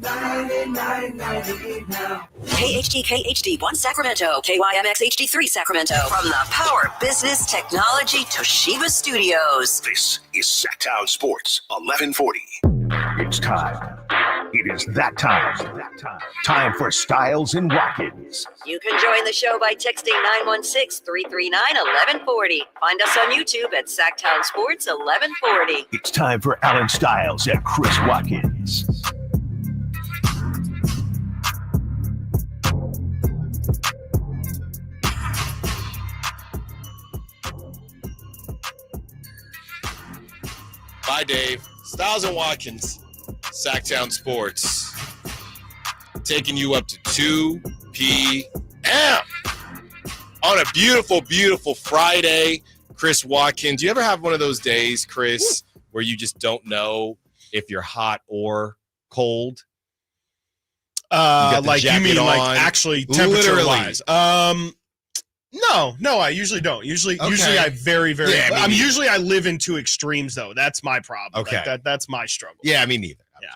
$99.98 now. KHD1 Sacramento, KYMX HD3 Sacramento. From the Power Business Technology Toshiba Studios. This is Sacktown Sports 1140. It's time. It is that time. Time for Stiles and Watkins. You can join the show by texting 916-339-1140. Find us on YouTube at Sacktown Sports 1140. It's time for Alan Stiles and Chris Watkins. Bye, Dave. Stiles and Watkins, Sacktown Sports. Taking you up to 2 p.m. on a beautiful, beautiful Friday. Chris Watkins, do you ever have one of those days, Chris, where you just don't know if you're hot or cold? Like you mean on, like actually temperature-wise? No, I usually don't. Usually I very, very. Yeah, usually I live in two extremes though. That's my problem. Okay, that's my struggle. Yeah, me neither. Yeah.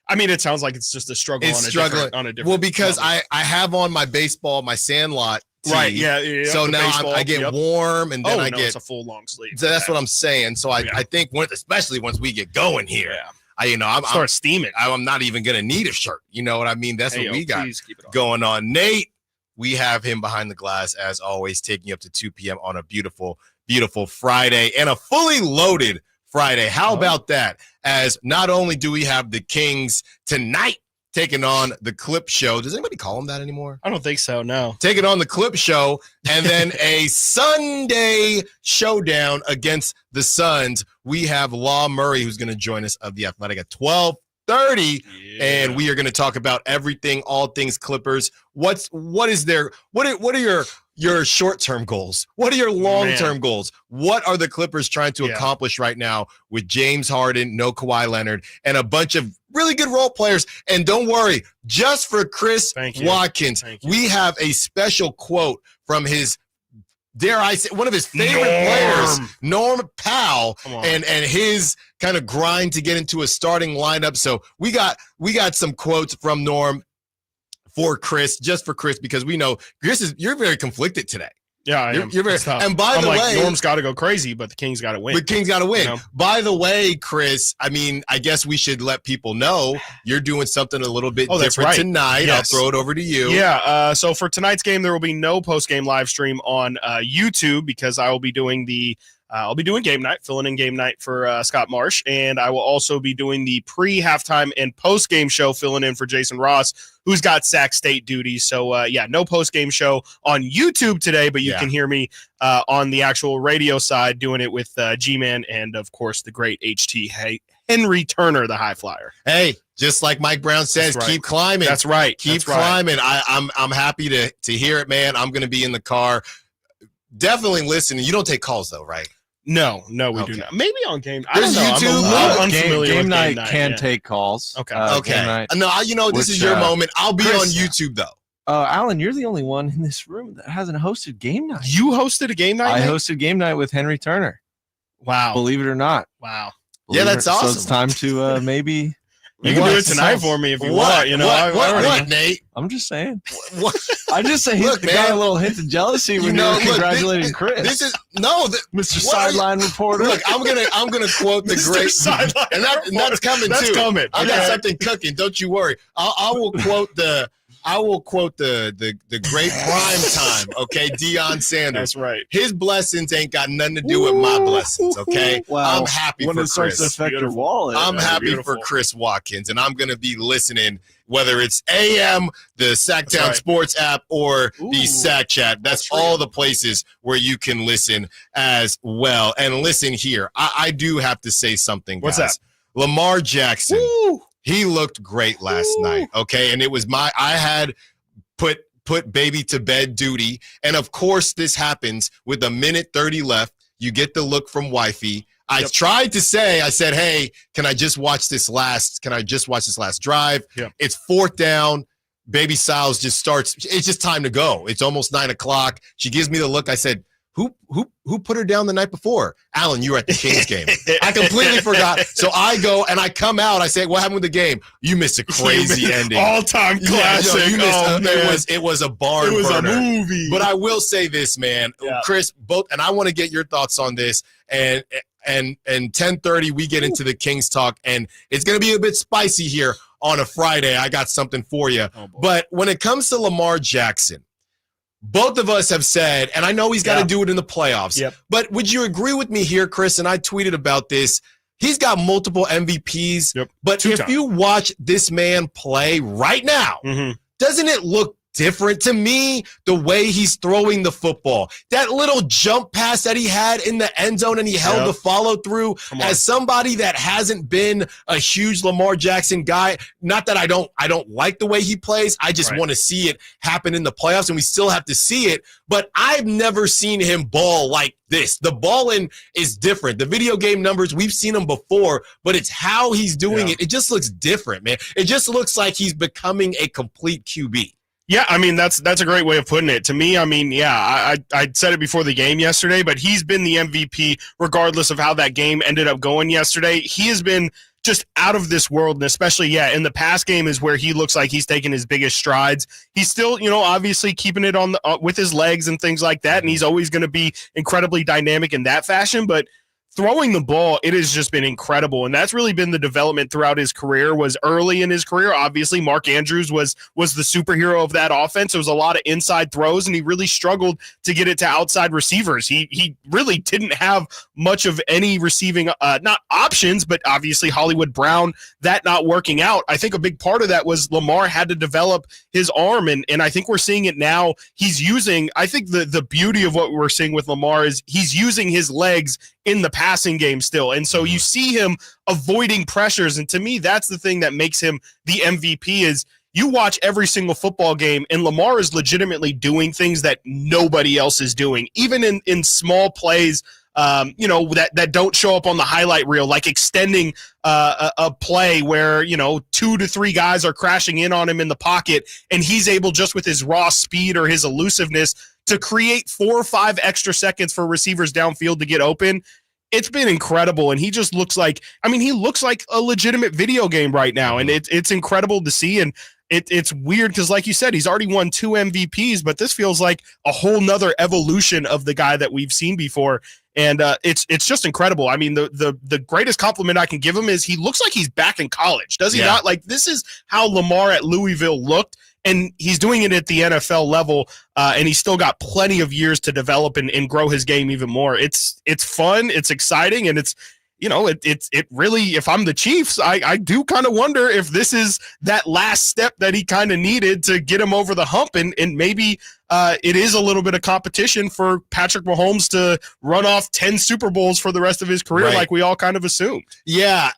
I mean, it sounds like it's just a struggle. On a different. Well, because I have on my baseball, my Sandlot tee. Right. Yeah. So now I get warm, and then I get it's a full long sleeve. So that's what I'm saying. So I think especially once we get going here. Yeah. I'm start steaming. I'm not even gonna need a shirt. You know what I mean? That's what we got going on. Nate, we have him behind the glass as always, taking you up to 2 p.m. on a beautiful, beautiful Friday and a fully loaded Friday. How about that? As not only do we have the Kings tonight taking on the Clip Show. Does anybody call them that anymore? I don't think so, no. Taking on the Clip Show, and then a Sunday showdown against the Suns. We have Law Murray, who's going to join us of The Athletic at 12:30, and we are going to talk about everything, all things Clippers. What are your short-term goals? What are your long-term goals? What are the Clippers trying to accomplish right now with James Harden, no Kawhi Leonard, and a bunch of really good role players? And don't worry, just for Chris Watkins, we have a special quote from his, dare I say, one of his favorite players, Norm Powell, and his kind of grind to get into a starting lineup. So we got some quotes from Norm for Chris, just for Chris, because we know you're very conflicted today. Yeah, I am. You're very, and by the way, Norm's got to go crazy, but the Kings got to win. The Kings got to win. You know? By the way, Chris, I mean, I guess we should let people know you're doing something a little bit different tonight. Yes. I'll throw it over to you. Yeah. So for tonight's game, there will be no post-game live stream on YouTube because I will be doing game night, filling in game night for Scott Marsh, and I will also be doing the pre-halftime and post-game show, filling in for Jason Ross, who's got Sac State duties. So, no post-game show on YouTube today, but you can hear me on the actual radio side doing it with G-Man and, of course, the great HT Henry Turner, the high flyer. Hey, just like Mike Brown says, keep climbing. That's right. Keep climbing. I'm happy to hear it, man. I'm going to be in the car. Definitely listening. You don't take calls, though, right? No, we do not. Maybe on game. I don't know. YouTube. I'm unfamiliar game with night. Game night Can take calls. Okay. No, this is your moment. I'll be on YouTube though. Alan, you're the only one in this room that hasn't hosted game night. You hosted a game night? I hosted game night with Henry Turner. Wow. Believe it or not. Wow. That's awesome. So it's time to maybe. You can do it tonight for me if you want. You know, what, Nate? I'm just saying. What? I just say he got a little hint of jealousy when you were congratulating Chris. This is Mr. Sideline reporter. Look, I'm gonna quote the great sideline, and that's coming that's too. Coming. I got something cooking. Don't you worry. I will quote the great prime time. Okay, Deion Sanders. That's right. His blessings ain't got nothing to do with my blessings. Okay, I'm happy when for it starts Chris. to affect your wallet. I'm happy for Chris Watkins, and I'm gonna be listening. Whether it's AM, the Sacktown Sports app, or the Sack Chat. That's all the places where you can listen as well. And listen here, I do have to say something, guys. What's that? Lamar Jackson, he looked great last night, okay? And it was I had put baby to bed duty. And, of course, this happens with 1:30 left. You get the look from wifey. I tried to say, I said, hey, can I just watch this last drive? Yep. It's 4th down. Baby Stiles just starts. It's just time to go. It's almost 9 o'clock. She gives me the look. I said, Who put her down the night before? Alan, you were at the Kings game. I completely forgot. So I go and I come out. I say, what happened with the game? You missed a crazy ending. All-time classic. You missed it was a barn burner. It was a movie. But I will say this, man. Yeah. Chris, and I want to get your thoughts on this. And 10:30, we get into the Kings talk, and it's going to be a bit spicy here on a Friday. I got something for you. But when it comes to Lamar Jackson, both of us have said, and I know he's got to do it in the playoffs, but would you agree with me here, Chris? And I tweeted about this. He's got multiple MVPs, but if you watch this man play right now, doesn't it look different to me the way he's throwing the football? That little jump pass that he had in the end zone and he held the follow through. As somebody that hasn't been a huge Lamar Jackson guy, not that I don't like the way he plays, I just want to see it happen in the playoffs, and we still have to see it, but I've never seen him ball like this. The balling is different. The video game numbers, we've seen him before, but it's how he's doing it. It just looks different, man. It just looks like he's becoming a complete QB. Yeah, I mean, that's a great way of putting it. To me, I mean, I said it before the game yesterday, but he's been the MVP regardless of how that game ended up going yesterday. He has been just out of this world, and especially, in the pass game is where he looks like he's taking his biggest strides. He's still, obviously keeping it on with his legs and things like that, and he's always going to be incredibly dynamic in that fashion, but throwing the ball, it has just been incredible, and that's really been the development throughout his career. Was early in his career, obviously, Mark Andrews was the superhero of that offense. It was a lot of inside throws, and he really struggled to get it to outside receivers. He really didn't have much of any receiving, not options, but obviously Hollywood Brown, that not working out. I think a big part of that was Lamar had to develop his arm, and I think we're seeing it now. He's using, I think the beauty of what we're seeing with Lamar is he's using his legs in the passing game still. And so you see him avoiding pressures. And to me, that's the thing that makes him the MVP is you watch every single football game and Lamar is legitimately doing things that nobody else is doing, even in small plays, that don't show up on the highlight reel, like extending a play where, 2 to 3 guys are crashing in on him in the pocket. And he's able just with his raw speed or his elusiveness to create 4 or 5 extra seconds for receivers downfield to get open. It's been incredible, and he just looks like, he looks like a legitimate video game right now, and it's incredible to see, and it's weird because, like you said, he's already won 2 MVPs, but this feels like a whole nother evolution of the guy that we've seen before, and it's just incredible. I mean, the greatest compliment I can give him is he looks like he's back in college, does he not? Like, this is how Lamar at Louisville looked, and he's doing it at the NFL level, and he's still got plenty of years to develop and grow his game even more. It's fun, it's exciting, and it's it really, if I'm the Chiefs, I do kind of wonder if this is that last step that he kind of needed to get him over the hump, and maybe it is a little bit of competition for Patrick Mahomes to run off 10 Super Bowls for the rest of his career, like we all kind of assumed. Yeah,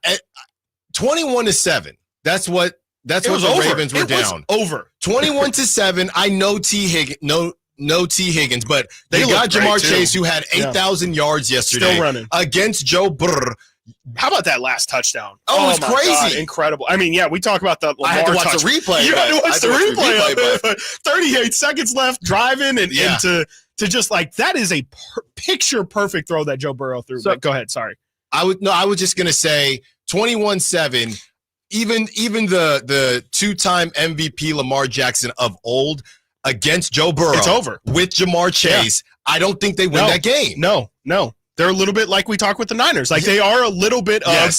21-7. That's what the Ravens were down. Over 21-7. I know no T. Higgins, but they got Jamar Chase, who had 8,000 yards yesterday, still running against Joe Burrow. How about that last touchdown? Oh, it's crazy. God, incredible. I mean, we talk about the Lamar I had to watch the replay. You had to watch the replay. But 38 seconds left, driving, and to just like, that is a picture perfect throw that Joe Burrow threw. But go ahead. Sorry. I was just going to say 21-7. Even the 2-time MVP Lamar Jackson of old against Joe Burrow, it's over with Jamar Chase. I don't think they win that game. No. They're a little bit like we talk with the Niners. Like, they are a little bit of,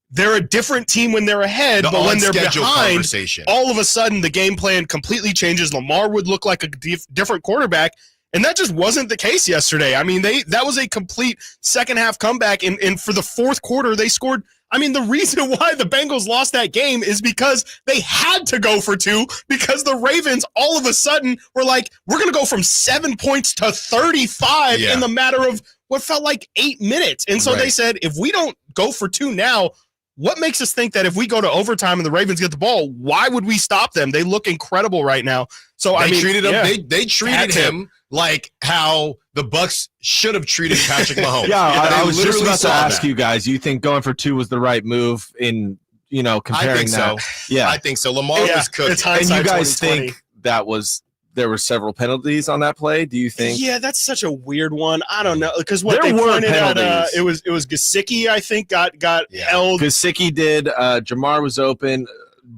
they're a different team when they're ahead, but when they're behind, all of a sudden the game plan completely changes. Lamar would look like a different quarterback, and that just wasn't the case yesterday. I mean, that was a complete second half comeback, and for the fourth quarter they scored. I mean, the reason why the Bengals lost that game is because they had to go for 2, because the Ravens all of a sudden were like, we're going to go from 7 points to 35 in the matter of what felt like 8 minutes. And so they said, if we don't go for 2 now, what makes us think that if we go to overtime and the Ravens get the ball, why would we stop them? They look incredible right now. So they treated him. They treated him like how the Bucs should have treated Patrick Mahomes. I was just about to ask you guys. You think going for 2 was the right move in comparing I think that? so. Yeah, I think so. Lamar was cooking. It's and you guys 2020. think that was there were several penalties on that play? Do you think? Yeah, that's such a weird one. I don't know because what There they were pointed at penalties. it was Gesicki, I think, got held. Gesicki did. Jamar was open.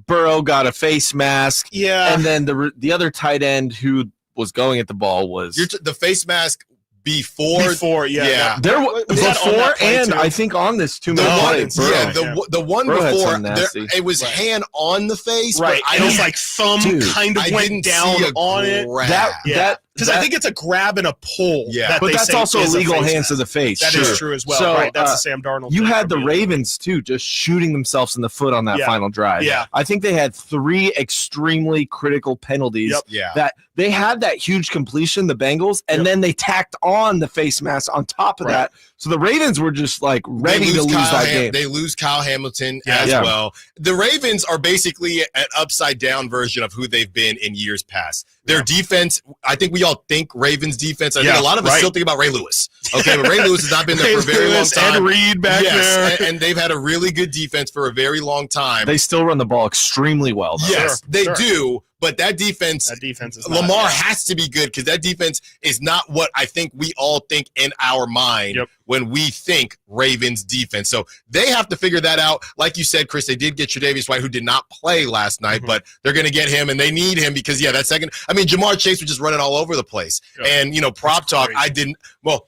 Burrow got a face mask. Yeah, And then the other tight end who was going at the ball was The face mask before yeah. there Was that on before that play and too? I think on this 2 the minute one, play. the one Burrow had before some nasty. it was Right. hand on the face, Right, but and his like thumb Dude, kind of I went didn't down see a on it. grab. Because I think it's a grab and a pull. Yeah. but they that's say also is a illegal face hands mask. to the face. That is Sure. true as well. So, right, that's the Sam Darnold. You thing had the from Ravens too, just shooting themselves in the foot on that Yeah. final drive. Yeah. I think they had 3 extremely critical penalties. Yep. Yeah. That they had that huge completion, the Bengals, and Yep. then they tacked on the face mask on top of Right. that. So the Ravens were just like ready to lose that game. They lose Kyle Hamilton Yeah. as Yeah. well. The Ravens are basically an upside down version of who they've been in years past. Their defense, I think we all think Ravens defense. I think a lot of us still think about Ray Lewis. Okay, but Ray Lewis has not been there for a very long time. Ed Reed back there. And they've had a really good defense for a very long time. They still run the ball extremely well, though. Yes, Sure, they sure. do. But that defense, That defense is not, Lamar yeah. has to be good because that defense is not what I think we all think in our mind Yep. when we think Ravens defense. So they have to figure that out. Like you said, Chris, they did get Tre'Davious White, who did not play last night, but they're going to get him, and they need him because, that second – I mean, Jamar Chase was just running all over the place. Yep. And, prop talk, crazy.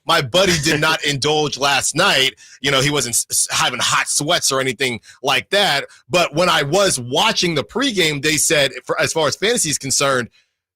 my buddy did not indulge last night. He wasn't having hot sweats or anything like that. But when I was watching the pregame, they said, as far as fantasy is concerned,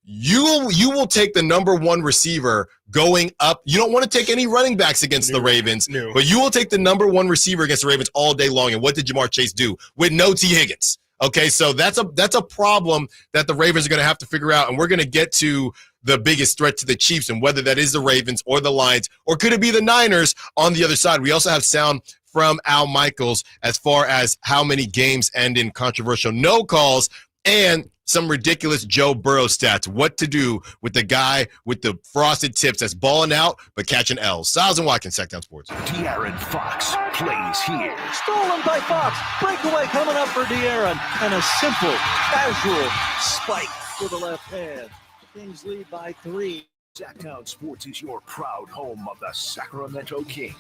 you will take the number 1 receiver going up. You don't want to take any running backs against the Ravens, No. but you will take the number 1 receiver against the Ravens all day long. And what did Jamar Chase do with no T. Higgins? Okay, so that's a problem that the Ravens are going to have to figure out, and we're going to get to the biggest threat to the Chiefs and whether that is the Ravens or the Lions, or could it be the Niners on the other side? We also have sound from Al Michaels as far as how many games end in controversial no calls and some ridiculous Joe Burrow stats. What to do with the guy with the frosted tips that's balling out but catching L's. Stiles and Watkins, Sacktown Sports. De'Aaron Fox plays here. Stolen by Fox. Breakaway coming up for De'Aaron. And a simple, casual spike to the left hand. The Kings lead by 3. Sacktown Sports is your proud home of the Sacramento Kings.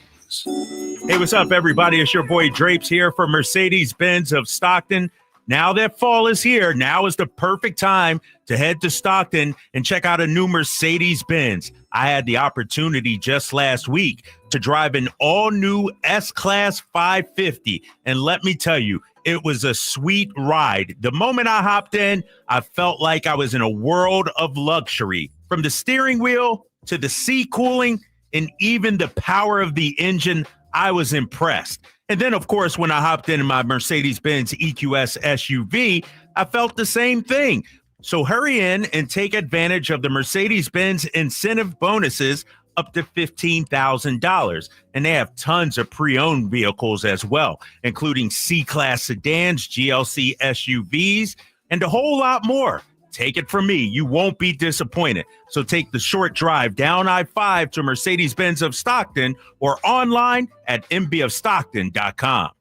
Hey, what's up, everybody? It's your boy Drapes here for Mercedes-Benz of Stockton. Now that fall is here, now is the perfect time to head to Stockton and check out a new Mercedes-Benz. I had the opportunity just last week to drive an all-new S-Class 550, and let me tell you, it was a sweet ride. The moment I hopped in, I felt like I was in a world of luxury. From the steering wheel to the seat cooling and even the power of the engine, I was impressed. And then, of course, when I hopped in my Mercedes-Benz EQS SUV, I felt the same thing. So hurry in and take advantage of the Mercedes-Benz incentive bonuses up to $15,000. And they have tons of pre-owned vehicles as well, including C-Class sedans, GLC SUVs, and a whole lot more. Take it from me, you won't be disappointed. So take the short drive down I-5 to Mercedes-Benz of Stockton or online at mbofstockton.com.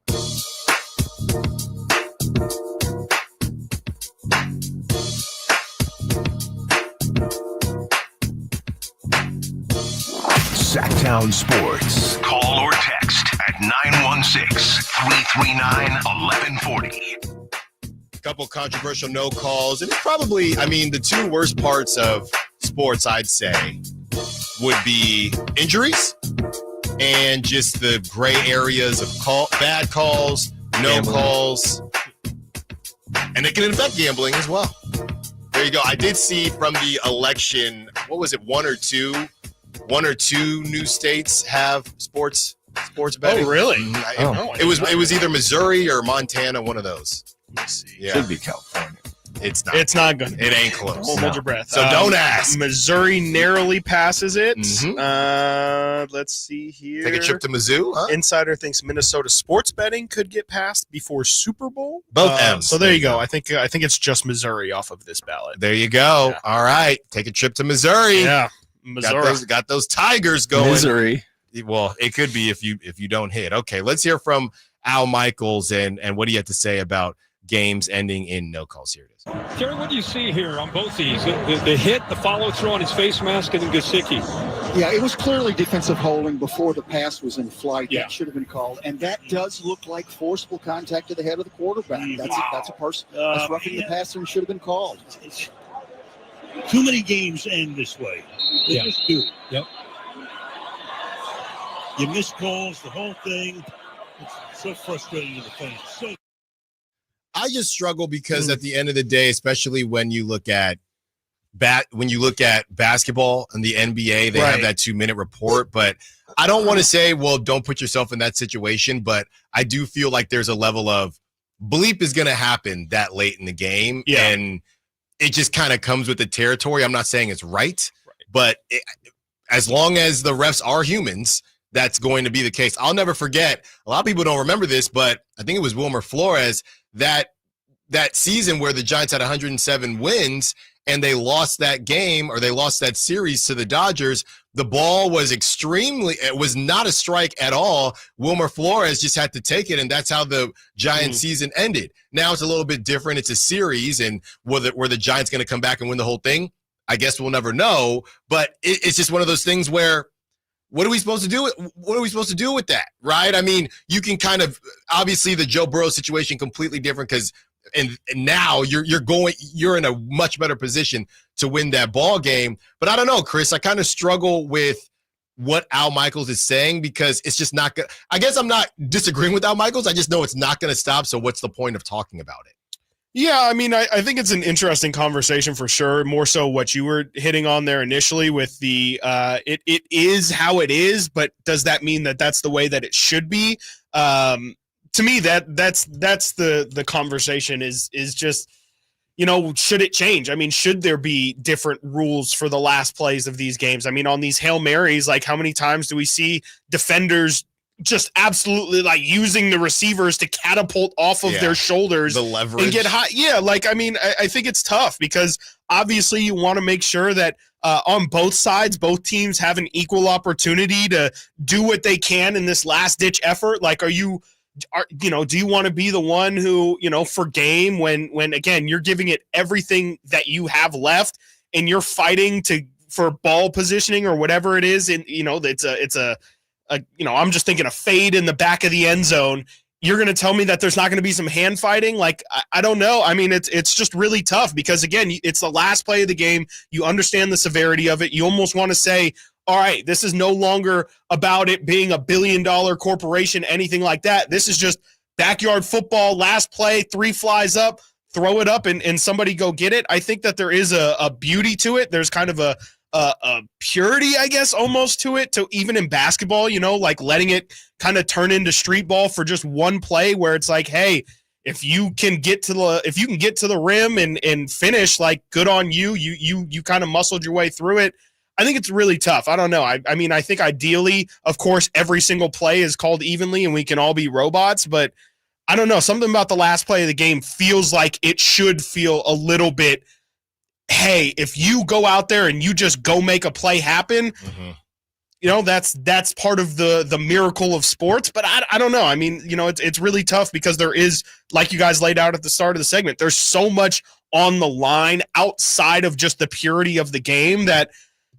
Sacktown Sports. Call or text at 916-339-1140. Couple controversial no calls, and it's probably, the 2 worst parts of sports, I'd say, would be injuries and just the gray areas of bad calls, no calls, and it can affect gambling as well. There you go. I did see from the election, what was it, one or two new states have sports betting. Oh, really? It was either Missouri or Montana, one of those. Let's see. Yeah. Should be California. It's not. It's not going to. It ain't close. Hold your breath. So don't ask. Missouri narrowly passes it. Mhm. Let's see here. Take a trip to Mizzou, huh? Insider thinks Minnesota sports betting could get passed before Super Bowl. Both M's. So there you go. I think it's just Missouri off of this ballot. There you go. Yeah. All right. Take a trip to Missouri. Yeah, Missouri. Got those Tigers going. Misery. Well, it could be if you don't hit. Okay, let's hear from Al Michaels and what he had to say about games ending in no calls. Here it is. Terry, what do you see here on both these? The hit, the follow-through on his face mask, and then Gesicki. Yeah, it was clearly defensive holding before the pass was in flight. Yeah. That should have been called. And that does look like forcible contact to the head of the quarterback. That's a person that's roughing the passer and should have been called. Too many games end this way. They just do. Yep. You miss calls, the whole thing. It's so frustrating to the fans. I just struggle because at the end of the day, especially when you look at basketball and the NBA, they have that 2-minute report. But I don't want to say, well, don't put yourself in that situation. But I do feel like there's a level of bleep is going to happen that late in the game. Yeah. And it just kind of comes with the territory. I'm not saying it's right. But as long as the refs are humans, that's going to be the case. I'll never forget. A lot of people don't remember this, but I think it was Wilmer Flores that season where the Giants had 107 wins and they lost that game, or they lost that series to the Dodgers. The ball was it was not a strike at all. Wilmer Flores just had to take it, and that's how the Giants season ended. Now it's a little bit different. It's a series, and were the Giants going to come back and win the whole thing? I guess we'll never know, but it's just one of those things where what are we supposed to do? What are we supposed to do with that, right? I mean, you can kind of, obviously the Joe Burrow situation completely different because and now you're in a much better position to win that ball game. But I don't know, Chris, I kind of struggle with what Al Michaels is saying because it's just not good. I guess I'm not disagreeing with Al Michaels. I just know it's not going to stop. So what's the point of talking about it? Yeah, I mean, I think it's an interesting conversation for sure. More so what you were hitting on there initially with the it is how it is, but does that mean that that's the way that it should be? To me, that's the conversation is just, should it change? I mean, should there be different rules for the last plays of these games? I mean, on these Hail Marys, like how many times do we see defenders just absolutely like using the receivers to catapult off of their shoulders, the leverage, and get high? Yeah, like, I mean, I think it's tough because obviously you want to make sure that on both sides, both teams have an equal opportunity to do what they can in this last ditch effort. Like, do you want to be the one who, for game when again, you're giving it everything that you have left and you're fighting for ball positioning or whatever it is. And, I'm just thinking a fade in the back of the end zone. You're going to tell me that there's not going to be some hand fighting? Like, I don't know. I mean, it's just really tough because, again, it's the last play of the game. You understand the severity of it. You almost want to say, all right, this is no longer about it being a billion-dollar corporation, anything like that. This is just backyard football, last play, 3 flies up, throw it up, and somebody go get it. I think that there is a beauty to it. There's kind of a purity, I guess, almost to it, to even in basketball, like letting it kind of turn into street ball for just one play where it's like, hey, if you can get to the rim and finish, like, good on you. You kind of muscled your way through it. I think it's really tough. I don't know. I mean, I think ideally, of course, every single play is called evenly and we can all be robots, but I don't know. Something about the last play of the game feels like it should feel a little bit, hey, if you go out there and you just go make a play happen, that's part of the miracle of sports. But I don't know. I mean, it's really tough because there is, like you guys laid out at the start of the segment, there's so much on the line outside of just the purity of the game that,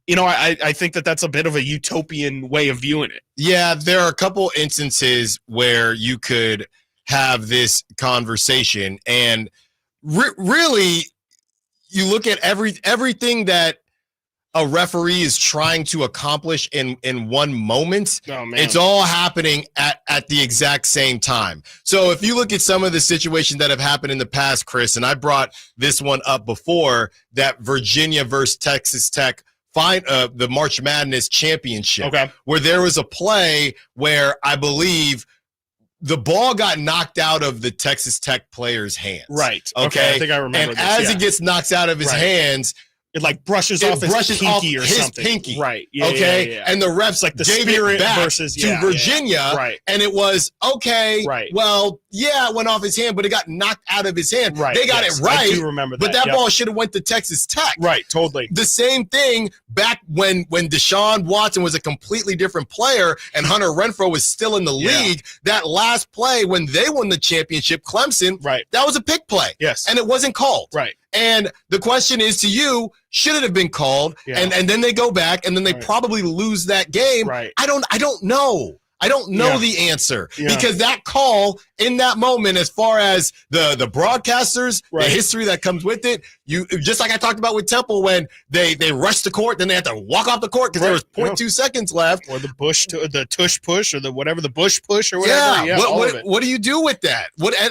I think that that's a bit of a utopian way of viewing it. Yeah, there are a couple instances where you could have this conversation, and really, you look at everything that a referee is trying to accomplish in one moment. Oh, man. It's all happening at the exact same time. So if you look at some of the situations that have happened in the past, Chris, and I brought this one up before, that Virginia versus Texas Tech the March Madness championship, where there was a play where I believe the ball got knocked out of the Texas Tech player's hands. Right. Okay. I think I remember and this, as it gets knocked out of his hands, it like brushes off his pinky or something. Pinky. Right. Yeah, okay. yeah. And the refs like the gave spirit it back versus to Virginia. Right. And it was okay. Right. Well, yeah, it went off his hand, but it got knocked out of his hand. Right. They got it right. I do remember that. But that ball should have went to Texas Tech. Right. Totally. The same thing back when Deshaun Watson was a completely different player and Hunter Renfrow was still in the league. That last play when they won the championship, Clemson, that was a pick play. Yes. And it wasn't called. Right. And the question is to you, should it have been called? Yeah. And then they go back and then they probably lose that game. Right. I don't know. I don't know the answer because that call in that moment, as far as the broadcasters, the history that comes with it, you just like I talked about with Temple when they rushed the court, then they had to walk off the court because there was 0.2 seconds left, or the tush push, or whatever the bush push, or whatever. Yeah. What do you do with that?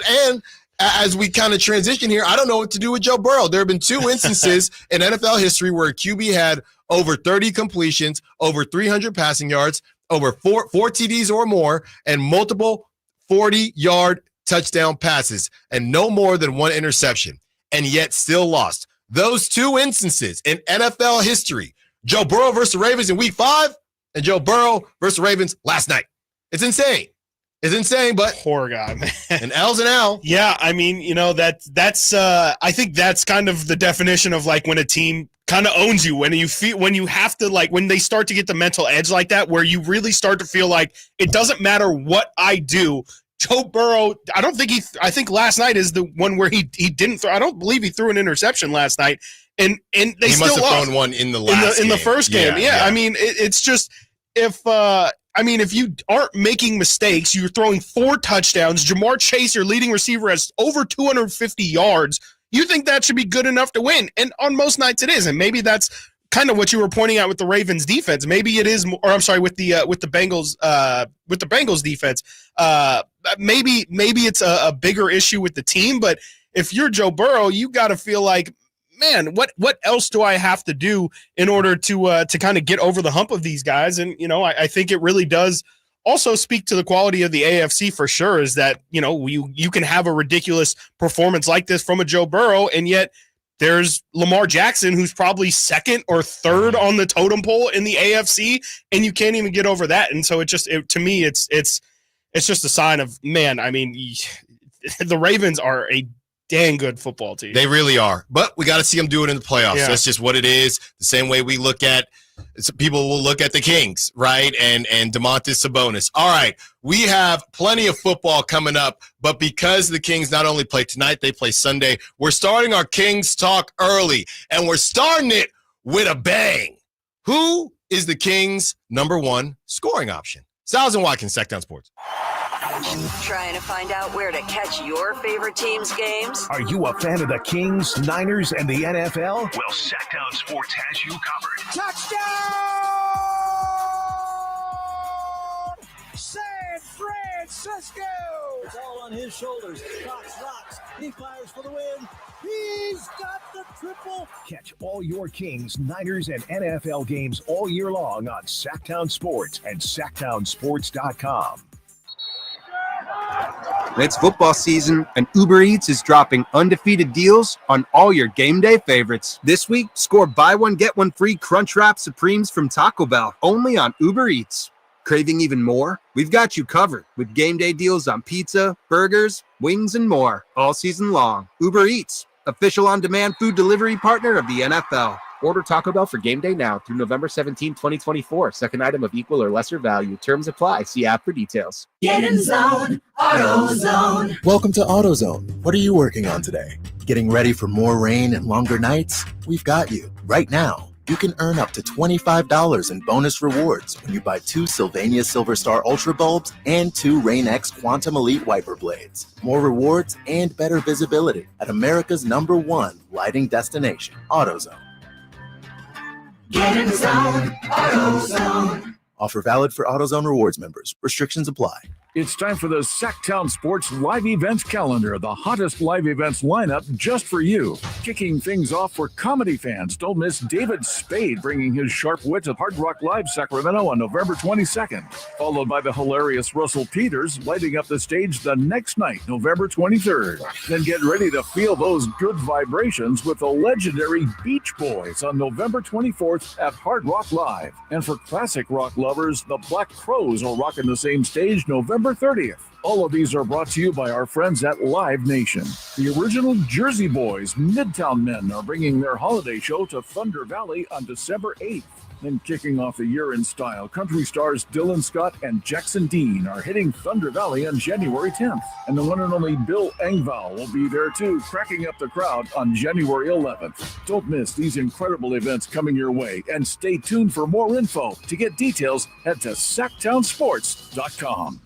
And as we kind of transition here, I don't know what to do with Joe Burrow. There have been 2 instances in NFL history where a QB had over 30 completions, over 300 passing yards, over four TDs or more, and multiple 40-yard touchdown passes, and no more than 1 interception, and yet still lost. Those 2 instances in NFL history, Joe Burrow versus the Ravens in week 5, and Joe Burrow versus the Ravens last night. It's insane. It's insane, but poor guy, man. An L's an L. Yeah, I mean, that's I think that's kind of the definition of like when a team kind of owns you, when you have to, like, when they start to get the mental edge like that, where you really start to feel like it doesn't matter what I do. Joe Burrow, I think last night is the one where he didn't throw. I don't believe he threw an interception last night, and they he still must have lost. thrown one in the in the first game. Yeah. I mean, it's just if you aren't making mistakes, you're throwing 4 touchdowns. Jamar Chase, your leading receiver, has over 250 yards. You think that should be good enough to win, and on most nights it is. And maybe that's kind of what you were pointing out with the Ravens defense. Maybe it is, or I'm sorry, with the Bengals defense. Maybe it's a bigger issue with the team. But if you're Joe Burrow, you got to feel like, man, what else do I have to do in order to kind of get over the hump of these guys? And I think it really does also speak to the quality of the AFC for sure. Is that you can have a ridiculous performance like this from a Joe Burrow, and yet there's Lamar Jackson, who's probably 2nd or 3rd on the totem pole in the AFC, and you can't even get over that. And so to me, it's just a sign of, man, I mean, the Ravens are a dang good football team. They really are. But we got to see them do it in the playoffs. Yeah. That's just what it is. The same way we look at people will look at the Kings, right? And DeMontis Sabonis. All right, we have plenty of football coming up, but because the Kings not only play tonight, they play Sunday, we're starting our Kings talk early, and we're starting it with a bang. Who is the Kings' number 1 scoring option? Stiles and Watkins, Sacktown Sports. Trying to find out where to catch your favorite team's games? Are you a fan of the Kings, Niners, and the NFL? Well, Sacktown Sports has you covered. Touchdown! San Francisco! It's all on his shoulders. Cox rocks. He fires for the win. He's got the triple. Catch all your Kings, Niners, and NFL games all year long on Sacktown Sports and SacktownSports.com. It's football season, and Uber Eats is dropping undefeated deals on all your game day favorites. This week, score buy one, get one free Crunchwrap Supremes from Taco Bell, only on Uber Eats. Craving even more? We've got you covered with game day deals on pizza, burgers, wings, and more all season long. Uber Eats, official on-demand food delivery partner of the NFL. Order Taco Bell for game day now through November 17, 2024. Second item of equal or lesser value. Terms apply. See app for details. Get in zone, AutoZone. Welcome to AutoZone. What are you working on today? Getting ready for more rain and longer nights? We've got you. Right now, you can earn up to $25 in bonus rewards when you buy 2 Sylvania Silver Star Ultra bulbs and 2 Rain-X Quantum Elite wiper blades. More rewards and better visibility at America's #1 lighting destination, AutoZone. Get in zone, AutoZone. Offer valid for AutoZone Rewards members. Restrictions apply. It's time for the Sacktown Sports live events calendar, the hottest live events lineup just for you. Kicking things off for comedy fans, don't miss David Spade bringing his sharp wit to Hard Rock Live Sacramento on November 22nd, followed by the hilarious Russell Peters lighting up the stage the next night, November 23rd. Then get ready to feel those good vibrations with the legendary Beach Boys on November 24th at Hard Rock Live. And for classic rock lovers, the Black Crowes are rocking the same stage November 30th. All of these are brought to you by our friends at Live Nation. The original Jersey Boys, Midtown Men, are bringing their holiday show to Thunder Valley on December 8th. Then kicking off the year in style, country stars Dylan Scott and Jackson Dean are hitting Thunder Valley on January 10th. And the one and only Bill Engvall will be there too, cracking up the crowd on January 11th. Don't miss these incredible events coming your way, and stay tuned for more info. To get details, head to sacktownsports.com.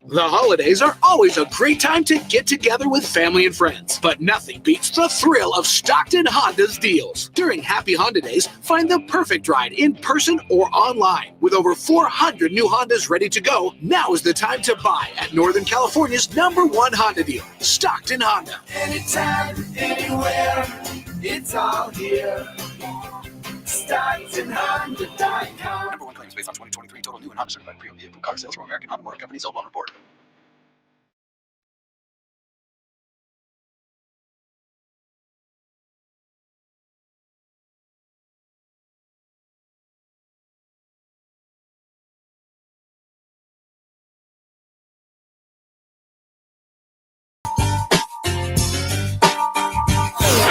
The holidays are always a great time to get together with family and friends, but nothing beats the thrill of Stockton Honda's deals. During Happy Honda Days, find the perfect ride in person or online. With over 400 new Hondas ready to go, now is the time to buy at Northern California's #1 Honda deal, Stockton Honda. Anytime, anywhere, it's all here. StocktonHonda.com. #1 claims based on 2023 total new and Honda certified pre-owned vehicle car sales from American Honda Motor Company. Sold on report.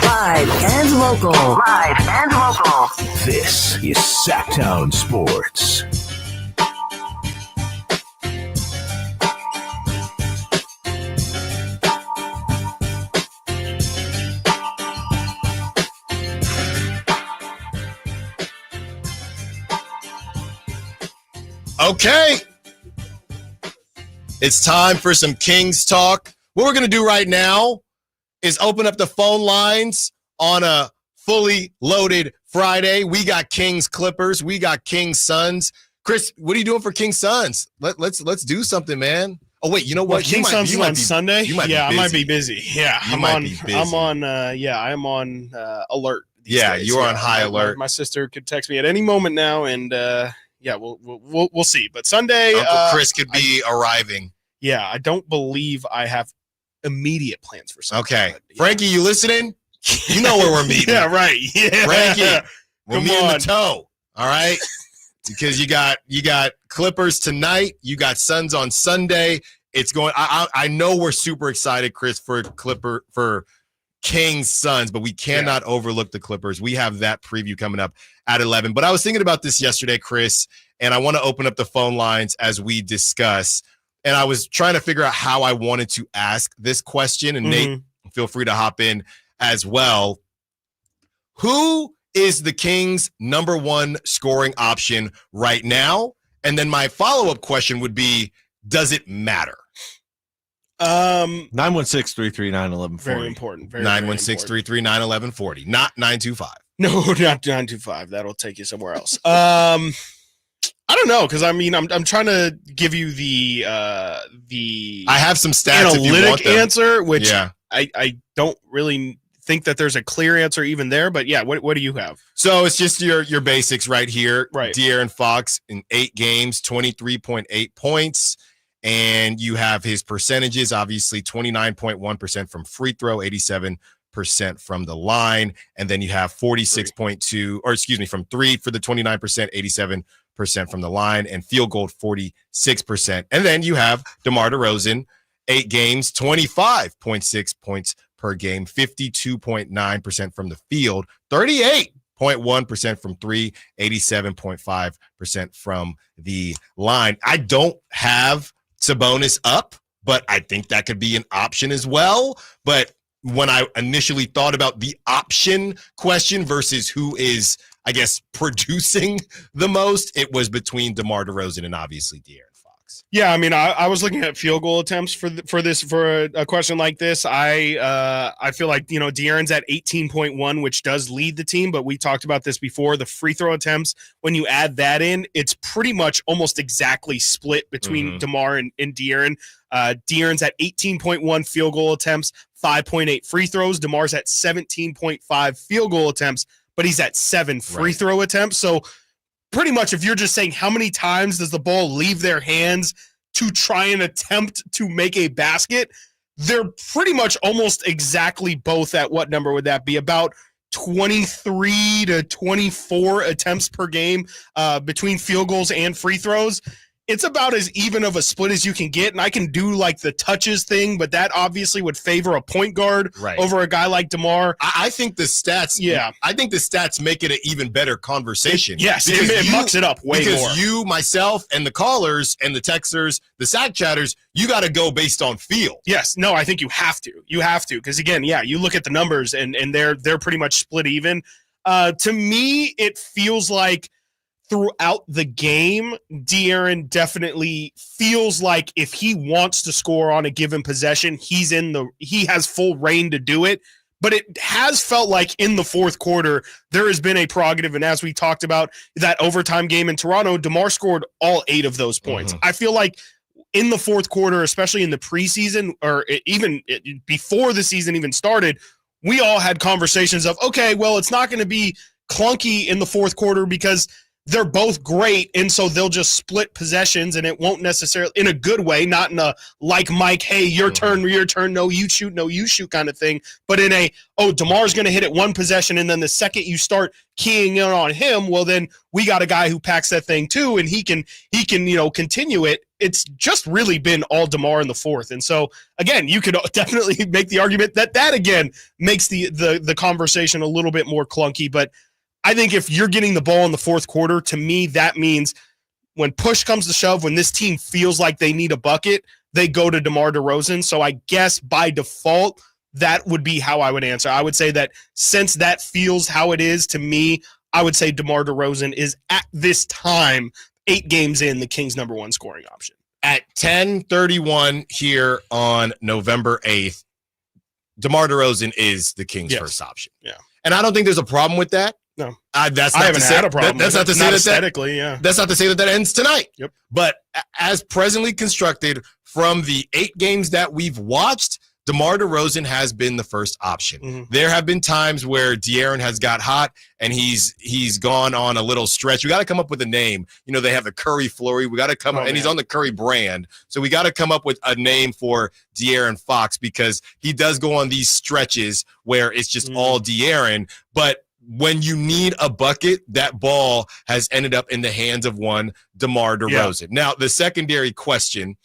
Live and local. Live and local. This is Sacktown Sports. Okay. It's time for some Kings talk. What we're going to do right now is open up the phone lines on a fully loaded Friday. We got Kings Clippers. We got Kings Suns. Chris, what are you doing for Kings Suns? Let's do something, man. Oh wait, you know what? Kings Suns on Sunday. I might be busy. Yeah, I'm on alert. Yeah, days. you're on high alert. My sister could text me at any moment now, and we'll see. But Sunday, Uncle Chris could be arriving. Yeah, I don't believe I have immediate plans for Sunday. Okay, but, yeah. Frankie, you listening? You know where we're meeting. Yeah, right. Yeah, Frankie, we're Come meeting on. the toe. All right, because you got Clippers tonight. You got Suns on Sunday. It's going. I know we're super excited, Chris, for Kings Suns, but we cannot overlook the Clippers. We have that preview coming up at 11. But I was thinking about this yesterday, Chris, and I want to open up the phone lines as we discuss. And I was trying to figure out how I wanted to ask this question. And Nate, feel free to hop in as well. Who is the Kings' #1 scoring option right now? And then my follow-up question would be, does it matter? 916-339-1140. Very important. 916-339-1140, not 925. No, not 925. That'll take you somewhere else. I don't know, because I'm trying to give you the I have some stats analytic answer, which yeah. I don't really think that there's a clear answer even there. But yeah, what do you have? So it's just your basics right here. Right. De'Aaron Fox in 8 games, 23.8 points. And you have his percentages, obviously 29.1% from free throw, 87% from the line. And then you have 46.2, or excuse me, from 3 for the 29%, 87% from the line, and field goal 46%. And then you have DeMar DeRozan, 8 games, 25.6 points per game, 52.9% from the field, 38.1% from 3, 87.5% from the line. I don't have Sabonis up, but I think that could be an option as well. But when I initially thought about the option question versus who is, I guess, producing the most, it was between DeMar DeRozan and obviously De'Aaron Fox. Yeah, I mean, I was looking at field goal attempts for a question like this. I feel like, De'Aaron's at 18.1, which does lead the team, but we talked about this before. The free throw attempts, when you add that in, it's pretty much almost exactly split between DeMar and De'Aaron. De'Aaron's at 18.1 field goal attempts, 5.8 free throws. DeMar's at 17.5 field goal attempts, but he's at 7 free throw attempts. So pretty much, if you're just saying how many times does the ball leave their hands to try and attempt to make a basket, they're pretty much almost exactly both at what number would that be? About 23 to 24 attempts per game between field goals and free throws. It's about as even of a split as you can get, and I can do like the touches thing, but that obviously would favor a point guard over a guy like DeMar. I think the stats, I think the stats make it an even better conversation. It mucks it up way more. Because you, myself, and the callers and the texters, the sack chatters, you got to go based on field. Yes, no, I think you have to. You have to, because again, you look at the numbers and they're pretty much split even. To me, it feels like throughout the game, De'Aaron definitely feels like if he wants to score on a given possession, he has full reign to do it. But it has felt like in the fourth quarter, there has been a prerogative. And as we talked about that overtime game in Toronto, DeMar scored all 8 of those points. I feel like in the fourth quarter, especially in the preseason or even before the season even started, we all had conversations of, okay, well, it's not going to be clunky in the fourth quarter because they're both great, and so they'll just split possessions, and it won't necessarily, in a good way, not in a like Mike, hey, your turn, no, you shoot kind of thing, but in a, DeMar's going to hit it one possession, and then the second you start keying in on him, well, then we got a guy who packs that thing too, and he can continue it. It's just really been all DeMar in the fourth, and so again, you could definitely make the argument that again makes the conversation a little bit more clunky, but I think if you're getting the ball in the fourth quarter, to me, that means when push comes to shove, when this team feels like they need a bucket, they go to DeMar DeRozan. So I guess by default, that would be how I would answer. I would say that since that feels how it is to me, I would say DeMar DeRozan is at this time, 8 games in, the Kings' number 1 scoring option. At 10:31 here on November 8th, DeMar DeRozan is the Kings' first option. Yeah. And I don't think there's a problem with that. No, I haven't had a problem. That's not to say that's not to say that ends tonight. Yep. But as presently constructed, from the 8 games that we've watched, DeMar DeRozan has been the first option. There have been times where De'Aaron has got hot and he's gone on a little stretch. We got to come up with a name. They have the Curry Flurry. We got to come up, and he's on the Curry brand. So we got to come up with a name for De'Aaron Fox because he does go on these stretches where it's just all De'Aaron. But when you need a bucket, that ball has ended up in the hands of one DeMar DeRozan. Yeah. Now, the secondary question,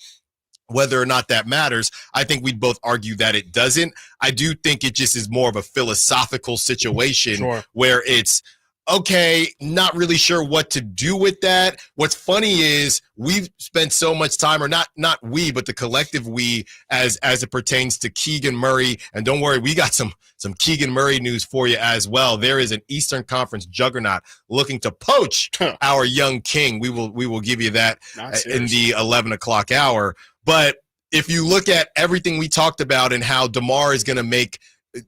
whether or not that matters, I think we'd both argue that it doesn't. I do think it just is more of a philosophical situation where it's, okay, not really sure what to do with that. What's funny is we've spent so much time, or not we, but the collective we, as it pertains to Keegan Murray. And don't worry, we got some Keegan Murray news for you as well. There is an Eastern Conference juggernaut looking to poach our young king. We will give you that in the 11 o'clock hour. But if you look at everything we talked about and how DeMar is going to make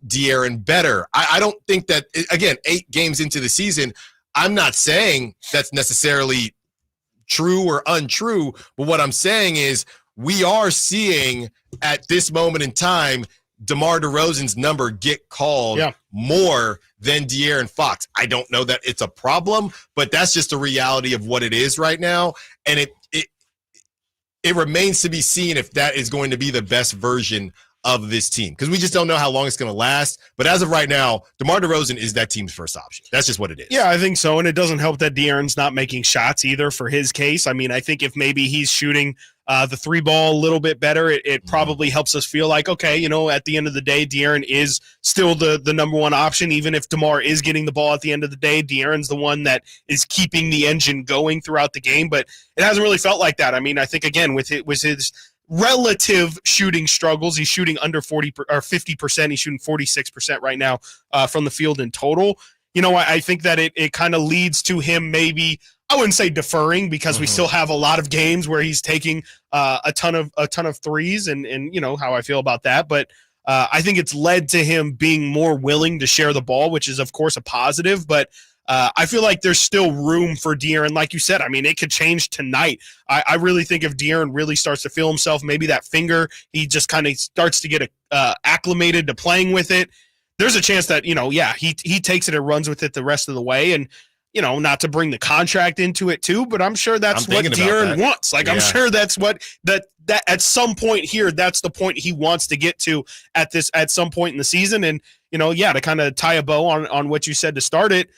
De'Aaron better, I don't think that, again, 8 games into the season, I'm not saying that's necessarily true or untrue, but what I'm saying is we are seeing at this moment in time DeMar DeRozan's number get called more than De'Aaron Fox. I don't know that it's a problem, but that's just the reality of what it is right now, and it remains to be seen if that is going to be the best version of this team, because we just don't know how long it's going to last. But as of right now, DeMar DeRozan is that team's first option. That's just what it is. Yeah, I think so. And it doesn't help that De'Aaron's not making shots either for his case. I mean, I think if maybe he's shooting the 3 ball a little bit better, it probably helps us feel like, okay, at the end of the day, De'Aaron is still the number 1 option. Even if DeMar is getting the ball at the end of the day, De'Aaron's the one that is keeping the engine going throughout the game. But it hasn't really felt like that. I mean, I think, again, with his relative shooting struggles, he's shooting under 40 or 50%. He's shooting 46% right now from the field in total. I think that it kind of leads to him maybe I wouldn't say deferring because we still have a lot of games where he's taking a ton of threes and you know how I feel about that. But I think it's led to him being more willing to share the ball, which is, of course, a positive. But I feel like there's still room for De'Aaron. Like you said, I mean, it could change tonight. I really think if De'Aaron really starts to feel himself, maybe that finger, he just kind of starts to get acclimated to playing with it. There's a chance that, you know, he takes it and runs with it the rest of the way. And, you know, not to bring the contract into it too, but I'm sure that's what De'Aaron wants. Like, I'm sure that's what that at some point here, that's the point he wants to get to at some point in the season. And, you know, to kind of tie a bow on what you said to start it,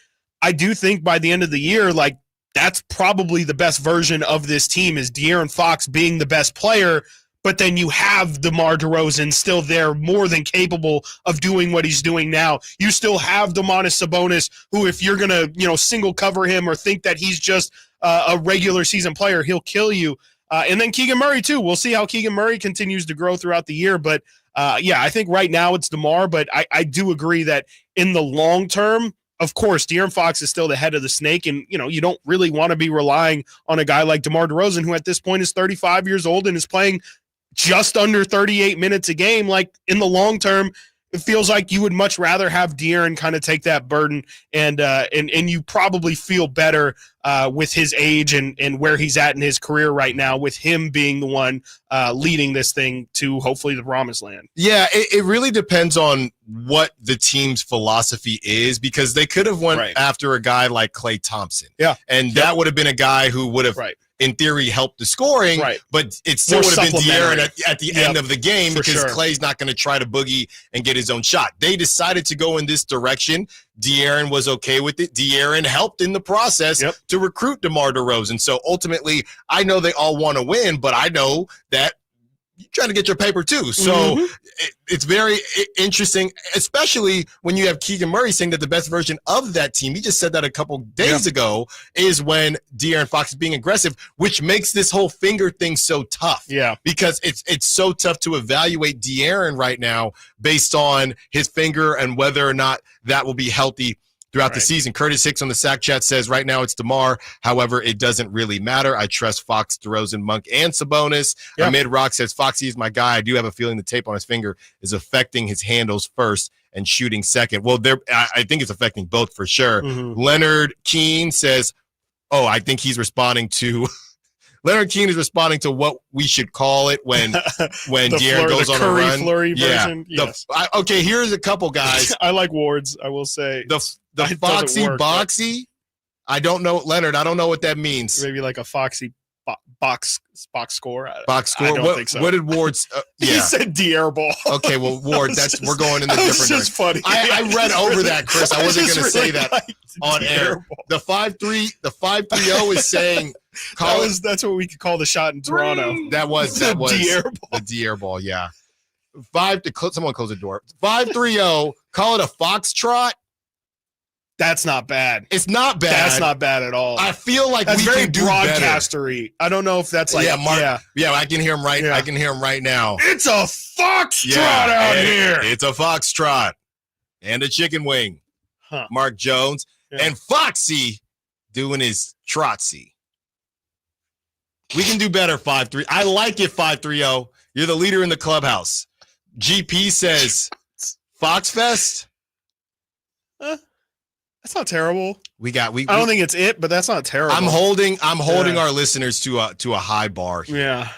I do think by the end of the year, like, that's probably the best version of this team is De'Aaron Fox being the best player. But then you have DeMar DeRozan still there, more than capable of doing what he's doing now. You still have Domantas Sabonis, who, if you're going to, you know, single cover him or think that he's just a regular season player, he'll kill you. And then Keegan Murray, too. We'll see how Keegan Murray continues to grow throughout the year. But, I think right now it's DeMar. But I do agree that in the long term, of course, De'Aaron Fox is still the head of the snake. And, you know, you don't really want to be relying on a guy like DeMar DeRozan, who at this point is 35 years old and is playing just under 38 minutes a game. Like, in the long term, it feels like you would much rather have De'Aaron kind of take that burden, and you probably feel better with his age and where he's at in his career right now, with him being the one leading this thing to hopefully the promised land. Yeah, it really depends on what the team's philosophy is, because they could have went after a guy like Klay Thompson. Yeah. And that would have been a guy who would have in theory helped the scoring, but it still would have been De'Aaron at the end of the game, because Klay's not going to try to boogie and get his own shot. They decided to go in this direction. De'Aaron was okay with it. De'Aaron helped in the process to recruit DeMar DeRozan. So ultimately, I know they all want to win, but I know that you're trying to get your paper too. So it's very interesting, especially when you have Keegan Murray saying that the best version of that team, he just said that a couple days ago, is when De'Aaron Fox is being aggressive, which makes this whole finger thing so tough. Yeah. Because it's so tough to evaluate De'Aaron right now based on his finger and whether or not that will be healthy throughout the season. Curtis Hicks on the Sack Chat says, right now it's DeMar. However, it doesn't really matter. I trust Fox, DeRozan, Monk, and Sabonis. Amid Rock says, Foxy is my guy. I do have a feeling the tape on his finger is affecting his handles first and shooting second. Well, I think it's affecting both for sure. Leonard Keene says, I think he's responding to Leonard Keene is responding to what we should call it when De'Aaron goes on a run. Flurry version. Yes. Okay, here's a couple guys. I like Ward's, I will say. The Foxy Boxy, I don't know, Leonard, I don't know what that means. Maybe like a Foxy box score. Box score? I don't think so. What did Ward's? He said De'Aair ball. Okay, well, Ward, we're going in the different direction. Funny. I read over that, Chris. I wasn't going to say that on air. The 5-3-0 is saying that's what we could call the shot in Toronto. That was the De'Aair ball. The De'Aair ball, yeah. Someone close the door. 5-3-0, call it a foxtrot. That's not bad. It's not bad. That's not bad at all. I feel like that's very broadcastery. I don't know if that's like Mark. Yeah, I can hear him right. I can hear him right now. It's a foxtrot out here. It's a foxtrot and a chicken wing. Mark Jones and Foxy doing his trotsy. We can do better. 5-3. I like it. 5-3-0. You're the leader in the clubhouse. GP says Foxfest. That's not terrible. I don't think it's it, but that's not terrible. I'm holding our listeners to a high bar here. Yeah.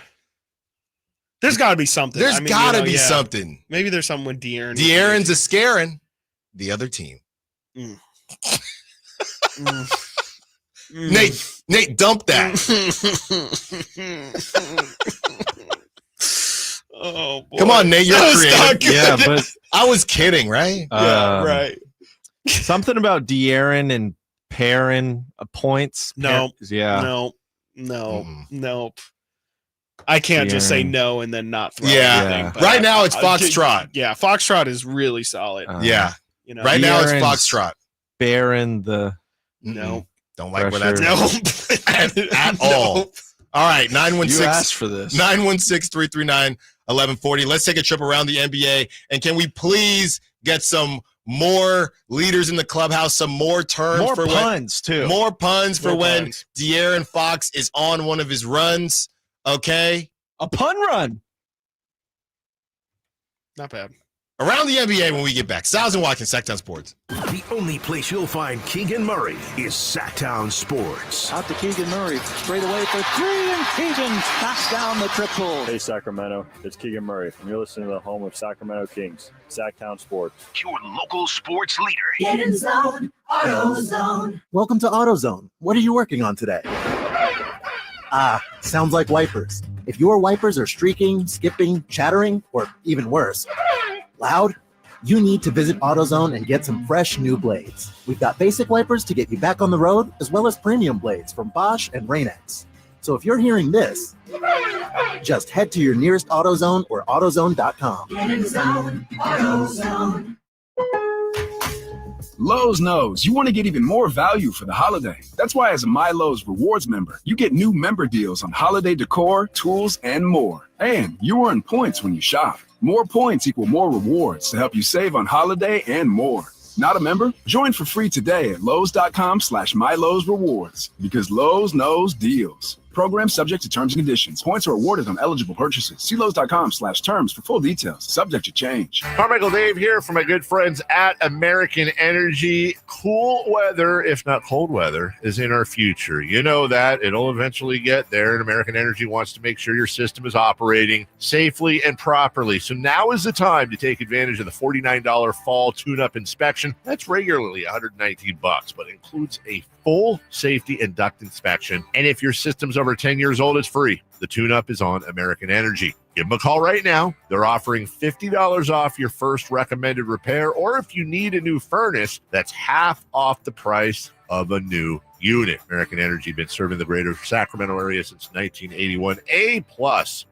There's got to be something. There's got to be something. Maybe there's something with De'Aaron. De'Aaron's a scaring the other team. Nate, dump that. Oh boy. Come on, Nate, you're creative. Yeah, but I was kidding, right? Yeah, right. Something about De'Aaron and Perrin points. No. Nope. I can't just say no and then not throw anything. Right now it's Foxtrot. Foxtrot is really solid. Right now it's Foxtrot. Perrin no. Don't like where that's at all. All right, 916. You asked for this. 916-339-1140. Let's take a trip around the NBA, and can we please get some more leaders in the clubhouse, some more terms More for puns, too. More puns for More when puns. De'Aaron Fox is on one of his runs. Okay. A pun run. Not bad. Around the NBA when we get back. Stiles Watkins, Sacktown Sports. The only place you'll find Keegan Murray is Sacktown Sports. Out to Keegan Murray. Straight away for three, and Keegan knocks down the triple. Hey, Sacramento. It's Keegan Murray, and you're listening to the home of Sacramento Kings, Sacktown Sports. Your local sports leader. Get in zone, AutoZone. Welcome to AutoZone. What are you working on today? Sounds like wipers. If your wipers are streaking, skipping, chattering, or even worse, loud, you need to visit AutoZone and get some fresh new blades. We've got basic wipers to get you back on the road, as well as premium blades from Bosch and Rain-X. So if you're hearing this, just head to your nearest AutoZone or AutoZone.com. Get in zone, AutoZone. Lowe's knows you want to get even more value for the holiday. That's why as a My Lowe's Rewards member, you get new member deals on holiday decor, tools, and more. And you earn points when you shop. More points equal more rewards to help you save on holiday and more. Not a member? Join for free today at Lowe's.com/MyLowe'sRewards because Lowe's knows deals. Program subject to terms and conditions. Points are awarded on eligible purchases. See Lowe's.com/terms for full details. Subject to change. Carmichael Dave here from my good friends at American Energy. Cool weather, if not cold weather, is in our future. You know that. It'll eventually get there, and American Energy wants to make sure your system is operating safely and properly. So now is the time to take advantage of the $49 fall tune-up inspection. That's regularly $119, but includes a full safety and duct inspection. And if your system's over 10 years old, it's free. The tune-up is on American Energy. Give them a call right now. They're offering $50 off your first recommended repair, or if you need a new furnace, that's half off the price of a new unit. American Energy been serving the greater Sacramento area since 1981. A+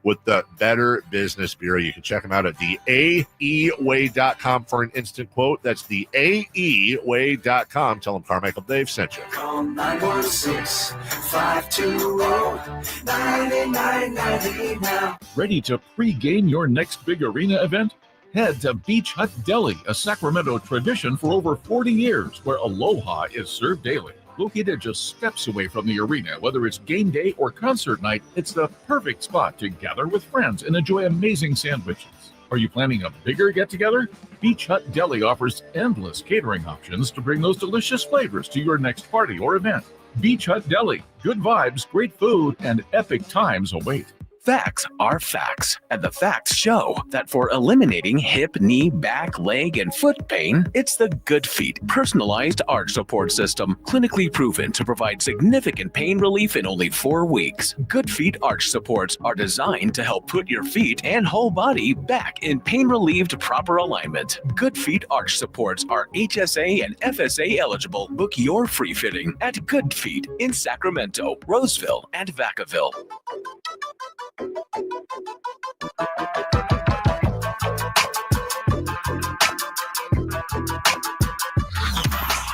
with the Better Business Bureau. You can check them out at theaeway.com for an instant quote. That's theaeway.com. Tell them Carmichael Dave sent you. Call 916-520-9990 now. Ready to pre-game your next big arena event? Head to Beach Hut Deli, a Sacramento tradition for over 40 years, where aloha is served daily. Located just steps away from the arena, whether it's game day or concert night, it's the perfect spot to gather with friends and enjoy amazing sandwiches. Are you planning a bigger get-together? Beach Hut Deli offers endless catering options to bring those delicious flavors to your next party or event. Beach Hut Deli. Good vibes, great food, and epic times await. Facts are facts, and the facts show that for eliminating hip, knee, back, leg, and foot pain, it's the Good Feet personalized arch support system, clinically proven to provide significant pain relief in only 4 weeks. Good Feet arch supports are designed to help put your feet and whole body back in pain-relieved proper alignment. Good Feet arch supports are HSA and FSA eligible. Book your free fitting at Good Feet in Sacramento, Roseville, and Vacaville.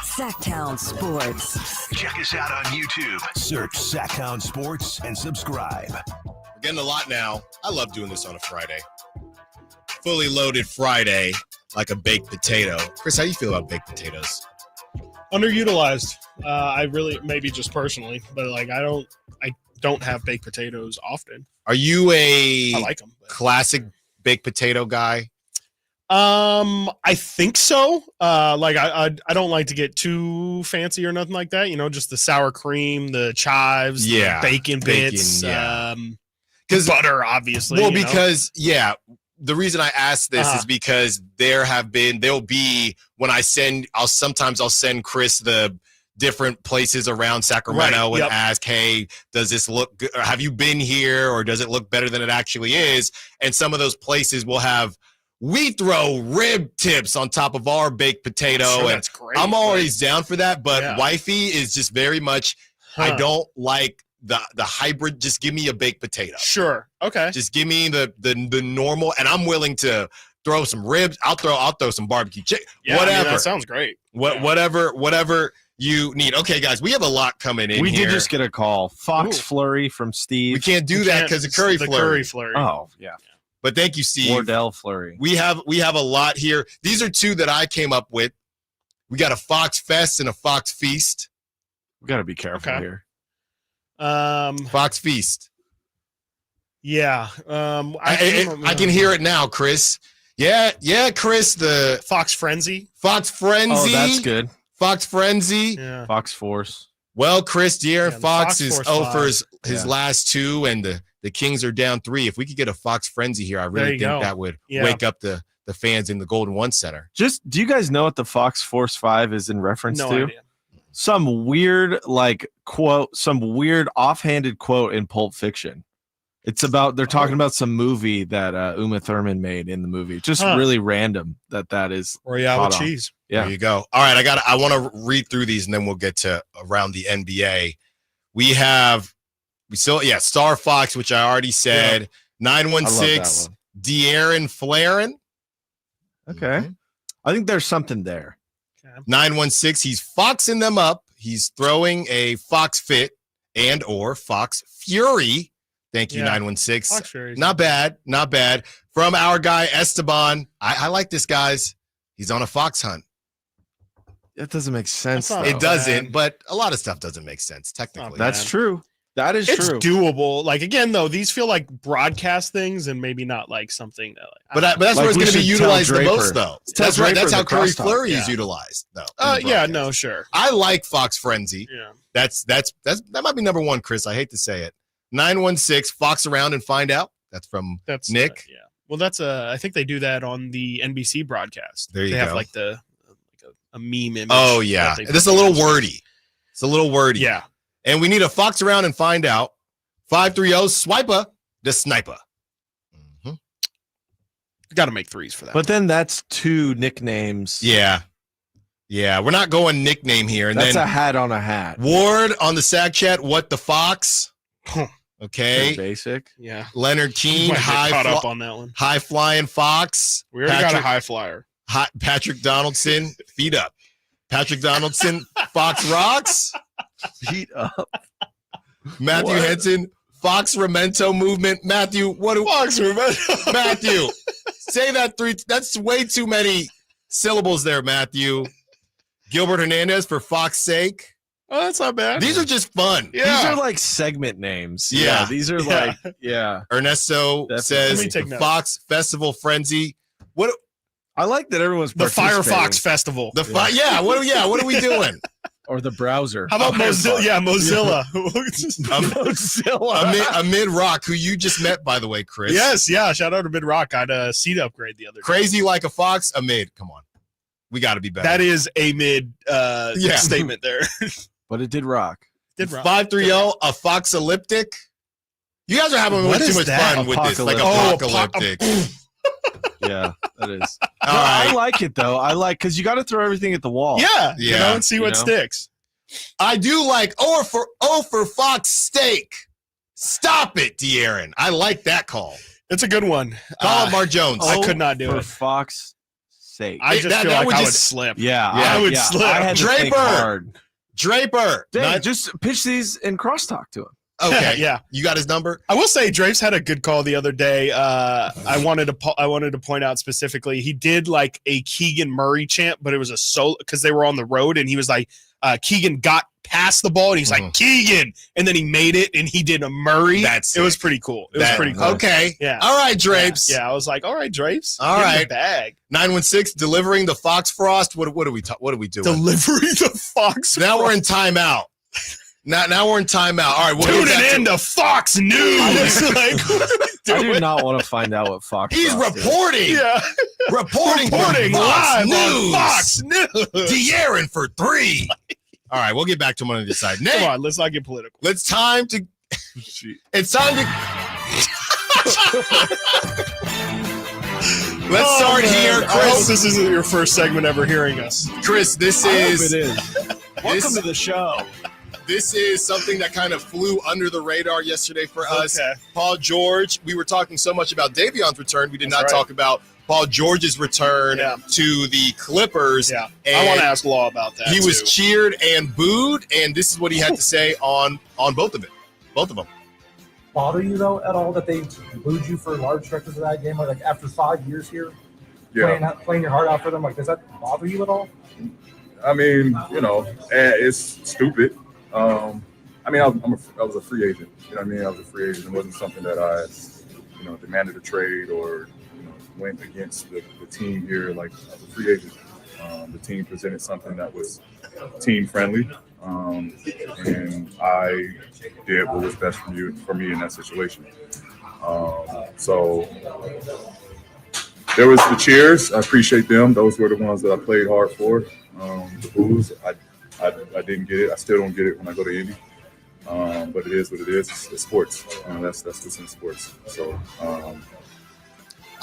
Sacktown Sports. Check us out on YouTube. Search Sacktown Sports and subscribe. We're getting a lot now. I love doing this on a Friday. Fully loaded Friday, like a baked potato. Chris, how do you feel about baked potatoes? Underutilized. I really, maybe just personally, but like I don't have baked potatoes often. Are you I like them. Classic baked potato guy? I think so. Like I don't like to get too fancy or nothing like that. You know, just the sour cream, the chives, the bacon bits, because butter, obviously. Well, because the reason I asked this is because there'll be when I'll send Chris the different places around Sacramento and ask, hey, does this look good? Or have you been here, or does it look better than it actually is? And some of those places will have, we throw rib tips on top of our baked potato. Sure, and that's great. I'm always down for that, but wifey is just very much, I don't like the hybrid. Just give me a baked potato. Sure. Okay. Just give me the normal, and I'm willing to throw some ribs. I'll throw some barbecue chicken. Whatever. I mean, that sounds great. Whatever you need. Okay, guys, we have a lot coming in. We here. did just get a call. Fox Flurry from Steve. We can't do that because of curry flurry. Oh, yeah. But thank you, Steve. Wardell Fleury. We have a lot here. These are two that I came up with. We got a Fox Fest and a Fox Feast. We got to be careful here. Fox Feast. Yeah. I can hear it now, Chris. Yeah, Chris. The Fox Frenzy. Fox Frenzy. Oh, that's good. Fox Frenzy. Yeah. Fox Force. Well, Chris, De'Aaron Fox Fox is Force 0 for his Yeah. last 2, and the Kings are down 3. If we could get a Fox Frenzy here, I really think that would wake up the fans in the Golden One Center. Just, do you guys know what the Fox Force 5 is in reference No to? idea. Some weird quote, some weird offhanded quote in Pulp Fiction. It's about, they're talking about some movie that Uma Thurman made in the movie. Just really random that is. Royale with cheese. Yeah. There you go. All right, I want to read through these, and then we'll get to around the NBA. Star Fox, which I already said. 916 De'Aaron Flaren. Okay. I think there's something there. 916, he's foxing them up. He's throwing a Fox Fit and or Fox Fury. Thank you, 916. Fox Fury. Not bad. From our guy, Esteban. I like this, guys. He's on a fox hunt. That doesn't make sense. It doesn't, but a lot of stuff doesn't make sense, technically. That's true. That is It's true. doable. Like, again, though, these feel like broadcast things and maybe not like something that, But that's where it's going to be utilized the most, though. That's right. That's how Curry Fleury is utilized, though. Sure. I like Fox Frenzy. Yeah. That might be number one, Chris. I hate to say it. 916, Fox around and find out. That's from Nick. Yeah. Well, that's I think they do that on the NBC broadcast. There you they go. have like a meme image. Oh yeah, this is a little wordy. It's a little wordy. Yeah. And we need a Fox around and find out. 530 Swiper the Sniper. Got to make threes for that. But then that's 2 nicknames. Yeah. We're not going nickname here. And That's then a hat on a hat. Ward on the SAC chat. What the Fox? Okay. Pretty basic. Yeah. Leonard Keane. Might get caught up on that one. High flying Fox. We already got a high flyer. Patrick Donaldson. Feet up. Patrick Donaldson. Fox Rocks. Feet up. Matthew Henson. Fox Remento movement. Matthew, Fox Remento? Matthew, say that 3. That's way too many syllables there, Matthew. Gilbert Hernandez for Fox sake. Oh, that's not bad. These are just fun. Yeah. These are like segment names. Yeah. These are like, yeah. Ernesto says Let me take the notes. Fox Festival Frenzy. What? I like that everyone's The Firefox participating. Festival. What are we doing? Or the browser. How about Mozilla? Yeah, Mozilla. Mozilla. Amid Rock, who you just met, by the way, Chris. Yes, yeah. Shout out to Mid Rock. I had a seat upgrade the other day. Crazy like a fox. Amid, come on. We got to be better. That is a mid statement there. But it did rock. 530 a Foxalyptic. You guys are having way too much fun with this. Like apocalyptic. Yeah, that is. All right. I like it though. I like because you got to throw everything at the wall. Yeah, Yeah. and see what sticks. I do like for Fox steak. Stop it, De'Aaron. I like that call. It's a good one. Call it Mark Jones. I could not do for it. Fox sake. I just feel like I would slip. Yeah, I would slip. I had to think hard. Draper. Dang, just pitch these and crosstalk to him. Okay. Yeah. You got his number? I will say Drapes had a good call the other day. I wanted to point out specifically he did like a Keegan Murray chant, but it was a solo because they were on the road and he was like Keegan got past the ball and he's like Keegan, and then he made it and he did a Murray. It was pretty cool. It was pretty cool. Okay. Yeah. All right, Drapes. Yeah. I was like, all right, Drapes. All Get in right. the bag. 916 delivering the Fox Frost. What are we doing? Delivering the Fox. Now we're in timeout. Now we're in timeout. All right, we'll get back Tuning in to Fox News. I do not want to find out what Fox. He's Frost is. reporting. Yeah. Reporting live Fox News. on Fox News. De'Aaron for 3. All right, we'll get back to him on the side. Nate, Come on, let's not get political. it's time to. It's time to. Let's start here, I hope Chris. this isn't your first segment ever hearing us. Chris, this I hope is. it is. Welcome to the show. This is something that kind of flew under the radar yesterday for us. Okay. Paul George, we were talking so much about Davion's return. We did not right. talk about Paul George's return to the Clippers. Yeah, And I want to ask Law about that. he was too. cheered and booed, and this is what he had to say on both of them. bother you though at all that they booed you for large stretches of that game? Like after 5 years here, playing your heart out for them, like does that bother you at all? I mean, it's stupid. I was a free agent. You know what I mean? I was a free agent. It wasn't something that I, demanded a trade or went against the team here. Like I was a free agent. The team presented something that was team friendly, and I did what was best for me in that situation. So there was the cheers. I appreciate them. Those were the ones that I played hard for. The boos, I didn't get it. I still don't get it when I go to Indy. But it is what it is. It's sports. That's what's in sports. So.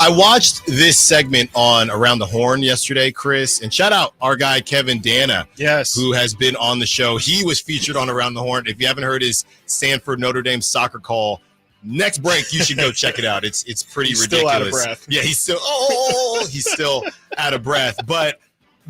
I watched this segment on Around the Horn yesterday, Chris, and shout out our guy Kevin Dana, who has been on the show. He was featured on Around the Horn. If you haven't heard his Sanford Notre Dame soccer call, next break you should go check it out. It's pretty ridiculous. Still out of breath. Yeah, he's still out of breath. But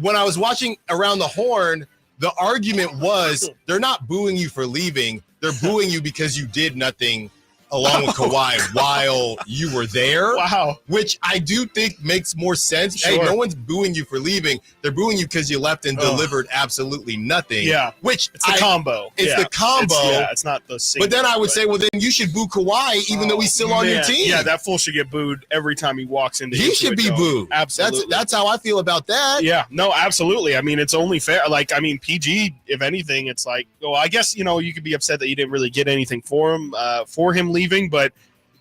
when I was watching Around the Horn, the argument was they're not booing you for leaving. They're booing you because you did nothing along with Kawhi while you were there. Wow. Which I do think makes more sense. Sure. Hey, no one's booing you for leaving. They're booing you because you left and delivered absolutely nothing. Yeah. Which it's the combo. It's the combo. It's not the single. But then I would say, well, then you should boo Kawhi even though he's still on your team. Yeah, that fool should get booed every time he walks into He should be booed. Absolutely. That's how I feel about that. Yeah, no, absolutely. I mean, it's only fair. Like, I mean, PG, if anything, it's like, well, I guess, you could be upset that you didn't really get anything for him leaving, but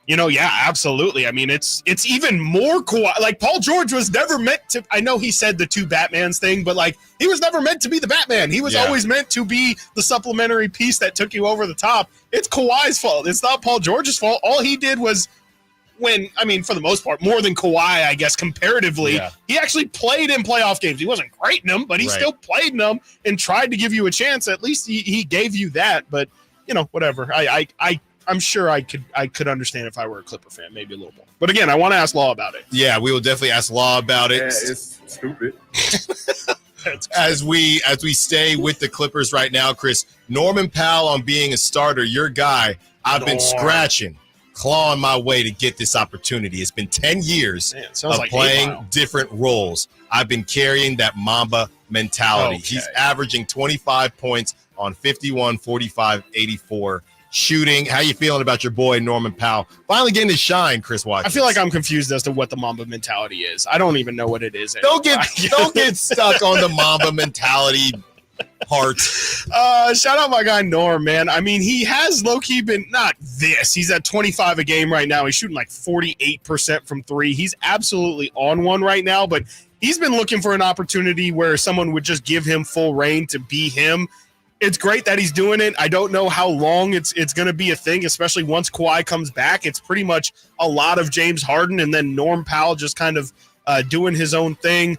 yeah, absolutely. I mean, it's even more cool. Like Paul George was never meant to. I know he said the two Batmans thing, but like he was never meant to be the Batman. He was always meant to be the supplementary piece that took you over the top. It's Kawhi's fault. It's not Paul George's fault. All he did was for the most part, more than Kawhi, I guess, comparatively, he actually played in playoff games. He wasn't great in them, but he still played in them and tried to give you a chance. At least he gave you that. But whatever. I'm sure I could understand if I were a Clipper fan, maybe a little more. But again, I want to ask Law about it. Yeah, we will definitely ask Law about it. Yeah, it's stupid. As we stay with the Clippers right now, Chris, Norman Powell on being a starter, your guy, I've been clawing my way to get this opportunity. It's been 10 years of playing different roles. I've been carrying that Mamba mentality. Okay. He's averaging 25 points on 51, 45, 84 shooting. How you feeling about your boy Norman Powell finally getting his shine, Chris Watkins? I feel like I'm confused as to what the Mamba mentality is. I don't even know what it is anymore. Don't get stuck on the Mamba mentality part. Shout out my guy Norm, man. I mean, he has low-key been not this. He's at 25 a game right now. He's shooting like 48% from three. He's absolutely on one right now, but he's been looking for an opportunity where someone would just give him full reign to be him. It's great that he's doing it. I don't know how long it's going to be a thing, especially once Kawhi comes back. It's pretty much a lot of James Harden and then Norm Powell just kind of doing his own thing.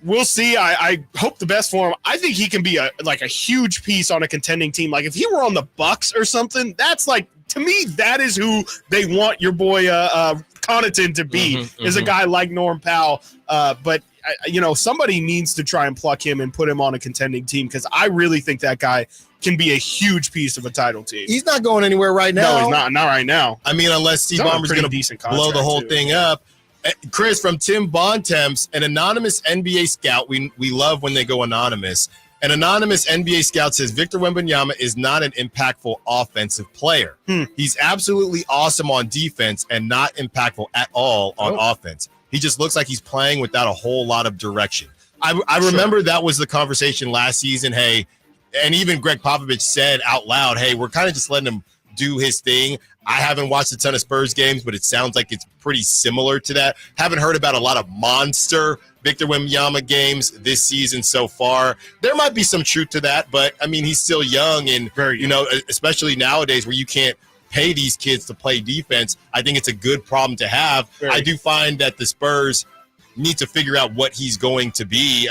We'll see. I hope the best for him. I think he can be a huge piece on a contending team. Like if he were on the Bucks or something, that's like, to me, that is who they want your boy Connaughton to be, is a guy like Norm Powell. But somebody needs to try and pluck him and put him on a contending team because I really think that guy can be a huge piece of a title team. He's not going anywhere right now. No, he's not. Not right now. I mean, unless Steve Ballmer's going to blow the whole thing up. Chris, from Tim Bontemps, an anonymous NBA scout. We love when they go anonymous. An anonymous NBA scout says Victor Wembanyama is not an impactful offensive player. He's absolutely awesome on defense and not impactful at all on offense. He just looks like he's playing without a whole lot of direction. I remember that was the conversation last season. Hey, and even Greg Popovich said out loud, hey, we're kind of just letting him do his thing. I haven't watched a ton of Spurs games, but it sounds like it's pretty similar to that. Haven't heard about a lot of monster Victor Wembanyama games this season so far. There might be some truth to that, but I mean, he's still young and, especially nowadays where you can't pay these kids to play defense. I think it's a good problem to have. I do find that the Spurs need to figure out what he's going to be.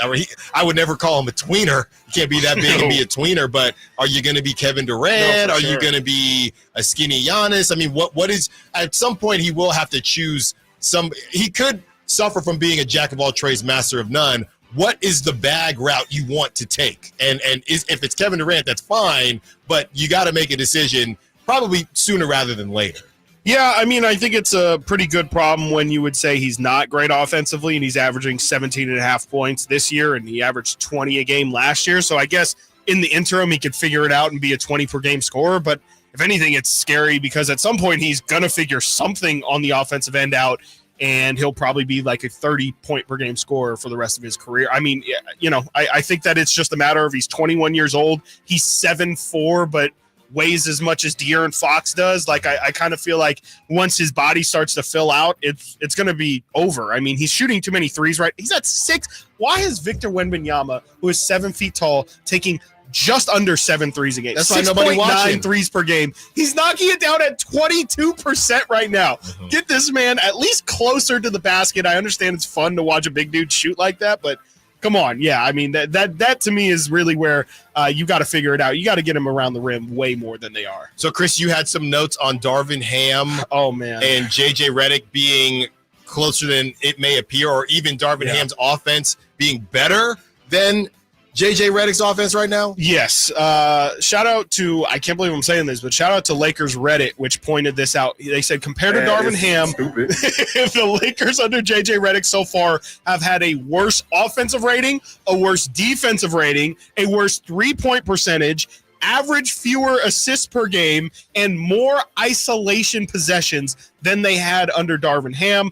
I would never call him a tweener. You can't be that big and be a tweener, but are you going to be Kevin Durant? Are you going to be a skinny Giannis? I mean, what is, at some point he will have to choose he could suffer from being a jack of all trades, master of none. What is the bag route you want to take? And if it's Kevin Durant, that's fine, but you got to make a decision probably sooner rather than later. Yeah, I mean, I think it's a pretty good problem when you would say he's not great offensively and he's averaging 17.5 points this year and he averaged 20 a game last year. So I guess in the interim, he could figure it out and be a 20-per-game scorer. But if anything, it's scary because at some point he's going to figure something on the offensive end out and he'll probably be like a 30-point-per-game scorer for the rest of his career. I mean, you know, I think that it's just a matter of he's 21 years old. He's 7'4", but weighs as much as De'Aaron Fox does. Like, I kind of feel like once his body starts to fill out, it's going to be over. I mean, he's shooting too many threes, right? He's at 6. Why is Victor Wembanyama, who is 7 feet tall, taking just under 7 threes a game? That's why nobody watching. 6.9 threes per game. He's knocking it down at 22% right now. Get this man at least closer to the basket. I understand it's fun to watch a big dude shoot like that, but come on. Yeah, I mean, that to me is really where you got to figure it out. You got to get him around the rim way more than they are. So, Chris, you had some notes on Darvin Ham and J.J. Redick being closer than it may appear, or even Darvin Ham's offense being better than J.J. Redick's offense right now? Yes. Shout out to, I can't believe I'm saying this, but shout out to Lakers Reddit, which pointed this out. They said, compared to Darvin Ham, the Lakers under J.J. Redick so far have had a worse offensive rating, a worse defensive rating, a worse three-point percentage, average fewer assists per game, and more isolation possessions than they had under Darvin Ham.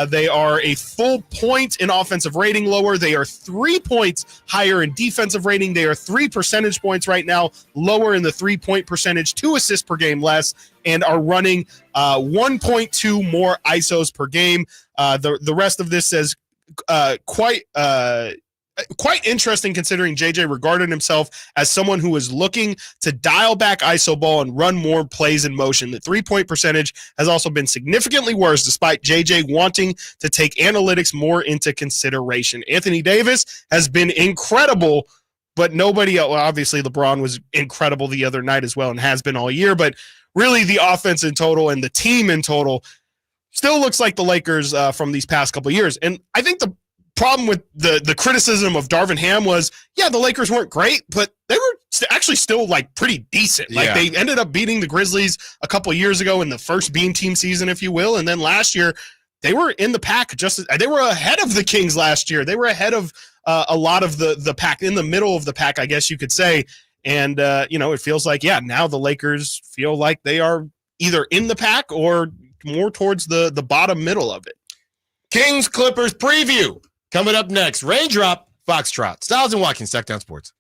They are a full point in offensive rating lower. They are 3 points higher in defensive rating. They are 3 percentage points right now lower in the 3-point percentage, 2 assists per game less, and are running 1.2 more ISOs per game. The rest of this says quite interesting, considering JJ regarded himself as someone who was looking to dial back ISO ball and run more plays in motion. The 3-point percentage has also been significantly worse, despite JJ wanting to take analytics more into consideration. Anthony Davis has been incredible, but nobody else. Well, obviously, LeBron was incredible the other night as well and has been all year, but really the offense in total and the team in total still looks like the Lakers from these past couple of years. And I think the problem with the criticism of Darvin Ham was, the Lakers weren't great, but they were actually still like pretty decent. Like they ended up beating the Grizzlies a couple of years ago in the first Beam Team season, if you will. And then last year they were in the pack. They were ahead of the Kings last year. They were ahead of a lot of the pack, in the middle of the pack, I guess you could say. And, it feels like, now the Lakers feel like they are either in the pack or more towards the bottom middle of it. Kings Clippers preview coming up next. Raindrop, Foxtrot, Stiles and Watkins, Sacktown Sports.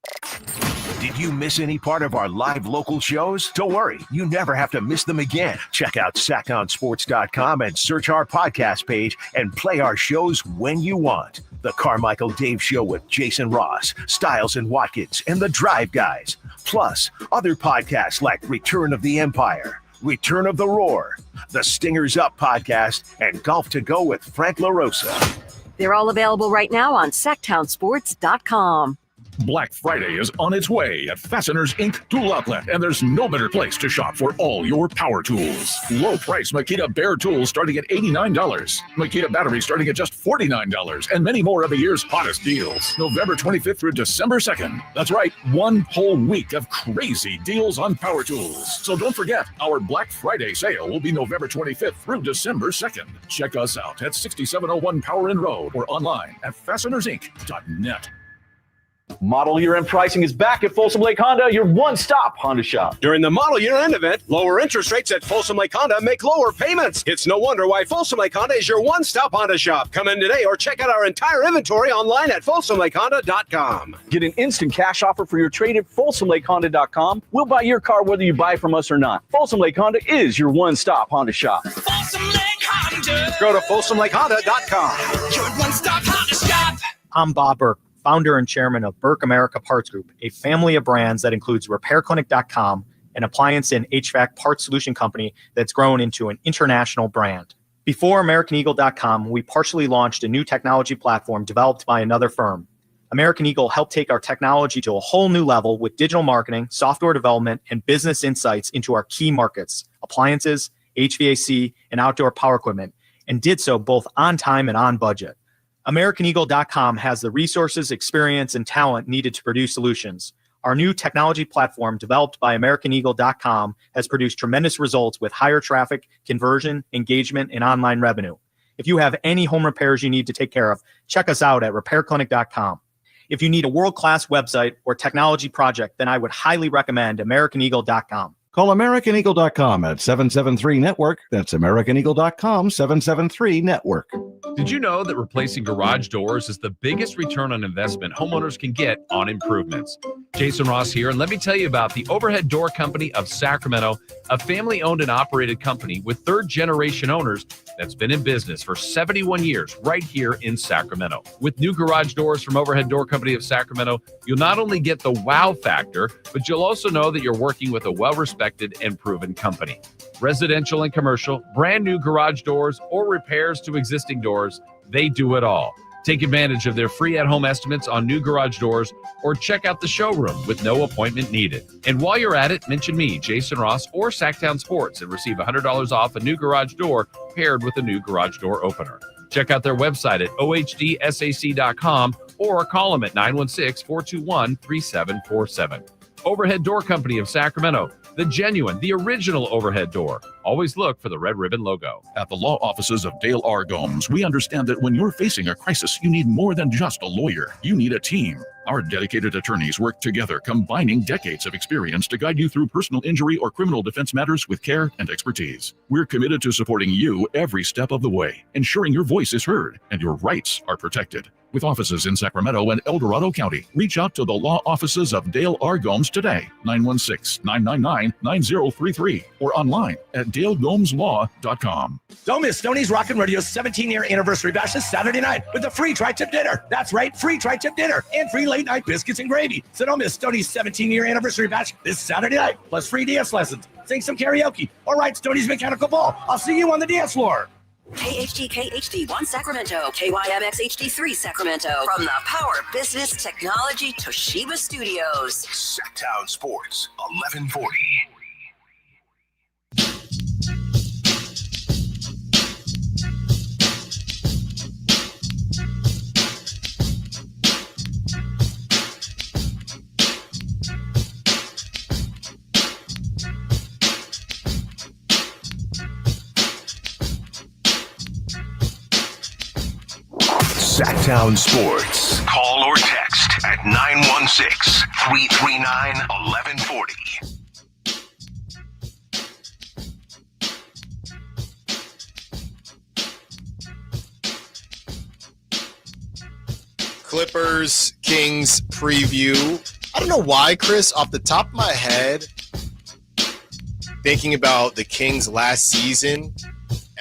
Did you miss any part of our live local shows? Don't worry, you never have to miss them again. Check out sacktownsports.com and search our podcast page and play our shows when you want. The Carmichael Dave Show with Jason Ross, Stiles and Watkins, and the Drive Guys. Plus, other podcasts like Return of the Empire, Return of the Roar, the Stingers Up podcast, and Golf to Go with Frank LaRosa. They're all available right now on sacktownsports.com. Black Friday is on its way at Fasteners Inc. Tool Outlet, and there's no better place to shop for all your power tools. Low price Makita Bear tools starting at $89, Makita batteries starting at just $49, and many more of the year's hottest deals. November 25th through December 2nd. That's right, one whole week of crazy deals on power tools. So don't forget, our Black Friday sale will be November 25th through December 2nd. Check us out at 6701 Power Inn Road or online at fastenersinc.net. Model Year End pricing is back at Folsom Lake Honda, your one-stop Honda shop. During the Model Year End event, lower interest rates at Folsom Lake Honda make lower payments. It's no wonder why Folsom Lake Honda is your one-stop Honda shop. Come in today or check out our entire inventory online at folsomlakehonda.com. Get an instant cash offer for your trade at folsomlakehonda.com. We'll buy your car whether you buy from us or not. Folsom Lake Honda is your one-stop Honda shop. Folsom Lake Honda. Go to folsomlakehonda.com. Your one-stop Honda shop. I'm Bob Burke, founder and chairman of Burke America Parts Group, a family of brands that includes RepairClinic.com, an appliance and HVAC parts solution company that's grown into an international brand. Before AmericanEagle.com, we partially launched a new technology platform developed by another firm. American Eagle helped take our technology to a whole new level with digital marketing, software development, and business insights into our key markets, appliances, HVAC, and outdoor power equipment, and did so both on time and on budget. AmericanEagle.com has the resources, experience, and talent needed to produce solutions. Our new technology platform developed by AmericanEagle.com has produced tremendous results with higher traffic, conversion, engagement, and online revenue. If you have any home repairs you need to take care of, check us out at RepairClinic.com. If you need a world-class website or technology project, then I would highly recommend AmericanEagle.com. Call AmericanEagle.com at 773-NETWORK. That's AmericanEagle.com, 773-NETWORK. Did you know that replacing garage doors is the biggest return on investment homeowners can get on improvements? Jason Ross here, and let me tell you about the Overhead Door Company of Sacramento, a family-owned and operated company with third-generation owners that's been in business for 71 years right here in Sacramento. With new garage doors from Overhead Door Company of Sacramento, you'll not only get the wow factor, but you'll also know that you're working with a well-respected and proven company. Residential and commercial, brand new garage doors, or repairs to existing doors, they do it all. Take advantage of their free at-home estimates on new garage doors or check out the showroom with no appointment needed. And while you're at it, mention me, Jason Ross, or Sacktown Sports and receive $100 off a new garage door paired with a new garage door opener. Check out their website at ohdsac.com or call them at 916-421-3747. Overhead Door Company of Sacramento, the genuine, the original overhead door. Always look for the red ribbon logo. At the law offices of Dale R. Gomes, we understand that when you're facing a crisis, you need more than just a lawyer. You need a team. Our dedicated attorneys work together, combining decades of experience to guide you through personal injury or criminal defense matters with care and expertise. We're committed to supporting you every step of the way, ensuring your voice is heard and your rights are protected. With offices in Sacramento and El Dorado County, reach out to the law offices of Dale R. Gomes today, 916-999-9033, or online at dalegomslaw.com. Don't miss Stoney's Rockin' Radio's 17-year anniversary bash this Saturday night with a free tri-tip dinner. That's right, free tri-tip dinner and free late-night biscuits and gravy. So don't miss Stoney's 17-year anniversary bash this Saturday night, plus free dance lessons, sing some karaoke, or ride Stoney's mechanical ball. I'll see you on the dance floor. KHTK HD1 Sacramento, KYMX HD3 Sacramento. From the Power Business Technology Toshiba Studios. Sacktown Sports, 1140. Sacktown Sports. Call or text at 916-339-1140. Clippers Kings preview. I don't know why, Chris, off the top of my head, thinking about the Kings last season,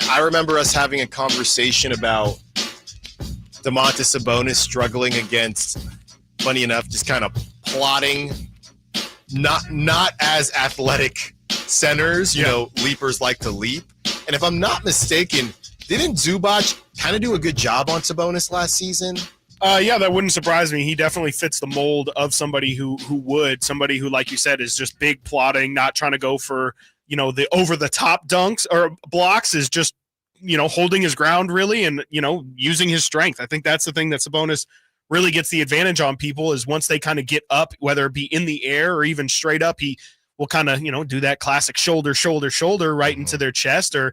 I remember us having a conversation about Domantas Sabonis struggling against, funny enough, just kind of plotting, not as athletic centers. You know, leapers like to leap. And if I'm not mistaken, didn't Zubac kind of do a good job on Sabonis last season? Yeah, that wouldn't surprise me. He definitely fits the mold of somebody who would, somebody who, like you said, is just big plotting, not trying to go for, you know, the over-the-top dunks or blocks, is just, you know, holding his ground really and, you know, using his strength. I think that's the thing that Sabonis really gets the advantage on people, is once they kind of get up, whether it be in the air or even straight up, he will kind of, you know, do that classic shoulder right into their chest or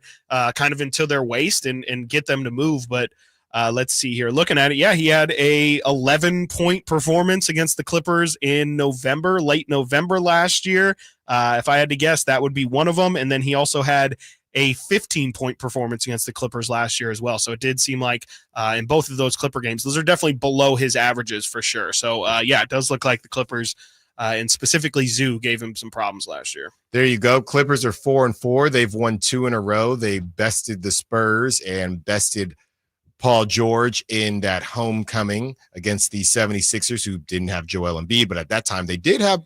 kind of into their waist and get them to move. But let's see here. Looking at it, yeah, he had a 11-point performance against the Clippers in late November last year. If I had to guess, that would be one of them. And then he also had a 15-point performance against the Clippers last year as well. So it did seem like in both of those Clipper games, those are definitely below his averages for sure. So, yeah, it does look like the Clippers and specifically Zoo gave him some problems last year. There you go. Clippers are 4-4. They've won 2 in a row. They bested the Spurs and bested Paul George in that homecoming against the 76ers, who didn't have Joel Embiid, but at that time they did have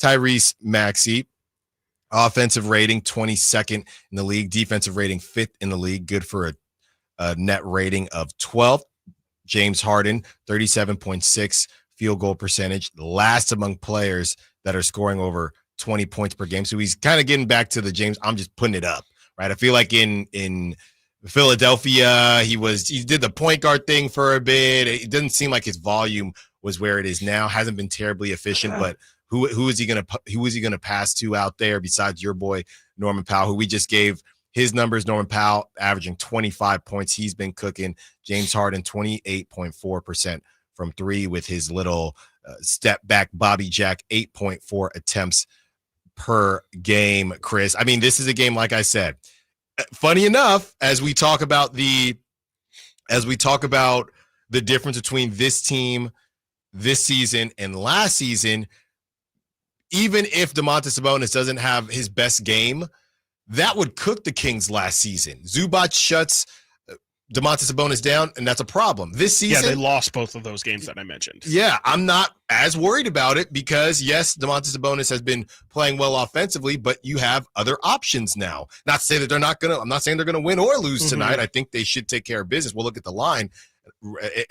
Tyrese Maxey. Offensive rating, 22nd in the league. Defensive rating, 5th in the league. Good for a net rating of 12th. James Harden, 37.6 field goal percentage. Last among players that are scoring over 20 points per game. So he's kind of getting back to the James, I'm just putting it up, right? I feel like in Philadelphia, he did the point guard thing for a bit. It doesn't seem like his volume was where it is now. Hasn't been terribly efficient, but who is he going to pass to out there besides your boy Norman Powell, who we just gave his numbers? Norman Powell averaging 25 points. He's been cooking. James Harden 28.4% from three with his little step back Bobby Jack, 8.4 attempts per game. Chris, I mean, this is a game, like I said, funny enough, as we talk about the difference between this team this season and last season, even if Domantas Sabonis doesn't have his best game, that would cook the Kings last season. Zubac shuts Domantas Sabonis down, and that's a problem. This season, they lost both of those games that I mentioned. Yeah, I'm not as worried about it because, yes, Domantas Sabonis has been playing well offensively, but you have other options now. Not to say that I'm not saying they're gonna win or lose tonight. I think they should take care of business. We'll look at the line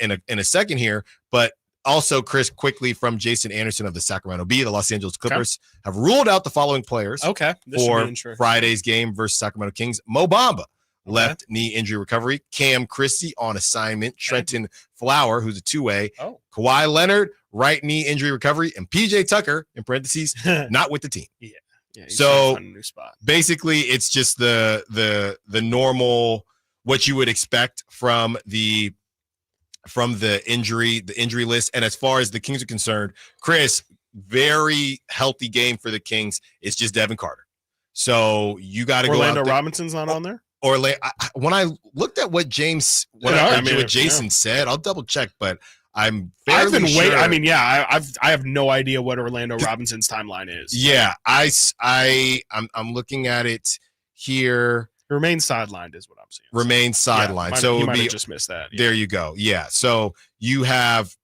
in a second here, but also, Chris, quickly from Jason Anderson of the Sacramento Bee, the Los Angeles Clippers have ruled out the following players for Friday's game versus Sacramento Kings. Mo Bamba, left knee injury recovery. Cam Christie on assignment. Trenton Flower, who's a two-way. Kawhi Leonard, right knee injury recovery. And PJ Tucker, in parentheses, not with the team. So a new spot. Basically, it's just the normal, what you would expect from the injury list. And as far as the Kings are concerned, Chris, very healthy game for the Kings. It's just Devin Carter. So you got to go out there. Orlando Robinson's not on there? When I looked at what Jason said, I'll double check, but I'm fairly sure. I have no idea what Orlando Robinson's timeline is. Yeah, I'm looking at it here. Remain sidelined is what I'm seeing. Remain sidelined. Yeah, so it would would be just missed that. There you go. Yeah. So you have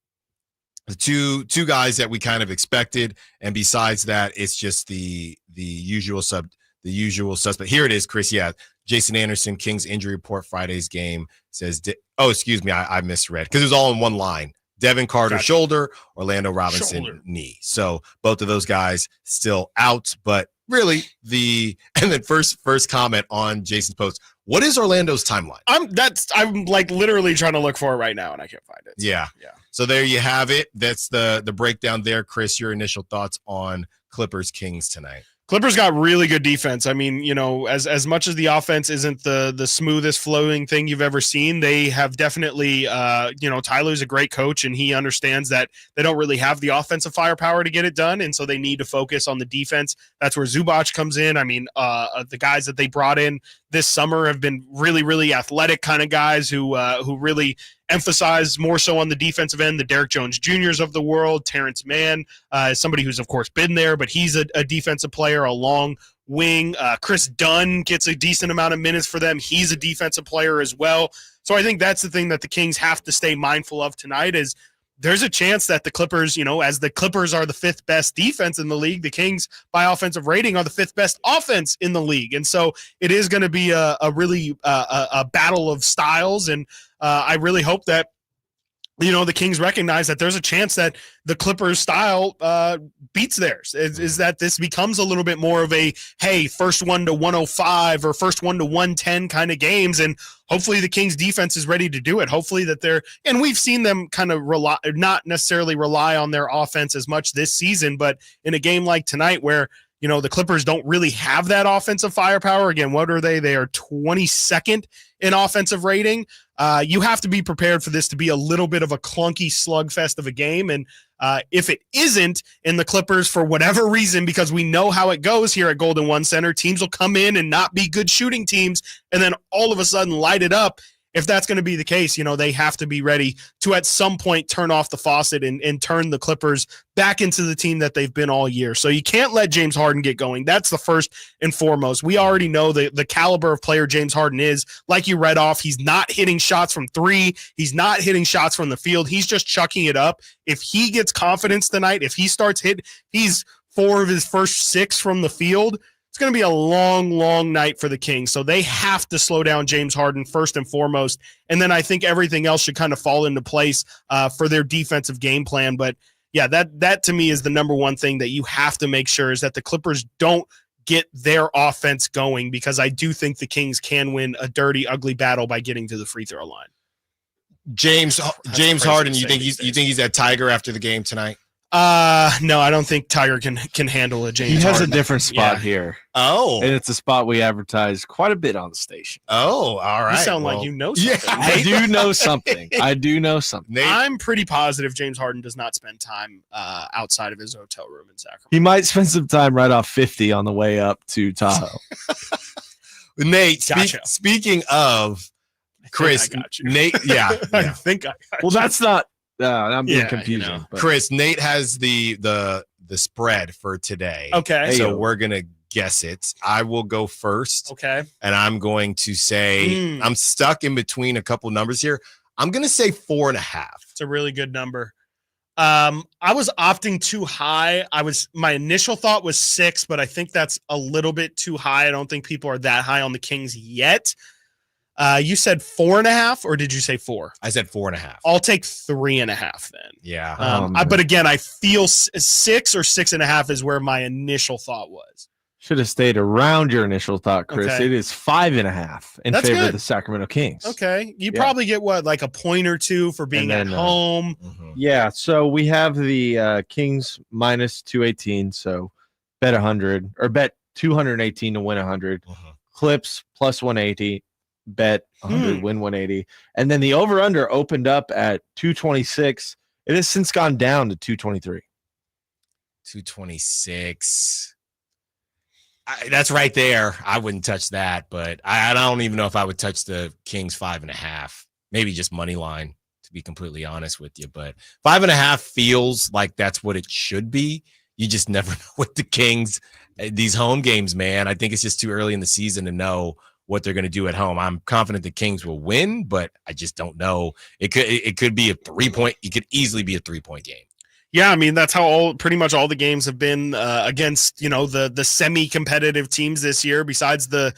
the two guys that we kind of expected, and besides that, it's just the usual suspect. Here it is, Chris. Yeah, Jason Anderson, Kings injury report, Friday's game says. Excuse me, I misread because it was all in one line. Devin Carter shoulder, Orlando Robinson knee. So both of those guys still out, but really and then first comment on Jason's post. What is Orlando's timeline? I'm like literally trying to look for it right now and I can't find it. So, yeah. So there you have it. That's the breakdown there. Chris, your initial thoughts on Clippers Kings tonight? Clippers got really good defense. I mean, as much as the offense isn't the smoothest flowing thing you've ever seen, they have definitely, Tyler's a great coach and he understands that they don't really have the offensive firepower to get it done. And so they need to focus on the defense. That's where Zubac comes in. I mean, the guys that they brought in this summer have been really, really athletic kind of guys who really emphasize more so on the defensive end, the Derek Jones Jr.'s of the world. Terrence Mann, somebody who's, of course, been there, but he's a defensive player, a long wing. Chris Dunn gets a decent amount of minutes for them. He's a defensive player as well. So I think that's the thing that the Kings have to stay mindful of tonight is there's a chance that the Clippers, as the Clippers are the fifth best defense in the league, the Kings by offensive rating are the fifth best offense in the league. And so it is going to be a really battle of styles. And I really hope that, the Kings recognize that there's a chance that the Clippers style beats theirs. Is that this becomes a little bit more of a, hey, first one to 105 or first one to 110 kind of games. And hopefully the Kings defense is ready to do it. Hopefully that and we've seen them kind of not necessarily rely on their offense as much this season, but in a game like tonight where, the Clippers don't really have that offensive firepower. Again, what are they? They are 22nd in offensive rating. You have to be prepared for this to be a little bit of a clunky slugfest of a game. And if it isn't in the Clippers for whatever reason, because we know how it goes here at Golden One Center, teams will come in and not be good shooting teams and then all of a sudden light it up. If that's going to be the case, they have to be ready to at some point turn off the faucet and turn the Clippers back into the team that they've been all year. So you can't let James Harden get going. That's the first and foremost. We already know the caliber of player James Harden is. Like you read off, he's not hitting shots from three. He's not hitting shots from the field. He's just chucking it up. If he gets confidence tonight, if he starts he's 4 of his first 6 from the field. It's going to be a long, long night for the Kings. So they have to slow down James Harden first and foremost. And then I think everything else should kind of fall into place for their defensive game plan. But yeah, that to me is the number one thing that you have to make sure is that the Clippers don't get their offense going, because I do think the Kings can win a dirty, ugly battle by getting to the free throw line. James Harden, you think he's that Tiger after the game tonight? No, I don't think Tiger can handle a James He has Harden. a different spot Yeah. here. Oh. And it's a spot we advertise quite a bit on the station. Oh, all right. You sound like you know something. I do know something. I'm pretty positive James Harden does not spend time outside of his hotel room in Sacramento. He might spend some time right off 50 on the way up to Tahoe. Nate, Gotcha. speaking of Chris, I got you. Nate, yeah. I think I got Well, you. that's not. I'm being Yeah, confusing. but- Chris, Nate has the spread for today. Okay. So we're gonna guess it. I will go first. Okay. And I'm going to say I'm stuck in between a couple numbers here. I'm gonna say 4.5. It's a really good number. I was opting too high. My initial thought was 6, but I think that's a little bit too high. I don't think people are that high on the Kings yet. You said 4.5, or did you say 4? I said 4.5. I'll take 3.5 then. Yeah. But again, I feel 6 or 6.5 is where my initial thought was. Should have stayed around your initial thought, Chris. Okay. It is 5.5 in That's favor of good. the Sacramento Kings. Okay. You Yeah. probably get like a point or two for being And at then, home. Yeah, so we have the Kings minus 218. So bet 100 or bet 218 to win 100. Clips plus 180. Bet 100, win 180. And then the over-under opened up at 226. It has since gone down to 223. 226. That's right there. I wouldn't touch that, but I don't even know if I would touch the Kings 5.5. Maybe just money line, to be completely honest with you. But 5.5 feels like that's what it should be. You just never know with the Kings. These home games, man. I think it's just too early in the season to know what they're going to do at home. I'm confident the Kings will win, but I just don't know. It could be a 3-point. It could easily be a 3-point game. Yeah, I mean that's how pretty much all the games have been against the semi-competitive teams this year. Besides the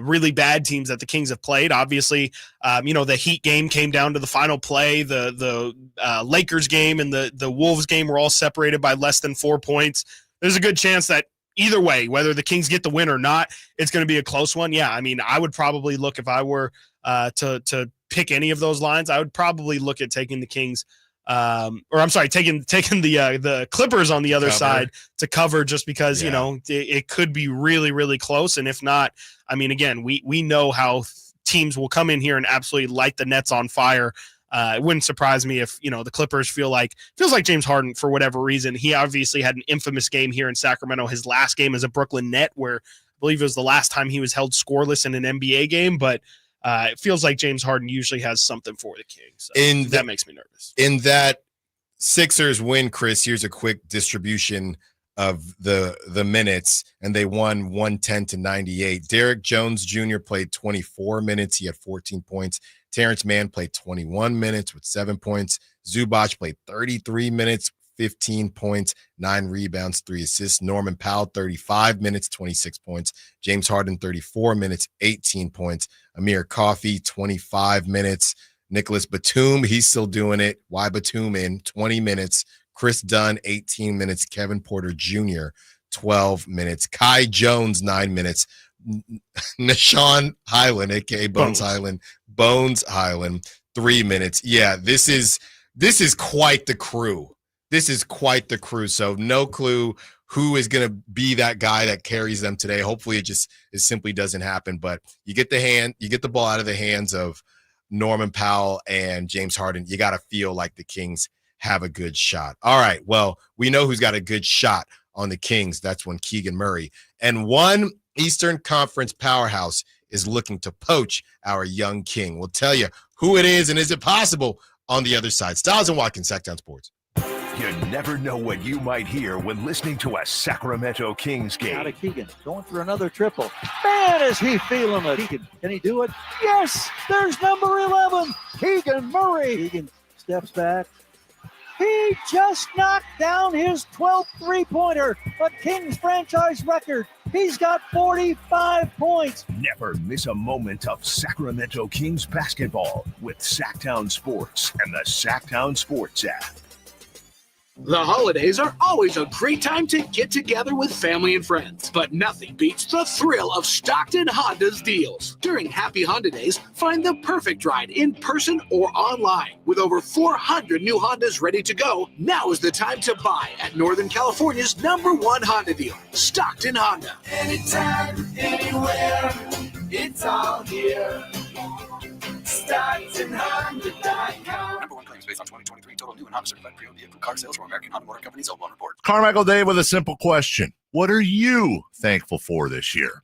really bad teams that the Kings have played. Obviously, the Heat game came down to the final play. The Lakers game and the Wolves game were all separated by less than 4 points. There's a good chance that either way, whether the Kings get the win or not, it's going to be a close one. Yeah, I mean, I would probably look if I were to pick any of those lines. I would probably look at taking the Kings. Taking the Clippers on the other side to cover, just because it could be really, really close. And if not, I mean, again, we know how teams will come in here and absolutely light the Nets on fire. It wouldn't surprise me if the Clippers feels like James Harden, for whatever reason. He obviously had an infamous game here in Sacramento. His last game as a Brooklyn Net, where I believe it was the last time he was held scoreless in an NBA game, but it feels like James Harden usually has something for the Kings. So that makes me nervous. In that Sixers win, Chris, here's a quick distribution of the minutes, and they won 110 to 98. Derek Jones Jr. played 24 minutes. He had 14 points. Terrence Mann played 21 minutes with 7 points. Zubac played 33 minutes, 15 points, 9 rebounds, 3 assists. Norman Powell, 35 minutes, 26 points. James Harden, 34 minutes, 18 points. Amir Coffey, 25 minutes. Nicholas Batum, he's still doing it. Why Batum in 20 minutes. Chris Dunn, 18 minutes. Kevin Porter Jr., 12 minutes. Kai Jones, 9 minutes. Nashawn Highland, a.k.a. Bones Highland, 3 minutes. Yeah, this is quite the crew. This is quite the crew. So no clue who is going to be that guy that carries them today. Hopefully it simply doesn't happen. But you get the ball out of the hands of Norman Powell and James Harden. You got to feel like the Kings have a good shot. All right. Well, we know who's got a good shot on the Kings. That's one Keegan Murray. And one Eastern Conference powerhouse is looking to poach our young king. We'll tell you who it is and is it possible on the other side. Stiles and Watkins, Sacktown Sports. You never know what you might hear when listening to a Sacramento Kings game. Out of Keegan, going for another triple. Man, is he feeling it. Can he do it? Yes, there's number 11, Keegan Murray. Keegan steps back. He just knocked down his 12th three-pointer, a Kings franchise record. He's got 45 points. Never miss a moment of Sacramento Kings basketball with Sacktown Sports and the Sacktown Sports app. The holidays are always a great time to get together with family and friends, but nothing beats the thrill of Stockton Honda's deals. During Happy Honda Days, find the perfect ride in person or online. With over 400 new Hondas ready to go, now is the time to buy at Northern California's #1 Honda dealer, Stockton Honda. Anytime, anywhere, it's all here. StocktonHonda.com. #1 claims based on 2023 total new and Honda certified pre-owned vehicle car sales from American Honda Motor Company's Old Report. Carmichael Dave with a simple question. What are you thankful for this year?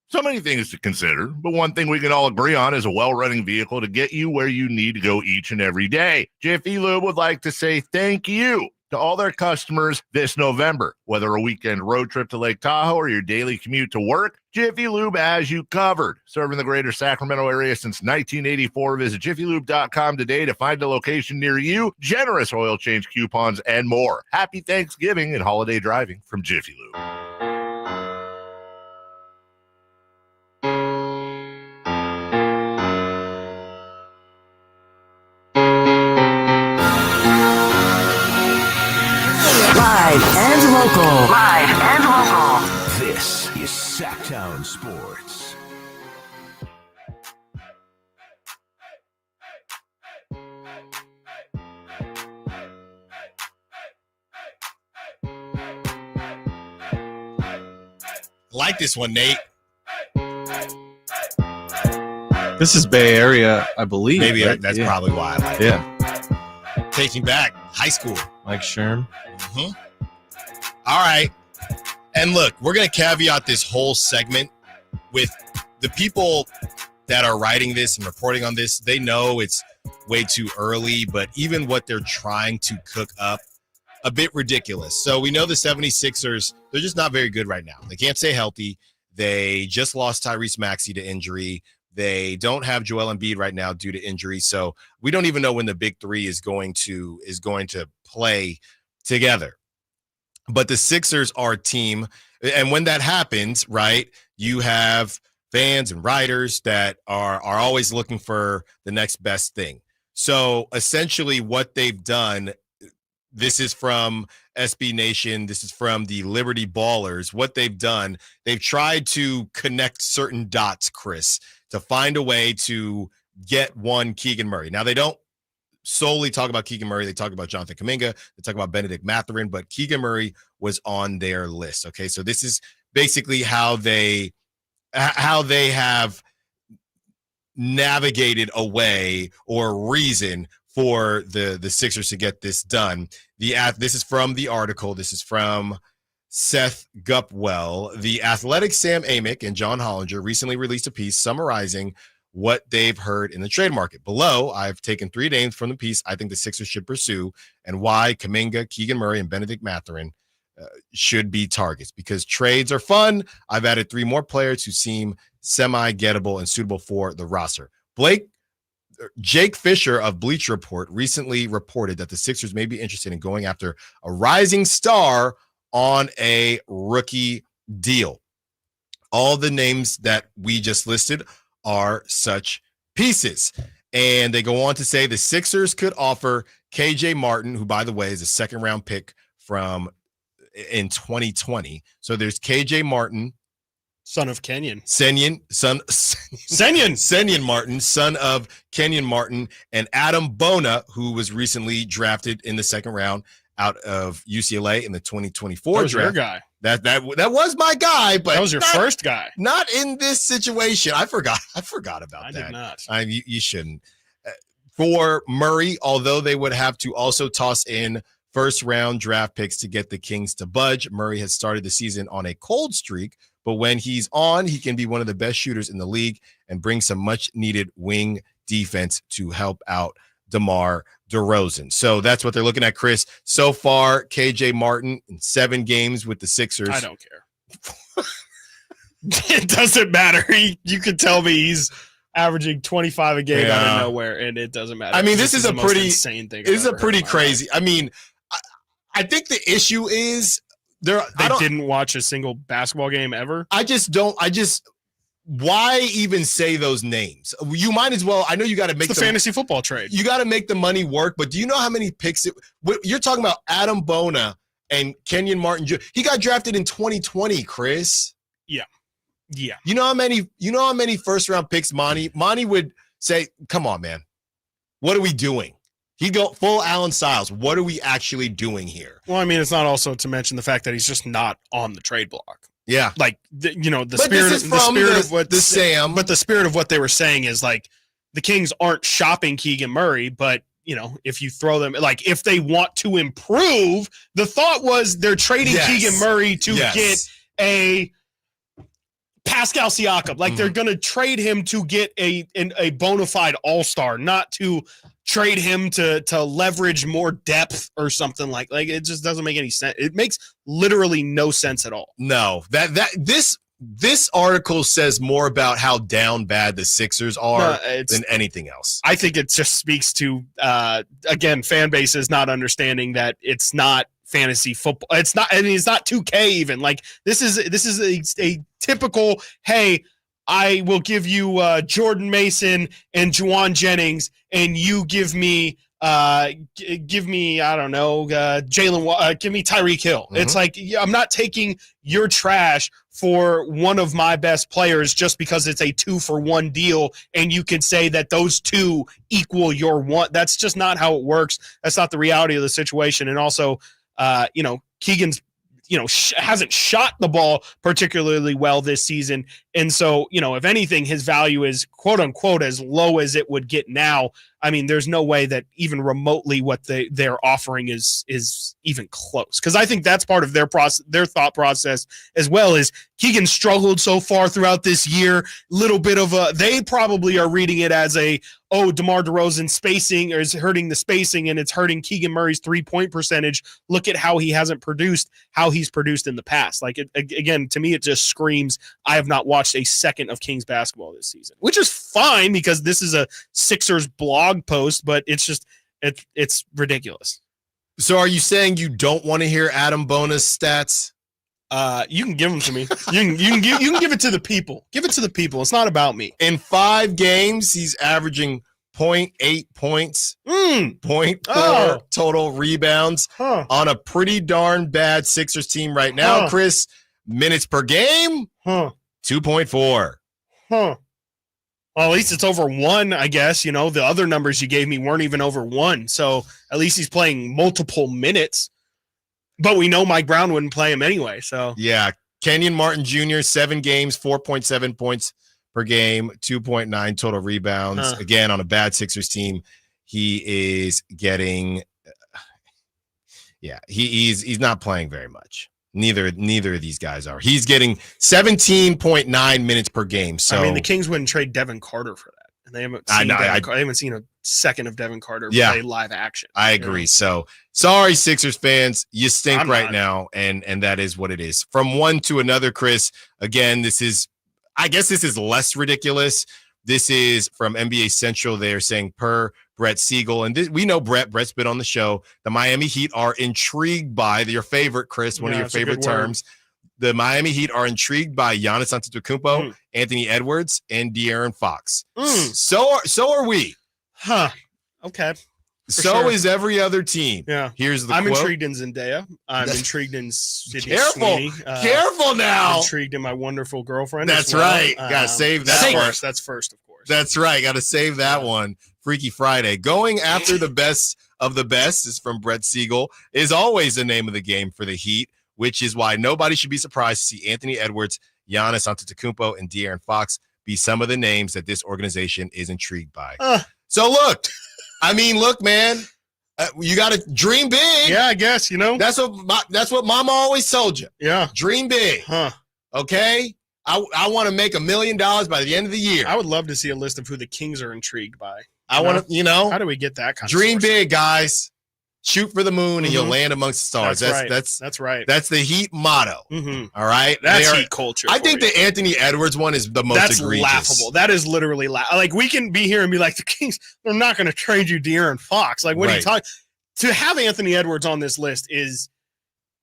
So many things to consider, but one thing we can all agree on is a well-running vehicle to get you where you need to go each and every day. Jiffy Lube would like to say thank you to all their customers this November. Whether a weekend road trip to Lake Tahoe or your daily commute to work, Jiffy Lube has you covered. Serving the greater Sacramento area since 1984. Visit jiffylube.com today to find a location near you, generous oil change coupons, and more. Happy Thanksgiving and holiday driving from Jiffy Lube. Live and local. Live and local. This is Sacktown Sports. Like this one, Nate. This is Bay Area, I believe. Maybe right? that's probably why I like it. Yeah. Taking back high school. Mike Sherm. Mm-hmm. All right. And look, we're going to caveat this whole segment with the people that are writing this and reporting on this. They know it's way too early, but even what they're trying to cook up, a bit ridiculous. So we know the 76ers, they're just not very good right now. They can't stay healthy. They just lost Tyrese Maxey to injury. They don't have Joel Embiid right now due to injury. So we don't even know when the big three is going to play together. But the Sixers are a team. And when that happens, right, you have fans and writers that are always looking for the next best thing. So essentially what they've done, this is from SB Nation, this is from the Liberty Ballers. What they've done, they've tried to connect certain dots, Chris, to find a way to get one Keegan Murray. Now, they don't solely talk about Keegan Murray. They talk about Jonathan Kuminga. They talk about Benedict Mathurin, but Keegan Murray was on their list. Okay, so this is basically how they have navigated a way or a reason for the Sixers to get this done. This is from the article. This is from Seth Gupwell. The Athletic Sam Amick and John Hollinger recently released a piece summarizing what they've heard in the trade market. Below, I've taken 3 names from the piece I think the Sixers should pursue and why Kuminga, Keegan Murray, and Benedict Mathurin should be targets. Because trades are fun, I've added 3 more players who seem semi-gettable and suitable for the roster. Jake Fisher of Bleacher Report recently reported that the Sixers may be interested in going after a rising star on a rookie deal. All the names that we just listed are such pieces. And they go on to say the Sixers could offer KJ Martin, who, by the way, is a second-round pick in 2020. So there's KJ Martin, son of Kenyon. Senyon Martin, son of Kenyon Martin, and Adam Bona, who was recently drafted in the second round out of UCLA in the 2024 that was draft. Your guy. That was my guy, but that was your first guy. Not in this situation. I forgot about that. I did not. You shouldn't. For Murray, although they would have to also toss in first-round draft picks to get the Kings to budge, Murray has started the season on a cold streak, but when he's on, he can be one of the best shooters in the league and bring some much-needed wing defense to help out DeMar DeRozan. So that's what they're looking at, Chris. So far, KJ Martin in 7 games with the Sixers. I don't care. It doesn't matter. You could tell me he's averaging 25 a game out of nowhere, and it doesn't matter. I mean, this is a pretty insane thing. This is a pretty crazy. I mean, I think the issue is they didn't watch a single basketball game ever. why even say those names? You might as well. I know you got to make the fantasy football trade. You got to make the money work, but do you know how many picks you're talking about? Adam Bona and Kenyon Martin Jr. He got drafted in 2020, Chris. Yeah. You know how many first round picks Monty would say, "Come on, man. What are we doing?" He'd go full Alan Stiles. What are we actually doing here? Well, I mean, it's not also to mention the fact that he's just not on the trade block. Yeah, like the spirit of what they were saying is like the Kings aren't shopping Keegan Murray, but if you throw them, like if they want to improve, the thought was they're trading Keegan Murray to get a Pascal Siakam. Like they're going to trade him to get a bona fide all-star, not to trade him to leverage more depth or something like it just doesn't make any sense. It makes literally no sense at all. No, this article says more about how down bad the Sixers are than anything else. I think it just speaks to again, fan bases not understanding that it's not fantasy football. It's not 2K even. Like this is a typical, hey, I will give you Jordan Mason and Juwan Jennings, and you give me I don't know, Jalen. Give me Tyreek Hill. Mm-hmm. It's like I'm not taking your trash for one of my best players just because it's a 2-for-1 deal, and you can say that those two equal your one. That's just not how it works. That's not the reality of the situation. And also, Keegan's hasn't shot the ball particularly well this season. And so, if anything, his value is quote unquote as low as it would get now. I mean, there's no way that even remotely what they're offering is even close. Because I think that's part of their thought process as well. Is Keegan struggled so far throughout this year. Little bit of they probably are reading it as DeMar DeRozan spacing or is hurting the spacing, and it's hurting Keegan Murray's 3-point percentage. Look at how he hasn't produced, how he's produced in the past. Like again, to me, it just screams I have not watched a second of Kings basketball this season, which is fine because this is a Sixers blog post, but it's just it's ridiculous. So are you saying you don't want to hear Adam Bona's stats? You can give them to me. You can give it to the people. Give it to the people. It's not about me. In 5 games, he's averaging 0.8 points, 0.4 total rebounds on a pretty darn bad Sixers team right now. Chris, minutes per game, 2.4. Well, at least it's over 1, I guess. The other numbers you gave me weren't even over 1. So at least he's playing multiple minutes. But we know Mike Brown wouldn't play him anyway. So yeah, Kenyon Martin Jr., 7 games, 4.7 points per game, 2.9 total rebounds. Again, on a bad Sixers team, he is getting. He's not playing very much. Neither of these guys are. He's getting 17.9 minutes per game. So I mean, the Kings wouldn't trade Devin Carter for that, and they haven't seen they haven't seen a second of Devin Carter play live action. I agree. So sorry, Sixers fans, you stink now, and that is what it is. From one to another, Chris. Again, I guess this is less ridiculous. This is from NBA Central. They're saying per Brett Siegel, and we know Brett's been on the show. The Miami Heat are intrigued by your favorite, Chris, one of your favorite terms. The Miami Heat are intrigued by Giannis Antetokounmpo, Anthony Edwards, and De'Aaron Fox. So are we. Okay. So is every other team. Yeah. Here's the I'm quote. intrigued in Zendaya. I'm intrigued in Sydney Careful. Sweeney. Careful now. I'm intrigued in my wonderful girlfriend. That's right. Gotta save that one. That's first, of course. That's right. Gotta save that one. Freaky Friday. Going after the best of the best is from Brett Siegel, is always the name of the game for the Heat, which is why nobody should be surprised to see Anthony Edwards, Giannis Antetokounmpo, and De'Aaron Fox be some of the names that this organization is intrigued by. So look, man, you got to dream big. Yeah, I guess, That's what Mama always told you. Yeah. Dream big. Okay? I want to make $1 million by the end of the year. I would love to see a list of who the Kings are intrigued by. I want to, How do we get that kind dream of dream big, guys. Shoot for the moon and you'll land amongst the stars. That's right. That's the Heat motto. Mm-hmm. All right. That's Heat culture. I think the Anthony Edwards one is the most egregious. Laughable. That is literally like we can be here and be like, the Kings, they're not going to trade you De'Aaron Fox. Like, what are you talking? To have Anthony Edwards on this list is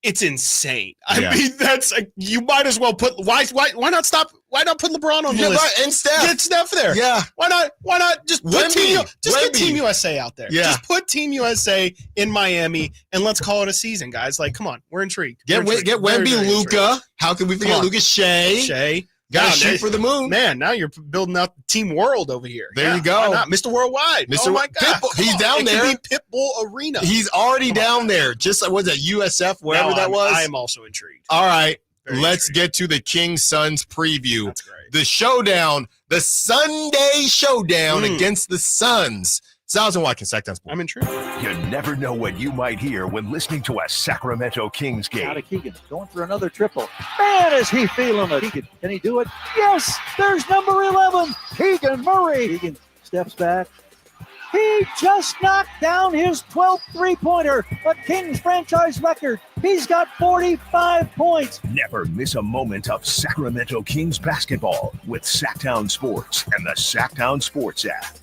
It's insane. I Yeah. mean, that's you might as well put why not stop? Why not put LeBron on the list? And Steph. Get Steph there. Yeah. Why not just put Wemby. get Team USA out there. Yeah. Just put Team USA in Miami and let's call it a season, guys. Like, come on, we're intrigued. Get We're intrigued. Wemby, Very, very Luka. intrigued. How can we Come forget on. Luka? Shea. Gotta shoot for the moon. Man, now you're building out Team World over here. There you go. Why not? Mr. Worldwide. Mr. Oh my God. Pitbull. He's down It there. could be Pitbull Arena. He's already down there. Just like, was that USF, wherever Now that was? I am also intrigued. All right. Very Let's get to the King Suns preview. That's great. The showdown, the Sunday showdown against the Suns. Stiles Watkins, Sacktown Sports. I'm intrigued. You never know what you might hear when listening to a Sacramento Kings game. Out of Keegan, going for another triple. Man, is he feeling it? Keegan, can he do it? Yes, there's number 11, Keegan Murray. Keegan steps back. He just knocked down his 12th three-pointer, a Kings franchise record. He's got 45 points. Never miss a moment of Sacramento Kings basketball with Sacktown Sports and the Sacktown Sports app.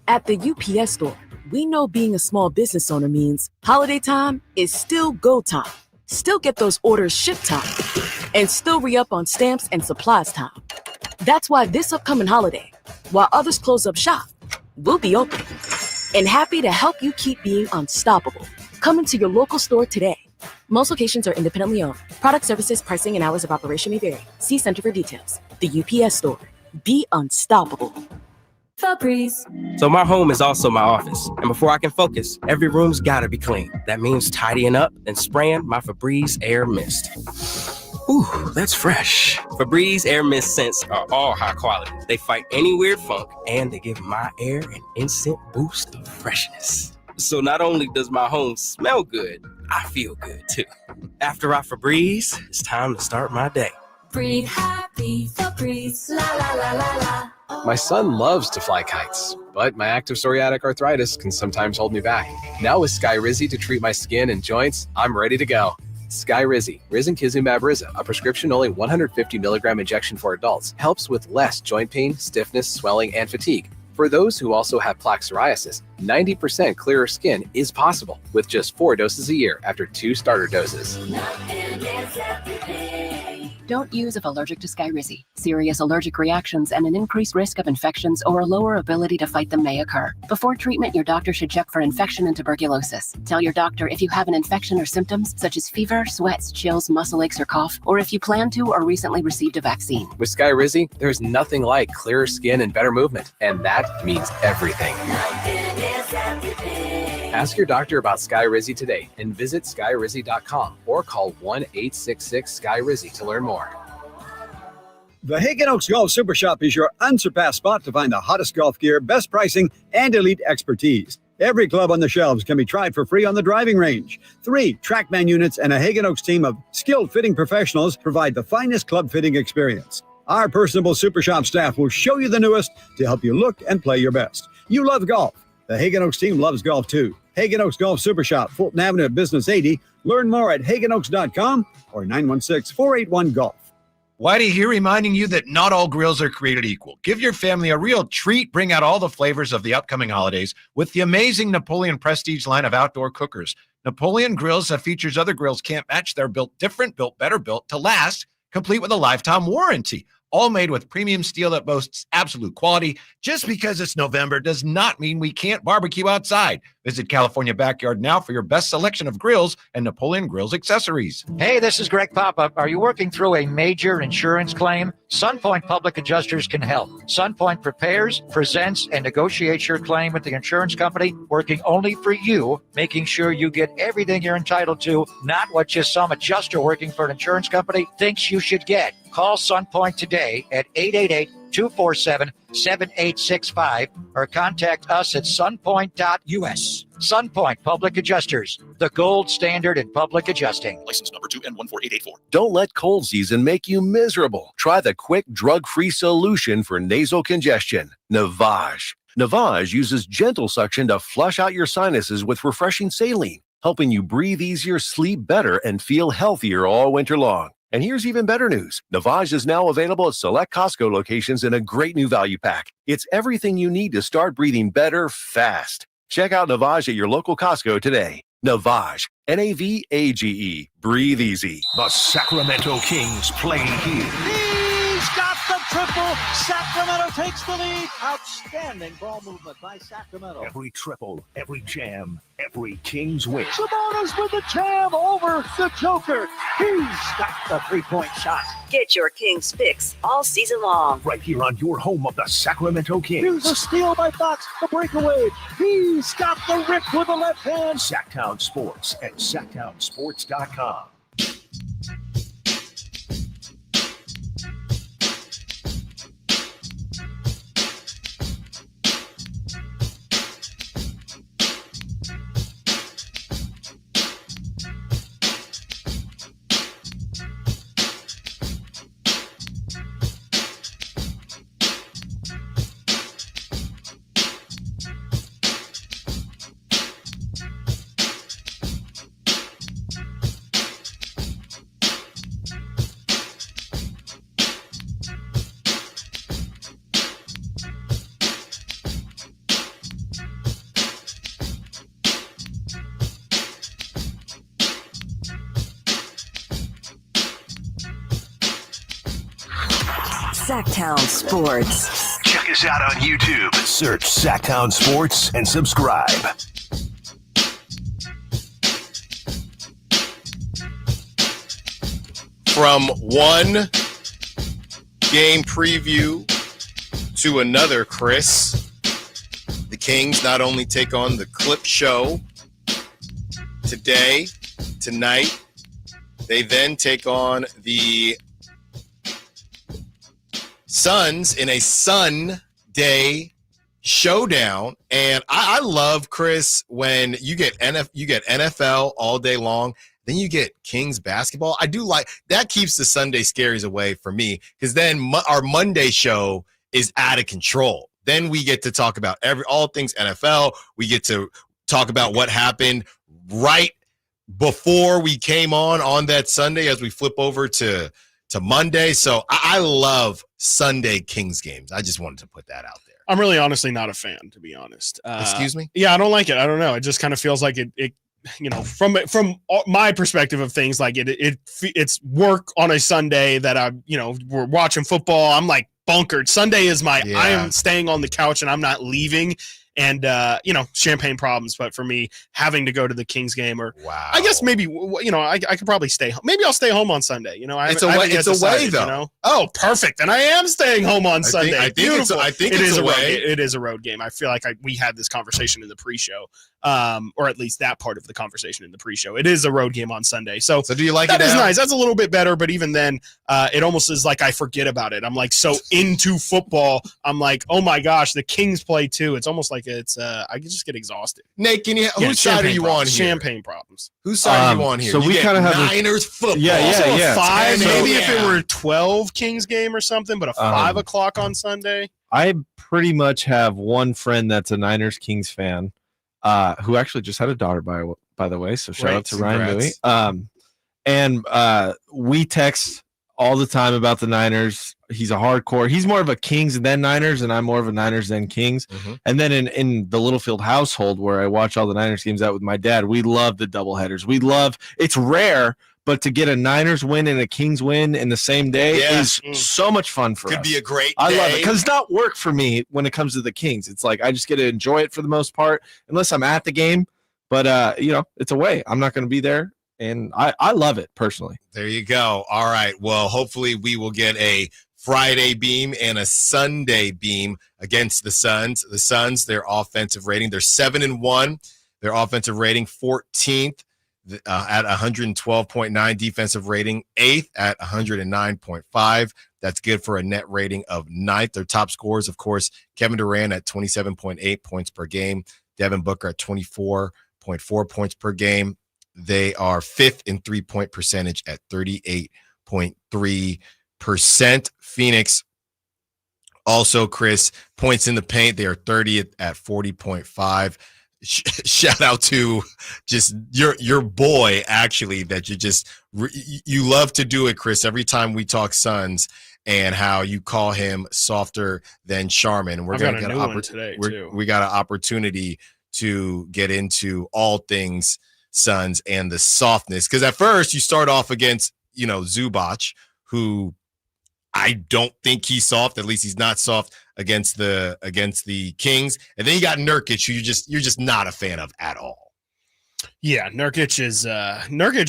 At the UPS store, we know being a small business owner means holiday time is still go time. Still get those orders shipped time. And still re-up on stamps and supplies time. That's why this upcoming holiday, while others close up shop, we'll be open. And happy to help you keep being unstoppable. Come into your local store today. Most locations are independently owned. Product services, pricing, and hours of operation may vary. See Center for details. The UPS store. Be unstoppable. Febreze. So my home is also my office. And before I can focus, every room's gotta be clean. That means tidying up and spraying my Febreze Air Mist. Ooh, that's fresh. Febreze Air Mist scents are all high quality. They fight any weird funk, and they give my air an instant boost of freshness. So not only does my home smell good, I feel good too. After I Febreze, it's time to start my day. Breathe happy, Febreze, la la la la la. My son loves to fly kites, but my active psoriatic arthritis can sometimes hold me back. Now with Skyrizi to treat my skin and joints, I'm ready to go. Skyrizi, Risankizumab Riza, a prescription-only 150 milligram injection for adults, helps with less joint pain, stiffness, swelling, and fatigue. For those who also have plaque psoriasis, 90% clearer skin is possible with just 4 doses a year after 2 starter doses. Don't use if allergic to Skyrizi. Serious allergic reactions and an increased risk of infections or a lower ability to fight them may occur. Before treatment, your doctor should check for infection and tuberculosis. Tell your doctor if you have an infection or symptoms such as fever, sweats, chills, muscle aches, or cough, or if you plan to or recently received a vaccine. With Skyrizi, there's nothing like clearer skin and better movement, and that means everything. Ask your doctor about Skyrizi today and visit skyrizi.com or call 1-866-SKY-RIZI to learn more. The Hagen Oaks Golf Super Shop is your unsurpassed spot to find the hottest golf gear, best pricing, and elite expertise. Every club on the shelves can be tried for free on the driving range. 3 TrackMan units and a Hagen Oaks team of skilled fitting professionals provide the finest club fitting experience. Our personable Super Shop staff will show you the newest to help you look and play your best. You love golf. The Hagen Oaks team loves golf too. Hagen Oaks Golf Super Shop, Fulton Avenue at Business 80. Learn more at hagenoaks.com or 916-481-GOLF. Whitey here reminding you that not all grills are created equal. Give your family a real treat. Bring out all the flavors of the upcoming holidays with the amazing Napoleon Prestige line of outdoor cookers. Napoleon grills have features other grills can't match. They're built different, built better, built to last, complete with a lifetime warranty. All made with premium steel that boasts absolute quality. Just because it's November does not mean we can't barbecue outside. Visit California Backyard now for your best selection of grills and Napoleon Grills accessories. Hey, this is Greg Papa. Are you working through a major insurance claim? SunPoint Public Adjusters can help. SunPoint prepares, presents, and negotiates your claim with the insurance company, working only for you, making sure you get everything you're entitled to, not what just some adjuster working for an insurance company thinks you should get. Call SunPoint today at 888-247-7865 or contact us at sunpoint.us. SunPoint Public Adjusters, the gold standard in public adjusting. License number 2N14884. Don't let cold season make you miserable. Try the quick drug-free solution for nasal congestion, Navage. Navage uses gentle suction to flush out your sinuses with refreshing saline, helping you breathe easier, sleep better, and feel healthier all winter long. And here's even better news. Navage is now available at select Costco locations in a great new value pack. It's everything you need to start breathing better fast. Check out Navage at your local Costco today. Navage, Navage. Breathe easy. The Sacramento Kings play here. He's got the triple. Sacramento takes the lead. Outstanding ball movement by Sacramento. Every triple, every jam, every Kings win. Sabonis with the jam over the Joker. He's got the three-point shot. Get your Kings fix all season long. Right here on your home of the Sacramento Kings. Here's a steal by Fox, the breakaway. He's got the rip with the left hand. Sacktown Sports at sacktownsports.com. Sacktown Sports. Check us out on YouTube. Search Sacktown Sports and subscribe. From one game preview to another, Chris, the Kings not only take on the Clip Show tonight, they then take on the Suns in a Sunday showdown. And I love, Chris, when you get NFL all day long, then you get Kings basketball. I do like that. Keeps the Sunday scaries away from me, because then our Monday show is out of control. Then we get to talk about all things NFL. We get to talk about what happened right before we came on that Sunday as we flip over to Monday. So I love Sunday Kings games. I just wanted to put that out there. I'm really honestly not a fan, to be honest. Excuse me? Yeah, I don't like it. I don't know. It just kind of feels like it from my perspective of things, like it's work on a Sunday that we're watching football. I'm like bunkered. Sunday is I am staying on the couch and I'm not leaving. And, champagne problems. But for me, having to go to the Kings game, or I guess maybe, I could probably stay home. Maybe I'll stay home on Sunday. It's away, though. Oh, perfect. And I am staying home on Sunday. I think it's away. It is a road game. I feel like we had this conversation in the pre-show, or at least that part of the conversation in the pre-show. It is a road game on Sunday. So do you like that? That is nice. That's a little bit better. But even then, it almost is like I forget about it. I'm like so into football. I'm like, oh my gosh, the Kings play too. It's almost like I can just get exhausted. Nate, whose side are you on here? Champagne problems. Whose side are you on here? So we kind of have Niners football. Yeah. 5, maybe if it were 12 Kings game or something, but a 5 o'clock on Sunday. I pretty much have one friend that's a Niners Kings fan, who actually just had a daughter by the way. So shout out to Ryan Bowie. And we text all the time about the Niners. He's a hardcore. He's more of a Kings than Niners, and I'm more of a Niners than Kings. Mm-hmm. And then in the Littlefield household, where I watch all the Niners games out with my dad, we love the doubleheaders. It's rare, but to get a Niners win and a Kings win in the same day is so much fun for us. Could be a great day. I love it, because it's not work for me when it comes to the Kings. It's like I just get to enjoy it for the most part, unless I'm at the game. But, it's away. I'm not going to be there. And I love it personally. There you go. All right. Well, hopefully we will get a Friday beam and a Sunday beam against the Suns. The Suns, their offensive rating, they're 7-1. Their offensive rating 14th at 112.9. Defensive rating 8th at 109.5. That's good for a net rating of 9th. Their top scorers, of course, Kevin Durant at 27.8 points per game. Devin Booker at 24.4 points per game. They are 5th in 3-point percentage at 38.3%. Phoenix, also, Chris, points in the paint. They are 30th at 40.5. Shout out to just your boy, actually, that you love to do it, Chris, every time we talk Suns, and how you call him softer than Charmin. We're going to get today too. We got an opportunity to get into all things Suns and the softness. Because at first you start off against, Zubac, who I don't think he's soft. At least he's not soft against the Kings. And then you got Nurkic, who you're just not a fan of at all. Yeah, Nurkic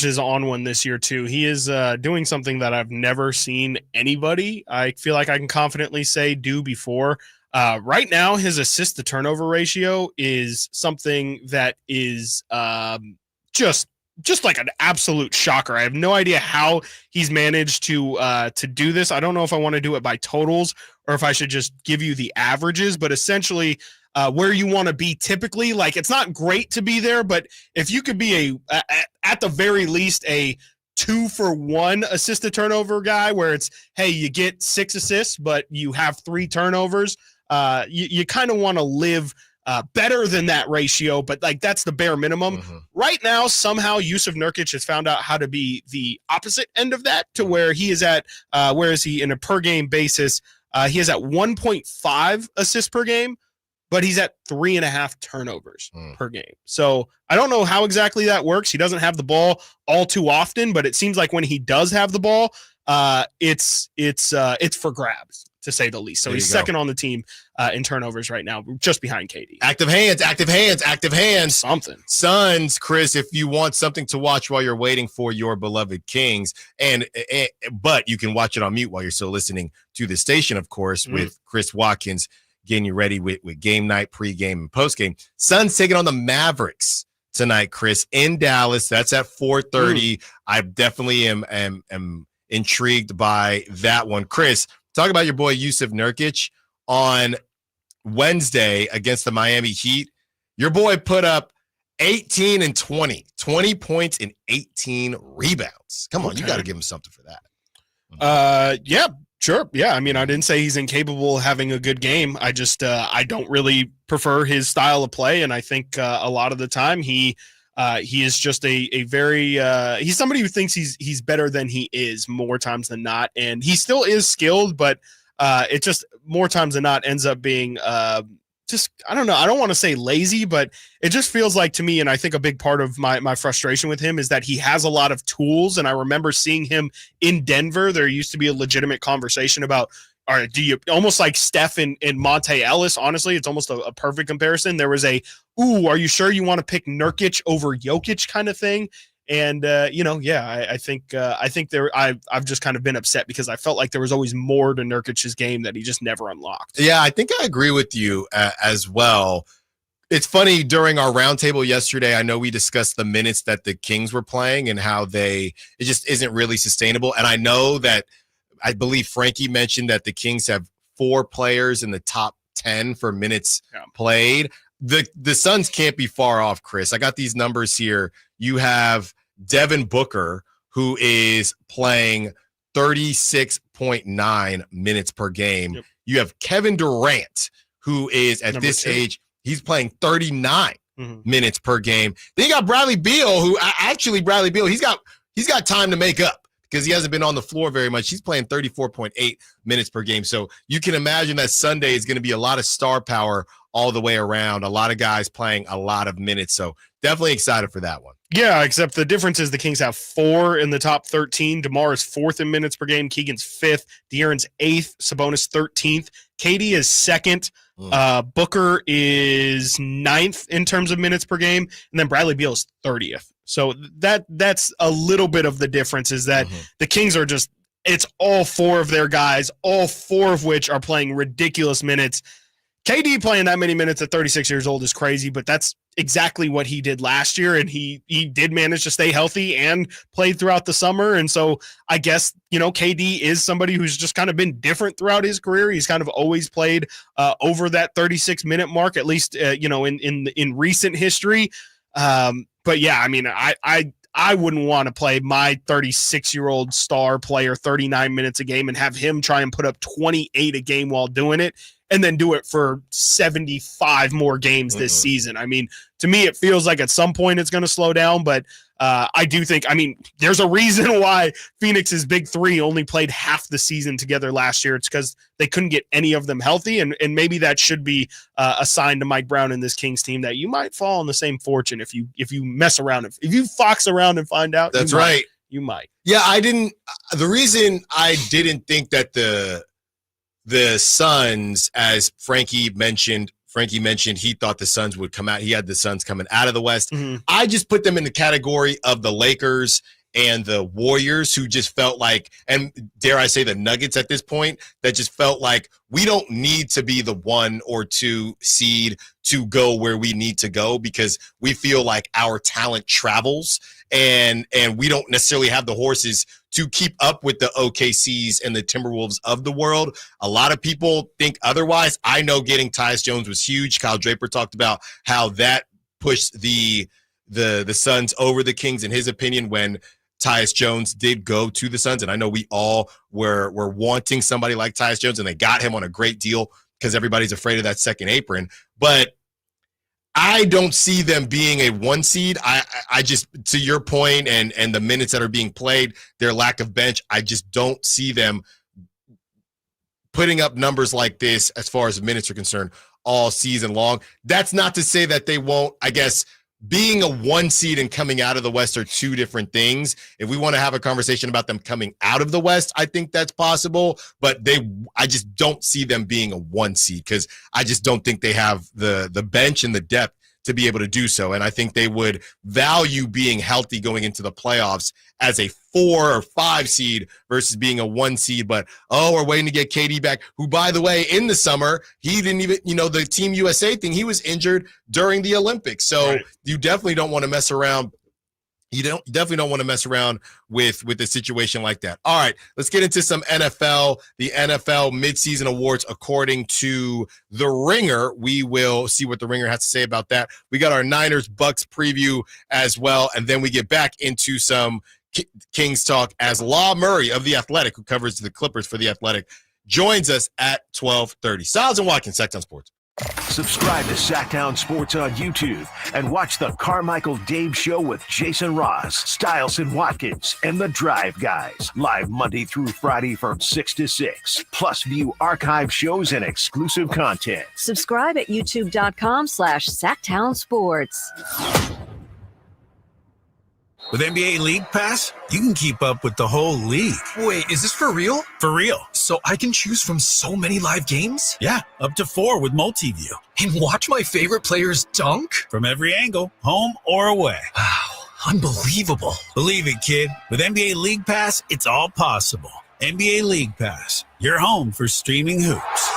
is on one this year too. He is doing something that I've never seen anybody, I feel like I can confidently say, do before. Right now, his assist to turnover ratio is something that is just like an absolute shocker. I have no idea how he's managed to do this. I don't know if I want to do it by totals or if I should just give you the averages, but essentially where you want to be typically, like, it's not great to be there, but if you could be at the very least a 2-for-1 assist to turnover guy, where it's, hey, you get 6 assists, but you have 3 turnovers, you kind of want to live better than that ratio, but like that's the bare minimum. Mm-hmm. Right now, somehow Yusuf Nurkic has found out how to be the opposite end of that, to where he is at, where is he in a per game basis? He is at 1.5 assists per game, but he's at 3.5 turnovers per game. So I don't know how exactly that works. He doesn't have the ball all too often, but it seems like when he does have the ball, it's for grabs, to say the least. So he's second on the team in turnovers right now, just behind KD. Active hands. Something. Suns, Chris, if you want something to watch while you're waiting for your beloved Kings, but you can watch it on mute while you're still listening to the station, of course, with Chris Watkins getting you ready with game night, pregame, and postgame. Suns taking on the Mavericks tonight, Chris, in Dallas. That's at 4:30. I definitely am intrigued by that one. Chris, talk about your boy Yusuf Nurkic on Wednesday against the Miami Heat. Your boy put up 18 and 20 points and 18 rebounds. Come on, you got to give him something for that. Yeah, sure. Yeah, I mean, I didn't say he's incapable of having a good game. I just I don't really prefer his style of play, and I think a lot of the time he is just a very he's somebody who thinks he's better than he is more times than not, and he still is skilled, but it just more times than not ends up being just, I don't know, I don't want to say lazy, but it just feels like to me, and I think a big part of my frustration with him is that he has a lot of tools. And I remember seeing him in Denver. There used to be a legitimate conversation about, all right, do you almost like Steph and Monte Ellis? Honestly, it's almost a perfect comparison. There was are you sure you want to pick Nurkic over Jokic kind of thing? And I think I've just kind of been upset because I felt like there was always more to Nurkic's game that he just never unlocked. Yeah, I think I agree with you as well. It's funny, during our roundtable yesterday, I know we discussed the minutes that the Kings were playing and how it just isn't really sustainable. And I know that I believe Frankie mentioned that the Kings have 4 players in the top 10 for minutes played. The Suns can't be far off, Chris. I got these numbers here. You have Devin Booker, who is playing 36.9 minutes per game. Yep. You have Kevin Durant, who is at this age, he's playing 39 minutes per game. Then you got Bradley Beal, he's got time to make up because he hasn't been on the floor very much. He's playing 34.8 minutes per game. So you can imagine that Sunday is going to be a lot of star power all the way around, a lot of guys playing a lot of minutes. So definitely excited for that one. Yeah, except the difference is the Kings have 4 in the top 13. DeMar is 4th in minutes per game. Keegan's 5th. De'Aaron's 8th. Sabonis 13th. KD is 2nd. Booker is 9th in terms of minutes per game. And then Bradley Beal is 30th. So that's a little bit of the difference, is that the Kings are just, it's all 4 of their guys, all 4 of which are playing ridiculous minutes. KD playing that many minutes at 36 years old is crazy, but that's exactly what he did last year, and he did manage to stay healthy and played throughout the summer. And so I guess, KD is somebody who's just kind of been different throughout his career. He's kind of always played over that 36-minute mark, at least in recent history. But yeah, I mean, I wouldn't want to play my 36-year-old star player 39 minutes a game and have him try and put up 28 a game while doing it, and then do it for 75 more games this season. I mean, to me, it feels like at some point it's going to slow down, but I do think, there's a reason why Phoenix's big three only played half the season together last year. It's because they couldn't get any of them healthy, and maybe that should be a sign to Mike Brown and this Kings team that you might fall on the same fortune if you mess around, if you fox around and find out. That's right. You might. Yeah, the reason I didn't think that the Suns, as Frankie mentioned, he thought the Suns would come out. He had the Suns coming out of the West. Mm-hmm. I just put them in the category of the Lakers and the Warriors, who just felt like, and dare I say the Nuggets at this point, that just felt like we don't need to be the 1 or 2 seed to go where we need to go, because we feel like our talent travels and we don't necessarily have the horses to keep up with the OKCs and the Timberwolves of the world. A lot of people think otherwise. I know getting Tyus Jones was huge. Kyle Draper talked about how that pushed the Suns over the Kings, in his opinion, when Tyus Jones did go to the Suns. And I know we all were wanting somebody like Tyus Jones, and they got him on a great deal because everybody's afraid of that second apron. But I don't see them being a 1 seed. I just, to your point, and the minutes that are being played, their lack of bench, I just don't see them putting up numbers like this as far as minutes are concerned all season long. That's not to say that they won't. I guess being a 1 seed and coming out of the West are two different things. If we want to have a conversation about them coming out of the West, I think that's possible, but I just don't see them being a 1 seed, because I just don't think they have the bench and the depth to be able to do so. And I think they would value being healthy going into the playoffs as a 4 or 5 seed versus being a 1 seed. But, we're waiting to get KD back, who, by the way, in the summer, he didn't even, the Team USA thing, he was injured during the Olympics. So You definitely don't want to mess around. You definitely don't want to mess around with a situation like that. All right, let's get into some NFL. The NFL midseason awards, according to The Ringer. We will see what The Ringer has to say about that. We got our Niners-Bucks preview as well, and then we get back into some Kings talk as Law Murray of The Athletic, who covers the Clippers for The Athletic, joins us at 12:30. Stiles and Watkins, Sacktown Sports. Subscribe to Sacktown Sports on YouTube and watch the Carmichael Dave Show with Jason Ross, Stiles and Watkins, and the Drive Guys, live Monday through Friday from 6 to 6. Plus, view archive shows and exclusive content. Subscribe at youtube.com/Sacktown Sports. With NBA League Pass, you can keep up with the whole league. Wait, is this for real? For real. So I can choose from so many live games? Yeah, up to 4 with multi-view. And watch my favorite players dunk? From every angle, home or away. Wow, unbelievable. Believe it, kid. With NBA League Pass, it's all possible. NBA League Pass, your home for streaming hoops.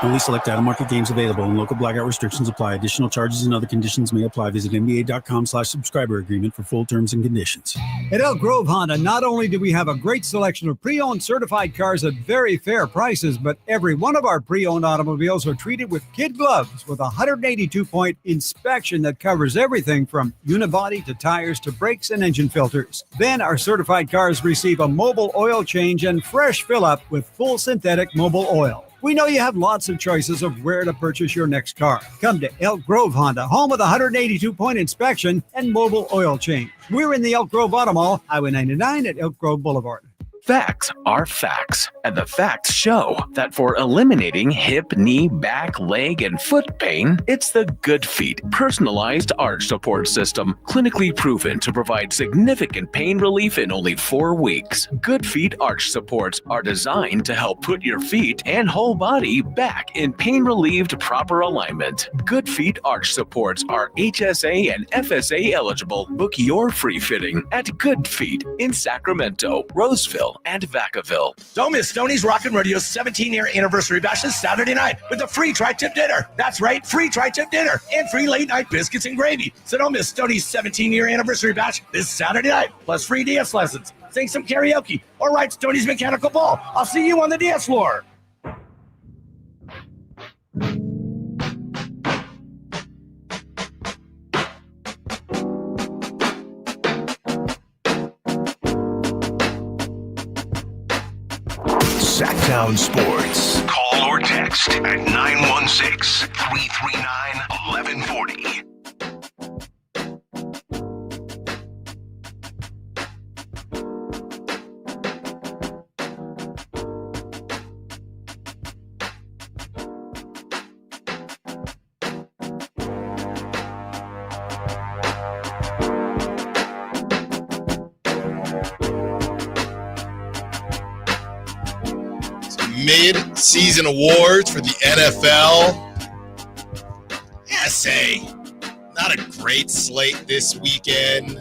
Only select out-of-market games available and local blackout restrictions apply. Additional charges and other conditions may apply. Visit NBA.com/subscriber agreement for full terms and conditions. At Elk Grove Honda, not only do we have a great selection of pre-owned certified cars at very fair prices, but every one of our pre-owned automobiles are treated with kid gloves with a 182-point inspection that covers everything from unibody to tires to brakes and engine filters. Then our certified cars receive a mobile oil change and fresh fill-up with full synthetic mobile oil. We know you have lots of choices of where to purchase your next car. Come to Elk Grove Honda, home of the 182-point inspection and mobile oil change. We're in the Elk Grove Auto Mall, Highway 99 at Elk Grove Boulevard. Facts are facts, and the facts show that for eliminating hip, knee, back, leg, and foot pain, it's the Good Feet personalized arch support system, clinically proven to provide significant pain relief in only 4 weeks. Good Feet arch supports are designed to help put your feet and whole body back in pain-relieved proper alignment. Good Feet arch supports are HSA and FSA eligible. Book your free fitting at Good Feet in Sacramento, Roseville, and Vacaville. Don't miss Stoney's Rockin' Radio's 17-year anniversary bash this Saturday night with a free tri-tip dinner. That's right, free tri-tip dinner and free late-night biscuits and gravy. So don't miss Stoney's 17-year anniversary bash this Saturday night, plus free dance lessons, sing some karaoke, or ride Stoney's mechanical ball. I'll see you on the dance floor. Sacktown Sports. Call or text at 916-339-1140. mid-season awards for the NFL. Yeah, say not a great slate this weekend.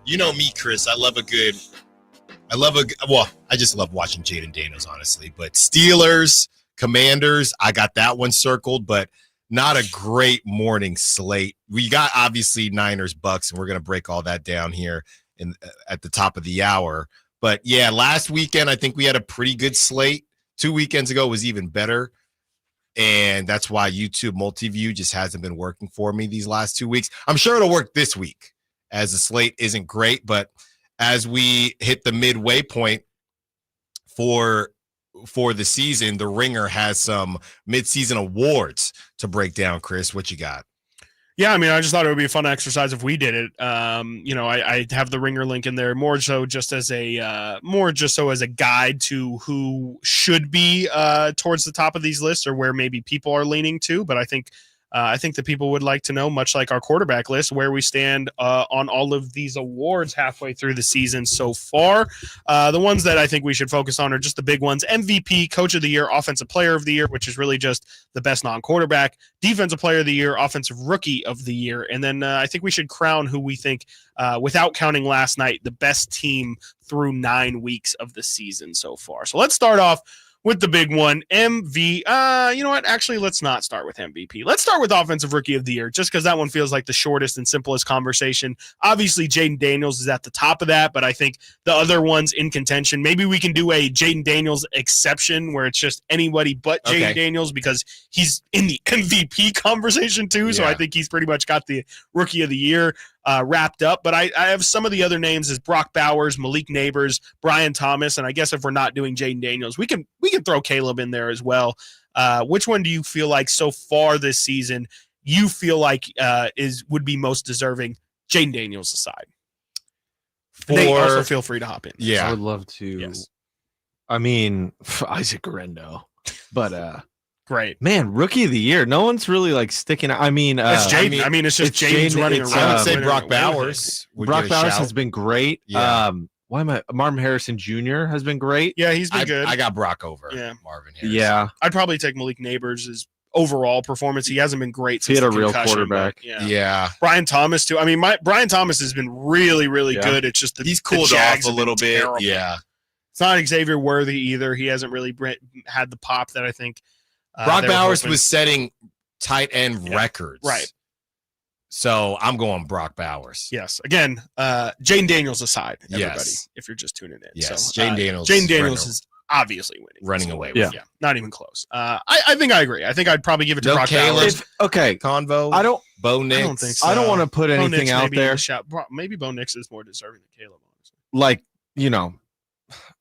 You know me, Chris. I just love watching Jaden Daniels, honestly. But Steelers, Commanders, I got that one circled, but not a great morning slate. We got obviously Niners, Bucks, and we're going to break all that down here at the top of the hour. But yeah, last weekend, I think we had a pretty good slate. 2 weekends ago was even better. And that's why YouTube Multiview just hasn't been working for me these last 2 weeks. I'm sure it'll work this week as the slate isn't great. But as we hit the midway point for the season, the Ringer has some mid-season awards to break down. Chris, what you got? Yeah, I mean, I just thought it would be a fun exercise if we did it. I have the Ringer link in there more so as a guide to who should be towards the top of these lists or where maybe people are leaning to. But I think that people would like to know, much like our quarterback list, where we stand on all of these awards halfway through the season so far. The ones that I think we should focus on are just the big ones: MVP, Coach of the Year, Offensive Player of the Year, which is really just the best non-quarterback, Defensive Player of the Year, Offensive Rookie of the Year. And then I think we should crown who we think, without counting last night, the best team through 9 weeks of the season so far. So let's start off with the big one, you know what? Actually, let's not start with MVP. Let's start with Offensive Rookie of the Year, just because that one feels like the shortest and simplest conversation. Obviously, Jaden Daniels is at the top of that, but I think the other ones in contention, maybe we can do a Jaden Daniels exception where it's just anybody but Jaden Daniels because he's in the MVP conversation too. So I think he's pretty much got the Rookie of the Year wrapped up. But I have some of the other names as Brock Bowers, Malik Neighbors, Brian Thomas, and I guess if we're not doing Jaden Daniels, we can throw Caleb in there as well. Which one do you feel like so far this season you feel like would be most deserving, Jaden Daniels aside? Nate, also feel free to hop in. Yeah, I would love to. Yes. I mean, Isaac Rendo, but great, man, Rookie of the Year. No one's really like sticking out. I mean, it's Jaden. I mean, it's just Jaden's running around. I would say Brock Bowers. Brock Bowers has been great. Yeah. Marvin Harrison Jr. has been great. Yeah, he's been good. I got Brock over Marvin Harrison. Yeah. I'd probably take Malik Neighbors' overall performance. He hasn't been great since he had a real concussion, quarterback. Yeah. Brian Thomas too. I mean, Brian Thomas has been really, really good. It's just he's cooled off a little bit. Terrible. Yeah. It's not Xavier Worthy either. He hasn't really had the pop that I think Brock Bowers was setting tight end records. Right. So I'm going Brock Bowers. Yes. Again, Jaden Daniels aside, everybody, if you're just tuning in. Yes. So, Jaden Daniels is obviously running away with yeah, not even close. I think I agree. I think I'd probably give it to Brock Bowers. Convo. Bo Nix. I don't think so. I don't want to put anything out there. Maybe Bo Nix is more deserving than Caleb, honestly. Like,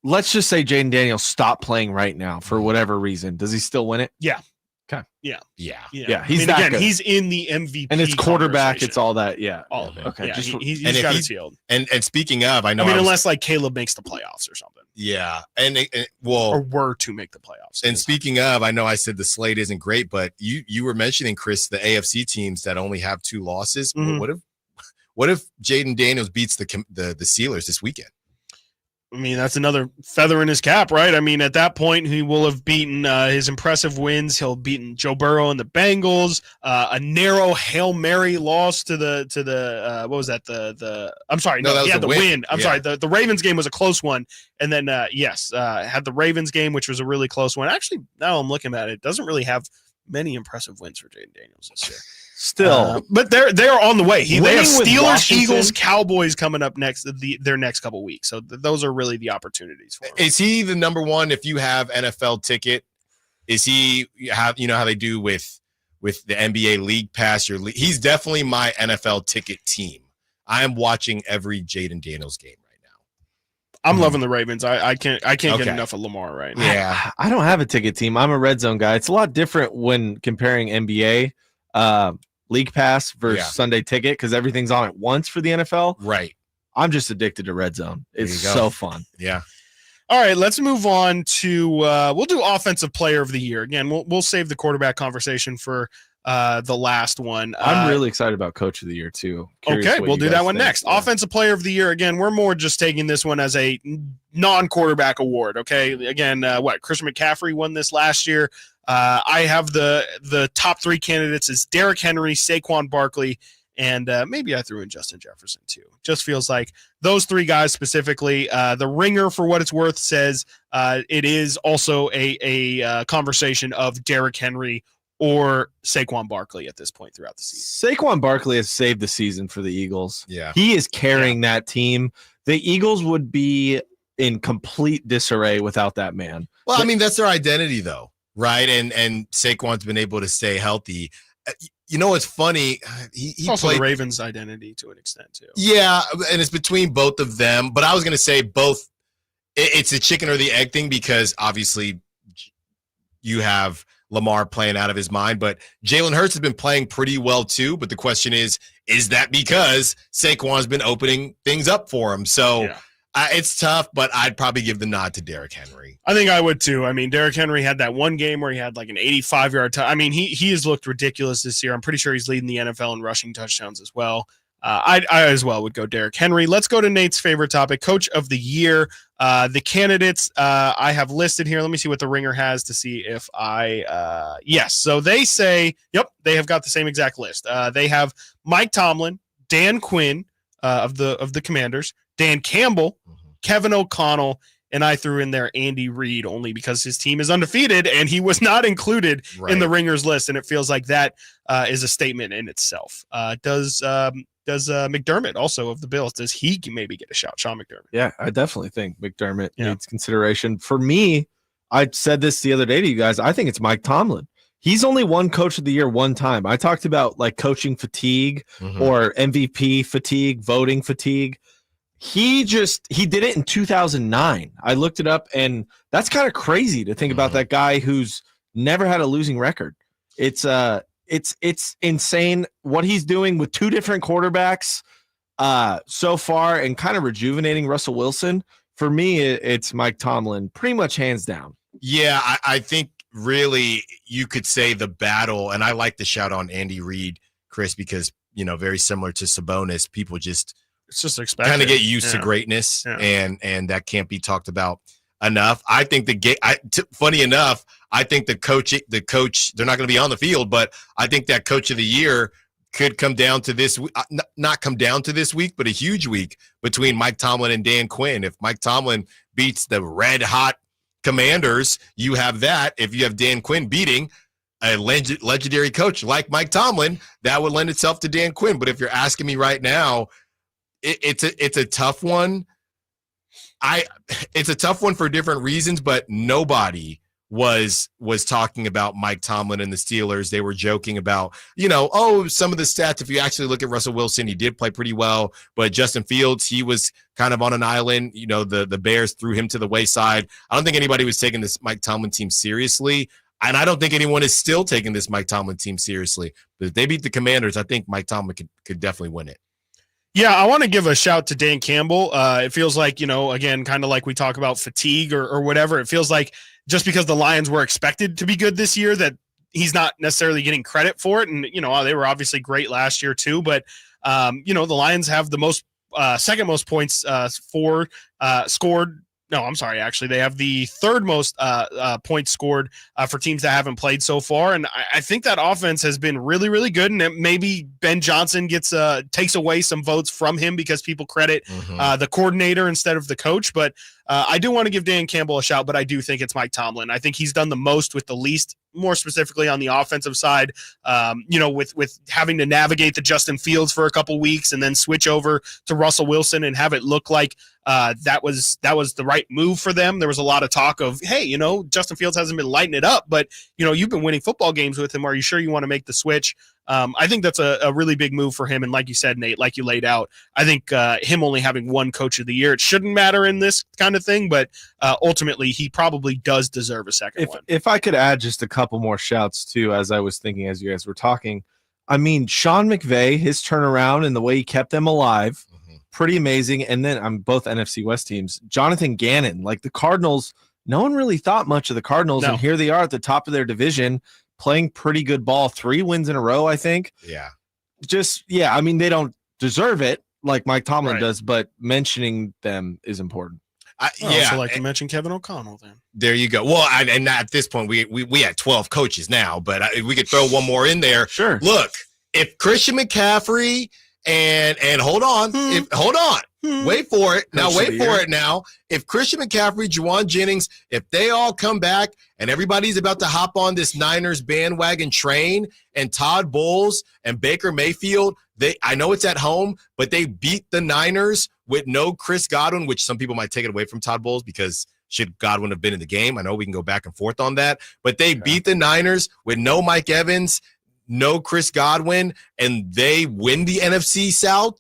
let's just say Jaden Daniels stopped playing right now for whatever reason. Does he still win it? Yeah. Okay. Yeah. He's that good. He's in the MVP, and it's quarterback. It's all that. Yeah. All of it. Okay. Yeah, he's got it sealed. And speaking of, unless like Caleb makes the playoffs or something. Yeah. Or were to make the playoffs. And speaking of, I know I said the slate isn't great, but you were mentioning, Chris, the AFC teams that only have 2 losses. Mm-hmm. What if Jaden Daniels beats the Steelers this weekend? I mean, that's another feather in his cap, right? I mean, at that point, he will have beaten his impressive wins. He'll have beaten Joe Burrow and the Bengals. A narrow Hail Mary loss to the what was that? I'm sorry, the win. I'm sorry, the Ravens game was a close one, and then had the Ravens game, which was a really close one. Actually, now I'm looking at it, doesn't really have many impressive wins for Jaden Daniels this year. Still, but they're on the way. They have Steelers, Washington, Eagles, Cowboys coming up next. Their next couple weeks. So those are really the opportunities for him. Is he the number one if you have NFL ticket? Is he how they do with the NBA League Pass? He's definitely my NFL ticket team. I am watching every Jaden Daniels game right now. I'm loving the Ravens. I can't get enough of Lamar right now. Yeah, I don't have a ticket team. I'm a red zone guy. It's a lot different when comparing NBA. League Pass versus Sunday Ticket because everything's on at once for the NFL. Right. I'm just addicted to Red Zone. It's so fun. Yeah. All right, let's move on to we'll do Offensive Player of the Year. Again, we'll save the quarterback conversation for the last one. I'm really excited about Coach of the Year too. Okay, we'll do that one next. Yeah. Offensive Player of the Year. Again, we're more just taking this one as a non-quarterback award. Okay, again, Christian McCaffrey won this last year. I have the top 3 candidates is Derrick Henry, Saquon Barkley, and maybe I threw in Justin Jefferson too. Just feels like those 3 guys specifically. The Ringer, for what it's worth, says it is also a conversation of Derrick Henry or Saquon Barkley at this point throughout the season. Saquon Barkley has saved the season for the Eagles. Yeah. He is carrying that team. The Eagles would be in complete disarray without that man. Well, I mean, that's their identity though, right? And Saquon's been able to stay healthy. You know what's funny? He also played the Ravens' identity to an extent too. Yeah, and it's between both of them. But I was going to say both. It's a chicken or the egg thing because obviously you have Lamar playing out of his mind, but Jalen Hurts has been playing pretty well too. But the question is that because Saquon's been opening things up for him? So it's tough, but I'd probably give the nod to Derrick Henry. I think I would too. I mean, Derrick Henry had that one game where he had like an 85-yard touchdown. I mean, he has looked ridiculous this year. I'm pretty sure he's leading the NFL in rushing touchdowns as well. I as well would go Derrick Henry. Let's go to Nate's favorite topic, Coach of the Year. The candidates I have listed here. Let me see what the Ringer has to see if yes. So they say, yep, they have got the same exact list. They have Mike Tomlin, Dan Quinn of the Commanders, Dan Campbell, Kevin O'Connell, and I threw in there Andy Reid only because his team is undefeated and he was not included in the Ringer's list. And it feels like that is a statement in itself. Does McDermott also of the Bills, does he maybe get a shout? Sean McDermott. Yeah, I definitely think McDermott needs consideration. For me, I said this the other day to you guys. I think it's Mike Tomlin. He's only won Coach of the Year one time. I talked about like coaching fatigue or MVP fatigue, voting fatigue. He did it in 2009. I looked it up, and that's kind of crazy to think about that guy who's never had a losing record. It's insane what he's doing with 2 different quarterbacks so far and kind of rejuvenating Russell Wilson. For me, it's Mike Tomlin, pretty much hands down. Yeah, I think really you could say the battle, and I like the shout on Andy Reid, Chris, because, very similar to Sabonis, people just kind of get used to greatness, and that can't be talked about enough. I think funny enough, I think the coach, they're not going to be on the field, but I think that Coach of the Year could come down to this, not come down to this week, but a huge week between Mike Tomlin and Dan Quinn. If Mike Tomlin beats the red hot Commanders, you have that. If you have Dan Quinn beating a legendary coach like Mike Tomlin, that would lend itself to Dan Quinn. But if you're asking me right now, it's a tough one. It's a tough one for different reasons, but nobody was talking about Mike Tomlin and the Steelers. They were joking about, some of the stats. If you actually look at Russell Wilson, he did play pretty well, but Justin Fields, he was kind of on an island. The Bears threw him to the wayside. I don't think anybody was taking this Mike Tomlin team seriously, and I don't think anyone is still taking this Mike Tomlin team seriously. But if they beat the Commanders, I think Mike Tomlin could definitely win it. Yeah, I want to give a shout to Dan Campbell. It feels like, again, kind of like we talk about fatigue or whatever. It feels like just because the Lions were expected to be good this year that he's not necessarily getting credit for it. And, they were obviously great last year too. But, the Lions have the second most points scored. No, I'm sorry. Actually, they have the third most points scored for teams that haven't played so far, and I think that offense has been really, really good. And maybe Ben Johnson takes away some votes from him because people credit the coordinator instead of the coach. But I do want to give Dan Campbell a shout, but I do think it's Mike Tomlin. I think he's done the most with the least, more specifically on the offensive side. With having to navigate the Justin Fields for a couple weeks and then switch over to Russell Wilson and have it look like that was the right move for them. There was a lot of talk of, hey, Justin Fields hasn't been lighting it up, but you've been winning football games with him. Are you sure you want to make the switch? I think that's a really big move for him. And like you said, Nate, like you laid out, I think him only having one Coach of the Year, it shouldn't matter in this kind of thing, but ultimately he probably does deserve a second one. If I could add just a couple more shouts too, as I was thinking as you guys were talking, I mean, Sean McVay, his turnaround and the way he kept them alive, pretty amazing. And then I'm both NFC West teams. Jonathan Gannon, like the Cardinals, no one really thought much of the Cardinals, and here they are at the top of their division, playing pretty good ball. 3 wins in a row, I think. Yeah. I mean, they don't deserve it like Mike Tomlin Right. does, but mentioning them is important. I also like to mention Kevin O'Connell then. There you go. Well, and at this point, we had 12 coaches now, but we could throw one more in there. Sure. Look, if Christian McCaffrey and hold on, wait for it. Now, wait for it now. If Christian McCaffrey, Juwan Jennings, if they all come back and everybody's about to hop on this Niners bandwagon train, and Todd Bowles and Baker Mayfield, I know it's at home, but they beat the Niners with no Chris Godwin, which some people might take it away from Todd Bowles because should Godwin have been in the game? I know we can go back and forth on that, but they beat the Niners with no Mike Evans, no Chris Godwin, and they win the NFC South.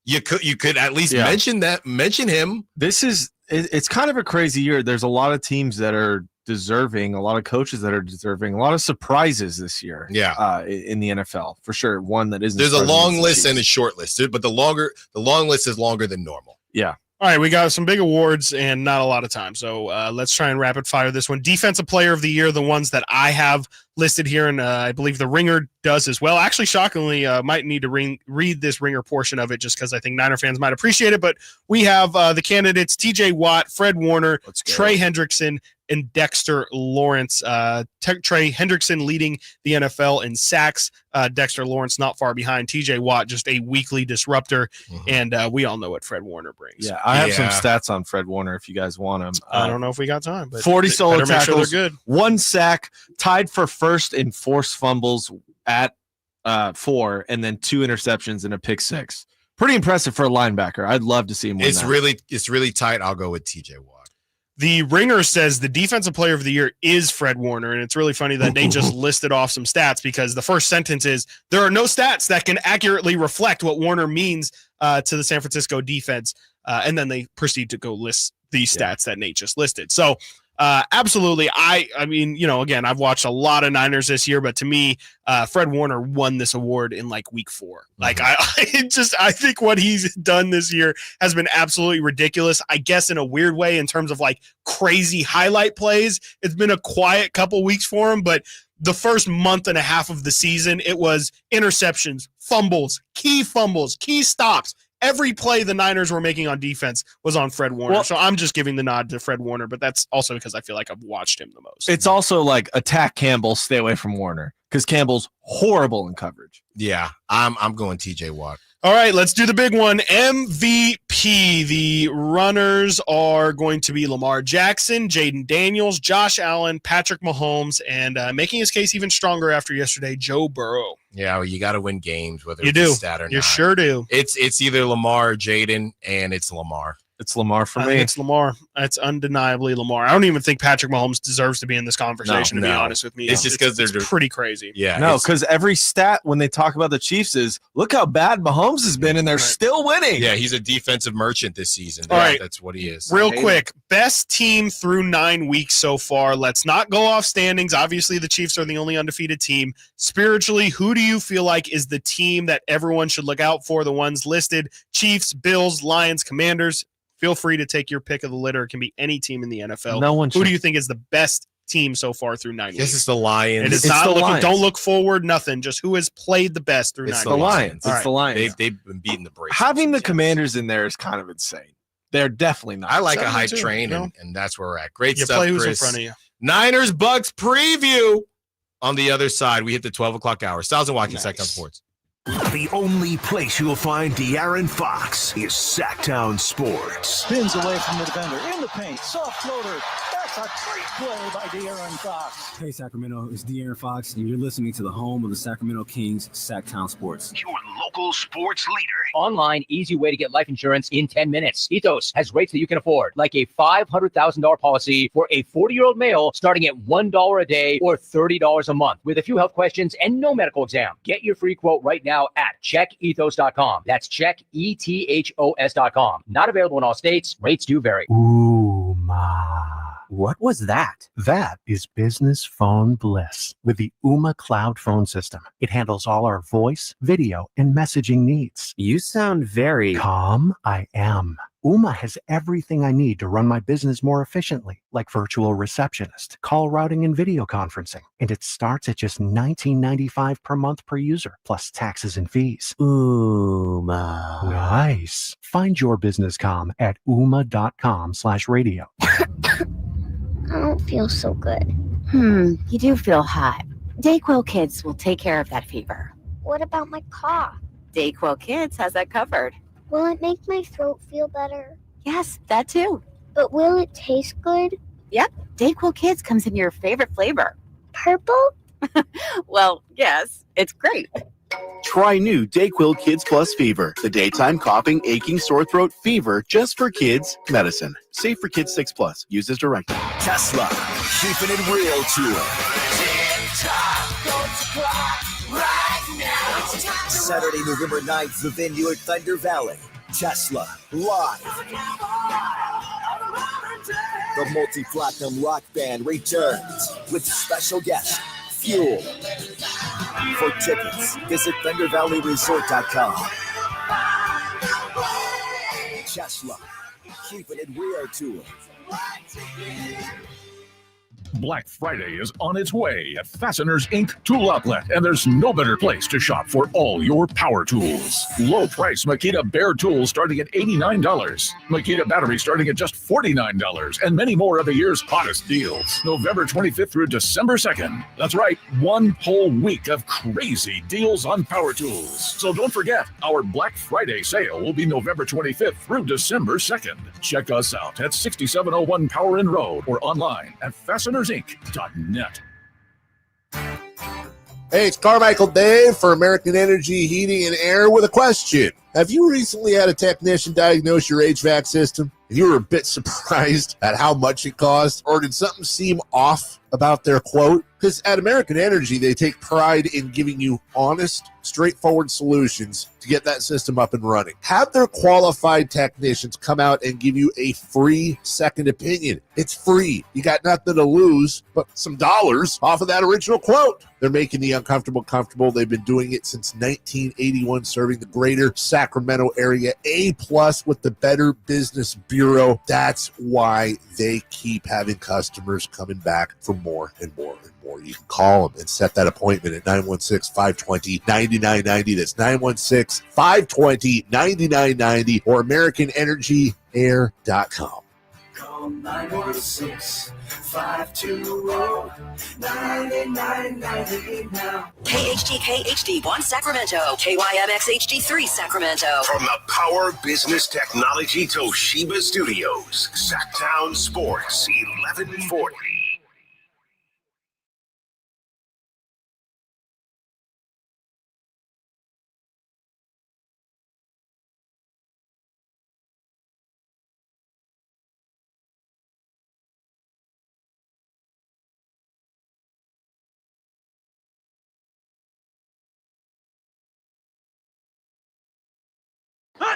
You could at least mention him. It's kind of a crazy year. There's a lot of teams that are deserving, a lot of coaches that are deserving, a lot of surprises this year. Yeah. In the NFL for sure. One that isn't. There's a long list and a short list, but the long list is longer than normal. Yeah. All right, we got some big awards and not a lot of time, so let's try and rapid fire this one. Defensive Player of the Year, the ones that I have listed here, and I believe the Ringer does as well. Actually, shockingly, might need to read this Ringer portion of it just because I think Niner fans might appreciate it, but we have the candidates TJ Watt, Fred Warner, Trey Hendrickson, and Dexter Lawrence. Trey Hendrickson leading the NFL in sacks. Dexter Lawrence not far behind. TJ Watt just a weekly disruptor, and we all know what Fred Warner brings. Yeah, I have some stats on Fred Warner if you guys want them. I don't know if we got time, but 40 solo tackles, sure they're good. 1 sack, tied for first in forced fumbles at 4, and then 2 interceptions and a pick 6. Pretty impressive for a linebacker. I'd love to see him win It's really tight. I'll go with TJ Watt. The Ringer says the Defensive Player of the Year is Fred Warner, and it's really funny that they just listed off some stats because the first sentence is, there are no stats that can accurately reflect what Warner means to the San Francisco defense, and then they proceed to go list these stats that Nate just listed. So absolutely, I mean, again, I've watched a lot of Niners this year, but to me, Fred Warner won this award in like week 4. Like I think what he's done this year has been absolutely ridiculous. I guess in a weird way, in terms of like crazy highlight plays, it's been a quiet couple weeks for him, but the first month and a half of the season, it was interceptions, fumbles, key stops. Every play the Niners were making on defense was on Fred Warner. Well, so I'm just giving the nod to Fred Warner, but that's also because I feel like I've watched him the most. It's also like attack Campbell, stay away from Warner because Campbell's horrible in coverage. Yeah, I'm going TJ Watt. All right, let's do the big one. MVP. The runners are going to be Lamar Jackson, Jaden Daniels, Josh Allen, Patrick Mahomes, and making his case even stronger after yesterday, Joe Burrow. Yeah, well, you got to win games, whether you it's do. a stat or not. You sure do. It's either Lamar or Jaden, and it's Lamar. It's Lamar for me. It's Lamar. It's undeniably Lamar. I don't even think Patrick Mahomes deserves to be in this conversation, to be honest with me. It's just because they're pretty crazy. Yeah. No, because every stat when they talk about the Chiefs is, look how bad Mahomes has been, and they're still winning. Yeah, he's a defensive merchant this season. All right. That's what he is. Real quick, best team through 9 weeks so far. Let's not go off standings. Obviously, the Chiefs are the only undefeated team. Spiritually, who do you feel like is the team that everyone should look out for? The ones listed: Chiefs, Bills, Lions, Commanders. Feel free to take your pick of the litter. It can be any team in the NFL. No one Who should. do you think is the best team so far through 9 weeks? This is the Lions. It is It's not the looking. Lions. Don't look forward. Nothing. Just who has played the best through 9 It's weeks. the Lions. It's the Lions. They've been beating the brakes. Having the Commanders in there is kind of insane. They're definitely not. I like a 7-2, hype train, you know? and that's where we're at. Great You stuff, play who's in Chris. front of you. Niners Bucks preview. On the other side, we hit the 12 o'clock hour. Stiles Watkins, Sacktown Sports. The only place you'll find De'Aaron Fox is Sacktown Sports. Spins away from the defender. In the paint. Soft floater. That's a great play by De'Aaron Fox. Hey, Sacramento, it's De'Aaron Fox, and you're listening to the home of the Sacramento Kings, Sacktown Sports. Your local sports leader. Online, easy way to get life insurance in 10 minutes. Ethos has rates that you can afford, like a $500,000 policy for a 40-year-old male starting at $1 a day or $30 a month with a few health questions and no medical exam. Get your free quote right now at checkethos.com. That's checkethos.com. Not available in all states. Rates do vary. Ooh, ma. What was that? That is business phone bliss with the Ooma Cloud phone system. It handles all our voice, video, and messaging needs. You sound very calm. I am. Ooma has everything I need to run my business more efficiently, like virtual receptionist, call routing, and video conferencing. And it starts at just $19.95 per month per user, plus taxes and fees. Ooma. Nice. Find your business calm at ooma.com/radio. I don't feel so good. You do feel hot. Dayquil Kids will take care of that fever. What about my cough? Dayquil Kids has that covered. Will it make my throat feel better? Yes, that too. But will it taste good? Yep, Dayquil Kids comes in your favorite flavor. Purple? Well, yes, it's great. Try new Dayquil Kids Plus Fever, the daytime coughing, aching, sore throat fever just for kids medicine. Safe for kids 6+. Use as directed. Tesla, keeping it real tour. Saturday, November 9th, the venue at Thunder Valley. Tesla, live. The multi-platinum rock band returns with special guest, Fuel. For tickets, visit ThunderValleyResort.com. Tesla, keeping it real tour. Black Friday is on its way at Fasteners Inc. Tool Outlet, and there's no better place to shop for all your power tools. Low price Makita Bear tools starting at $89, Makita batteries starting at just $49, and many more of the year's hottest deals. November 25th through December 2nd. That's right, one whole week of crazy deals on power tools. So don't forget, our Black Friday sale will be November 25th through December 2nd. Check us out at 6701 Power Inn Road or online at fastenersinc.net. Hey, it's Carmichael Dave for American Energy Heating and Air with a question. Have you recently had a technician diagnose your HVAC system and you were a bit surprised at how much it cost? Or did something seem off about their quote? Because at American Energy, they take pride in giving you honest, straightforward solutions to get that system up and running. Have their qualified technicians come out and give you a free second opinion. It's free. You got nothing to lose but some dollars off of that original quote. They're making the uncomfortable comfortable. They've been doing it since 1981, serving the greater Sacramento area. A+ with the Better Business Bureau. That's why they keep having customers coming back for more and more and more. You can call them and set that appointment at 916-520-9990. That's 916-520-9990 or AmericanEnergyAir.com. Call 916-520-9990 now. KHTK HD1 Sacramento, KYMX HD3 Sacramento. From the Power Business Technology Toshiba Studios, Sacktown Sports 1140.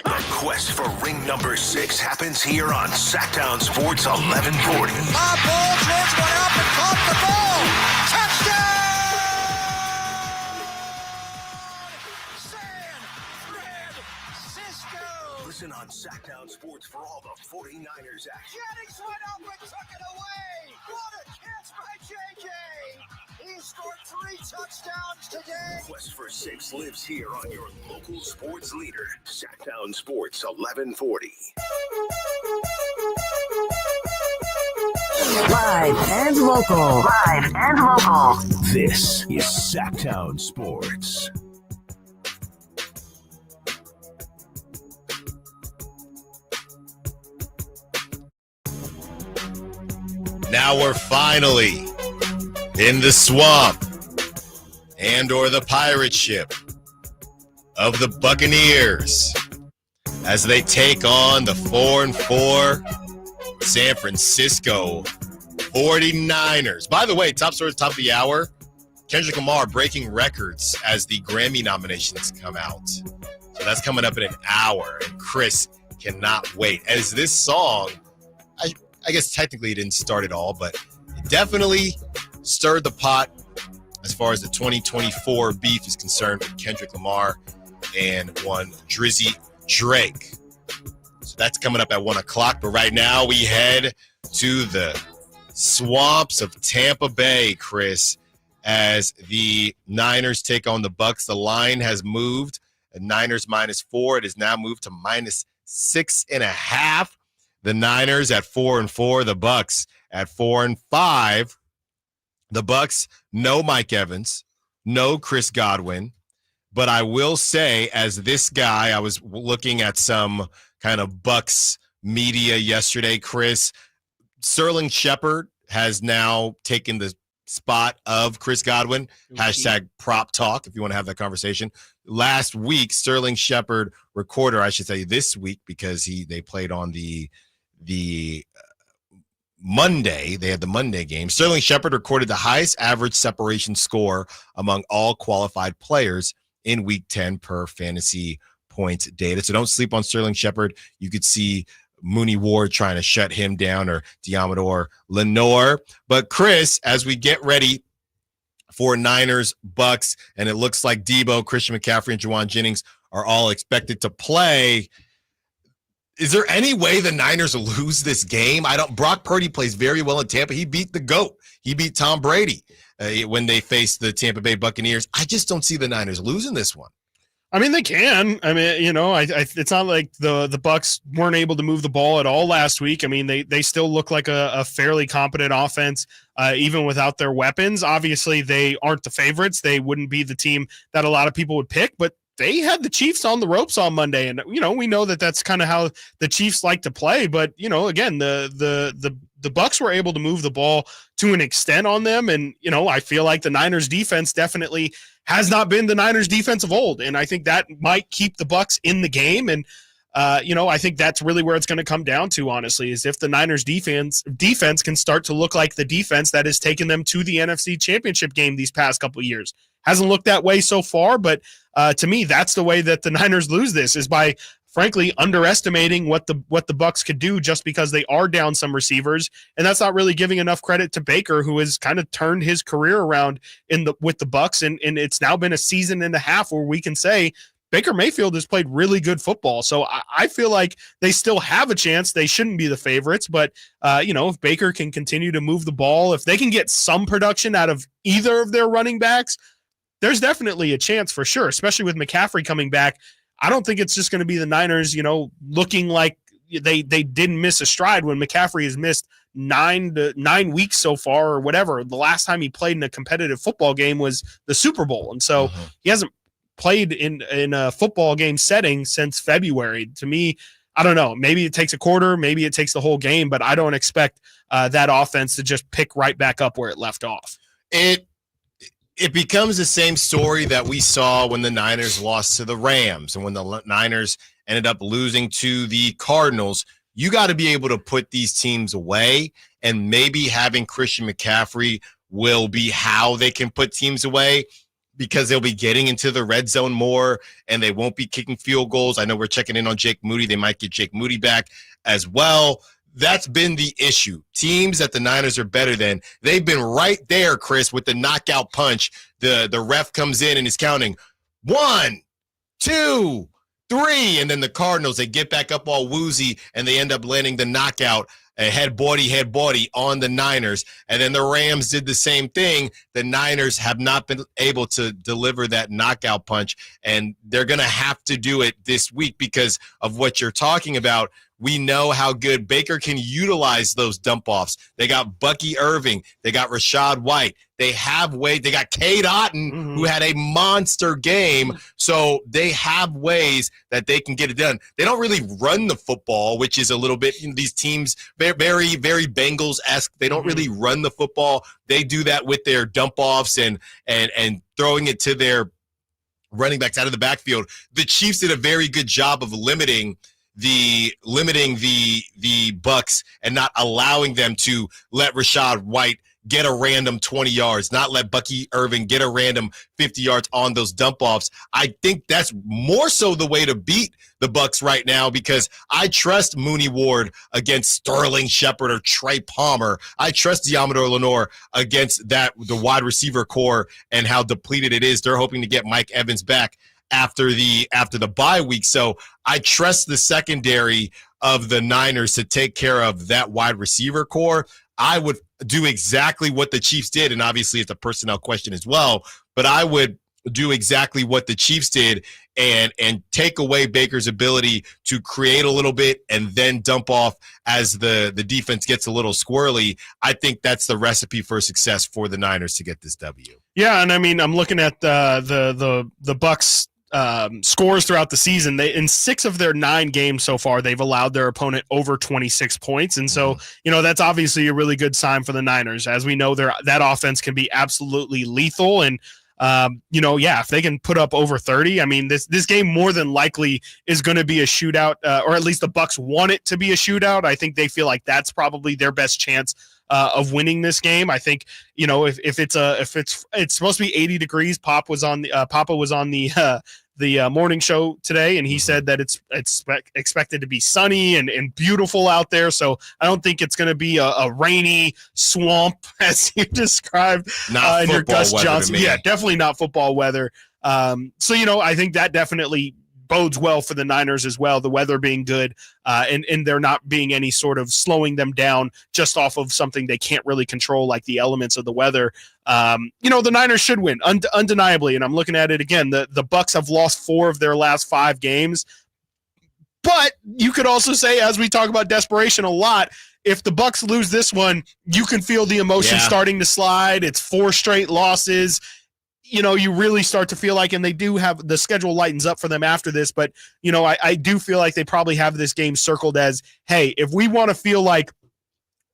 The quest for ring number 6 happens here on Sacktown Sports 1140. My ball, George went up and caught the ball. Touchdown! Listen on Sacktown Sports for all the 49ers action. Jennings went up and took it away. What a catch by JJ. He scored 3 touchdowns today. Quest for 6 lives here on your local sports leader, Sacktown Sports 1140. Live and local. Live and local. This is Sacktown Sports. Now we're finally in the swamp and or the pirate ship of the Buccaneers as they take on the 4-4 San Francisco 49ers. By the way, top stories, top of the hour, Kendrick Lamar breaking records as the Grammy nominations come out. So that's coming up in an hour, and Chris cannot wait. As this song, I guess technically it didn't start it all, but it definitely stirred the pot as far as the 2024 beef is concerned with Kendrick Lamar and one Drizzy Drake. So that's coming up at 1 o'clock. But right now we head to the swamps of Tampa Bay, Chris, as the Niners take on the Bucs. The line has moved. The Niners -4. It has now moved to -6.5. The Niners at 4-4. The Bucs at 4-5. The Bucs, no Mike Evans, no Chris Godwin. But I will say, as this guy, I was looking at some kind of Bucs media yesterday, Chris. Sterling Shepard has now taken the spot of Chris Godwin. Hashtag prop talk, if you want to have that conversation. Last week, Sterling Shepard recorded, or I should say this week, because they played on the Monday. They had the Monday game. Sterling Shepard recorded the highest average separation score among all qualified players in Week 10 per fantasy points data. So don't sleep on Sterling Shepard. You could see Mooney Ward trying to shut him down, or Diamador Lenore. But Chris, as we get ready for Niners Bucs, and it looks like Debo, Christian McCaffrey, and Juwan Jennings are all expected to play, is there any way the Niners lose this game? Brock Purdy plays very well in Tampa. He beat the GOAT. He beat Tom Brady when they faced the Tampa Bay Buccaneers. I just don't see the Niners losing this one. I mean, they can. I mean, it's not like the Bucs weren't able to move the ball at all last week. I mean, they still look like a fairly competent offense, even without their weapons. Obviously, they aren't the favorites. They wouldn't be the team that a lot of people would pick, but they had the Chiefs on the ropes on Monday. And, we know that that's kind of how the Chiefs like to play. But, again, the Bucs were able to move the ball to an extent on them. And, I feel like the Niners defense definitely has not been the Niners defense of old. And I think that might keep the Bucs in the game. And, I think that's really where it's going to come down to, honestly, is if the Niners defense can start to look like the defense that has taken them to the NFC Championship game these past couple of years. Hasn't looked that way so far, but to me, that's the way that the Niners lose this, is by, frankly, underestimating what the Bucs could do just because they are down some receivers, and that's not really giving enough credit to Baker, who has kind of turned his career around with the Bucs, and it's now been a season and a half where we can say Baker Mayfield has played really good football. So I feel like they still have a chance. They shouldn't be the favorites, but if Baker can continue to move the ball, if they can get some production out of either of their running backs, there's definitely a chance for sure, especially with McCaffrey coming back. I don't think it's just going to be the Niners, looking like they didn't miss a stride when McCaffrey has missed 9 weeks so far or whatever. The last time he played in a competitive football game was the Super Bowl. And so he hasn't played in a football game setting since February. To me, I don't know. Maybe it takes a quarter, maybe it takes the whole game, but I don't expect that offense to just pick right back up where it left off. It becomes the same story that we saw when the Niners lost to the Rams and when the Niners ended up losing to the Cardinals. You got to be able to put these teams away, and maybe having Christian McCaffrey will be how they can put teams away, because they'll be getting into the red zone more and they won't be kicking field goals. I know we're checking in on Jake Moody. They might get Jake Moody back as well. That's been the issue. Teams that the Niners are better than, they've been right there, Chris, with the knockout punch. The ref comes in and is counting 1, 2, 3, and then the Cardinals, they get back up all woozy and they end up landing the knockout head body on the Niners. And then the Rams did the same thing. The Niners have not been able to deliver that knockout punch, and they're going to have to do it this week because of what you're talking about. We know how good Baker can utilize those dump offs. They got Bucky Irving. They got Rashad White. They have Wade. They got Cade Otton, who had a monster game. So they have ways that they can get it done. They don't really run the football, which is a little bit, these teams, very, very Bengals-esque. They don't really run the football. They do that with their dump offs and throwing it to their running backs out of the backfield. The Chiefs did a very good job of limiting the Bucs and not allowing them to let Rashad White get a random 20 yards, not let Bucky Irving get a random 50 yards on those dump-offs. I think that's more so the way to beat the Bucks right now, because I trust Mooney Ward against Sterling Shepard or Trey Palmer. I trust Diamador Lenore against the wide receiver core and how depleted it is. They're hoping to get Mike Evans back after the bye week. So I trust the secondary of the Niners to take care of that wide receiver core. I would do exactly what the Chiefs did, and obviously it's a personnel question as well, but I would do exactly what the Chiefs did and take away Baker's ability to create a little bit and then dump off as the defense gets a little squirrely. I think that's the recipe for success for the Niners to get this W. Yeah, and I mean, I'm looking at the Bucks scores throughout the season. In 6 of their 9 games so far, they've allowed their opponent over 26 points. And so, that's obviously a really good sign for the Niners. As we know, that offense can be absolutely lethal. And, if they can put up over 30, I mean, this game more than likely is going to be a shootout, or at least the Bucks want it to be a shootout. I think they feel like that's probably their best chance of winning this game. I think, if it's supposed to be 80 degrees, Papa was on the morning show today, and he said that it's expected to be sunny and beautiful out there. So I don't think it's going to be a rainy swamp as you described in your Gus Johnson. Yeah, definitely not football weather. I think that definitely bodes well for the Niners as well, the weather being good, and there not being any sort of slowing them down just off of something they can't really control, like the elements of the weather. The Niners should win undeniably, and I'm looking at it again. The Bucks have lost 4 of their last 5 games, but you could also say, as we talk about desperation a lot, if the Bucks lose this one, you can feel the emotion starting to slide. It's 4 straight losses. You really start to feel like, and they do have the schedule lightens up for them after this, but, I do feel like they probably have this game circled as, hey, if we want to feel like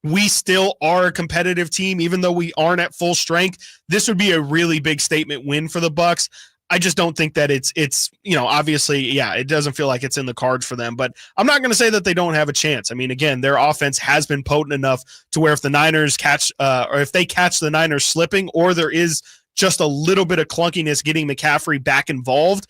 we still are a competitive team, even though we aren't at full strength, this would be a really big statement win for the Bucks. I just don't think that it's obviously, it doesn't feel like it's in the cards for them, but I'm not going to say that they don't have a chance. I mean, again, their offense has been potent enough to where if the Niners or if they catch the Niners slipping, or there is just a little bit of clunkiness getting McCaffrey back involved,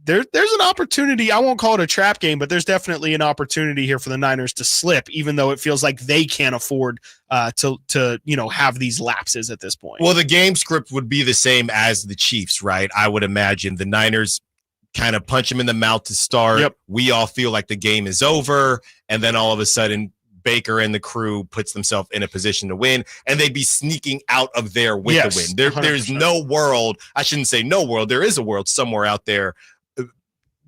there's an opportunity. I won't call it a trap game, but there's definitely an opportunity here for the Niners to slip, even though it feels like they can't afford to have these lapses at this point. Well, the game script would be the same as the Chiefs, right? I would imagine the Niners kind of punch them in the mouth to start. Yep. We all feel like the game is over, and then all of a sudden Baker and the crew puts themselves in a position to win, and they'd be sneaking out of there with the win. There's no world. I shouldn't say no world. There is a world somewhere out there.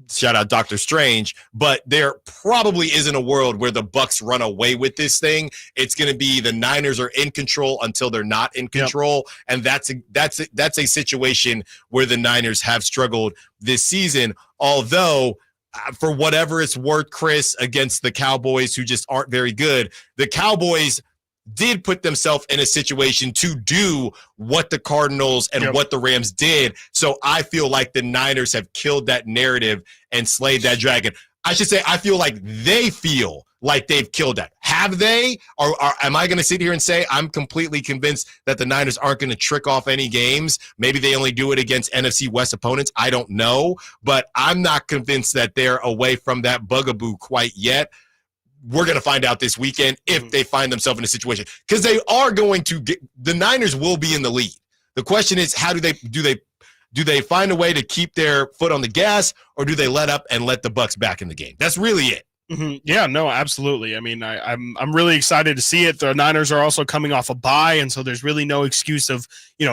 Shout out Dr. Strange, but there probably isn't a world where the Bucks run away with this thing. It's going to be the Niners are in control until they're not in control, and that's a situation where the Niners have struggled this season. Although, for whatever it's worth, Chris, against the Cowboys, who just aren't very good, the Cowboys did put themselves in a situation to do what the Cardinals and what the Rams did. So I feel like the Niners have killed that narrative and slayed that dragon. I should say, I feel like they feel like they've killed that. Have they? Or am I going to sit here and say I'm completely convinced that the Niners aren't going to trick off any games? Maybe they only do it against NFC West opponents. I don't know. But I'm not convinced that they're away from that bugaboo quite yet. We're going to find out this weekend if they find themselves in a situation, because they are going to get, the Niners will be in the lead. The question is, how do they find a way to keep their foot on the gas, or do they let up and let the Bucks back in the game? That's really it. Mm-hmm. Yeah, no, absolutely. I mean, I'm really excited to see it. The Niners are also coming off a bye, and so there's really no excuse of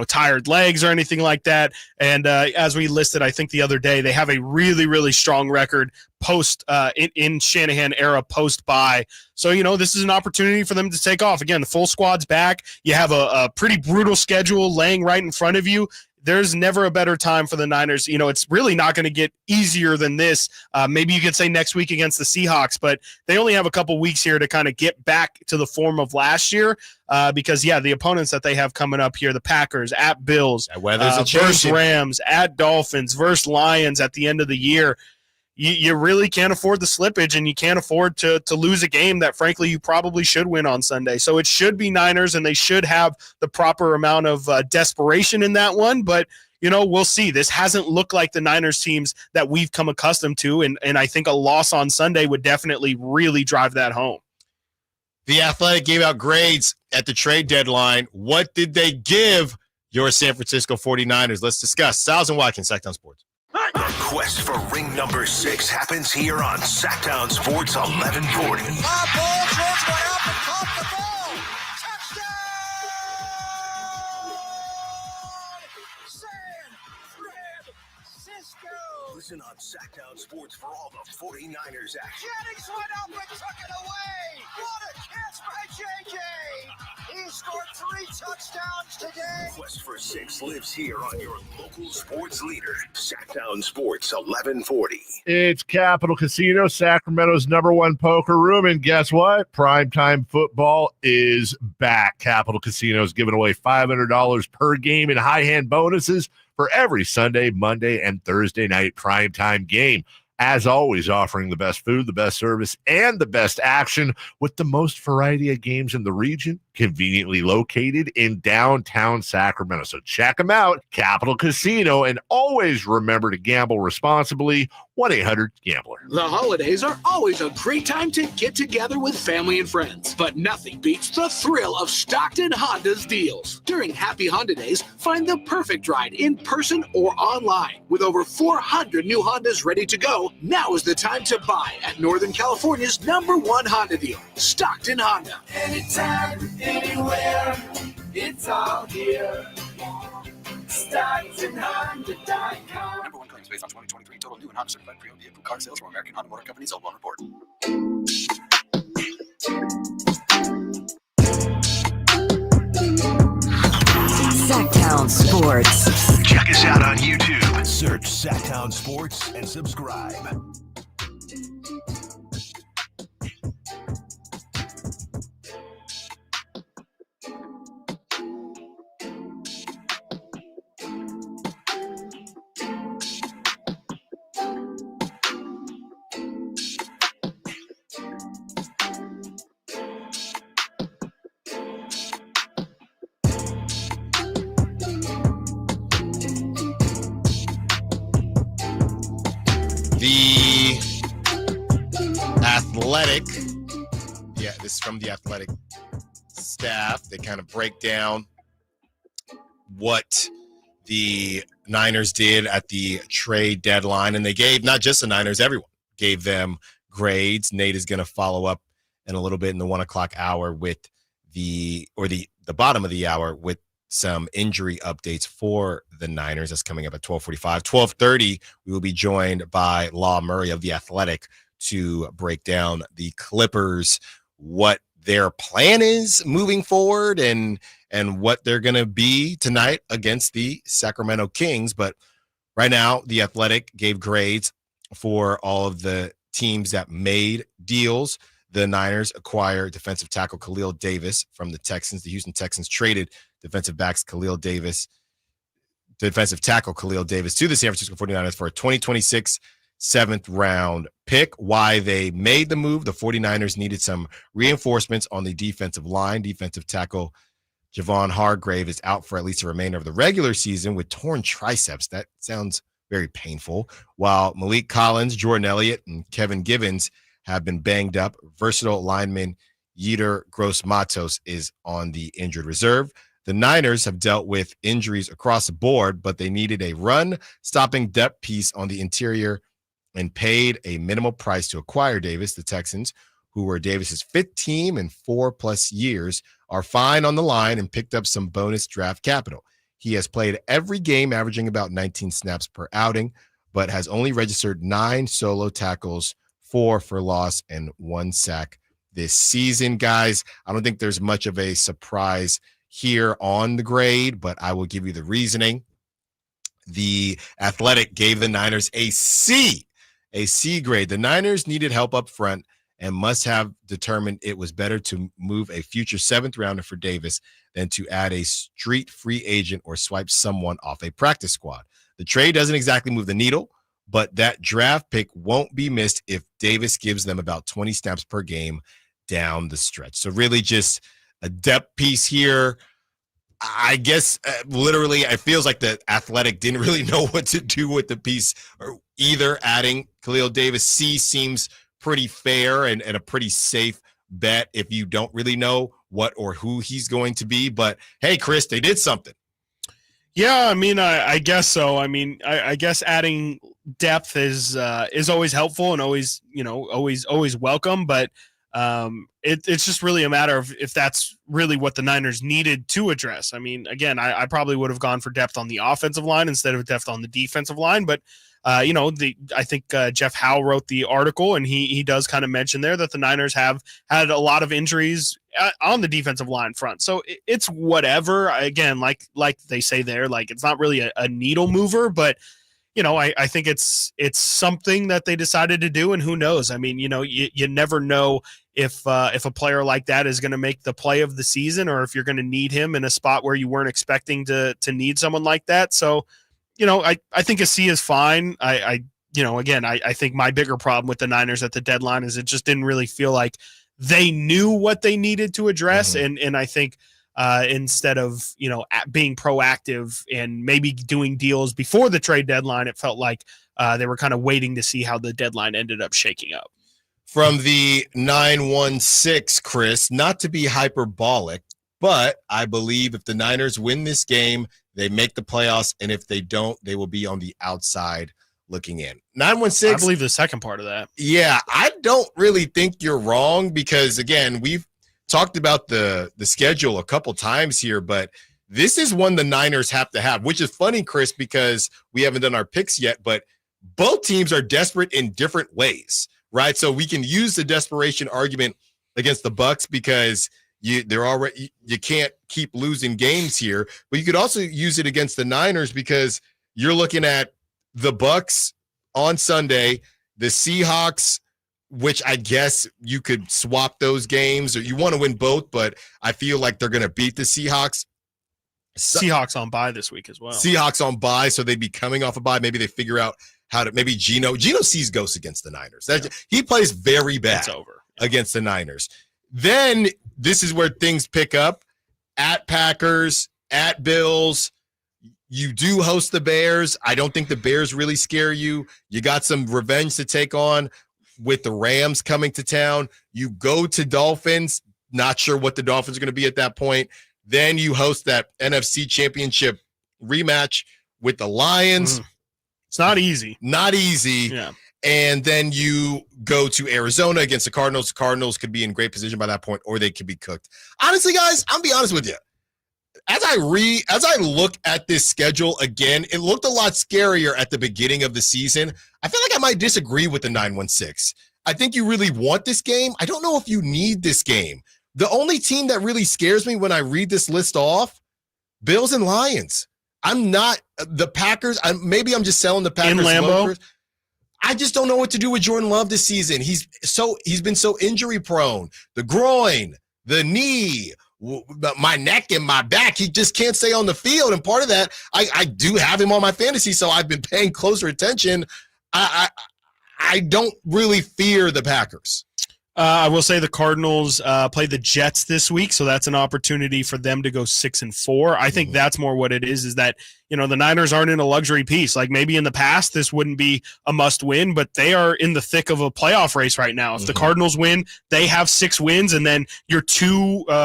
tired legs or anything like that. And as we listed, I think the other day, they have a really, really strong record post in Shanahan era post bye. So this is an opportunity for them to take off. Again, the full squad's back. You have a pretty brutal schedule laying right in front of you. There's never a better time for the Niners. It's really not going to get easier than this. Maybe you could say next week against the Seahawks, but they only have a couple weeks here to kind of get back to the form of last year because, the opponents that they have coming up here, the Packers, at Bills, weather's versus Rams, at Dolphins, versus Lions at the end of the year. you really can't afford the slippage, and you can't afford to lose a game that, frankly, you probably should win on Sunday. So it should be Niners, and they should have the proper amount of desperation in that one. But, we'll see. This hasn't looked like the Niners teams that we've come accustomed to, and I think a loss on Sunday would definitely really drive that home. The Athletic gave out grades at the trade deadline. What did they give your San Francisco 49ers? Let's discuss. Stiles and Watkins, Sacktown Sports. The quest for ring number 6 happens here on Sacktown Sports 1140. Ball, George went up and caught the ball. Touchdown! San Francisco. Listen on Sacktown Sports for all the 49ers action. Jennings went up and took it away. What a catch by JJ. He scored 3 touchdowns today. Quest for 6 lives here on your local sports leader, Sacktown Sports 1140. It's Capital Casino, Sacramento's #1 poker room. And guess what? Primetime football is back. Capital Casino is giving away $500 per game in high hand bonuses for every Sunday, Monday, and Thursday night primetime game. As always, offering the best food, the best service, and the best action with the most variety of games in the region, conveniently located in downtown Sacramento. So check them out, Capital Casino, and always remember to gamble responsibly. 1-800-GAMBLER. The holidays are always a great time to get together with family and friends, but nothing beats the thrill of Stockton Honda's deals. During Happy Honda Days, find the perfect ride in person or online. With over 400 new Hondas ready to go, now is the time to buy at Northern California's #1 Honda deal, Stockton Honda. Anytime, anywhere, it's all here. StocktonHonda.com. #1 claims based on 2023 total new and Honda certified pre-owned vehicle car sales from American Honda Motor Company. Sold on report. Sacktown Sports. Check us out on YouTube. Search Sacktown Sports and subscribe. The Athletic, this is from the Athletic staff. They kind of break down what the Niners did at the trade deadline, and they gave not just the Niners, everyone gave them grades. Nate is going to follow up in a little bit in the 1 o'clock hour with the bottom of the hour with some injury updates for the Niners. That's coming up at 12:45. 12:30, we will be joined by Law Murray of The Athletic to break down the Clippers, what their plan is moving forward, and what they're going to be tonight against the Sacramento Kings. But right now, The Athletic gave grades for all of the teams that made deals. The Niners acquired defensive tackle Khalil Davis from the Texans. The Houston Texans traded defensive tackle Khalil Davis to the San Francisco 49ers for a 2026 7th-round pick. Why they made the move, the 49ers needed some reinforcements on the defensive line. Defensive tackle Javon Hargrave is out for at least the remainder of the regular season with torn triceps. That sounds very painful. While Malik Collins, Jordan Elliott, and Kevin Givens have been banged up. Versatile lineman Yetur Gross-Matos is on the injured reserve. The Niners have dealt with injuries across the board, but they needed a run-stopping depth piece on the interior and paid a minimal price to acquire Davis. The Texans, who were Davis's 5th team in 4+ years, are fine on the line and picked up some bonus draft capital. He has played every game, averaging about 19 snaps per outing, but has only registered 9 solo tackles, 4 for loss, and 1 sack this season. Guys, I don't think there's much of a surprise here on the grade, but I will give you the reasoning. The Athletic gave the Niners a C grade. The Niners needed help up front and must have determined it was better to move a future 7th rounder for Davis than to add a street free agent or swipe someone off a practice squad. The trade doesn't exactly move the needle, but that draft pick won't be missed if Davis gives them about 20 snaps per game down the stretch. So really just a depth piece here. I guess literally it feels like the Athletic didn't really know what to do with the piece or either. Adding Khalil Davis seems pretty fair and a pretty safe bet if you don't really know what or who he's going to be. But hey, Chris, they did something. Yeah, I mean, I guess so. I mean, I guess adding depth is always helpful and always welcome. But it's just really a matter of if that's really what the Niners needed to address. I mean, again, I probably would have gone for depth on the offensive line instead of depth on the defensive line. But I think Jeff Howe wrote the article, and he does kind of mention there that the Niners have had a lot of injuries on the defensive line front. So it's whatever. Again, like they say there, like it's not really a needle mover, but I think it's something that they decided to do, and who knows? I mean, you never know if a player like that is going to make the play of the season, or if you're going to need him in a spot where you weren't expecting to need someone like that. So, I think a C is fine. I think my bigger problem with the Niners at the deadline is it just didn't really feel like they knew what they needed to address. Mm-hmm. And I think instead of, being proactive and maybe doing deals before the trade deadline, it felt like they were kind of waiting to see how the deadline ended up shaking up. From the 916, Chris, not to be hyperbolic, but I believe if the Niners win this game, they make the playoffs, and if they don't, they will be on the outside looking in. 916. I believe the second part of that. Yeah, I don't really think you're wrong because, again, we've talked about the schedule a couple times here, but this is one the Niners have to have, which is funny, Chris, because we haven't done our picks yet, but both teams are desperate in different ways, right? So we can use the desperation argument against the Bucs because you can't keep losing games here, but you could also use it against the Niners because you're looking at the Bucs on Sunday, the Seahawks, which I guess you could swap those games, or you want to win both, but I feel like they're going to beat the Seahawks. Seahawks on bye this week as well. Seahawks on bye, so they'd be coming off a bye. Maybe they figure out how to. Maybe Geno sees ghosts against the Niners. He plays very bad against the Niners. Then this is where things pick up. At Packers, at Bills, you do host the Bears. I don't think the Bears really scare you. You got some revenge to take on with the Rams coming to town. You go to Dolphins. Not sure what the Dolphins are going to be at that point. Then you host that NFC Championship rematch with the Lions. It's not easy. Not easy. Yeah. And then you go to Arizona against the Cardinals. The Cardinals could be in great position by that point, or they could be cooked. Honestly, guys, I'm be honest with you. As I look at this schedule again, it looked a lot scarier at the beginning of the season. I feel like I might disagree with the 916. I think you really want this game. I don't know if you need this game. The only team that really scares me when I read this list off, Bills and Lions. I'm not the Packers. Maybe I'm just selling the Packers. In Lambeau? I just don't know what to do with Jordan Love this season. He's been so injury prone. The groin, the knee, my neck and my back. He just can't stay on the field. And part of that, I do have him on my fantasy, so I've been paying closer attention. I don't really fear the Packers. I will say the Cardinals play the Jets this week, so that's an opportunity for them to go 6-4. I think that's more what it is that, the Niners aren't in a luxury piece. Like maybe in the past, this wouldn't be a must win, but they are in the thick of a playoff race right now. If the Cardinals win, they have 6 wins, and then you're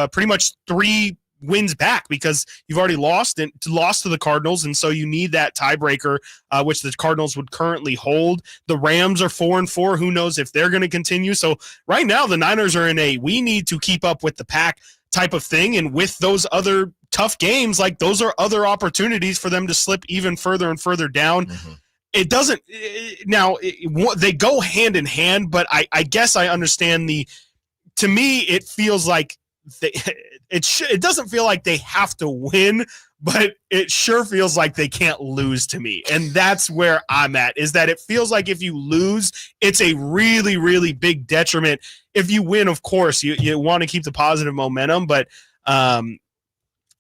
pretty much 3 wins back because you've already lost to the Cardinals, and so you need that tiebreaker, which the Cardinals would currently hold. The Rams are 4-4. Who knows if they're going to continue? So right now, the Niners are in we need to keep up with the pack type of thing, and with those other tough games, like those are other opportunities for them to slip even further and further down. It doesn't they go hand in hand, but I guess I understand to me, it feels like it doesn't feel like they have to win, but it sure feels like they can't lose to me. And that's where I'm at, is that it feels like if you lose, it's a really, really big detriment. If you win, of course, you want to keep the positive momentum, but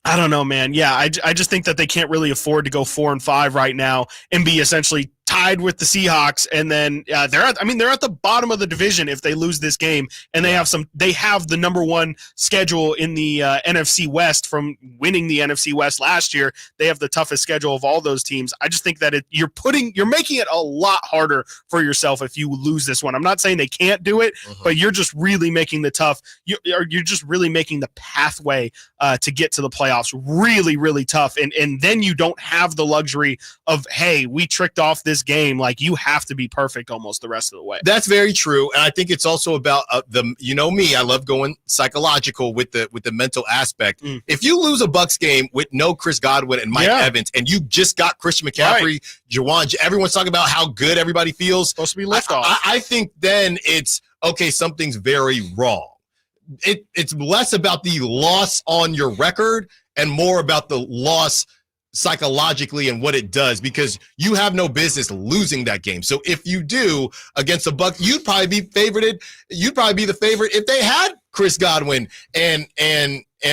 I don't know, man. Yeah, I just think that they can't really afford to go 4-5 right now and be essentially tied with the Seahawks, and then they're at the bottom of the division if they lose this game, and they have the number one schedule in the NFC West from winning the NFC West last year. They have the toughest schedule of all those teams. I just think that you're making it a lot harder for yourself if you lose this one. I'm not saying they can't do it, but you're just really making you're just really making the pathway to get to the playoffs really, really tough. And then you don't have the luxury of, hey, we tricked off this game. Like, you have to be perfect almost the rest of the way. That's very true. And I think it's also about me, I love going psychological with the mental aspect. If you lose a Bucs game with no Chris Godwin and Mike Evans, and you just got Christian McCaffrey, Juwan, everyone's talking about how good everybody feels. Supposed to be liftoff. I think then it's, okay, something's very wrong. It's less about the loss on your record and more about the loss psychologically and what it does, because you have no business losing that game. So if you do against the Bucs, you'd probably be favorited. You'd probably be the favorite if they had Chris Godwin and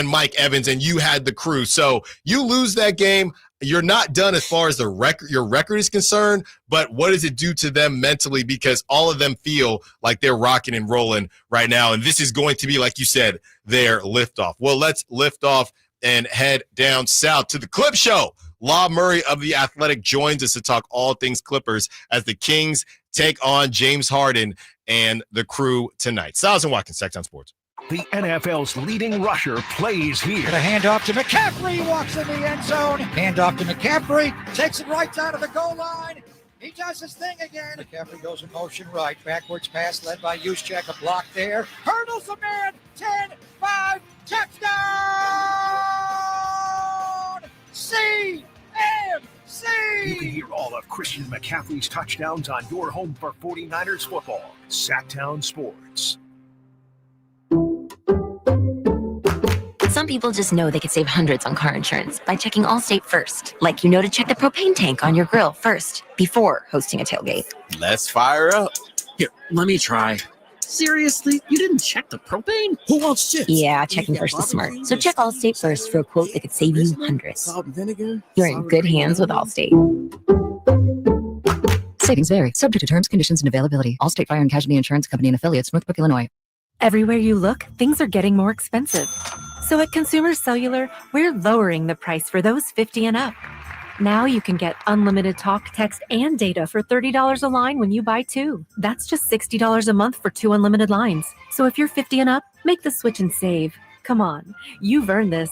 Mike Evans and you had the crew. So you lose that game, you're not done as far as your record is concerned, but what does it do to them mentally? Because all of them feel like they're rocking and rolling right now. And this is going to be, like you said, their liftoff. Well, let's lift off and head down south to the Clip Show. Law Murray of The Athletic joins us to talk all things Clippers as the Kings take on James Harden and the crew tonight. Stiles Watkins, Sacktown Sports. The NFL's leading rusher plays here. Got a handoff to McCaffrey, walks in the end zone. Handoff to McCaffrey, takes it right down to the goal line. He does his thing again. McCaffrey goes in motion right. Backwards pass led by Juszczyk. A block there. Hurdles the man. 10-5. Touchdown! CMC! You can hear all of Christian McCaffrey's touchdowns on your home for 49ers football. Sacktown Sports. Some people just know they could save hundreds on car insurance by checking Allstate first. Like to check the propane tank on your grill first before hosting a tailgate. Let's fire up. Here, let me try. Seriously? You didn't check the propane? Who wants chips? Yeah, checking first is smart. So check Allstate first for a quote that could save you hundreds. Salt and vinegar? You're in good hands with Allstate. Savings vary, subject to terms, conditions, and availability. Allstate Fire and Casualty Insurance Company and affiliates, Northbrook, Illinois. Everywhere you look, things are getting more expensive. So at Consumer Cellular, we're lowering the price for those 50 and up. Now you can get unlimited talk, text, and data for $30 a line when you buy two. That's just $60 a month for 2 unlimited lines. So if you're 50 and up, make the switch and save. Come on, you've earned this.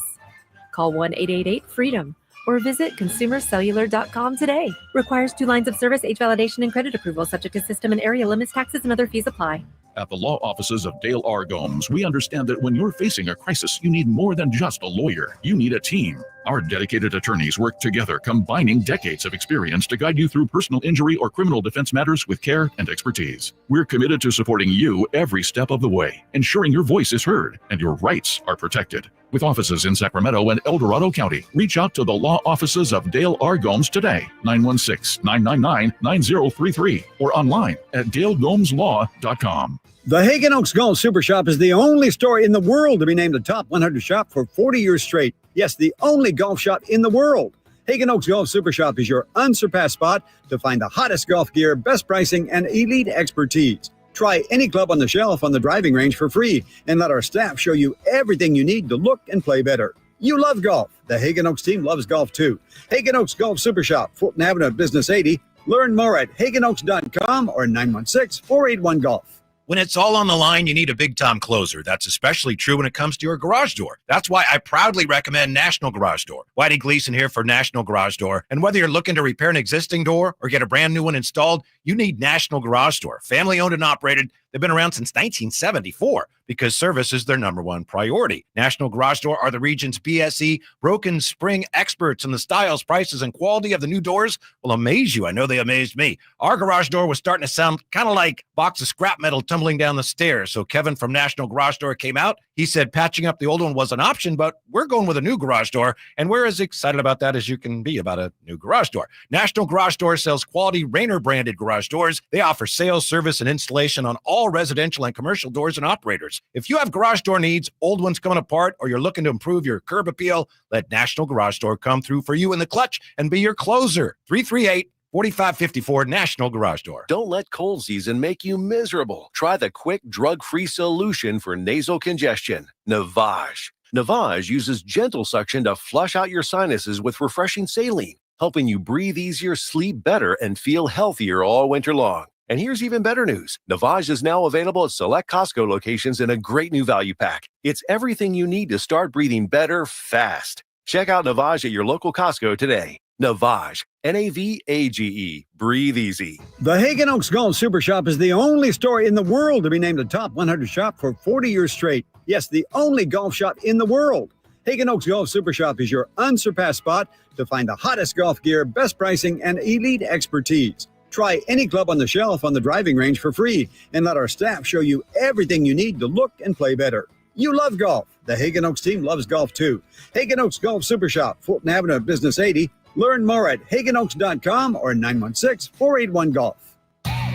Call 1-888-FREEDOM or visit consumercellular.com today. Requires 2 lines of service, age validation, and credit approval, subject to system and area limits, taxes, and other fees apply. At the law offices of Dale R. Gomes, we understand that when you're facing a crisis, you need more than just a lawyer. You need a team. Our dedicated attorneys work together, combining decades of experience to guide you through personal injury or criminal defense matters with care and expertise. We're committed to supporting you every step of the way, ensuring your voice is heard and your rights are protected. With offices in Sacramento and El Dorado County, reach out to the law offices of Dale R. Gomes today, 916-999-9033, or online at dalegomslaw.com. The Hagen Oaks Golf Super Shop is the only store in the world to be named the top 100 shop for 40 years straight. Yes, the only golf shop in the world. Hagen Oaks Golf Super Shop is your unsurpassed spot to find the hottest golf gear, best pricing, and elite expertise. Try any club on the shelf on the driving range for free and let our staff show you everything you need to look and play better. You love golf. The Hagen Oaks team loves golf too. Hagen Oaks Golf Super Shop, Fulton Avenue at Business 80. Learn more at hagenoaks.com or 916-481-GOLF. When it's all on the line, you need a Big Tom closer. That's especially true when it comes to your garage door. That's why I proudly recommend National Garage Door. Whitey Gleason here for National Garage Door. And whether you're looking to repair an existing door or get a brand new one installed, you need National Garage Door. Family owned and operated. They've been around since 1974 because service is their number one priority. National Garage Door are the region's BSE broken spring experts, and the styles, prices, and quality of the new doors will amaze you. I know they amazed me. Our garage door was starting to sound kind of like a box of scrap metal tumbling down the stairs. So Kevin from National Garage Door came out. He said patching up the old one was an option, but we're going with a new garage door, and we're as excited about that as you can be about a new garage door. National Garage Door sells quality Rainer-branded garage doors. They offer sales, service, and installation on all residential and commercial doors and operators. If you have garage door needs, old ones coming apart, or you're looking to improve your curb appeal, let National Garage Door come through for you in the clutch and be your closer. 338 4554 National Garage Door. Don't let cold season make you miserable. Try the quick, drug-free solution for nasal congestion, Navage. Navage uses gentle suction to flush out your sinuses with refreshing saline, helping you breathe easier, sleep better, and feel healthier all winter long. And here's even better news. Navage is now available at select Costco locations in a great new value pack. It's everything you need to start breathing better fast. Check out Navage at your local Costco today. Navage, Navage, breathe easy. The Hagen Oaks Golf Super Shop is the only store in the world to be named the top 100 shop for 40 years straight. Yes, the only golf shop in the world. Hagen Oaks Golf Super Shop is your unsurpassed spot to find the hottest golf gear, best pricing, and elite expertise. Try any club on the shelf on the driving range for free and let our staff show you everything you need to look and play better. You love golf. The Hagen Oaks team loves golf too. Hagen Oaks Golf Super Shop, Fulton Avenue at Business 80. Learn more at HagenOaks.com or 916-481-GOLF.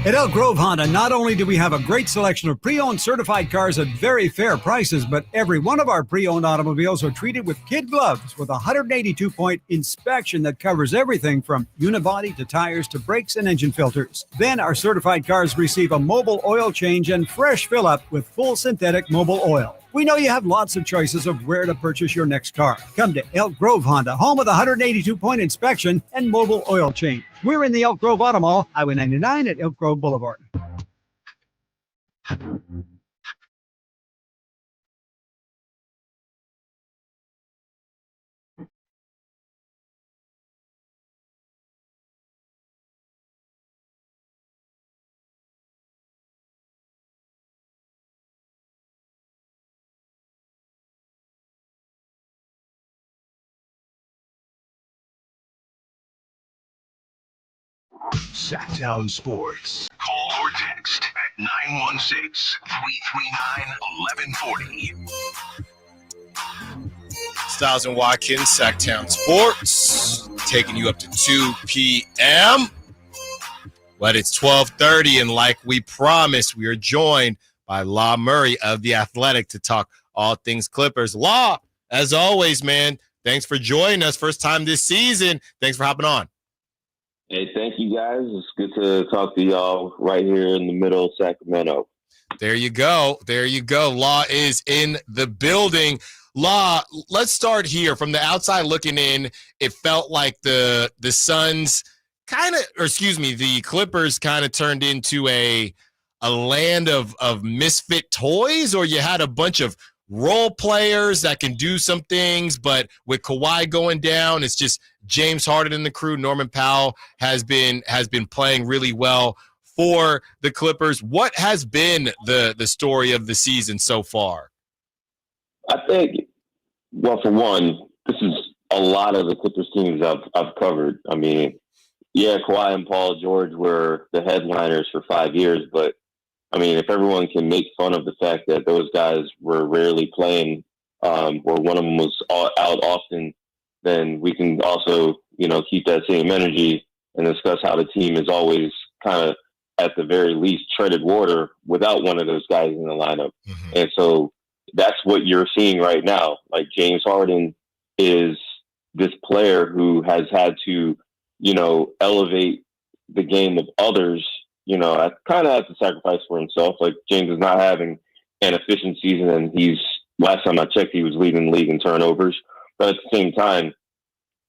At Elk Grove Honda, not only do we have a great selection of pre-owned certified cars at very fair prices, but every one of our pre-owned automobiles are treated with kid gloves with a 182-point inspection that covers everything from unibody to tires to brakes and engine filters. Then our certified cars receive a mobile oil change and fresh fill-up with full synthetic mobile oil. We know you have lots of choices of where to purchase your next car. Come to Elk Grove Honda, home of the 182-point inspection and mobile oil change. We're in the Elk Grove Auto Mall, Highway 99 at Elk Grove Boulevard. Sacktown Sports. Call or text at 916-339-1140. Stiles and Watkins, Sacramento Sports, taking you up to 2 p.m. But it's 12:30, and like we promised, we are joined by Law Murray of The Athletic to talk all things Clippers. Law, as always, man, thanks for joining us. First time this season. Thanks for hopping on. Hey, thank you, guys. It's good to talk to y'all right here in the middle of Sacramento. There you go. There you go. Law is in the building. Law, let's start here. From the outside looking in, it felt like the Suns the Clippers kind of turned into a land of misfit toys, or you had a bunch of role players that can do some things, but with Kawhi going down, it's just James Harden and the crew. Norman Powell has been playing really well for the Clippers. What has been the story of the season so far? I think, well, for one, this is a lot of the Clippers teams I've covered. I mean, yeah, Kawhi and Paul George were the headliners for 5 years, but I mean, if everyone can make fun of the fact that those guys were rarely playing, or one of them was out often, then we can also, keep that same energy and discuss how the team is always kind of, at the very least, treaded water without one of those guys in the lineup. Mm-hmm. And so that's what you're seeing right now. Like, James Harden is this player who has had to, elevate the game of others. I kind of have to sacrifice for himself. Like, James is not having an efficient season, and last time I checked, he was leading the league in turnovers. But at the same time,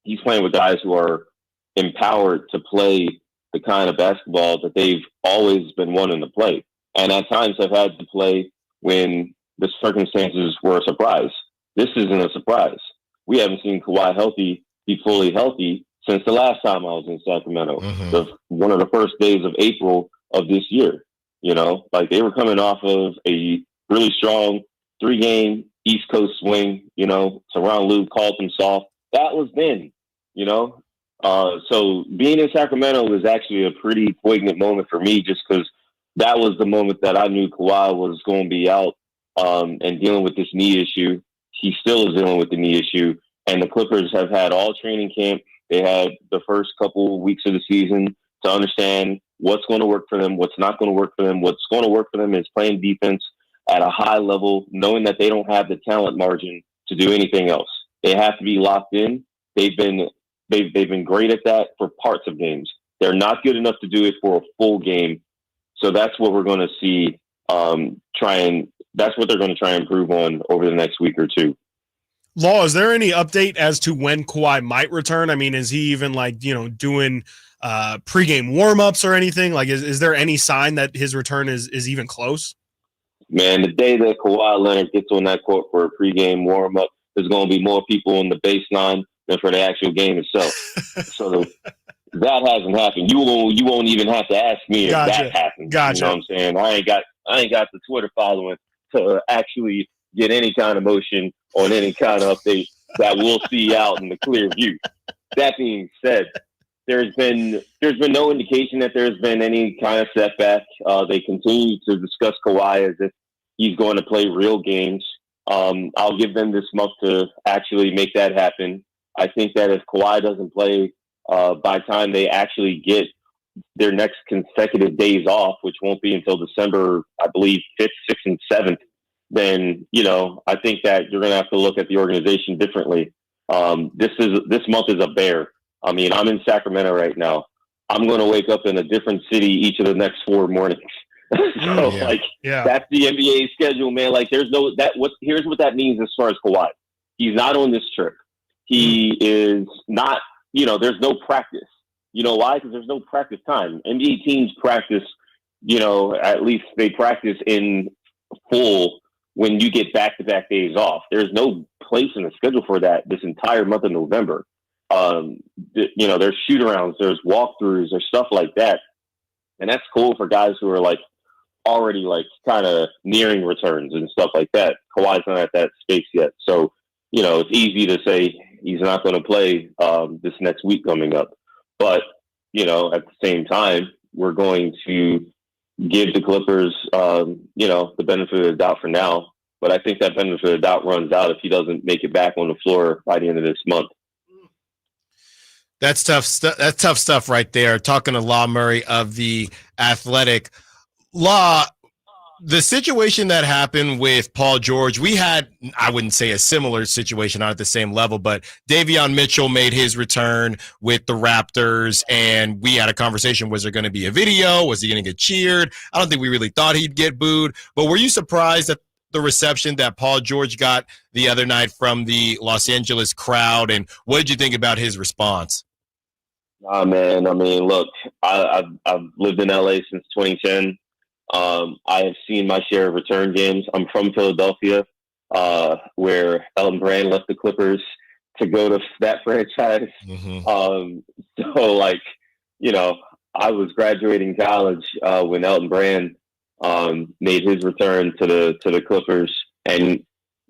he's playing with guys who are empowered to play the kind of basketball that they've always been wanting to play. And at times have had to play when the circumstances were a surprise. This isn't a surprise. We haven't seen Kawhi be fully healthy since the last time I was in Sacramento, one of the first days of April of this year. They were coming off of a really strong 3-game East Coast swing. Teron Lue called them soft. That was then, so being in Sacramento was actually a pretty poignant moment for me, just because that was the moment that I knew Kawhi was going to be out and dealing with this knee issue. He still is dealing with the knee issue, and the Clippers have had all training camp. They had the first couple of weeks of the season to understand what's going to work for them, what's not going to work for them. What's going to work for them is playing defense at a high level, knowing that they don't have the talent margin to do anything else. They have to be locked in. They've been great at that for parts of games. They're not good enough to do it for a full game. So that's what we're going to see. That's what they're going to try and improve on over the next week or two. Law, is there any update as to when Kawhi might return? I mean, is he even doing pregame warmups or anything? Like, is there any sign that his return is even close? Man, the day that Kawhi Leonard gets on that court for a pregame warmup, there's going to be more people on the baseline than for the actual game itself. So that hasn't happened. You won't even have to ask me if that happened. Gotcha. You know what I'm saying? I ain't got the Twitter following to actually get any kind of motion on any kind of update that we'll see out in the clear view. That being said, there's been no indication that there's been any kind of setback. They continue to discuss Kawhi as if he's going to play real games. I'll give them this month to actually make that happen. I think that if Kawhi doesn't play by the time they actually get their next consecutive days off, which won't be until December, I believe, 5th, 6th, and 7th, then, I think that you're going to have to look at the organization differently. This month is a bear. I mean, I'm in Sacramento right now. I'm going to wake up in a different city each of the next 4 mornings. So, that's the NBA schedule, man. Like, here's what that means as far as Kawhi. He's not on this trip. He is not, there's no practice. You know why? Because there's no practice time. NBA teams practice, at least they practice in full when you get back-to-back days off. There's no place in the schedule for that this entire month of November. There's shoot-arounds, there's walkthroughs, there's stuff like that. And that's cool for guys who are, already, kind of nearing returns and stuff like that. Kawhi's not at that space yet. So, it's easy to say he's not going to play this next week coming up. But, at the same time, we're going to give the Clippers, the benefit of the doubt for now. But I think that benefit of the doubt runs out if he doesn't make it back on the floor by the end of this month. That's tough. That's tough stuff right there. Talking to Law Murray of The Athletic. Law, the situation that happened with Paul George, we had, I wouldn't say a similar situation, not at the same level, but Davion Mitchell made his return with the Raptors, and we had a conversation. Was there going to be a video? Was he going to get cheered? I don't think we really thought he'd get booed, but were you surprised at the reception that Paul George got the other night from the Los Angeles crowd, and what did you think about his response? Nah, man. I mean, look, I've lived in LA since 2010. I have seen my share of return games. I'm from Philadelphia, where Elton Brand left the Clippers to go to that franchise. I was graduating college when Elton Brand made his return to the Clippers, and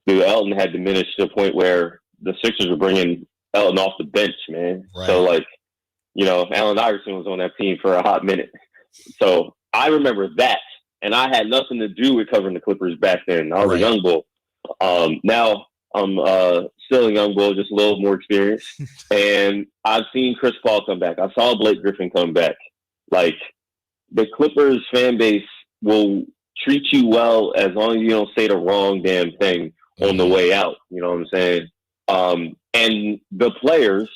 Elton had diminished to the point where the Sixers were bringing Elton off the bench, man. Right. So, Allen Iverson was on that team for a hot minute. So I remember that, and I had nothing to do with covering the Clippers back then. I was a young bull. Now I'm still a young bull, just a little more experienced. And I've seen Chris Paul come back. I saw Blake Griffin come back. The Clippers fan base will treat you well as long as you don't say the wrong damn thing on the way out. You know what I'm saying? And the players,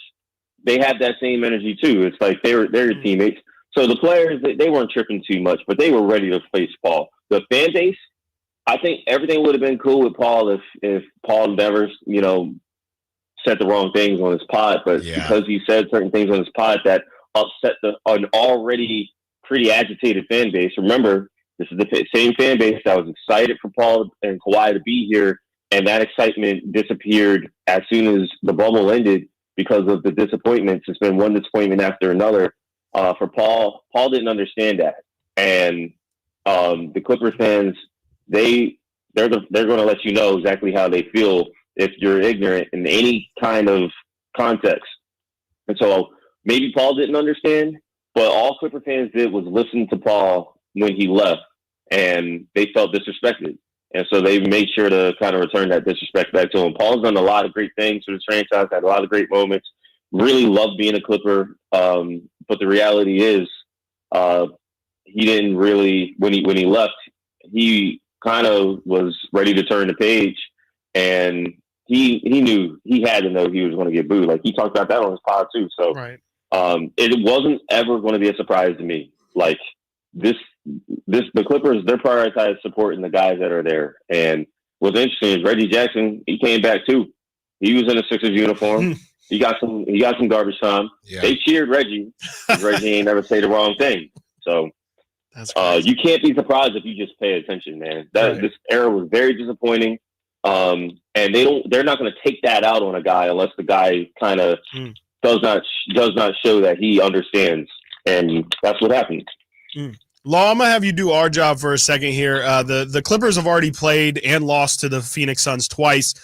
they have that same energy too. It's like they're your teammates. So the players, they weren't tripping too much, but they were ready to face Paul. The fan base, I think everything would have been cool with Paul if Paul never, said the wrong things on his pod. But because he said certain things on his pod that upset an already pretty agitated fan base. Remember, this is the same fan base that was excited for Paul and Kawhi to be here, and that excitement disappeared as soon as the bubble ended because of the disappointments. It's been one disappointment after another. For Paul didn't understand that, and the Clippers fans, they're going to let you know exactly how they feel if you're ignorant in any kind of context. And so maybe Paul didn't understand, but all Clipper fans did was listen to Paul when he left, and they felt disrespected. And so they made sure to kind of return that disrespect back to him. Paul's done a lot of great things for this franchise, had a lot of great moments, really loved being a Clipper. But the reality is, he didn't really, when he left, he kind of was ready to turn the page, and he knew, he had to know he was going to get booed. Like, he talked about that on his pod too. So, right. It wasn't ever going to be a surprise to me. Like the Clippers, they're prioritized supporting the guys that are there. And what's interesting is Reggie Jackson, he came back too. He was in a Sixers uniform. He got some garbage time. Yeah. They cheered Reggie because Reggie ain't never say the wrong thing. So you can't be surprised if you just pay attention, man. This era was very disappointing. And they're not going to take that out on a guy unless the guy kind of does not show that he understands. And that's what happened. Law, I'm going to have you do our job for a second here. The Clippers have already played and lost to the Phoenix Suns twice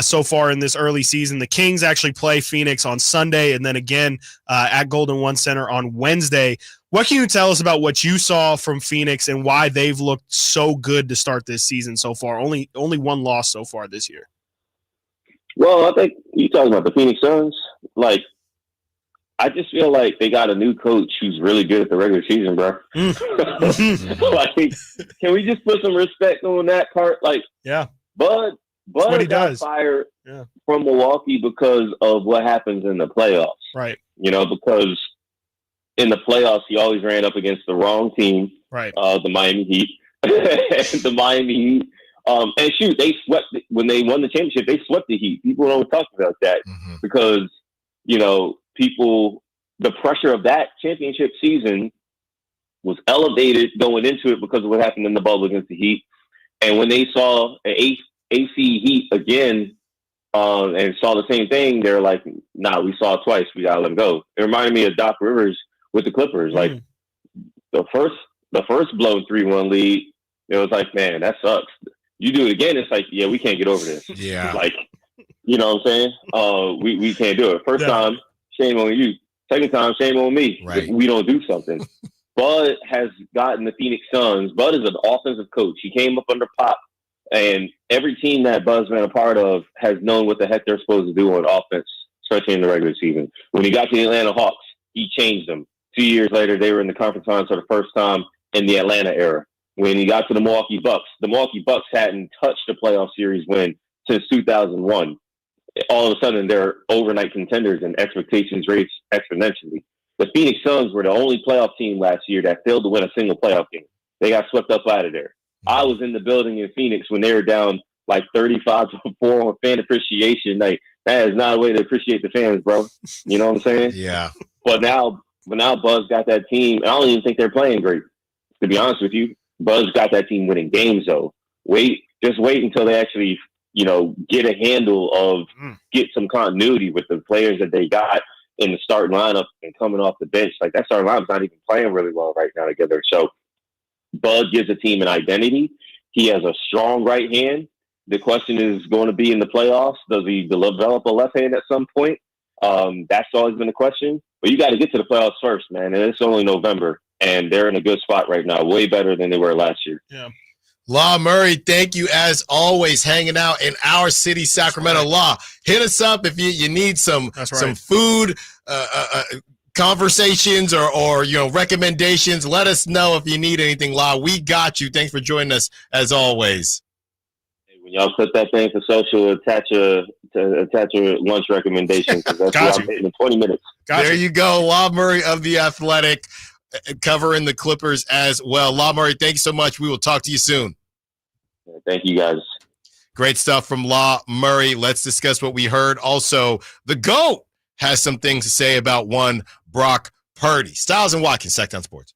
so far in this early season. The Kings actually play Phoenix on Sunday and then again at Golden One Center on Wednesday. What can you tell us about what you saw from Phoenix and why they've looked so good to start this season so far? Only one loss so far this year. Well, I think you're talking about the Phoenix Suns. Like, I just feel like they got a new coach who's really good at the regular season, bro. Like, can we just put some respect on that part? Like, yeah, Bud got fired from Milwaukee because of what happens in the playoffs. Right. You know, because in the playoffs, he always ran up against the wrong team. Right. The Miami Heat. The Miami Heat. And shoot, they swept when they won the championship. They swept the Heat. People don't talk about that because, you know, the pressure of that championship season was elevated going into it because of what happened in the bubble against the Heat. And when they saw an AC Heat again and saw the same thing, they're like, nah, we saw it twice. We got to let him go. It reminded me of Doc Rivers with the Clippers. Like the first blown 3-1 lead, it was like, man, that sucks. You do it again, it's like, yeah, we can't get over this. Yeah. Like, you know what I'm saying? We can't do it. First time, shame on you. Second time, shame on me. Right. If we don't do something. Bud has gotten the Phoenix Suns. Bud is an offensive coach. He came up under Pop, and every team that Bud's been a part of has known what the heck they're supposed to do on offense, especially in the regular season. When he got to the Atlanta Hawks, he changed them. 2 years later, they were in the conference finals for the first time in the Atlanta era. When he got to the Milwaukee Bucks hadn't touched a playoff series win since 2001. All of a sudden, they're overnight contenders and expectations raised exponentially. The Phoenix Suns were the only playoff team last year that failed to win a single playoff game. They got swept up out of there. I was in the building in Phoenix when they were down like 35-4 on fan appreciation night. That is not a way to appreciate the fans, bro. You know what I'm saying? Yeah. But now Buzz got that team. I don't even think they're playing great, to be honest with you. Buzz got that team winning games, though. Just wait until they actually, you know, get a handle of get some continuity with the players that they got in the starting lineup and coming off the bench. Like, that starting lineup's not even playing really well right now together. So Bud gives the team an identity. He has a strong right hand. The question is going to be in the playoffs, does he develop a left hand at some point? That's always been the question. But you got to get to the playoffs first, man. And it's only November, and they're in a good spot right now, way better than they were last year. Yeah. Law Murray, thank you as always, hanging out in our city, Sacramento. Law, hit us up if you need some food, conversations or you know, recommendations. Let us know if you need anything, Law. We got you. Thanks for joining us as always. When y'all put that thing for social, attach your lunch recommendation, because that's what I'm hitting in 20 minutes. There you go, Law Murray of The Athletic, covering the Clippers as well. Law Murray, thank you so much. We will talk to you soon. Thank you, guys. Great stuff from Law Murray. Let's discuss what we heard. Also, the GOAT has some things to say about one Brock Purdy. Stiles and Watkins, Sacktown Sports.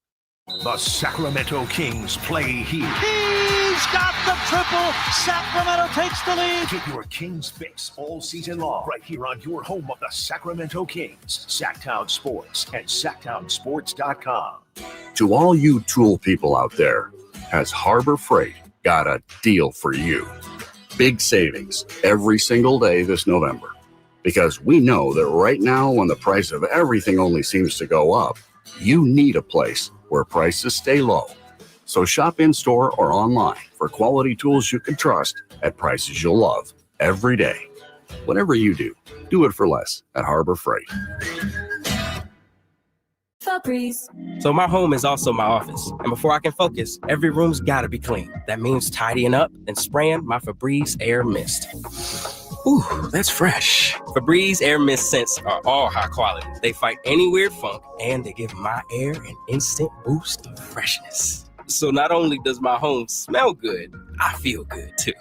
The Sacramento Kings play here. He's got the triple. Sacramento takes the lead. Get your Kings fix all season long right here on your home of the Sacramento Kings, Sacktown Sports and SacktownSports.com. To all you tool people out there, has Harbor Freight got a deal for you? Big savings every single day this November. Because we know that right now, when the price of everything only seems to go up, you need a place where prices stay low. So shop in-store or online for quality tools you can trust at prices you'll love every day. Whatever you do it for less at Harbor Freight. So my home is also my office. And before I can focus, every room's gotta be clean. That means tidying up and spraying my Febreze Air Mist. Ooh, that's fresh. Febreze Air Mist scents are all high quality. They fight any weird funk, and they give my air an instant boost of freshness. So not only does my home smell good, I feel good too.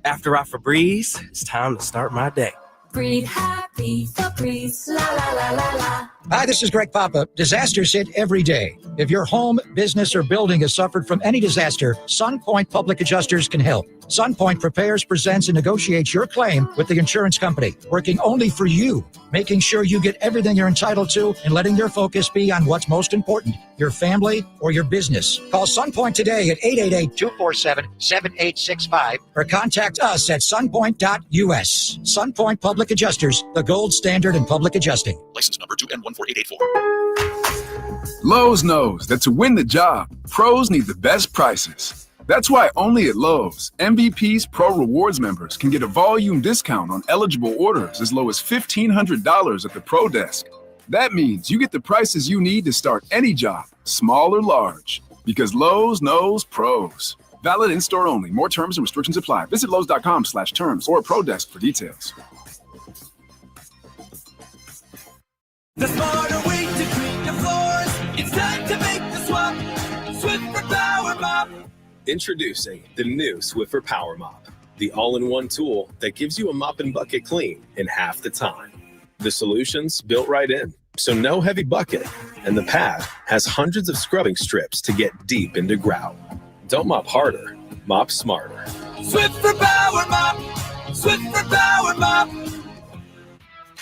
After I Febreze, it's time to start my day. Breathe happy, Febreze, la la la la la. Hi, this is Greg Papa. Disasters hit every day. If your home, business, or building has suffered from any disaster, SunPoint Public Adjusters can help. SunPoint prepares, presents, and negotiates your claim with the insurance company, working only for you, making sure you get everything you're entitled to and letting your focus be on what's most important, your family or your business. Call SunPoint today at 888-247-7865 or contact us at sunpoint.us. SunPoint Public Adjusters, the gold standard in public adjusting. License number 2N14884. Lowe's knows that to win the job, pros need the best prices. That's why only at Lowe's, MVP's Pro Rewards members can get a volume discount on eligible orders as low as $1,500 at the Pro Desk. That means you get the prices you need to start any job, small or large, because Lowe's knows pros. Valid in-store only. More terms and restrictions apply. Visit Lowe's.com/terms or Pro Desk for details. The smarter way to clean your floors. It's time to make the swap. Swiffer Power Mop. Introducing the new Swiffer Power Mop, the all-in-one tool that gives you a mop and bucket clean in half the time. The solution's built right in, so no heavy bucket, and the pad has hundreds of scrubbing strips to get deep into grout. Don't mop harder, mop smarter. Swiffer Power Mop. Swiffer Power Mop.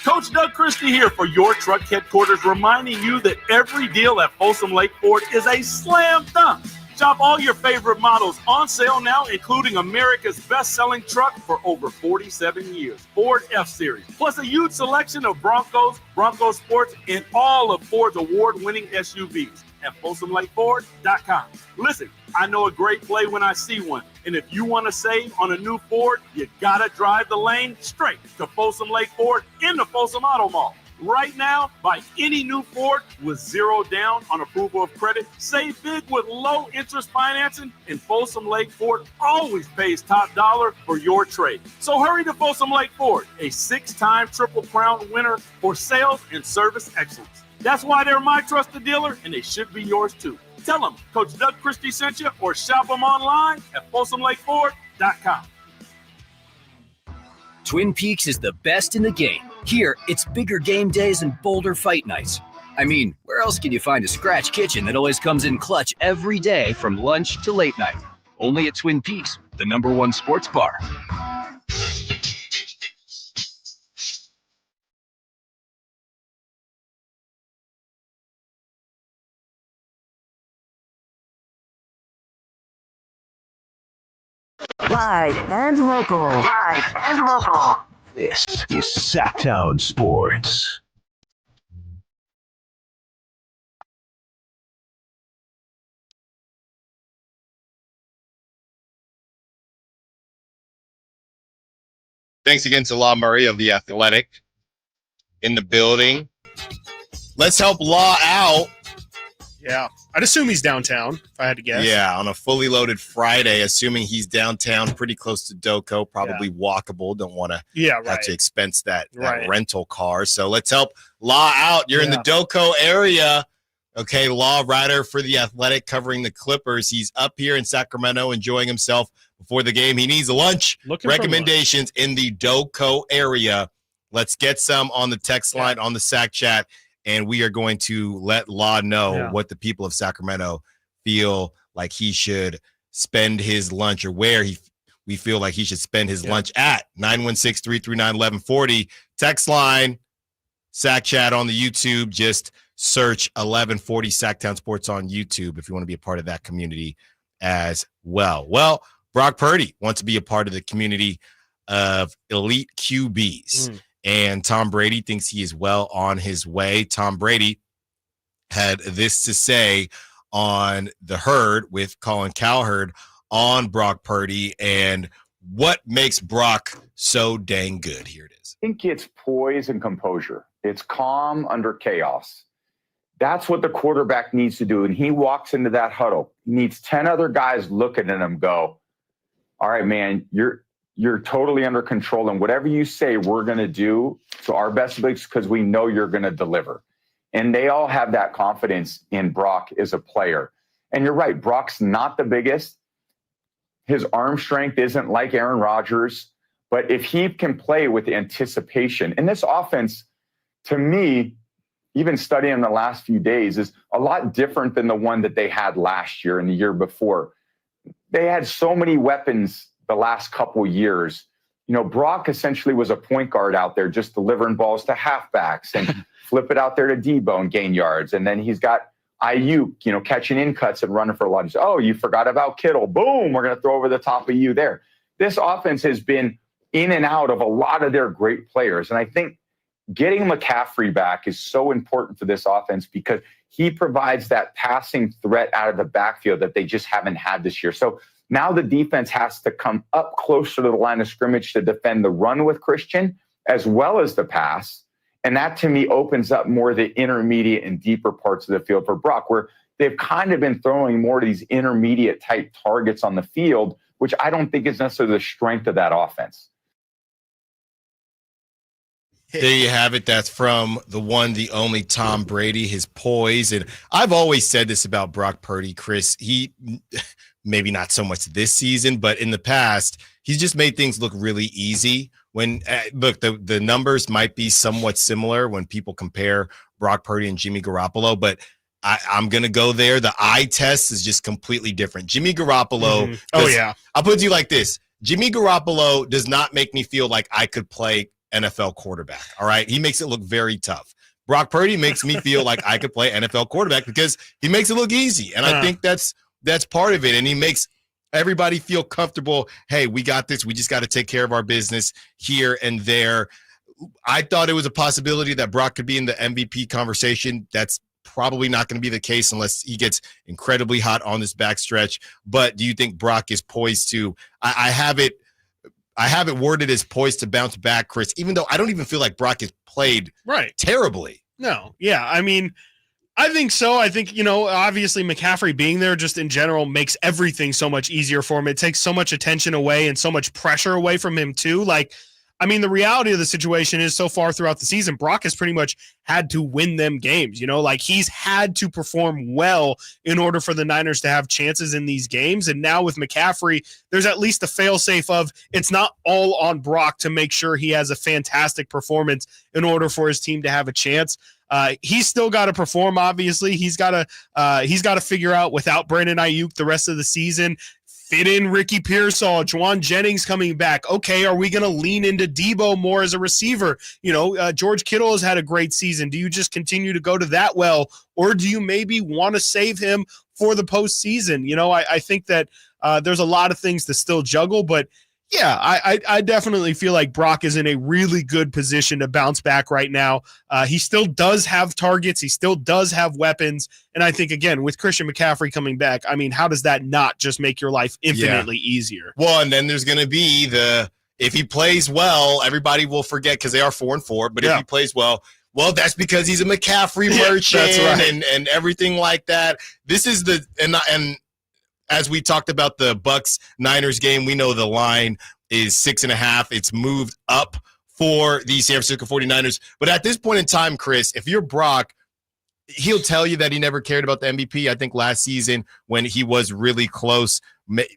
Coach Doug Christie here for your truck headquarters, reminding you that every deal at Folsom Lake Ford is a slam dunk. Shop all your favorite models on sale now, including America's best-selling truck for over 47 years, Ford F-Series, plus a huge selection of Broncos, Bronco Sports, and all of Ford's award-winning SUVs at FolsomLakeFord.com. Listen, I know a great play when I see one, and if you want to save on a new Ford, you gotta drive the lane straight to Folsom Lake Ford in the Folsom Auto Mall. Right now, buy any new Ford with zero down on approval of credit. Save big with low interest financing, and Folsom Lake Ford always pays top dollar for your trade. So hurry to Folsom Lake Ford, a 6-time Triple Crown winner for sales and service excellence. That's why they're my trusted dealer, and they should be yours too. Tell them Coach Doug Christie sent you, or shop them online at FolsomLakeFord.com. Twin Peaks is the best in the game. Here, it's bigger game days and bolder fight nights. I mean, where else can you find a scratch kitchen that always comes in clutch every day from lunch to late night? Only at Twin Peaks, the #1 sports bar. Live and local. Live and local. This is Sacktown Sports. Thanks again to Law Murray of The Athletic in the building. Let's help Law out. Yeah. I'd assume he's downtown, if I had to guess. Yeah, on a fully loaded Friday, assuming he's downtown, pretty close to Doco, probably walkable. Don't want to have to expense that rental car. So let's help Law out. You're in the Doco area. Okay, Law, writer for The Athletic, covering the Clippers. He's up here in Sacramento enjoying himself before the game. He needs lunch. Recommendations in the Doco area. Let's get some on the text line, on the Sac Chat. And we are going to let Law know what the people of Sacramento feel like he should spend his lunch, or where we feel like he should spend his lunch at. 916-339-1140. Text line, Sac Chat on the YouTube. Just search 1140 Sacktown Sports on YouTube if you want to be a part of that community as well. Well, Brock Purdy wants to be a part of the community of elite QBs. And Tom Brady thinks he is well on his way. Tom Brady had this to say on The Herd with Colin Cowherd on Brock Purdy and what makes Brock so dang good. Here it is. I think it's poise and composure. It's calm under chaos. That's what the quarterback needs to do. And he walks into that huddle. He needs 10 other guys looking at him go, all right, man, you're totally under control, and whatever you say, we're going to do to our best abilities because we know you're going to deliver. And they all have that confidence in Brock as a player. And you're right, Brock's not the biggest. His arm strength isn't like Aaron Rodgers. But if he can play with anticipation, and this offense, to me, even studying the last few days, is a lot different than the one that they had last year and the year before. They had so many weapons the last couple years. You know, Brock essentially was a point guard out there just delivering balls to halfbacks and flip it out there to Debo and gain yards. And then he's got Ayuk, you know, catching in cuts and running for a lot. Oh, you forgot about Kittle. Boom, we're going to throw over the top of you there. This offense has been in and out of a lot of their great players. And I think getting McCaffrey back is so important for this offense because he provides that passing threat out of the backfield that they just haven't had this year. So now the defense has to come up closer to the line of scrimmage to defend the run with Christian as well as the pass. And that, to me, opens up more of the intermediate and deeper parts of the field for Brock, where they've kind of been throwing more of these intermediate type targets on the field, which I don't think is necessarily the strength of that offense. There you have it. That's from the one, the only Tom Brady, his poise. And I've always said this about Brock Purdy, Chris. He, maybe not so much this season, but in the past, he's just made things look really easy. When look, the numbers might be somewhat similar when people compare Brock Purdy and Jimmy Garoppolo, but I'm going to go there. The eye test is just completely different. Jimmy Garoppolo. Mm-hmm. Oh, yeah. I'll put it to you like this. Jimmy Garoppolo does not make me feel like I could play NFL quarterback. All right. He makes it look very tough. Brock Purdy makes me feel like I could play NFL quarterback because he makes it look easy. And I think that's part of it. And he makes everybody feel comfortable. Hey, we got this. We just got to take care of our business here and there. I thought it was a possibility that Brock could be in the MVP conversation. That's probably not going to be the case unless he gets incredibly hot on this backstretch. But do you think Brock is poised to, I have it worded as poised to bounce back, Chris, even though I don't even feel like Brock has played terribly. No. Yeah. I mean, I think so. I think, obviously McCaffrey being there just in general makes everything so much easier for him. It takes so much attention away and so much pressure away from him too. Like, I mean, the reality of the situation is so far throughout the season, Brock has pretty much had to win them games. Like he's had to perform well in order for the Niners to have chances in these games. And now with McCaffrey, there's at least a fail-safe of it's not all on Brock to make sure he has a fantastic performance in order for his team to have a chance. He's still got to perform. Obviously, he's got to figure out without Brandon Ayuk the rest of the season. Fit in Ricky Pearsall, Juwan Jennings coming back. Okay, are we going to lean into Debo more as a receiver? George Kittle has had a great season. Do you just continue to go to that well, or do you maybe want to save him for the postseason? I think that there's a lot of things to still juggle, but yeah, I definitely feel like Brock is in a really good position to bounce back right now. He still does have targets. He still does have weapons. And I think, again, with Christian McCaffrey coming back, I mean, how does that not just make your life infinitely easier? Well, and then there's going to be if he plays well, everybody will forget because they are 4-4. But if he plays well, that's because he's a McCaffrey merchant that's right. and everything like that. This is and as we talked about the Bucs-Niners game, we know the line is 6.5. It's moved up for the San Francisco 49ers. But at this point in time, Chris, if you're Brock, he'll tell you that he never cared about the MVP. I think last season when he was really close,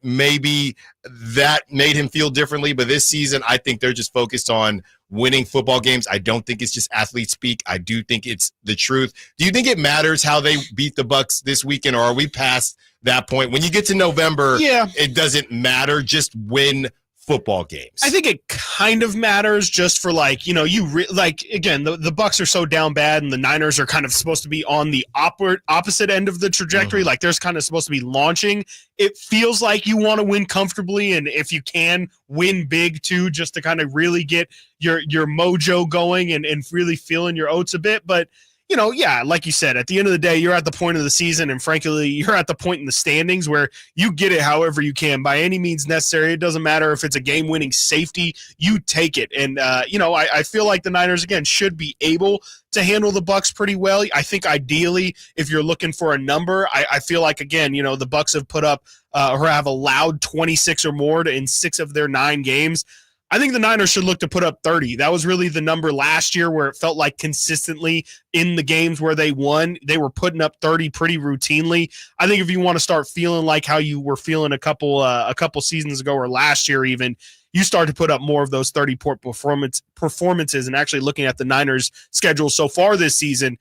maybe that made him feel differently. But this season, I think they're just focused on winning football games. I don't think it's just athlete speak. I do think it's the truth. Do you think it matters how they beat the Bucs this weekend, or are we past that point? When you get to November, it doesn't matter. Just win football games. I think it kind of matters just for again, the Bucs are so down bad and the Niners are kind of supposed to be on the opposite end of the trajectory. Like there's kind of supposed to be launching. It feels like you want to win comfortably, and if you can, win big too, just to kind of really get your mojo going and really feeling your oats a bit. But like you said, at the end of the day, you're at the point of the season, and frankly, you're at the point in the standings where you get it however you can, by any means necessary. It doesn't matter if it's a game-winning safety, you take it. And, I feel like the Niners, again, should be able to handle the Bucs pretty well. I think ideally, if you're looking for a number, I feel like, again, the Bucs have put up or have allowed 26 or more in 6 of their 9 games. I think the Niners should look to put up 30. That was really the number last year, where it felt like consistently in the games where they won, they were putting up 30 pretty routinely. I think if you want to start feeling like how you were feeling a couple seasons ago, or last year even, you start to put up more of those 30-point performances. And actually looking at the Niners' schedule so far this season,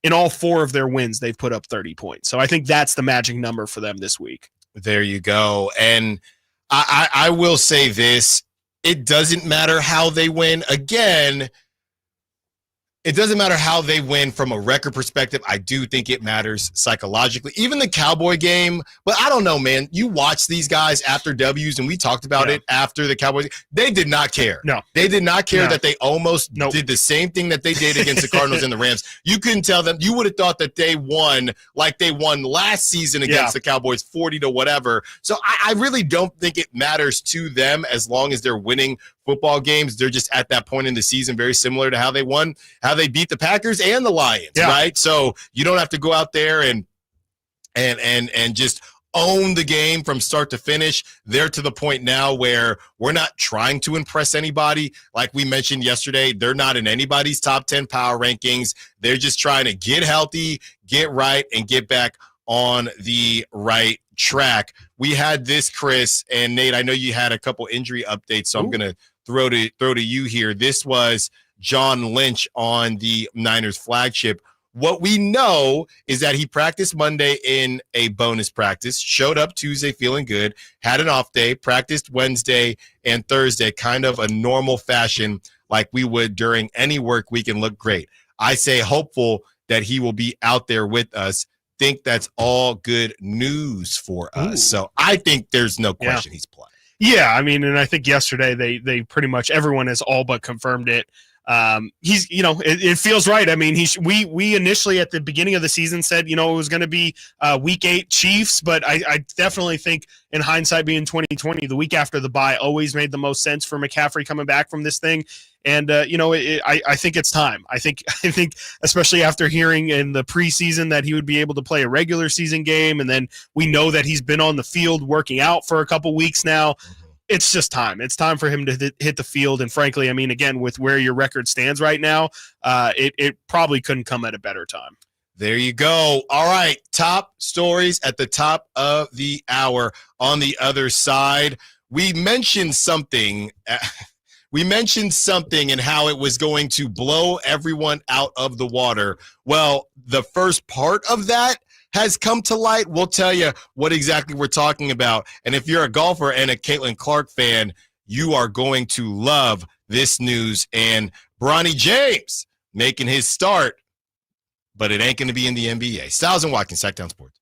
in all 4 of their wins, they've put up 30 points. So I think that's the magic number for them this week. There you go. And I will say this. It doesn't matter how they win. Again, it doesn't matter how they win from a record perspective. I do think it matters psychologically. Even the Cowboy game, but I don't know, man. You watch these guys after W's, and we talked about it after the Cowboys. They did not care. No. They did not care that they almost did the same thing that they did against the Cardinals and the Rams. You couldn't tell them. You would have thought that they won like they won last season against the Cowboys, 40 to whatever. So I really don't think it matters to them as long as they're winning football games. They're just at that point in the season, very similar to how they beat the Packers and the Lions, right? So you don't have to go out there and just own the game from start to finish. They're to the point now where we're not trying to impress anybody. Like we mentioned yesterday, they're not in anybody's top 10 power rankings. They're just trying to get healthy, get right, and get back on the right track. We had this, Chris, and Nate, I know you had a couple injury updates, so I'm going to throw to you here. This was John Lynch on the Niners flagship. What we know is that he practiced Monday in a bonus practice, showed up Tuesday feeling good, had an off day, practiced Wednesday and Thursday, kind of a normal fashion like we would during any work week, and look great. I say hopeful that he will be out there with us. Think that's all good news for us. So I think there's no question he's playing. Yeah, I mean, and I think yesterday they pretty much everyone has all but confirmed it. He's, it feels right. I mean, we initially at the beginning of the season said, it was going to be week 8 Chiefs, but I definitely think in hindsight being 2020, the week after the bye always made the most sense for McCaffrey coming back from this thing. And, I think it's time. I think especially after hearing in the preseason that he would be able to play a regular season game. And then we know that he's been on the field working out for a couple weeks now. It's just time. It's time for him to hit the field. And frankly, I mean, again, with where your record stands right now, it probably couldn't come at a better time. There you go. All right. Top stories at the top of the hour. On the other side, we mentioned something. We mentioned something and how it was going to blow everyone out of the water. Well, the first part of that has come to light. We'll tell you what exactly we're talking about. And if you're a golfer and a Caitlin Clark fan, you are going to love this news. And Bronny James making his start, but it ain't going to be in the NBA. Stiles and Watkins, Sacktown Sports.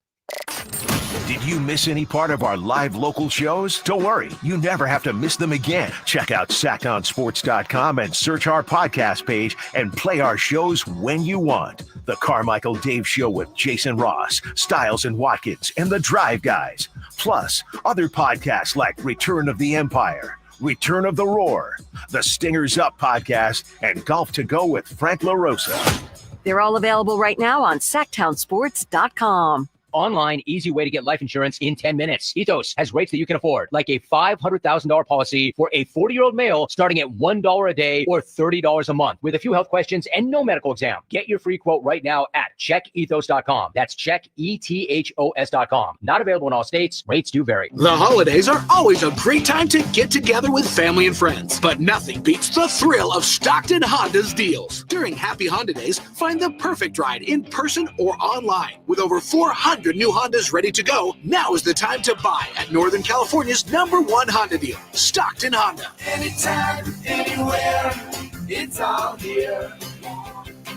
Did you miss any part of our live local shows? Don't worry, you never have to miss them again. Check out SactownSports.com and search our podcast page and play our shows when you want. The Carmichael Dave Show with Jason Ross, Stiles and Watkins, and The Drive Guys. Plus, other podcasts like Return of the Empire, Return of the Roar, The Stingers Up podcast, and Golf to Go with Frank LaRosa. They're all available right now on SactownSports.com. Online, easy way to get life insurance in 10 minutes. Ethos has rates that you can afford, like a $500,000 policy for a 40-year-old male starting at $1 a day or $30 a month with a few health questions and no medical exam. Get your free quote right now at checkethos.com. That's checkethos.com. Not available in all states. Rates do vary. The holidays are always a great time to get together with family and friends, but nothing beats the thrill of Stockton Honda's deals. During Happy Honda Days, find the perfect ride in person or online. With over 400 new Hondas ready to go, now is the time to buy at Northern California's #1 Honda deal, Stockton Honda. Anytime, anywhere, it's all here.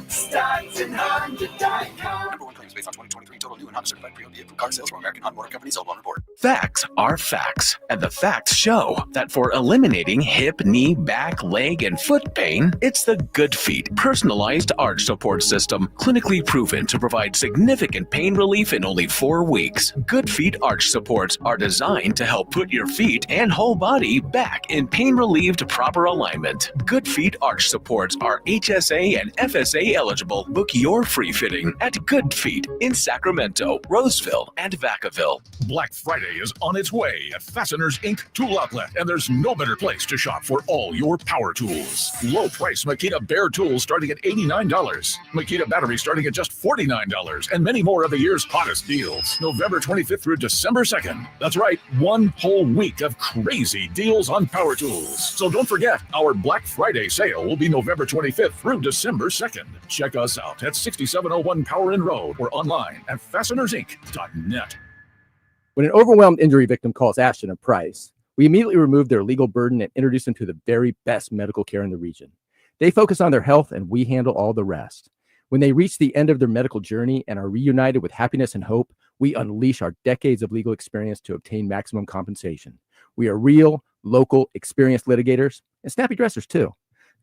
StocktonHonda.com. Based on 2023 total Available new and Honda certified pre-owned vehicle car sales from American Honda Motor Company. Sold on report. Facts are facts, and the facts show that for eliminating hip, knee, back, leg, and foot pain, it's the Good Feet personalized arch support system, clinically proven to provide significant pain relief in only 4 weeks. Good Feet arch supports are designed to help put your feet and whole body back in pain-relieved proper alignment. Good Feet arch supports are HSA and FSA eligible. Book your free fitting at Good Feet in Sacramento, Roseville, and Vacaville. Black Friday is on its way at Fasteners Inc. Tool Outlet, and there's no better place to shop for all your power tools. Low price Makita Bear tools starting at $89, Makita batteries starting at just $49, and many more of the year's hottest deals. November 25th through December 2nd. That's right, one whole week of crazy deals on power tools. So don't forget, our Black Friday sale will be November 25th through December 2nd. Check us out at 6701 Power Inn Road or online at fastenersinc.net. When an overwhelmed injury victim calls Ashton and Price, we immediately remove their legal burden and introduce them to the very best medical care in the region. They focus on their health and we handle all the rest. When they reach the end of their medical journey and are reunited with happiness and hope, we unleash our decades of legal experience to obtain maximum compensation. We are real, local, experienced litigators and snappy dressers too.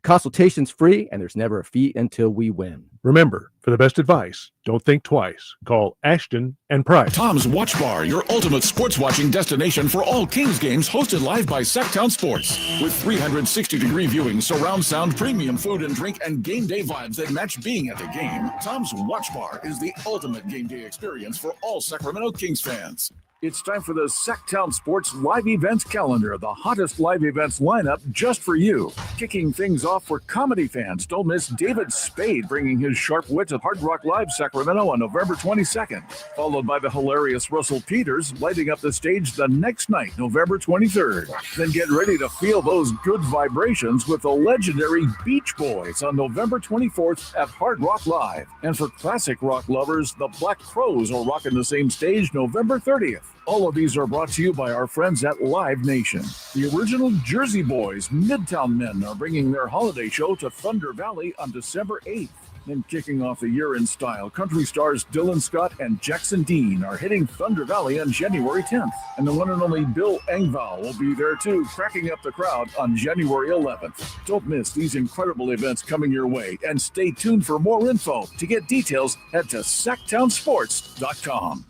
Consultation's free, and there's never a fee until we win. Remember, for the best advice, don't think twice. Call Ashton and Price. Tom's Watch Bar, your ultimate sports watching destination for all Kings games, hosted live by Sacktown Sports. With 360-degree viewing, surround sound, premium food and drink, and game day vibes that match being at the game, Tom's Watch Bar is the ultimate game day experience for all Sacramento Kings fans. It's time for the Sacktown Sports live events calendar, the hottest live events lineup just for you. Kicking things off for comedy fans, don't miss David Spade bringing his sharp wit to Hard Rock Live Sacramento on November 22nd, followed by the hilarious Russell Peters lighting up the stage the next night, November 23rd. Then get ready to feel those good vibrations with the legendary Beach Boys on November 24th at Hard Rock Live. And for classic rock lovers, the Black Crowes will rock in the same stage November 30th. All of these are brought to you by our friends at Live Nation. The original Jersey Boys, Midtown Men, are bringing their holiday show to Thunder Valley on December 8th. Then kicking off the year in style, country stars Dylan Scott and Jackson Dean are hitting Thunder Valley on January 10th. And the one and only Bill Engvall will be there too, cracking up the crowd on January 11th. Don't miss these incredible events coming your way, and stay tuned for more info. To get details, head to sacktownsports.com.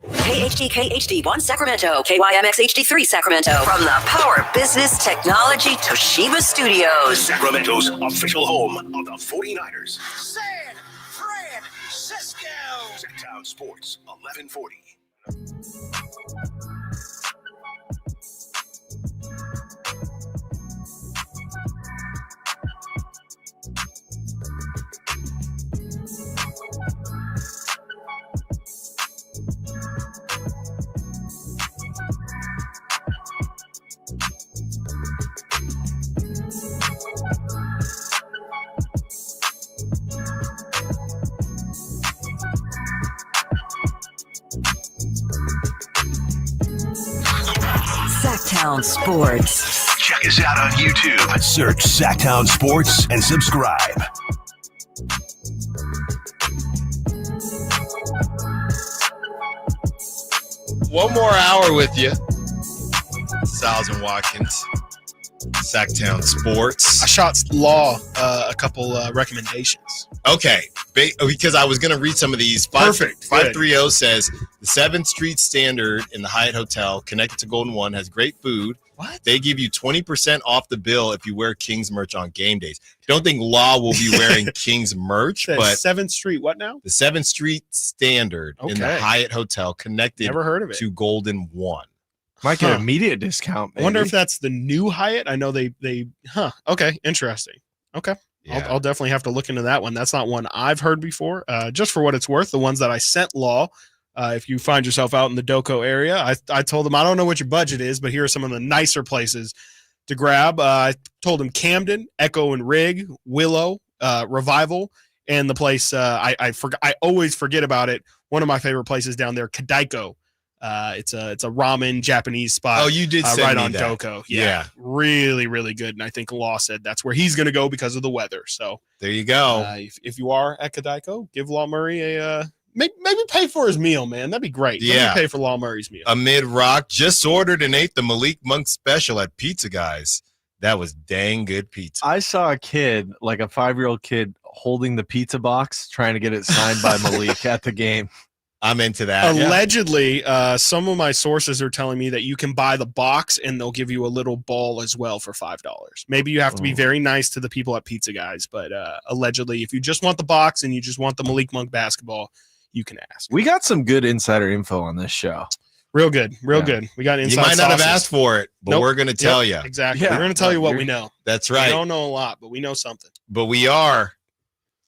KHD KHD1 Sacramento, KYMX HD3 Sacramento. From the Power Business Technology Toshiba Studios. Sacramento's official home of the 49ers. San Francisco. Sacktown Sports 1140. Sacktown Sports. Check us out on YouTube. Search Sacktown Sports and subscribe. One more hour with you. Stiles and Watkins, Sacktown Sports. I shot Law a couple recommendations. Okay, because I was going to read some of these. Perfect. 530 says the 7th Street Standard in the Hyatt Hotel, connected to Golden One, has great food. What? They give you 20% off the bill if you wear Kings merch on game days. Don't think Law will be wearing Kings merch, but 7th Street, what now? The 7th Street Standard in the Hyatt Hotel, connected Never heard of it. to Golden One. Might get Huh. an immediate discount. I wonder if that's the new Hyatt. I know they okay, interesting. Okay. Yeah. I'll definitely have to look into that one. That's not one I've heard before. Just for what it's worth, the ones that I sent Law, if you find yourself out in the Doco area, I told them, I don't know what your budget is, but here are some of the nicer places to grab. I told them Camden, Echo and Rig, Willow, Revival, and the place I always forget about it. One of my favorite places down there, Kadaiko. It's a ramen Japanese spot. Oh, you did send right me on that. Doko. Yeah. Really, really good. And I think Law said that's where he's going to go because of the weather. So there you go. If you are at Kadaiko, give Law Murray a maybe pay for his meal, man. That'd be great. Let Yeah. me pay for Law Murray's meal. Amid Rock just ordered and ate the Malik Monk special at Pizza Guys. That was dang good pizza. I saw a kid, like a 5-year-old kid, holding the pizza box, trying to get it signed by Malik at the game. I'm into that. Allegedly, some of my sources are telling me that you can buy the box and they'll give you a little ball as well for $5. Maybe you have to be very nice to the people at Pizza Guys, but allegedly, if you just want the box and you just want the Malik Monk basketball, you can ask. We got some good insider info on this show. Real good. Good. We got inside You might not have sauces. asked for it, but we're going to tell you. Exactly. We're going to tell you what we know. That's right. We don't know a lot, but we know something. But we are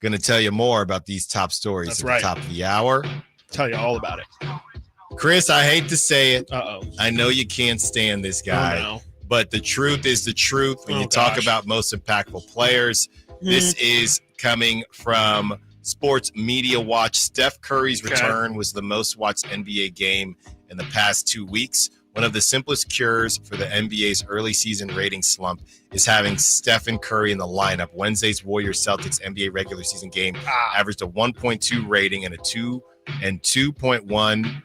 going to tell you more about these top stories That's at right. the top of the hour. Tell you all about it. Chris, I hate to say it. Uh-oh. I know you can't stand this guy, no. but the truth is the truth. When Oh, you talk gosh. about most impactful players, this is coming from Sports Media Watch. Steph Curry's return was the most watched NBA game in the past 2 weeks. One of the simplest cures for the NBA's early season rating slump is having Stephen Curry in the lineup. Wednesday's Warriors-Celtics NBA regular season game averaged a 1.2 rating and 2.1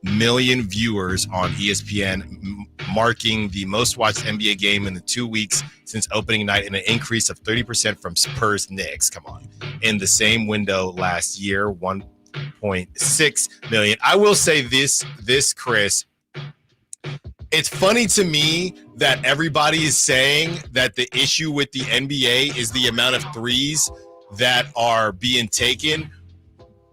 million viewers on ESPN, marking the most watched NBA game in the 2 weeks since opening night and an increase of 30% from Spurs Knicks. Come on. In the same window last year, 1.6 million. I will say this, Chris. It's funny to me that everybody is saying that the issue with the NBA is the amount of threes that are being taken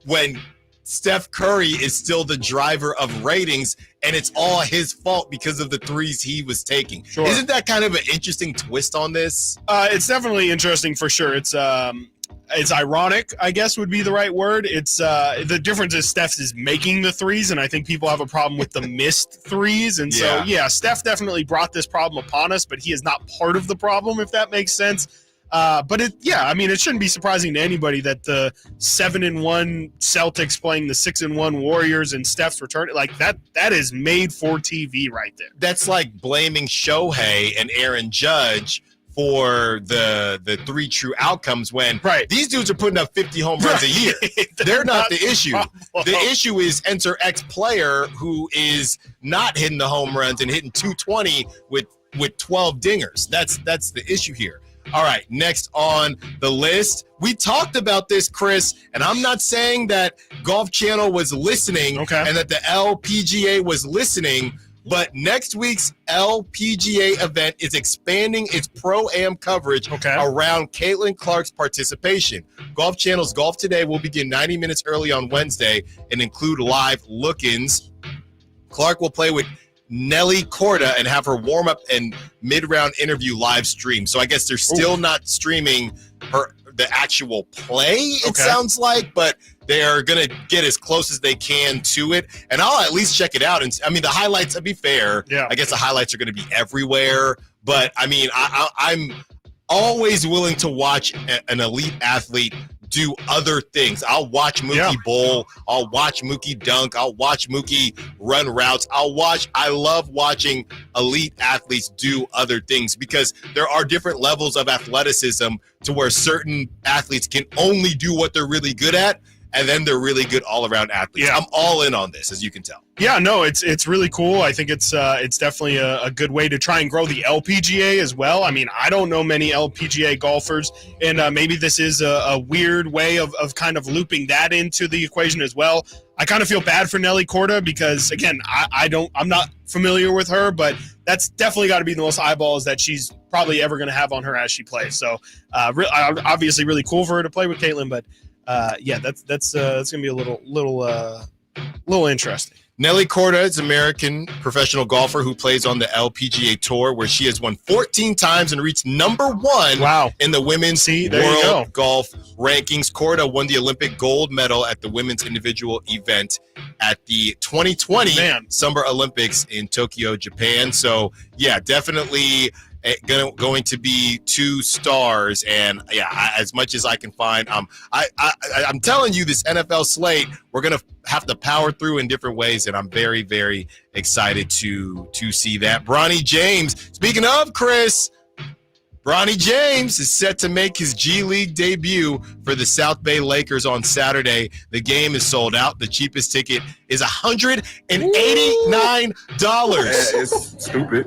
when Steph Curry is still the driver of ratings, and it's all his fault because of the threes he was taking. Sure. Isn't that kind of an interesting twist on this? It's definitely interesting for sure. It's ironic, I guess would be the right word. It's the difference is Steph is making the threes, and I think people have a problem with the missed threes. And so, Steph definitely brought this problem upon us, but he is not part of the problem, if that makes sense. But it shouldn't be surprising to anybody that the 7-1 Celtics playing the 6-1 Warriors and Steph's return, like that is made for TV right there. That's like blaming Shohei and Aaron Judge for the three true outcomes when these dudes are putting up 50 home runs a year. They're not the issue. The issue is enter X player who is not hitting the home runs and hitting 220 with 12 dingers. That's the issue here. All right, next on the list, we talked about this, Chris, and I'm not saying that Golf Channel was listening and that the LPGA was listening, but next week's LPGA event is expanding its Pro-Am coverage around Caitlin Clark's participation. Golf Channel's Golf Today will begin 90 minutes early on Wednesday and include live look-ins. Clark will play with Nelly Korda and have her warm-up and mid-round interview live stream. So I guess they're still not streaming the actual play, it sounds like, but they are going to get as close as they can to it. And I'll at least check it out. And I mean, the highlights, to be fair, I guess the highlights are going to be everywhere. But I mean, I'm always willing to watch an elite athlete do other things. I'll watch Mookie bowl. I'll watch Mookie dunk. I'll watch Mookie run routes. I love watching elite athletes do other things because there are different levels of athleticism to where certain athletes can only do what they're really good at, and then they're really good all-around athletes. I'm all in on this, as you can tell. Yeah, no, it's really cool. I think it's definitely a good way to try and grow the LPGA as well. I mean, I don't know many LPGA golfers, and maybe this is a weird way of kind of looping that into the equation as well. I kind of feel bad for Nelly Korda because, again, I'm not familiar with her, but that's definitely got to be the most eyeballs that she's probably ever going to have on her as she plays. So, obviously, really cool for her to play with Caitlin, but that's going to be a little interesting. Nelly Korda is an American professional golfer who plays on the LPGA Tour, where she has won 14 times and reached number one in the women's world golf rankings. Korda won the Olympic gold medal at the women's individual event at the 2020 Summer Olympics in Tokyo, Japan. So, yeah, definitely going to be 2 stars, and as much as I can find, I'm telling you, this NFL slate, we're gonna have to power through in different ways, and I'm very, very excited to see that. Bronny James, speaking of Chris, Bronny James is set to make his G League debut for the South Bay Lakers on Saturday. The game is sold out. The cheapest ticket is $189. It's stupid.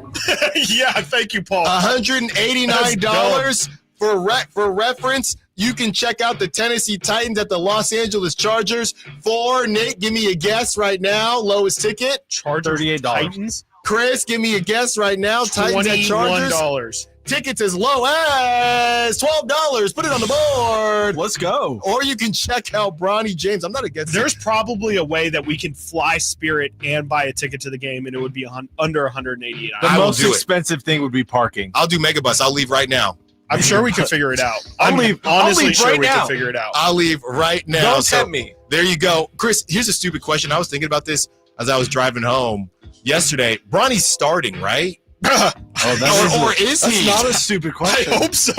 Yeah, thank you, Paul. $189 for reference. You can check out the Tennessee Titans at the Los Angeles Chargers for, Nate, give me a guess right now. Lowest ticket. Chargers, $38. Titans. Chris, give me a guess right now. Titans at Chargers. $21. Tickets as low as $12. Put it on the board. Let's go. Or you can check out Bronny James. I'm not against There's probably a way that we can fly Spirit and buy a ticket to the game, and it would be under $188. The most expensive thing would be parking. I'll do Megabus. I'll leave right now. I'm sure we could figure it out. I'll leave sure right we now. can figure it out. I'll leave right now. Don't tempt me. There you go. Chris, here's a stupid question. I was thinking about this as I was driving home yesterday. Bronny's starting, right? Or is he? That's not a stupid question. I hope so.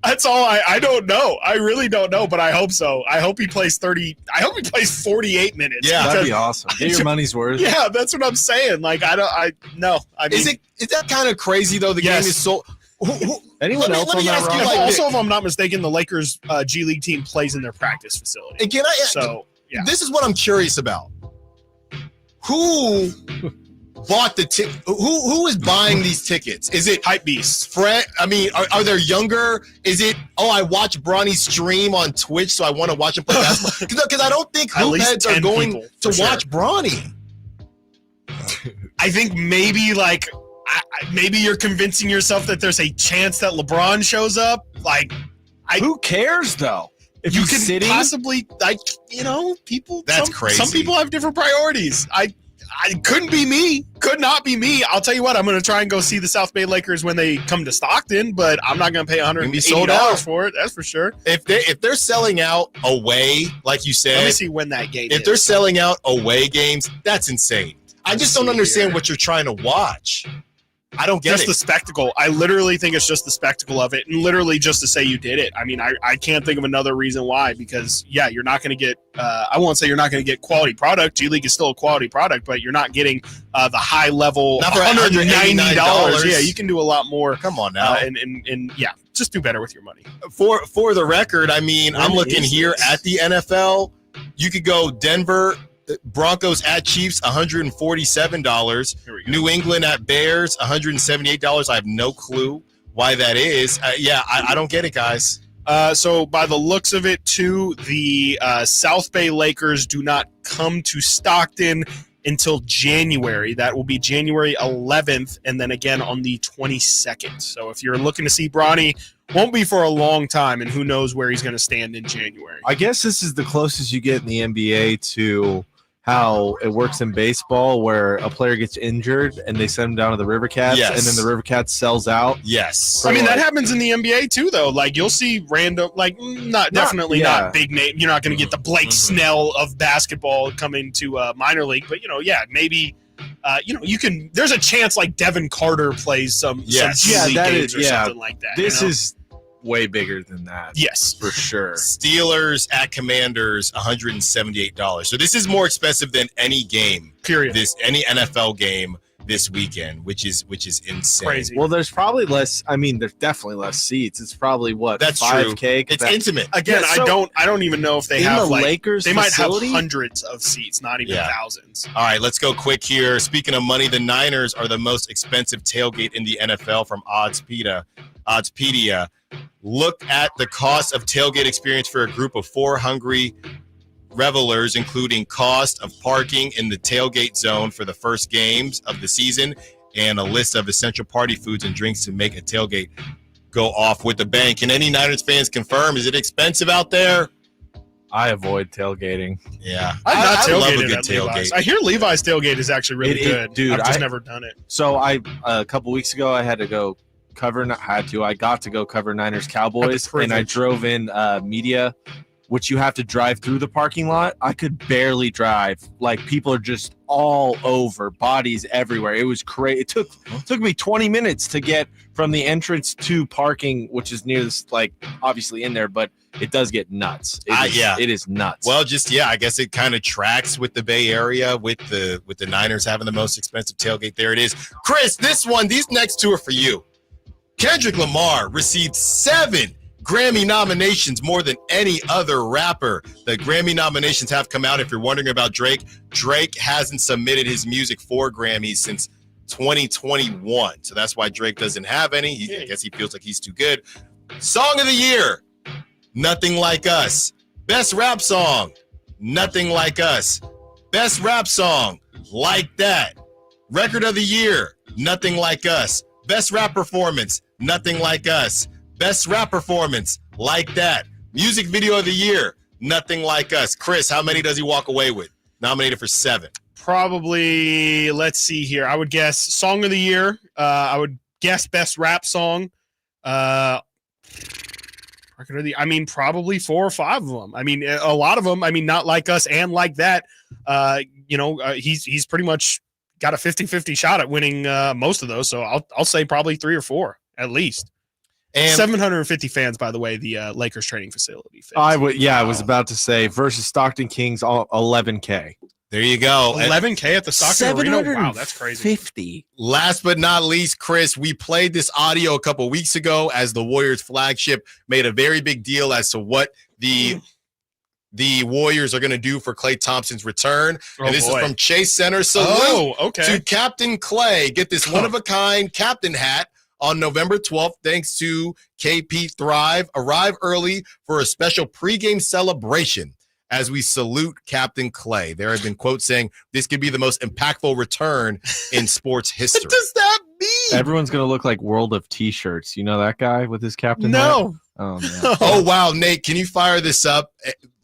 That's all. I don't know. I really don't know, but I hope so. I hope he plays 30. I hope he plays 48 minutes. Yeah, that'd be awesome. Get your money's worth. Yeah, that's what I'm saying. Like no. I mean, is that kind of crazy though? The game is so. Anyone else on that roster? Also, if I'm not mistaken, the Lakers G League team plays in their practice facility. And this is what I'm curious about. Who bought the ticket? Who is buying these tickets? Is it hype beasts? Fred? I mean, are there younger? Is it? Oh, I watch Bronny stream on Twitch, so I want to watch him play basketball. Because I don't think hoop heads are going to watch Bronny. I think maybe maybe you're convincing yourself that there's a chance that LeBron shows up. Who cares though? If you could possibly, people. That's crazy. Some people have different priorities. I couldn't be me. Could not be me. I'll tell you what. I'm going to try and go see the South Bay Lakers when they come to Stockton, but I'm not going to pay $180 for it. That's for sure. If they're selling out away, like you said, let me see when that game. If they're selling out away games, that's insane. I just don't understand what you're trying to watch. I don't get just it. The spectacle. I literally think it's just the spectacle of it, and literally just to say you did it. I mean, I can't think of another reason why, because you're not going to get. I won't say you're not going to get quality product. G League is still a quality product, but you're not getting the high level $190. Yeah, you can do a lot more. Come on now, and just do better with your money. For the record, I mean, I'm looking here at the NFL. You could go Denver Broncos at Chiefs, $147. New England at Bears, $178. I have no clue why that is. I don't get it, guys. So by the looks of it, too, the South Bay Lakers do not come to Stockton until January. That will be January 11th, and then again on the 22nd. So if you're looking to see Bronny, won't be for a long time, and who knows where he's going to stand in January. I guess this is the closest you get in the NBA to how it works in baseball, where a player gets injured and they send him down to the River Cats, and then the River Cats sells out. Yes. I mean, that happens in the NBA too, though. Like, you'll see random, not big name. You're not going to get the Blake Snell of basketball coming to minor league, but maybe. You can. There's a chance like Devin Carter plays some G League games or something like that. This is way bigger than that. Yes, for sure. Steelers at Commanders, $178. So this is more expensive than any game. Period. Any NFL game this weekend, which is insane. Crazy. Well, there's probably less. I mean, there's definitely less seats. It's probably that's 5K. It's intimate. Again, I don't even know if they have Lakers. They facility? might have hundreds of seats, not even thousands. All right, let's go quick here. Speaking of money, the Niners are the most expensive tailgate in the NFL from Oddspedia. Look at the cost of tailgate experience for a group of 4 hungry revelers, including cost of parking in the tailgate zone for the first games of the season, and a list of essential party foods and drinks to make a tailgate go off with the bang. Can any Niners fans confirm? Is it expensive out there? I avoid tailgating. Yeah, I love a good good tailgate. I hear Levi's tailgate is actually really good. Dude, I've just never done it. So a couple weeks ago, I had to go I got to go cover Niners Cowboys, and I drove in media, which you have to drive through the parking lot. I could barely drive. Like, people are just all over, bodies everywhere. It was crazy. It took me 20 minutes to get from the entrance to parking, which is near this, like, obviously in there, but it does get nuts. It is nuts. Well, I guess it kind of tracks with the Bay Area, with the Niners having the most expensive tailgate. There it is. Chris, these next two are for you. Kendrick Lamar received 7 Grammy nominations, more than any other rapper. The Grammy nominations have come out. If you're wondering about Drake, Drake hasn't submitted his music for Grammys since 2021. So that's why Drake doesn't have any. I guess he feels like he's too good. Song of the year, Nothing Like Us. Best rap song, Nothing Like Us. Best rap song, Like That. Record of the year, Nothing Like Us. Best rap performance, Nothing Like Us. Best rap performance, Like That. Music video of the year, Nothing Like Us. Chris, how many does he walk away with? Nominated for 7. Probably, let's see here. I would guess song of the year. I would guess best rap song. Record of the, I mean, probably 4 or 5 of them. I mean, a lot of them. I mean, Not Like Us and Like That. He's pretty much got a 50-50 shot at winning most of those. So I'll say probably 3 or 4 at least. And 750 fans, by the way, the Lakers training facility. I was about to say versus Stockton Kings, 11K. There you go. 11K at the Stockton Arena. Wow, that's crazy. 50. Last but not least, Chris, we played this audio a couple weeks ago as the Warriors flagship made a very big deal as to what the Warriors are going to do for Klay Thompson's return. And this is from Chase Center. Salute to Captain Klay. Get this one-of-a-kind captain hat on November 12th, thanks to KP Thrive. Arrive early for a special pregame celebration as we salute Captain Klay. There have been quotes saying this could be the most impactful return in sports history. What does that mean? Everyone's going to look like World of T-shirts. You know that guy with his captain No. hat? Oh, man. Oh, wow, Nate, can you fire this up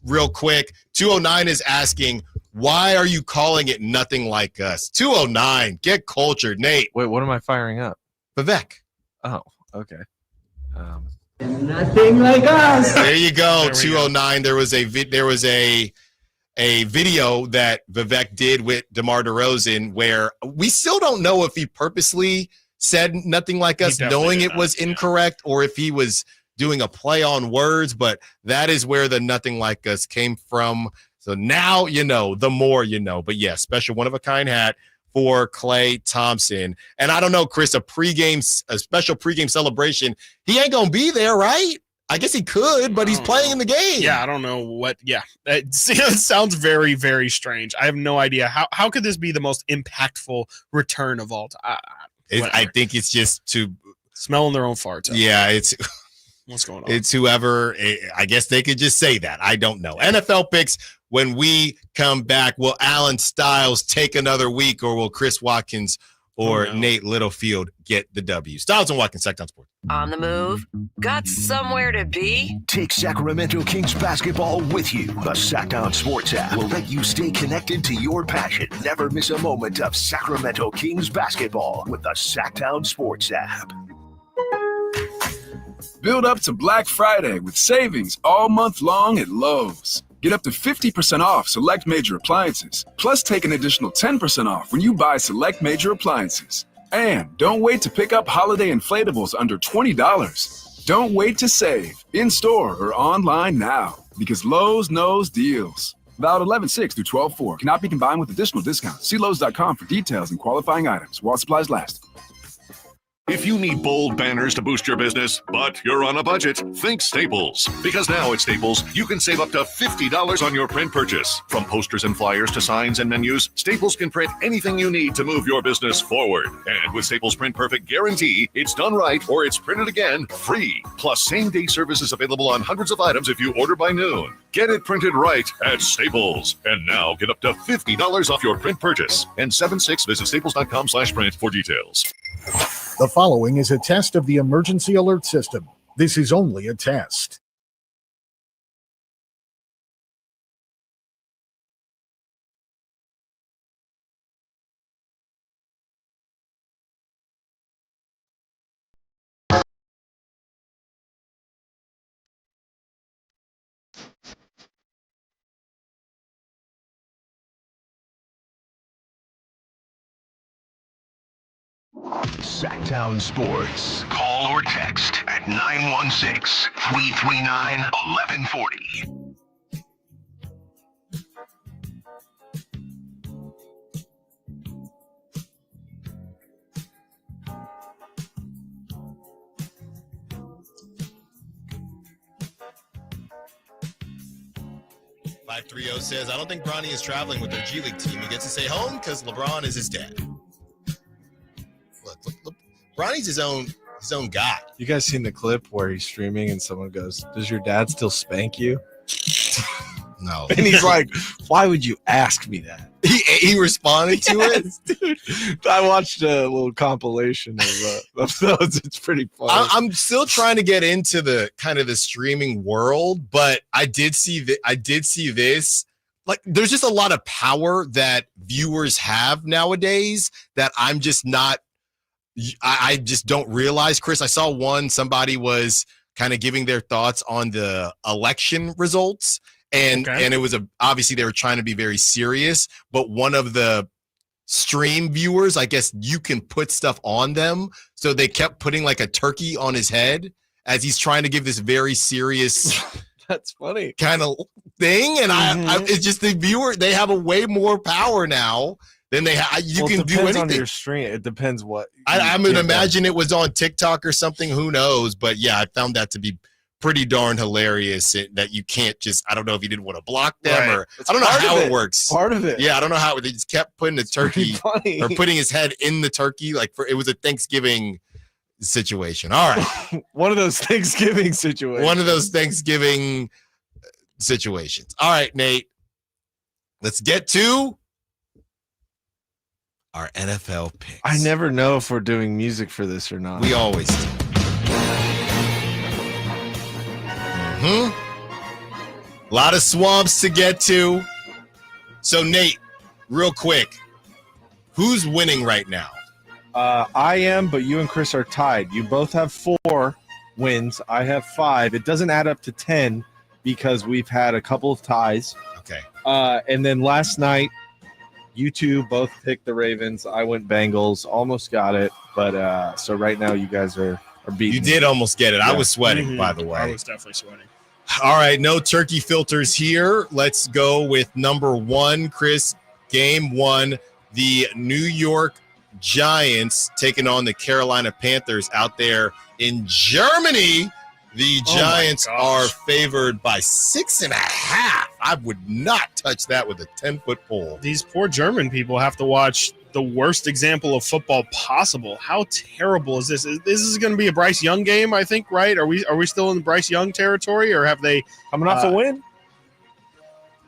real quick? 209 is asking, why are you calling it Nothing Like Us? 209, get cultured. Nate. Wait, what am I firing up? Vivek. Oh, okay. Nothing Like Us. There you go. 209. There was a video that Vivek did with DeMar DeRozan where we still don't know if he purposely said Nothing Like Us, knowing it was incorrect, or if he was doing a play on words. But that is where the Nothing Like Us came from. So now you know, the more you know. But yeah, special one-of-a-kind hat for Klay Thompson. And I don't know, Chris, a special pregame celebration. He ain't going to be there, right? I guess he could, but he's playing in the game. Yeah, I don't know what. Yeah, it sounds very, very strange. I have no idea. How could this be the most impactful return of all time? I think it's just to smelling their own farts. Yeah, it's what's going on. It's whoever. I guess they could just say that. I don't know. NFL picks. When we come back, will Alan Stiles take another week, or will Chris Watkins or Nate Littlefield get the W? Stiles and Watkins, Sacktown Sports. On the move? Got somewhere to be? Take Sacramento Kings basketball with you. The Sacktown Sports app will let you stay connected to your passion. Never miss a moment of Sacramento Kings basketball with the Sacktown Sports app. Build up to Black Friday with savings all month long at Lowe's. Get up to 50% off select major appliances, plus take an additional 10% off when you buy select major appliances. And don't wait to pick up holiday inflatables under $20. Don't wait to save, in-store or online now, because Lowe's knows deals. Valid 11/6 through 12/4. Cannot be combined with additional discounts. See Lowe's.com for details and qualifying items while supplies last. If you need bold banners to boost your business, but you're on a budget, think Staples. Because now at Staples, you can save up to $50 on your print purchase. From posters and flyers to signs and menus, Staples can print anything you need to move your business forward. And with Staples Print Perfect Guarantee, it's done right or it's printed again free. Plus, same-day service is available on hundreds of items if you order by noon. Get it printed right at Staples. And now get up to $50 off your print purchase. And 7/6, visit staples.com/print for details. The following is a test of the emergency alert system. This is only a test. Sacktown Sports. Call or text at 916-339-1140. 530 says, I don't think Bronny is traveling with their G League team. He gets to stay home because LeBron is his dad. Look. Bronny's his own guy. You guys seen the clip where he's streaming and someone goes, "Does your dad still spank you?" No. And he's like, "Why would you ask me that?" He responded to it? Dude. I watched a little compilation of those. It's pretty funny. I'm still trying to get into the kind of the streaming world, but I did see this. Like, there's just a lot of power that viewers have nowadays that I'm just not. I just don't realize, Chris. I saw somebody was kind of giving their thoughts on the election results. And it was obviously they were trying to be very serious, but one of the stream viewers, I guess you can put stuff on them. So they kept putting like a turkey on his head as he's trying to give this very serious that's funny kind of thing. And I it's just the viewer, they have a way more power now than they have. You can do anything on your stream. It depends what I'm going to imagine it was on TikTok or something. Who knows? But yeah, I found that to be pretty darn hilarious that you can't just, I don't know if you didn't want to block them or I don't know how it works. Part of it. Yeah, I don't know how they just kept putting the turkey or putting his head in the turkey. It was a Thanksgiving situation. All right. One of those Thanksgiving situations. All right, Nate. Let's get to our NFL picks. I never know if we're doing music for this or not. We always do. A lot of swamps to get to. So, Nate, real quick, who's winning right now? I am, but you and Chris are tied. You both have 4 wins. I have 5. It doesn't add up to 10 because we've had a couple of ties. Okay. And then last night, you two both picked the Ravens. I went Bengals, almost got it. But so right now you guys are beating. You did almost get it. Yeah. I was sweating, by the way. I was definitely sweating. All right, no turkey filters here. Let's go with number 1, Chris. Game 1, the New York Giants taking on the Carolina Panthers out there in Germany. The Giants are favored by 6.5. I would not touch that with a 10-foot pole. These poor German people have to watch the worst example of football possible. How terrible is this? This is going to be a Bryce Young game, I think, right? Are we still in Bryce Young territory, or have they coming off a win?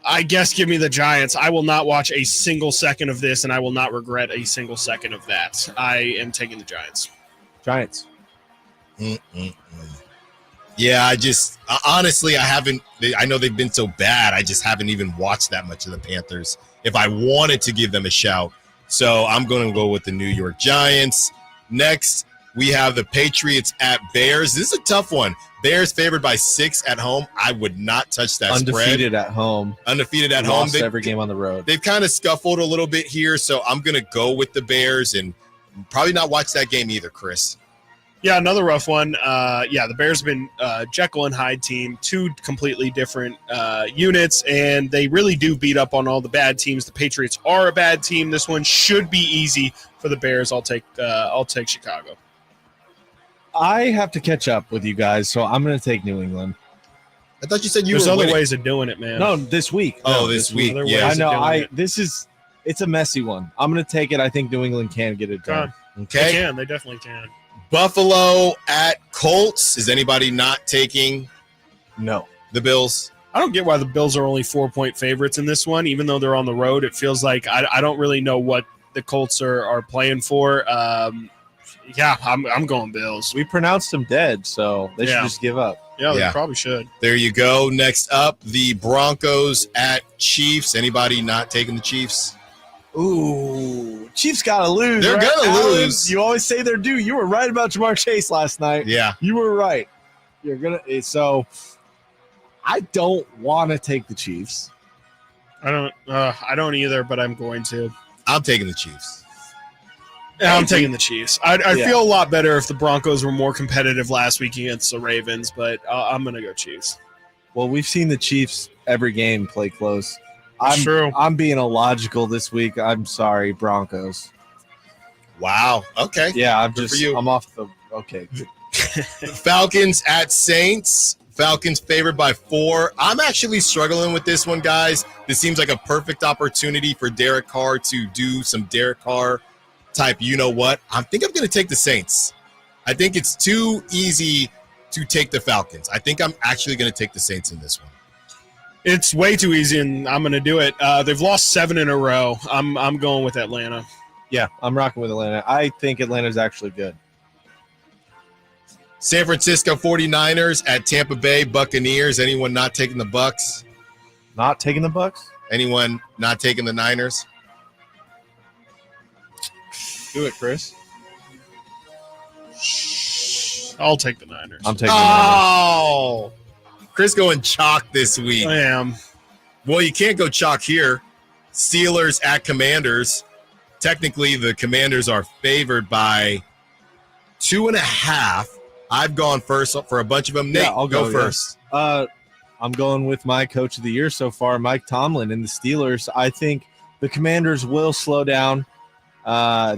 I guess give me the Giants. I will not watch a single second of this, and I will not regret a single second of that. I am taking the Giants. Giants. Yeah, honestly, I know they've been so bad. I just haven't even watched that much of the Panthers if I wanted to give them a shout. So I'm going to go with the New York Giants. Next, we have the Patriots at Bears. This is a tough one. Bears favored by 6 at home. I would not touch that Undefeated spread. at home. Undefeated at home. Lost every game on the road. They've kind of scuffled a little bit here, so I'm going to go with the Bears and probably not watch that game either, Chris. Yeah, another rough one. The Bears have been Jekyll and Hyde team, 2 completely different units, and they really do beat up on all the bad teams. The Patriots are a bad team. This one should be easy for the Bears. I'll take Chicago. I have to catch up with you guys, so I'm going to take New England. I thought you said There's were other winning. ways of doing it, man. No, this week. This week. Yeah, I know. It's a messy one. I'm going to take it. I think New England can get it done. Okay. They definitely can. Buffalo at Colts. Is anybody not taking the Bills? I don't get why the Bills are only 4-point favorites in this one, even though they're on the road. It feels like I don't really know what the Colts are playing for. I'm going Bills. We pronounced them dead, so they should just give up. Yeah, they probably should. There you go. Next up, the Broncos at Chiefs. Anybody not taking the Chiefs? Ooh, Chiefs got to lose. They're right? going to lose. You always say they're due. You were right about Jamar Chase last night. Yeah. You were right. So I don't want to take the Chiefs. I don't either, but I'm going to. I'm taking the Chiefs. Yeah, I'm taking the Chiefs. I'd feel a lot better if the Broncos were more competitive last week against the Ravens, but I'm going to go Chiefs. Well, we've seen the Chiefs every game play close. True. I'm being illogical this week. I'm sorry, Broncos. Wow. Okay. Yeah, I'm off the. Okay. Falcons at Saints. Falcons favored by 4. I'm actually struggling with this one, guys. This seems like a perfect opportunity for Derek Carr to do some Derek Carr type, you know what? I think I'm going to take the Saints. I think it's too easy to take the Falcons. I think I'm actually going to take the Saints in this one. It's way too easy, and I'm going to do it. They've lost 7 in a row. I'm going with Atlanta. Yeah, I'm rocking with Atlanta. I think Atlanta's actually good. San Francisco 49ers at Tampa Bay Buccaneers. Anyone not taking the Bucs? Not taking the Bucs? Anyone not taking the Niners? Do it, Chris. I'll take the Niners. I'm taking the Niners. Oh, Chris going chalk this week. I am. Well, you can't go chalk here. Steelers at Commanders. Technically, the Commanders are favored by 2.5. I've gone first for a bunch of them. Nate, I'll go first. I'm going with my coach of the year so far, Mike Tomlin, and the Steelers. I think the Commanders will slow down.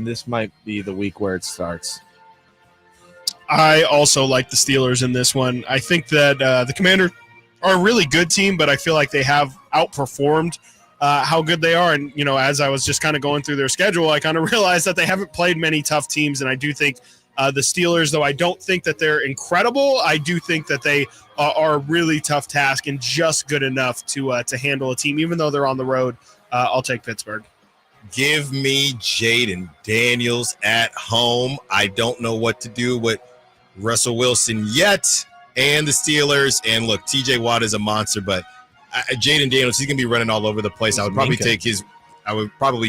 This might be the week where it starts. I also like the Steelers in this one. I think that the Commanders are a really good team, but I feel like they have outperformed how good they are. And, as I was just kind of going through their schedule, I kind of realized that they haven't played many tough teams. And I do think the Steelers, though I don't think that they're incredible, I do think that they are a really tough task and just good enough to handle a team, even though they're on the road. I'll take Pittsburgh. Give me Jaden Daniels at home. I don't know what to do with Russell Wilson yet and the Steelers. And look, TJ Watt is a monster, but Jaden Daniels, he's going to be running all over the place. I would probably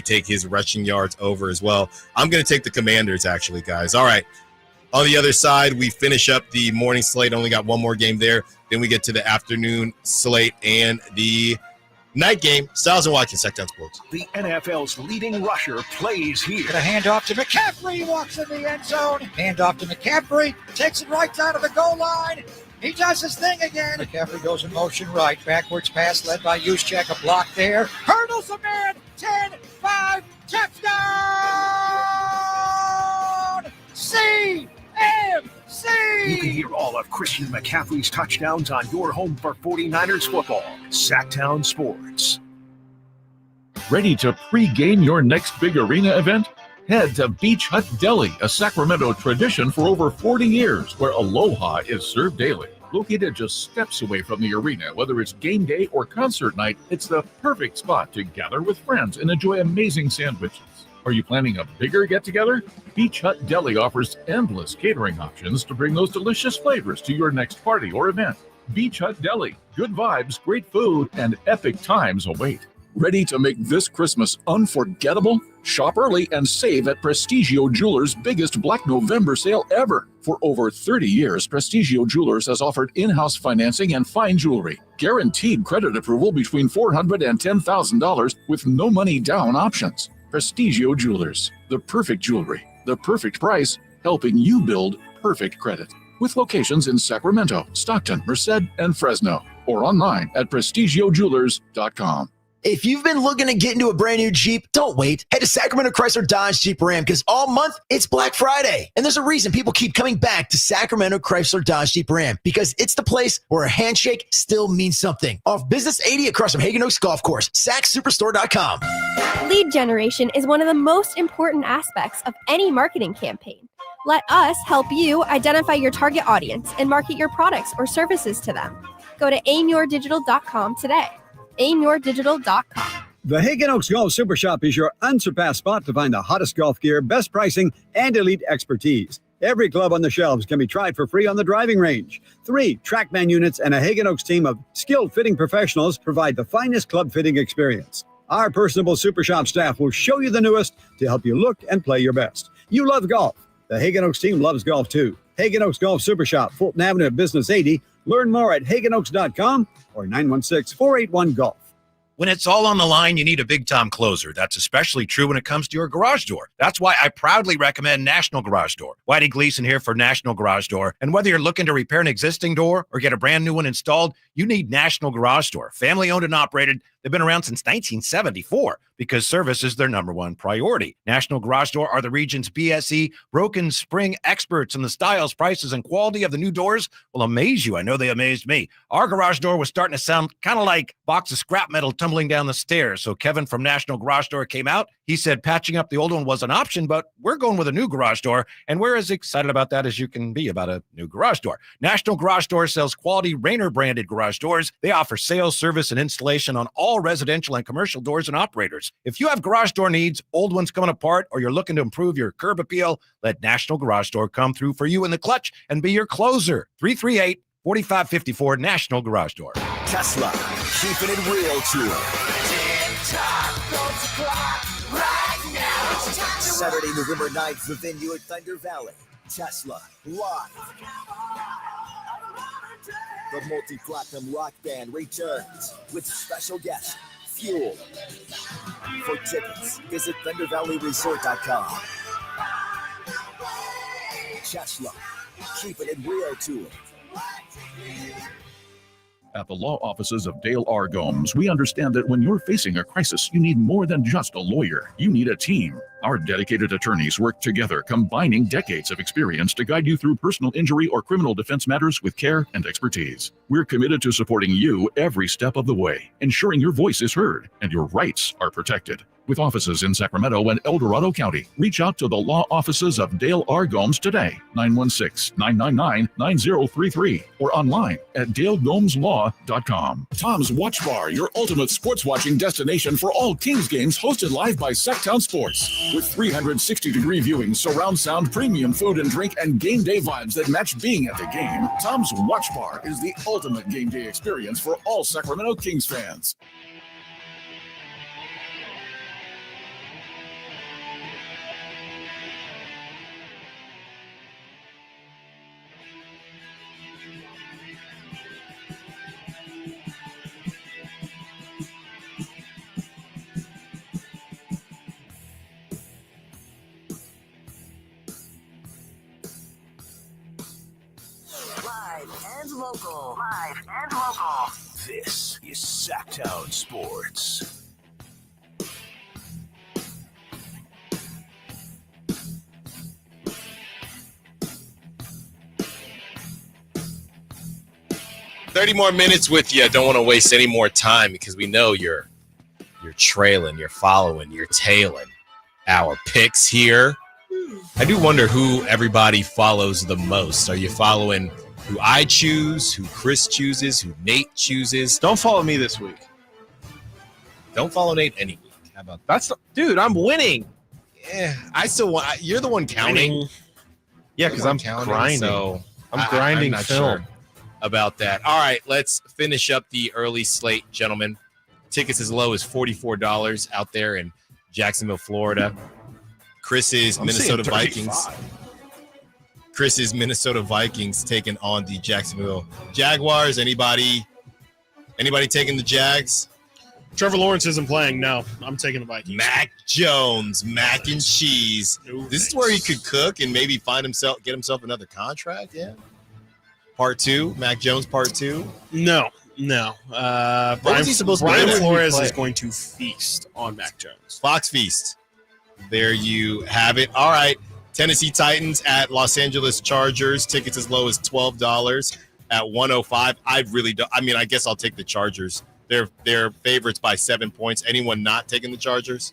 take his rushing yards over as well. I'm going to take the Commanders, actually, guys. All right. On the other side, we finish up the morning slate. Only got one more game there. Then we get to the afternoon slate and the night game. Stiles and Watkins, Sacktown Sports. The NFL's leading rusher plays here. Got a handoff to McCaffrey, walks in the end zone. Handoff to McCaffrey, takes it right down to the goal line. He does his thing again. McCaffrey goes in motion right. Backwards pass led by Juszczyk. A block there. Hurdles a man. 10, 5, touchdown! CMC! You can hear all of Christian McCaffrey's touchdowns on your home for 49ers football. Sacktown Sports. Ready to pre-game your next big arena event? Head to Beach Hut Deli, a Sacramento tradition for over 40 years, where aloha is served daily. Located just steps away from the arena, whether it's game day or concert night, it's the perfect spot to gather with friends and enjoy amazing sandwiches. Are you planning a bigger get-together? Beach Hut Deli offers endless catering options to bring those delicious flavors to your next party or event. Beach Hut Deli, good vibes, great food, and epic times await. Ready to make this Christmas unforgettable? Shop early and save at Prestigio Jewelers' biggest Black November sale ever. For over 30 years, Prestigio Jewelers has offered in-house financing and fine jewelry. Guaranteed credit approval between $400 and $10,000 with no money down options. Prestigio Jewelers, the perfect jewelry, the perfect price, helping you build perfect credit. With locations in Sacramento, Stockton, Merced, and Fresno, or online at prestigiojewelers.com. If you've been looking to get into a brand new Jeep, don't wait. Head to Sacramento Chrysler Dodge Jeep Ram because all month it's Black Friday. And there's a reason people keep coming back to Sacramento Chrysler Dodge Jeep Ram because it's the place where a handshake still means something. Off Business 80 across from Hagen Oaks Golf Course, SacSuperstore.com. Lead generation is one of the most important aspects of any marketing campaign. Let us help you identify your target audience and market your products or services to them. Go to aimyourdigital.com today. aimyourdigital.com. The Hagen Oaks Golf Super Shop is your unsurpassed spot to find the hottest golf gear, best pricing, and elite expertise. Every club on the shelves can be tried for free on the driving range. 3 TrackMan units and a Hagen Oaks team of skilled fitting professionals provide the finest club fitting experience. Our personable Super Shop staff will show you the newest to help you look and play your best. You love golf. The Hagen Oaks team loves golf too. Hagen Oaks Golf Super Shop, Fulton Avenue, Business 80. Learn more at HagenOaks.com or 916-481-GOLF. When it's all on the line, you need a Big Tom closer. That's especially true when it comes to your garage door. That's why I proudly recommend National Garage Door. Whitey Gleason here for National Garage Door. And whether you're looking to repair an existing door or get a brand new one installed, you need National Garage Door. Family owned and operated. They've been around since 1974 because service is their number one priority. National Garage Door are the region's BSE broken spring experts, and the styles, prices, and quality of the new doors will amaze you. I know they amazed me. Our garage door was starting to sound kind of like a box of scrap metal tumbling down the stairs. So Kevin from National Garage Door came out. He said patching up the old one was an option, but we're going with a new garage door, and we're as excited about that as you can be about a new garage door. National Garage Door sells quality Rainer-branded garage doors. They offer sales, service, and installation on all residential and commercial doors and operators. If you have garage door needs, old ones coming apart, or you're looking to improve your curb appeal, let National Garage Door come through for you in the clutch and be your closer. 338-4554 National Garage Door. Tesla, keeping it real tour. Saturday, November 9th, the venue at Thunder Valley. Tesla, live. The multi-platinum rock band returns with special guest, Fuel. For tickets, visit ThunderValleyResort.com. Tesla, keeping it real tour. At the law offices of Dale R. Gomes, we understand that when you're facing a crisis, you need more than just a lawyer. You need a team. Our dedicated attorneys work together, combining decades of experience to guide you through personal injury or criminal defense matters with care and expertise. We're committed to supporting you every step of the way, ensuring your voice is heard and your rights are protected. With offices in Sacramento and El Dorado County, reach out to the law offices of Dale R. Gomes today, 916-999-9033, or online at dalegomslaw.com. Tom's Watch Bar, your ultimate sports watching destination for all Kings games, hosted live by Sacktown Sports. With 360-degree viewing, surround sound, premium food and drink, and game day vibes that match being at the game, Tom's Watch Bar is the ultimate game day experience for all Sacramento Kings fans. Local. Live and local. This is Sacktown Sports. $30 more minutes with you. I don't want to waste any more time because we know you're trailing, you're following, you're tailing our picks here. I do wonder who everybody follows the most. Are you following who I choose, who Chris chooses, who Nate chooses? Don't follow me this week. Don't follow Nate any week. How about that? Dude, I'm winning. Yeah, I still want. You're the one counting. Yeah, because I'm grinding. So I'm grinding I'm not film sure about that. All right, let's finish up the early slate, gentlemen. Tickets as low as $44 out there in Jacksonville, Florida. Chris's Minnesota Vikings. Chris's Minnesota Vikings taking on the Jacksonville Jaguars. Anybody taking the Jags? Trevor Lawrence isn't playing. No, I'm taking the Vikings. Mac Jones, mac and cheese. This is where he could cook and maybe get himself another contract. Yeah. Part 2, Mac Jones Part 2. No. Brian Flores is going to feast on Mac Jones. Fox Feast. There you have it. All right. Tennessee Titans at Los Angeles Chargers. Tickets as low as $12 at $105. I guess I'll take the Chargers. They're favorites by 7 points. Anyone not taking the Chargers?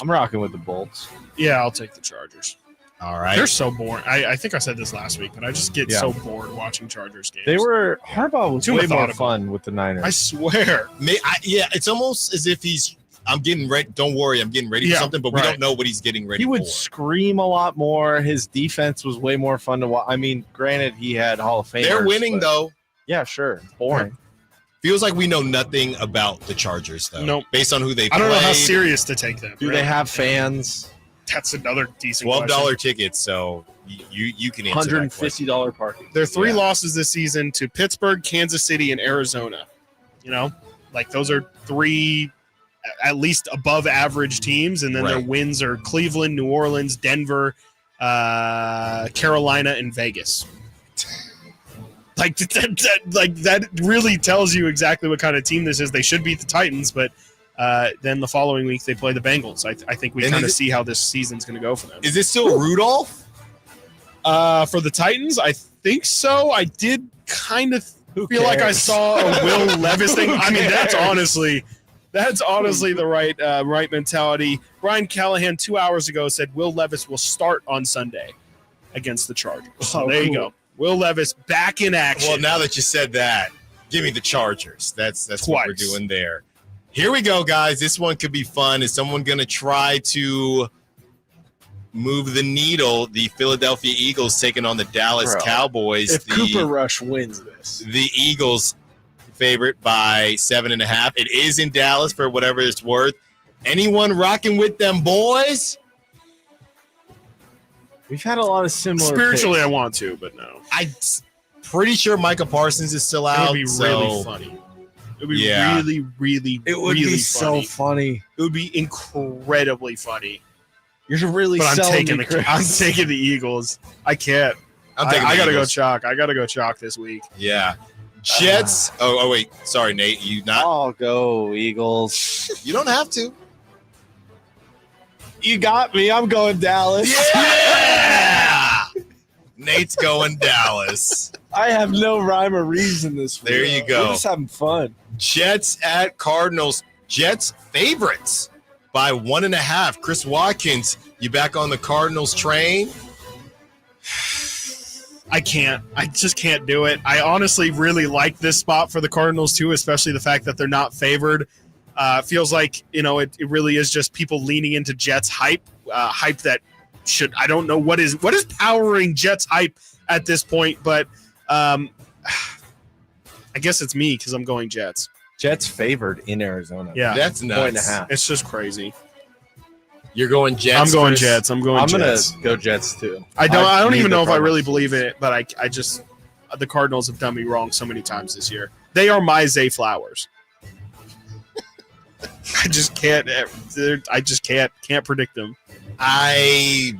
I'm rocking with the Bolts. Yeah, I'll take the Chargers. All right. They're so boring. I think I said this last week, but I just get so bored watching Chargers games. Harbaugh was Too way methodical. more fun with the Niners. I swear. It's almost as if I'm getting ready. Don't worry, I'm getting ready for something, but we don't know what he's getting ready for. He would scream a lot more. His defense was way more fun to watch. I mean, granted, he had Hall of Famers. They're winning, though. Yeah, sure. Boring. Feels like we know nothing about the Chargers, though. Nope. Based on who they play. I don't know how serious to take them. Do they have fans? That's another decent $12 question. tickets, so you can answer that question. $150 parking. There are 3 losses this season to Pittsburgh, Kansas City, and Arizona. You know? Like those are 3 at least above average teams, and then their wins are Cleveland, New Orleans, Denver, Carolina, and Vegas. That really tells you exactly what kind of team this is. They should beat the Titans, but then the following week they play the Bengals. I think we kind of see how this season's going to go for them. Is it still Rudolph? For the Titans, I think so. I did kind of feel like I saw a Will Levis thing. I mean, that's honestly the right mentality. Brian Callahan 2 hours ago said Will Levis will start on Sunday against the Chargers. So there you go. Will Levis back in action. Well, now that you said that, give me the Chargers. That's what we're doing there. Here we go, guys. This one could be fun. Is someone going to try to move the needle? The Philadelphia Eagles taking on the Dallas Cowboys. If Cooper Rush wins this. The Eagles favorite by 7.5. It is in Dallas for whatever it's worth. Anyone rocking with them boys? We've had a lot of similar Spiritually, picks. I want to, but no. I'm pretty sure Micah Parsons is still out. It would be really funny. It would be really, really, It would really be funny. so funny. It would be incredibly funny. You're really But I'm selling taking me, I'm Chris. taking the Eagles. I can't. I gotta go chalk. I gotta go chalk this week. Yeah. Jets. Oh, wait. Sorry, Nate. You not? I'll go Eagles. You don't have to. You got me. I'm going Dallas. Yeah! Nate's going Dallas. I have no rhyme or reason this week. There you go. We're just having fun. Jets at Cardinals. Jets favorites by 1.5. Chris Watkins, you back on the Cardinals train? I can't. I just can't do it. I honestly really like this spot for the Cardinals too, especially the fact that they're not favored. Feels like, it really is just people leaning into Jets hype, hype that should, I don't know what is powering Jets hype at this point, but I guess it's me because I'm going Jets. Jets favored in Arizona. Yeah. That's nuts. 1.5. It's just crazy. You're going Jets? I'm going Chris? Jets. I'm going Jets. Gonna go Jets too. I don't even know if I Cardinals. really believe it, but I just the Cardinals have done me wrong so many times this year. They are my Zay Flowers. I just can't. I just can't predict them. I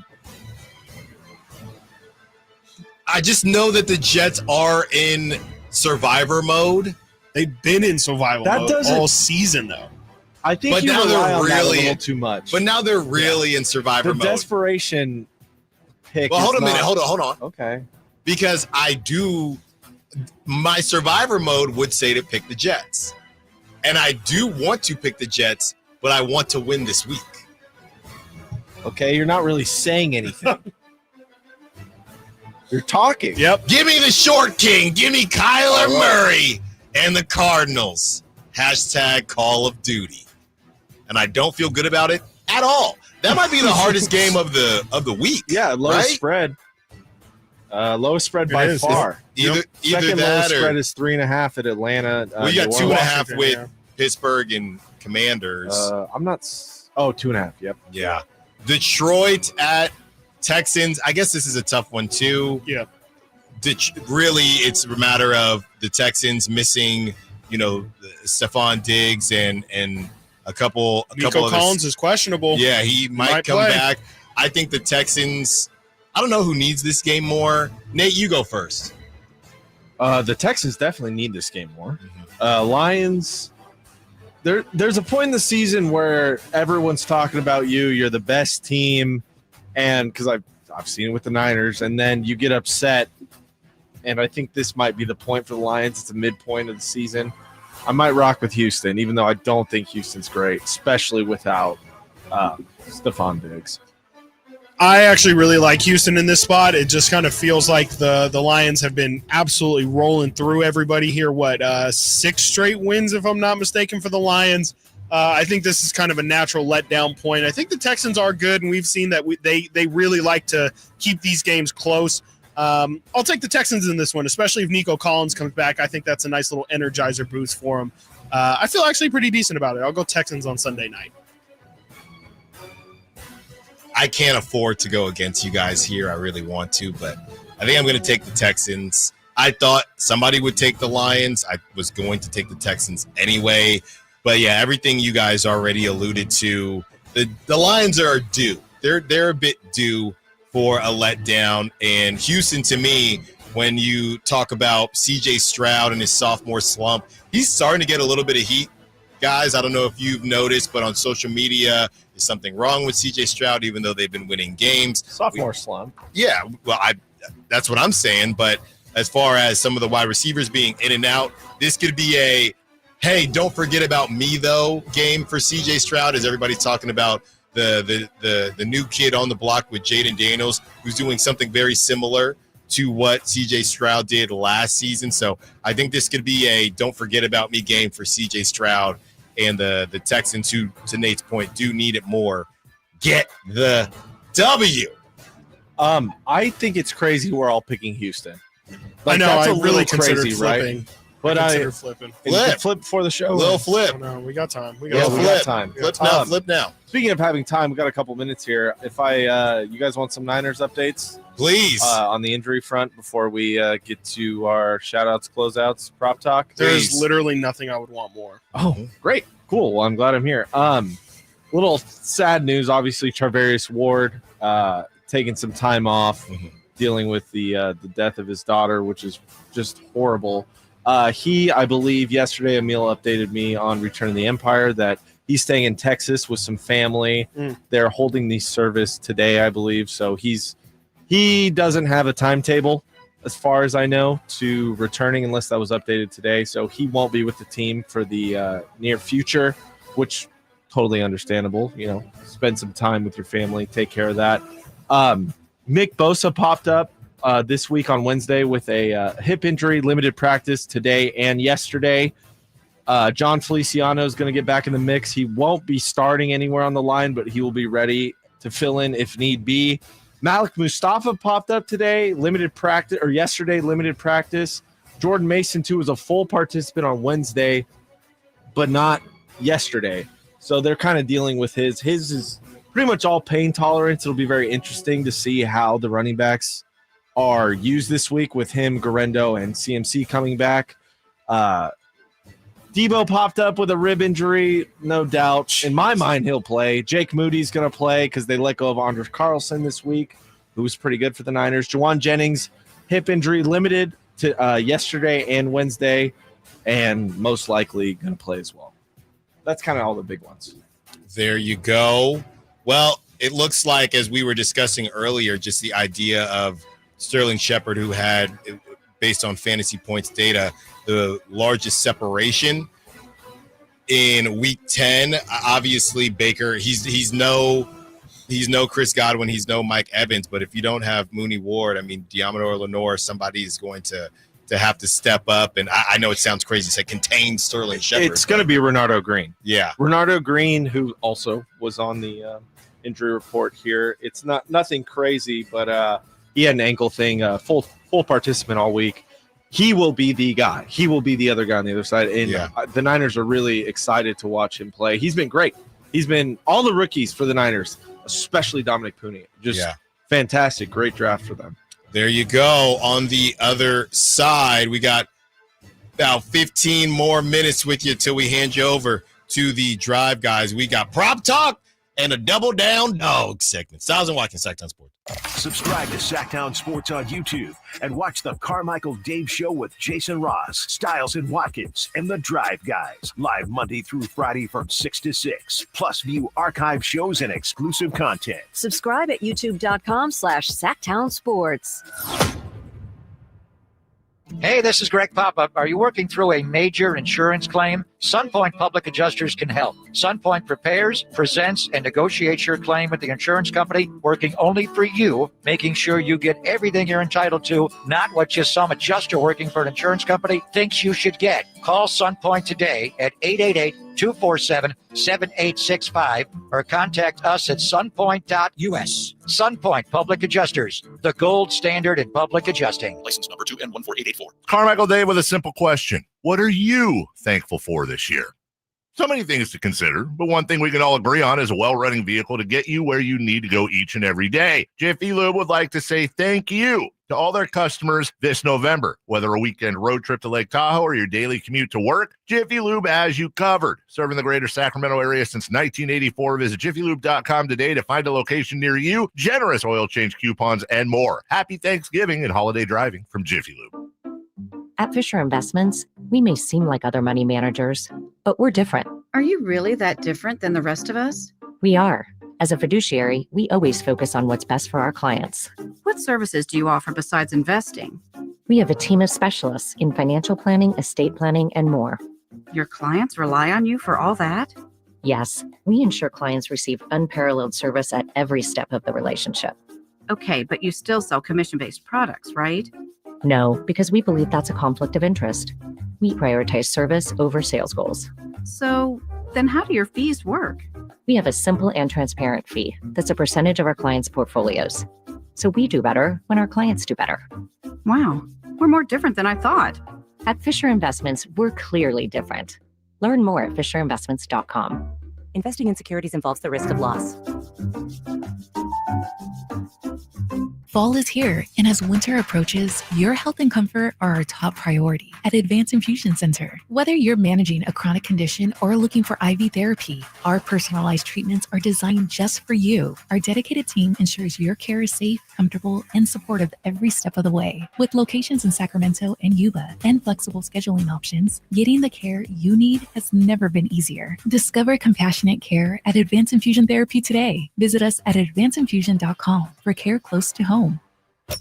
just know that the Jets are in survivor mode. They've been in survival mode all season, though. I think But you now rely they're on that a really little too much. But now they're really in survivor the mode. desperation pick. Well, is hold a minute. not- Hold on. Okay. Because my survivor mode would say to pick the Jets. And I do want to pick the Jets, but I want to win this week. Okay, you're not really saying anything. You're talking. Yep. Give me the short king. Give me Kyler Murray and the Cardinals. # Call of Duty. And I don't feel good about it at all. That might be the hardest game of the week. Yeah, lowest right? spread. Lowest spread by is. far. Either Second that lowest or spread is 3.5 at Atlanta. well, you got New 2.5 Orleans. with Pittsburgh and Commanders. I'm not. 2.5. Yep. Yeah. Detroit at Texans. I guess this is a tough one too. Yeah. Really, it's a matter of the Texans missing, Stephon Diggs and a couple Nico of Collins is questionable. Yeah, he might come play. back. I think the Texans. I don't know who needs this game more. Nate, you go first. The Texans definitely need this game more. Lions. There's a point in the season where everyone's talking about you. You're the best team, and because I've seen it with the Niners, and then you get upset. And I think this might be the point for the Lions. It's a midpoint of the season. I might rock with Houston, even though I don't think Houston's great, especially without Stephon Diggs. I actually really like Houston in this spot. It just kind of feels like the Lions have been absolutely rolling through everybody here. 6 straight wins, if I'm not mistaken, for the Lions. I think this is kind of a natural letdown point. I think the Texans are good, and we've seen that they really like to keep these games close. I'll take the Texans in this one, especially if Nico Collins comes back. I think that's a nice little energizer boost for him. I feel actually pretty decent about it. I'll go Texans on Sunday night. I can't afford to go against you guys here. I really want to, but I think I'm going to take the Texans. I thought somebody would take the Lions. I was going to take the Texans anyway. But, yeah, everything you guys already alluded to, the Lions are due. They're a bit due for a letdown. And Houston, to me, when you talk about C.J. Stroud and his sophomore slump, he's starting to get a little bit of heat. Guys, I don't know if you've noticed, but on social media, there's something wrong with C.J. Stroud, even though they've been winning games. Sophomore slump. Yeah, well, that's what I'm saying. But as far as some of the wide receivers being in and out, this could be a, hey, don't forget about me, though, game for C.J. Stroud, as everybody's talking about the new kid on the block with Jaden Daniels, who's doing something very similar to what C.J. Stroud did last season. So I think this could be a don't forget about me game for C.J. Stroud and the Texans, who, to Nate's point, do need it more. Get the W. I think it's crazy we're all picking Houston. I know. That's I a really little considered crazy, flipping. right? But consider flipping. Flip before the show. Little flip. Oh, no, we got time. We got flip. time. Flip now. Speaking of having time, we got a couple minutes here. If you guys want some Niners updates, please, on the injury front before we get to our shout-outs, closeouts, prop talk. There's literally nothing I would want more. Oh, great. Cool. Well, I'm glad I'm here. Little sad news, obviously, Charvarius Ward taking some time off, dealing with the death of his daughter, which is just horrible. I believe yesterday, Emil updated me on Return of the Empire that he's staying in Texas with some family. They're holding the service today, I believe. So he doesn't have a timetable, as far as I know, to returning unless that was updated today. So he won't be with the team for the near future, which totally understandable. You know, spend some time with your family, take care of that. Mick Bosa popped up this week on Wednesday with a hip injury, limited practice today and yesterday. John Feliciano is going to get back in the mix. He won't be starting anywhere on the line, but he will be ready to fill in if need be. Malik Mustafa popped up today, limited practice. Jordan Mason, too, was a full participant on Wednesday, but not yesterday. So they're kind of dealing with his. His is pretty much all pain tolerance. It'll be very interesting to see how the running backs are used this week with him, Garendo, and CMC coming back. Debo popped up with a rib injury, no doubt. In my mind, he'll play. Jake Moody's going to play because they let go of Anders Carlson this week, who was pretty good for the Niners. Jawan Jennings, hip injury, limited to yesterday and Wednesday, and most likely going to play as well. That's kind of all the big ones. There you go. Well, it looks like, as we were discussing earlier, just the idea of Sterling Shepard, who had, based on fantasy points data, the largest separation in week 10. Obviously, Baker, he's no Chris Godwin, he's no Mike Evans, but if you don't have Mooney Ward, I mean, Diamador Lenore, somebody is going to have to step up. And I know it sounds crazy to say contain Sterling Shepard. It's going to be Renardo Green. Yeah. Renardo Green, who also was on the injury report here. It's nothing crazy, but he had an ankle thing, full participant all week. He will be the guy. He will be the other guy on the other side. And the Niners are really excited to watch him play. He's been great. He's been all the rookies for the Niners, especially Dominic Puni. Just fantastic. Great draft for them. There you go. On the other side, we got about 15 more minutes with you till we hand you over to the drive guys. We got prop talk and a double down dog segment. Stiles Watkins, Sacktown Sports. Subscribe to Sacktown Sports on YouTube and watch the Carmichael Dave Show with Jason Ross, Stiles and Watkins, and the Drive Guys. Live Monday through Friday from 6 to 6. Plus view archive shows and exclusive content. Subscribe at youtube.com/Sacktown Sports. Hey, this is Greg Papa. Are you working through a major insurance claim? SunPoint Public Adjusters can help. SunPoint prepares, presents, and negotiates your claim with the insurance company, working only for you, making sure you get everything you're entitled to, not what just some adjuster working for an insurance company thinks you should get. Call SunPoint today at 888-247-7865 or contact us at sunpoint.us. SunPoint Public Adjusters, the gold standard in public adjusting. License number 2N14884. Carmichael Dave with a simple question. What are you thankful for this year? So many things to consider, but one thing we can all agree on is a well-running vehicle to get you where you need to go each and every day. Jiffy Lube would like to say thank you to all their customers this November. Whether a weekend road trip to Lake Tahoe or your daily commute to work, Jiffy Lube has you covered. Serving the greater Sacramento area since 1984, visit jiffylube.com today to find a location near you, generous oil change coupons, and more. Happy Thanksgiving and holiday driving from Jiffy Lube. At Fisher Investments, we may seem like other money managers, but we're different. Are you really that different than the rest of us? We are. As a fiduciary, we always focus on what's best for our clients. What services do you offer besides investing? We have a team of specialists in financial planning, estate planning, and more. Your clients rely on you for all that? Yes, we ensure clients receive unparalleled service at every step of the relationship. Okay, but you still sell commission-based products, right? No, because we believe that's a conflict of interest. We prioritize service over sales goals. So then how do your fees work? We have a simple and transparent fee that's a percentage of our clients' portfolios. So we do better when our clients do better. Wow, we're more different than I thought. At Fisher Investments, we're clearly different. Learn more at fisherinvestments.com. Investing in securities involves the risk of loss. Fall is here, and as winter approaches, your health and comfort are our top priority at Advanced Infusion Center. Whether you're managing a chronic condition or looking for IV therapy, our personalized treatments are designed just for you. Our dedicated team ensures your care is safe, comfortable, and supportive every step of the way. With locations in Sacramento and Yuba and flexible scheduling options, getting the care you need has never been easier. Discover compassionate care at Advanced Infusion Therapy today. Visit us at advancedinfusion.com for care close to home.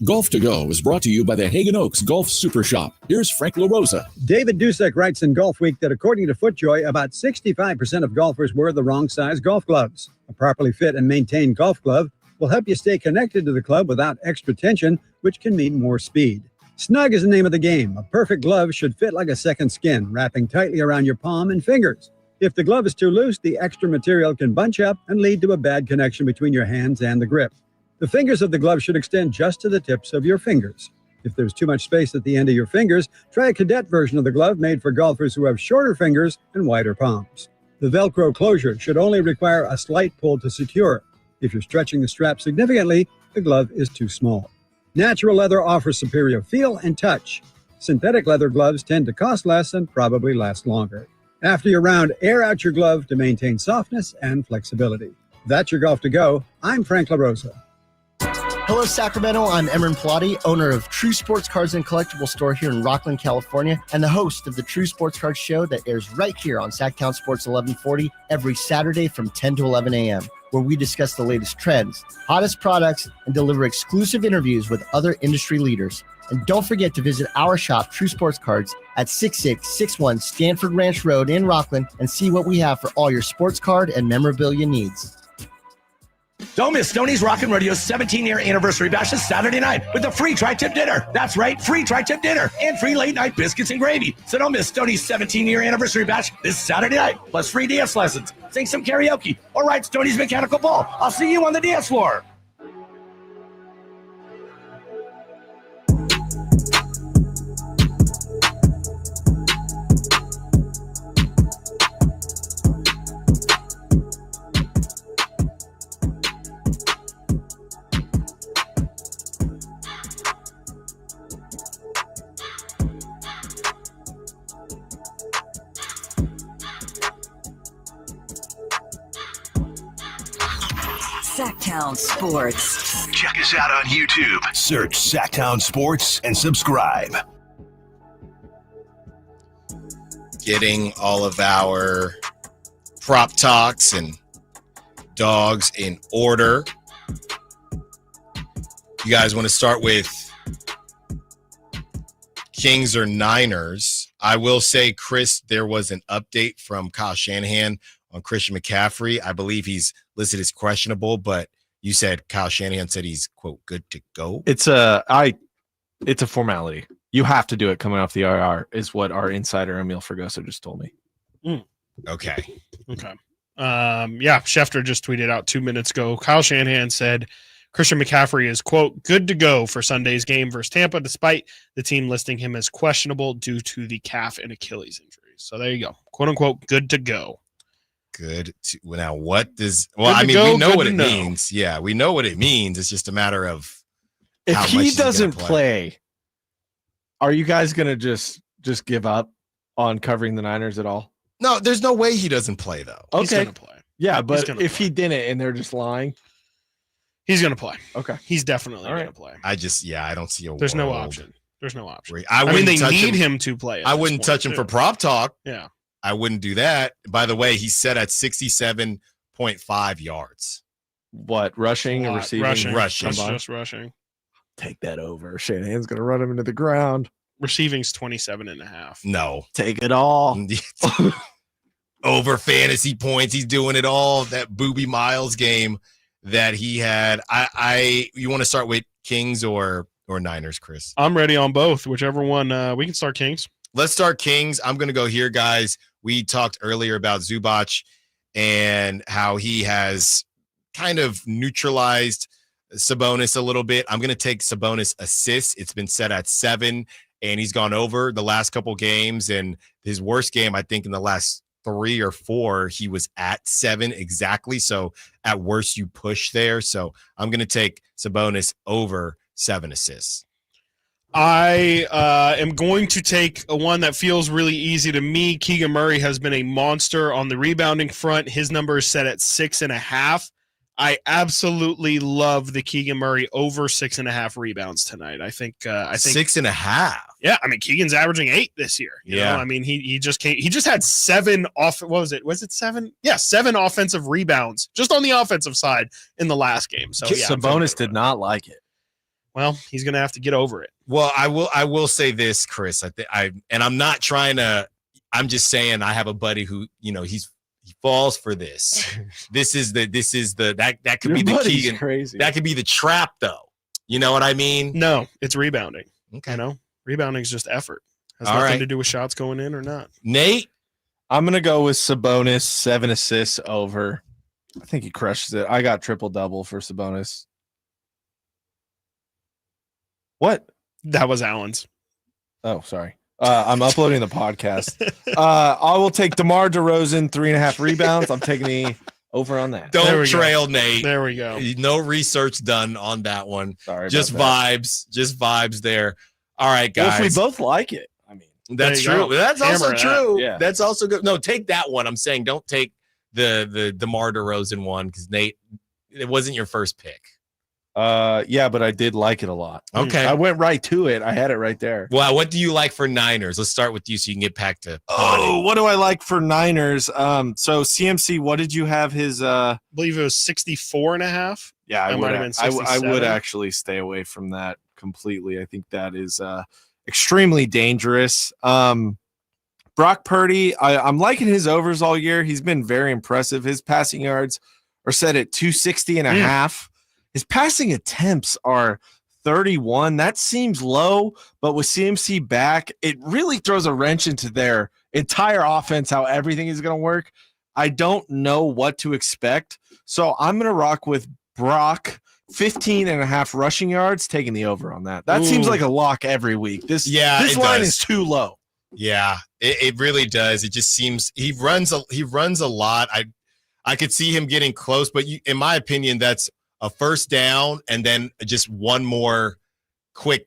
Golf to Go is brought to you by the Hagen Oaks Golf Super Shop. Here's Frank LaRosa. David Dusek writes in Golf Week that according to FootJoy, about 65% of golfers wear the wrong size golf gloves. A properly fit and maintained golf glove will help you stay connected to the club without extra tension, which can mean more speed. Snug is the name of the game. A perfect glove should fit like a second skin, wrapping tightly around your palm and fingers. If the glove is too loose, the extra material can bunch up and lead to a bad connection between your hands and the grip. The fingers of the glove should extend just to the tips of your fingers. If there's too much space at the end of your fingers, try a cadet version of the glove made for golfers who have shorter fingers and wider palms. The Velcro closure should only require a slight pull to secure. If you're stretching the strap significantly, the glove is too small. Natural leather offers superior feel and touch. Synthetic leather gloves tend to cost less and probably last longer. After your round, air out your glove to maintain softness and flexibility. That's your Golf to Go. I'm Frank LaRosa. Hello, Sacramento. I'm Emran Pilati, owner of True Sports Cards and Collectible Store here in Rockland, California, and the host of the True Sports Cards Show that airs right here on Sacktown Sports 1140 every Saturday from 10 to 11 a.m., where we discuss the latest trends, hottest products, and deliver exclusive interviews with other industry leaders. And don't forget to visit our shop, True Sports Cards, at 6661 Stanford Ranch Road in Rockland and see what we have for all your sports card and memorabilia needs. Don't miss Stoney's Rockin' Rodeo's 17-year anniversary bash this Saturday night with a free tri-tip dinner. That's right, free tri-tip dinner and free late-night biscuits and gravy. So don't miss Stoney's 17-year anniversary bash this Saturday night, plus free dance lessons, sing some karaoke, or ride Stoney's mechanical bull. I'll see you on the dance floor. Sacktown Sports. Check us out on YouTube. Search Sacktown Sports and subscribe. Getting all of our prop talks and dogs in order. You guys want to start with Kings or Niners? I will say, Chris, there was an update from Kyle Shanahan on Christian McCaffrey. I believe he's listed as questionable, but you said Kyle Shanahan said he's, quote, good to go. It's a formality. You have to do it coming off the IR, is what our insider Emil Fergoso just told me. Okay. Yeah, Schefter just tweeted out 2 minutes ago. Kyle Shanahan said Christian McCaffrey is, quote, good to go for Sunday's game versus Tampa, despite the team listing him as questionable due to the calf and Achilles injuries. So there you go. Quote unquote, good to go. Good to now. What does? Well, Good to I mean, go, we know good what to it know. means. Yeah, we know what it means. It's just a matter of If how much he he's gonna doesn't play, are you guys gonna just give up on covering the Niners at all? No, there's no way he doesn't play though. He's Okay. gonna play. Yeah, He's but gonna if he didn't and they're just lying, He's gonna play. Okay. He's definitely All right. gonna play. I don't see a. There's no world option. There's no option. where- I mean, wouldn't they touch need him to play. I wouldn't touch him for prop talk. Yeah. I wouldn't do that. By the way, he's set at 67.5 yards. what rushing and receiving? Rushing. Just rushing. Take that over. Shanahan's gonna run him into the ground. Receiving's 27.5. No, Take it all. over fantasy points. He's doing it all. That Booby Miles game that he had. You want to start with Kings or Niners, Chris? I'm ready on both. Whichever one. We can start Kings. Let's start Kings. I'm going to go here, guys. We talked earlier about Zubac and how he has kind of neutralized Sabonis a little bit. I'm going to take Sabonis assists. It's been set at 7, and he's gone over the last couple games. And his worst game, I think, in the last 3 or 4, he was at 7 exactly. So at worst, you push there. So I'm going to take Sabonis over 7 assists. I am going to take a one that feels really easy to me. Keegan Murray has been a monster on the rebounding front. His number is set at 6.5. I absolutely love the Keegan Murray over 6.5 rebounds tonight. I think 6.5. Yeah, I mean Keegan's averaging 8 this year. You know? I mean he just had 7 off. What was it? Was it 7? Yeah, 7 offensive rebounds just on the offensive side in the last game. So yeah, Sabonis did not like it. Well, he's gonna have to get over it. Well, I will say this, Chris. I'm not trying to. I'm just saying I have a buddy who he falls for this. This is the that could Your be the buddy's Keegan. crazy. That could be the trap, though. You know what I mean? No, it's rebounding. Okay. You know, rebounding is just effort. Has All nothing right. to do with shots going in or not. Nate, I'm gonna go with Sabonis 7 assists over. I think he crushes it. I got triple double for Sabonis. What? That was Allen's. Oh, sorry. I'm uploading the podcast. I will take DeMar DeRozan 3.5 rebounds. I'm taking the over on that. don't trail Nate. There we go. No research done on that one. Sorry, Just about that. vibes. Just vibes there. All right, Well, guys. if we both like it, I mean, That's There you true. go. That's Hammer also that. true. Yeah. That's also good. No, take that one. I'm saying don't take the DeMar DeRozan one because Nate, it wasn't your first pick. yeah, but I did like it a lot. Okay. I went right to it. I had it right there. Well, what do you like for Niners? Let's start with you so you can get back to Oh, what do I like for Niners? So CMC, what did you have his I believe it was 64.5. Yeah, I That would, might have been I would 67. actually stay away from that completely. I think that is extremely dangerous. Brock Purdy, I'm liking his overs all year. He's been very impressive. His passing yards are set at 260.5. His passing attempts are 31. That seems low, but with CMC back, it really throws a wrench into their entire offense, how everything is going to work. I don't know what to expect. So I'm going to rock with Brock, 15.5 rushing yards, taking the over on that. That seems like a lock every week. This line is too low. Yeah, it really does. It just seems he runs a lot. I could see him getting close, but in my opinion, that's a first down and then just one more quick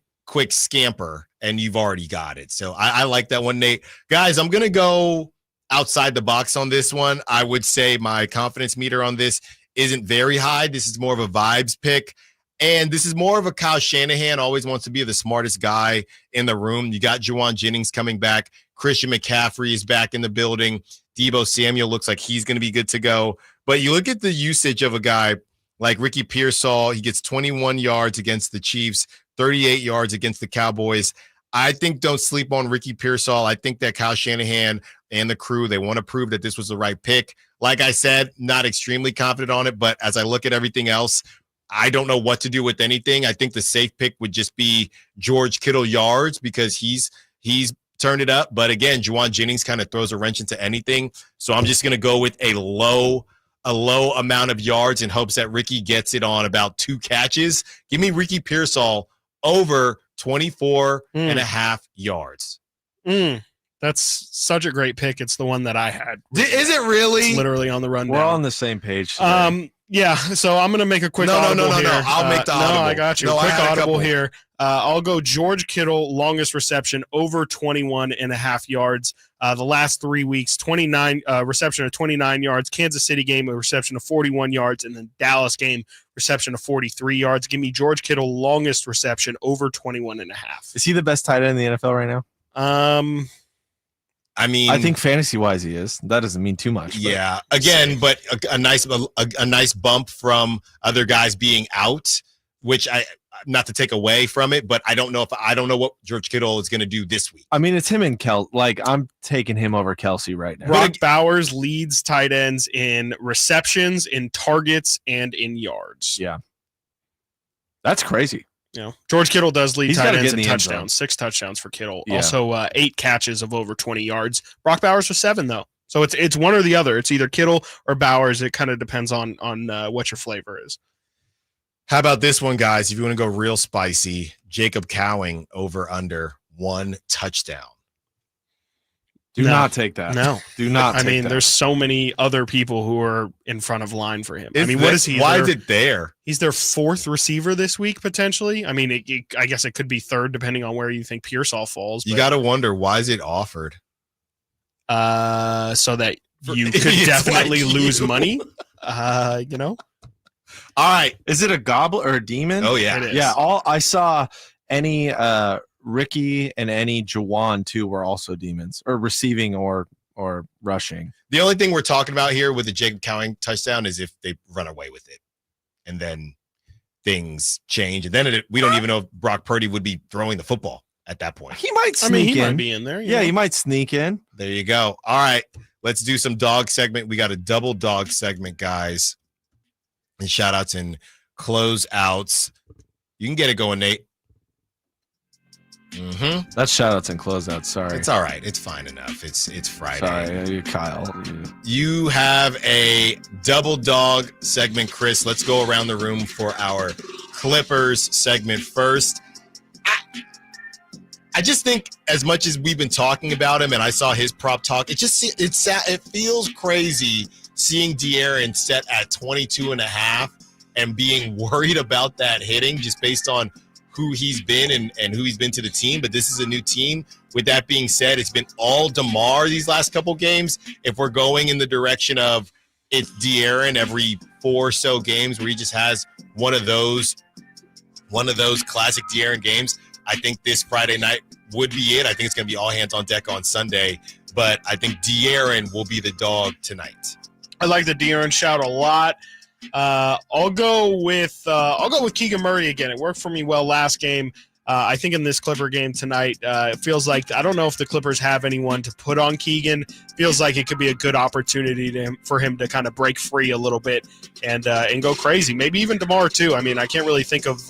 scamper, and you've already got it. So I like that one, Nate. Guys, I'm going to go outside the box on this one. I would say my confidence meter on this isn't very high. This is more of a vibes pick. And this is more of a Kyle Shanahan, always wants to be the smartest guy in the room. You got Juwan Jennings coming back. Christian McCaffrey is back in the building. Deebo Samuel looks like he's going to be good to go. But you look at the usage of a guy like Ricky Pearsall. He gets 21 yards against the Chiefs, 38 yards against the Cowboys. I think don't sleep on Ricky Pearsall. I think that Kyle Shanahan and the crew, they want to prove that this was the right pick. Like I said, not extremely confident on it, but as I look at everything else, I don't know what to do with anything. I think the safe pick would just be George Kittle yards because he's turned it up. But again, Juwan Jennings kind of throws a wrench into anything. So I'm just going to go with a low amount of yards in hopes that Ricky gets it on about 2 catches. Give me Ricky Pearsall over 24.5 yards. That's such a great pick. It's the one that I had. Is it really? It's literally on the rundown. We're on the same page today. Yeah, so I'm going to make a quick audible here. No. I'll make the audible. No, I got you. No, quick audible couple. here. I'll go George Kittle, longest reception, over 21.5 yards. The last 3 weeks, 29 reception of 29 yards. Kansas City game, a reception of 41 yards. And then Dallas game, reception of 43 yards. Give me George Kittle, longest reception, over 21.5. Is he the best tight end in the NFL right now? I mean, I think fantasy-wise he is. That doesn't mean too much. Yeah. Again, but a nice bump from other guys being out, which not to take away from it, but I don't know what George Kittle is going to do this week. I mean, it's him and I'm taking him over Kelsey right now. Brock Bowers leads tight ends in receptions, in targets, and in yards. Yeah. That's crazy. George Kittle does lead tight ends in the touchdowns. 6 touchdowns for Kittle. Yeah. Also, 8 catches of over 20 yards. Brock Bowers was 7 though. So it's one or the other. It's either Kittle or Bowers. It kind of depends on what your flavor is. How about this one, guys? If you want to go real spicy, Jacob Cowing over under 1 touchdown. Do not take that. No. Do not take I mean, that. there's so many other people who are in front of line for him. What is he? Why is it there? He's their 4th receiver this week, potentially. I mean, I guess it could be 3rd, depending on where you think Pearsall falls. You got to wonder, why is it offered? So that you could definitely lose money. All right. Is it a gobbler or a demon? Oh, yeah. It is. Yeah. I saw any Ricky and any Jawan too were also demons, or receiving or rushing. The only thing we're talking about here with the Jacob Cowing touchdown is if they run away with it, and then things change, and then we don't even know if Brock Purdy would be throwing the football at that point. He might sneak in. Might be in there. Yeah, he might sneak in. There you go. All right, let's do some dog segment. We got a double dog segment, guys, and shout outs and close outs. You can get it going, Nate. That's shout outs and closeouts. Sorry. It's all right. It's fine enough. It's Friday. Sorry, you Kyle. You have a double dog segment, Chris. Let's go around the room for our Clippers segment first. I just think, as much as we've been talking about him and I saw his prop talk, it feels crazy seeing De'Aaron set at 22.5 and being worried about that hitting just based on who he's been and who he's been to the team. But this is a new team. With that being said, it's been all DeMar these last couple games. If we're going in the direction of it's De'Aaron every 4 or so games where he just has one of those classic De'Aaron games, I think this Friday night would be it. I think it's going to be all hands on deck on Sunday, but I think De'Aaron will be the dog tonight. I like the De'Aaron shout a lot. I'll go with Keegan Murray again. It worked for me well last game. I think in this Clipper game tonight, it feels like, I don't know if the Clippers have anyone to put on Keegan. Feels like it could be a good opportunity for him to kind of break free a little bit and go crazy. Maybe even DeMar too. I mean, I can't really think of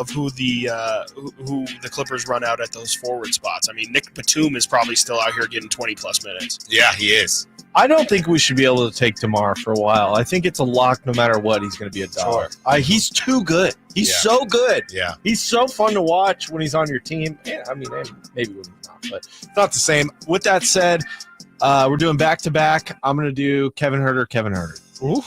who the Clippers run out at those forward spots. I mean, Nick Batum is probably still out here getting 20+ minutes. Yeah, he is. I don't think we should be able to take DeMar for a while. I think it's a lock no matter what. He's going to be a dog. Sure. He's too good. He's so good. Yeah. He's so fun to watch when he's on your team. And, I mean, and maybe when he's not, but it's not the same. With that said, we're doing back-to-back. I'm going to do Kevin Huerter.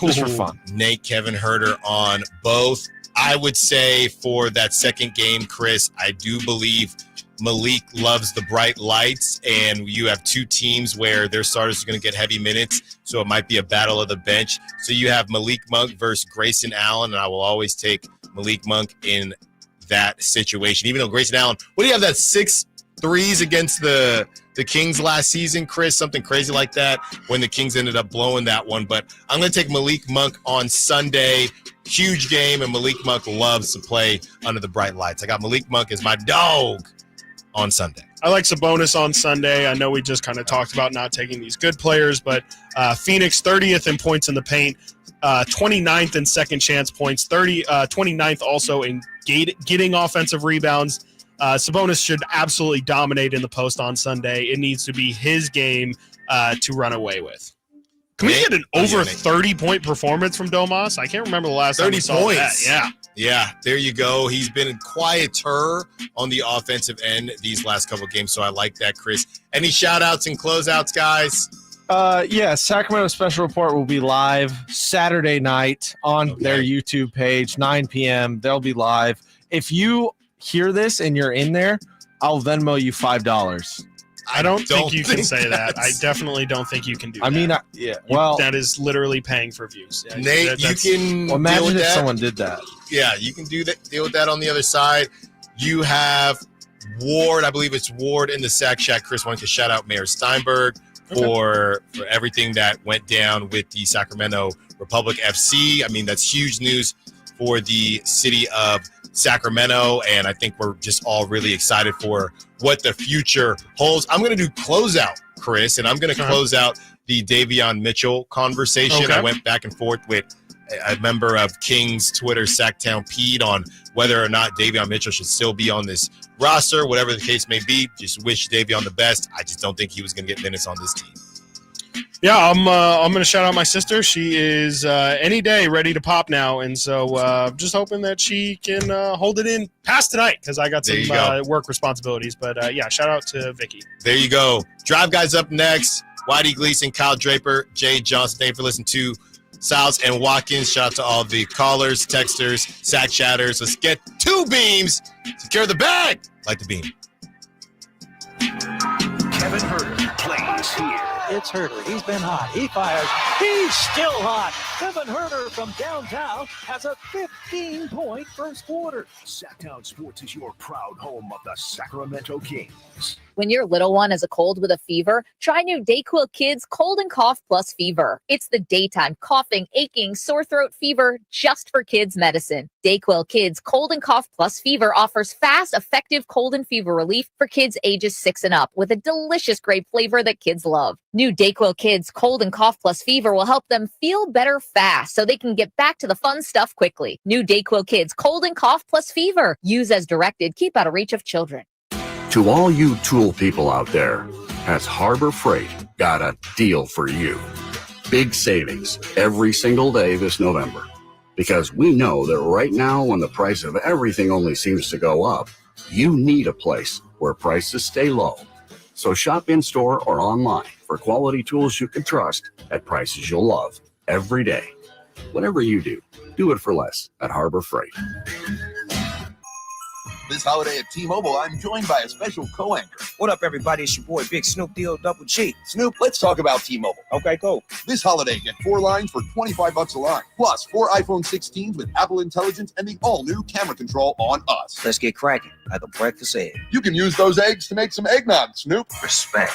Just for fun. Nate, Kevin Huerter on both. I would say for that second game, Chris, I do believe Malik loves the bright lights, and you have 2 teams where their starters are going to get heavy minutes, so it might be a battle of the bench. So you have Malik Monk versus Grayson Allen, and I will always take Malik Monk in that situation. Even though Grayson Allen, what do you have, that 6 threes against the Kings last season, Chris? Something crazy like that when the Kings ended up blowing that one. But I'm going to take Malik Monk on Sunday. Huge game, and Malik Monk loves to play under the bright lights. I got Malik Monk as my dog on Sunday. I like Sabonis on Sunday. I know we just kind of talked about not taking these good players, but Phoenix 30th in points in the paint, 29th in second chance points, 29th also in getting offensive rebounds. Sabonis should absolutely dominate in the post on Sunday. It needs to be his game to run away with. Can we get an over 30-point performance from Domas? I can't remember the last time we saw 30 points. that. Yeah, there you go. He's been quieter on the offensive end these last couple of games, so I like that, Chris. Any shout-outs and closeouts, guys? Sacramento Special Report will be live Saturday night on their YouTube page, 9 p.m. They'll be live. If you hear this and you're in there, I'll Venmo you $5. I don't think you can say that. I definitely don't think you can do that. I mean, that is literally paying for views. Yeah, Nate, you can imagine if someone did that. Yeah, you can deal with that on the other side. You have Ward, I believe it's Ward in the Sack Shack. Chris wanted to shout out Mayor Steinberg for everything that went down with the Sacramento Republic FC. I mean, that's huge news for the city of Sacramento, and I think we're just all really excited for what the future holds. I'm going to do closeout, Chris, and I'm going to close out the Davion Mitchell conversation. I went back and forth with a member of Kings Twitter, Sacktown Pete, on whether or not Davion Mitchell should still be on this roster, whatever the case may be. Just wish Davion the best. I just don't think he was going to get minutes on this team. Yeah, I'm going to shout out my sister. She is any day ready to pop now, and so just hoping that she can hold it in past tonight because I got some work responsibilities. But shout out to Vicky. There you go. Drive Guys up next. Whitey Gleason, Kyle Draper, Jay Johnson. Thank you for listening to Stiles and Watkins. Shout out to all the callers, texters, sack chatters. Let's get 2 beams. Secure the bag like the beam. Kevin Herter plays here. It's Herter. He's been hot. He fires. He's still hot. Kevin Herter from downtown has a 15-point first quarter. Sacktown Sports is your proud home of the Sacramento Kings. When your little one has a cold with a fever, try new DayQuil Kids Cold and Cough Plus Fever. It's the daytime coughing, aching, sore throat fever just for kids medicine. DayQuil Kids Cold and Cough Plus Fever offers fast, effective cold and fever relief for kids ages 6 and up with a delicious grape flavor that kids love. New DayQuil Kids Cold and Cough Plus Fever will help them feel better fast so they can get back to the fun stuff quickly. New DayQuil Kids Cold and Cough Plus Fever. Use as directed. Keep out of reach of children. To all you tool people out there, has Harbor Freight got a deal for you? Big savings every single day this November. Because we know that right now, when the price of everything only seems to go up, you need a place where prices stay low. So shop in-store or online for quality tools you can trust at prices you'll love every day. Whatever you do, do it for less at Harbor Freight. This holiday at T-Mobile, I'm joined by a special co-anchor. What up, everybody? It's your boy, Big Snoop Deal Double G. Snoop, let's talk about T-Mobile. Okay, cool. This holiday, get 4 lines for $25 a line, plus 4 iPhone 16s with Apple Intelligence and the all-new camera control on us. Let's get cracking like a breakfast egg. You can use those eggs to make some eggnog, Snoop. Respect.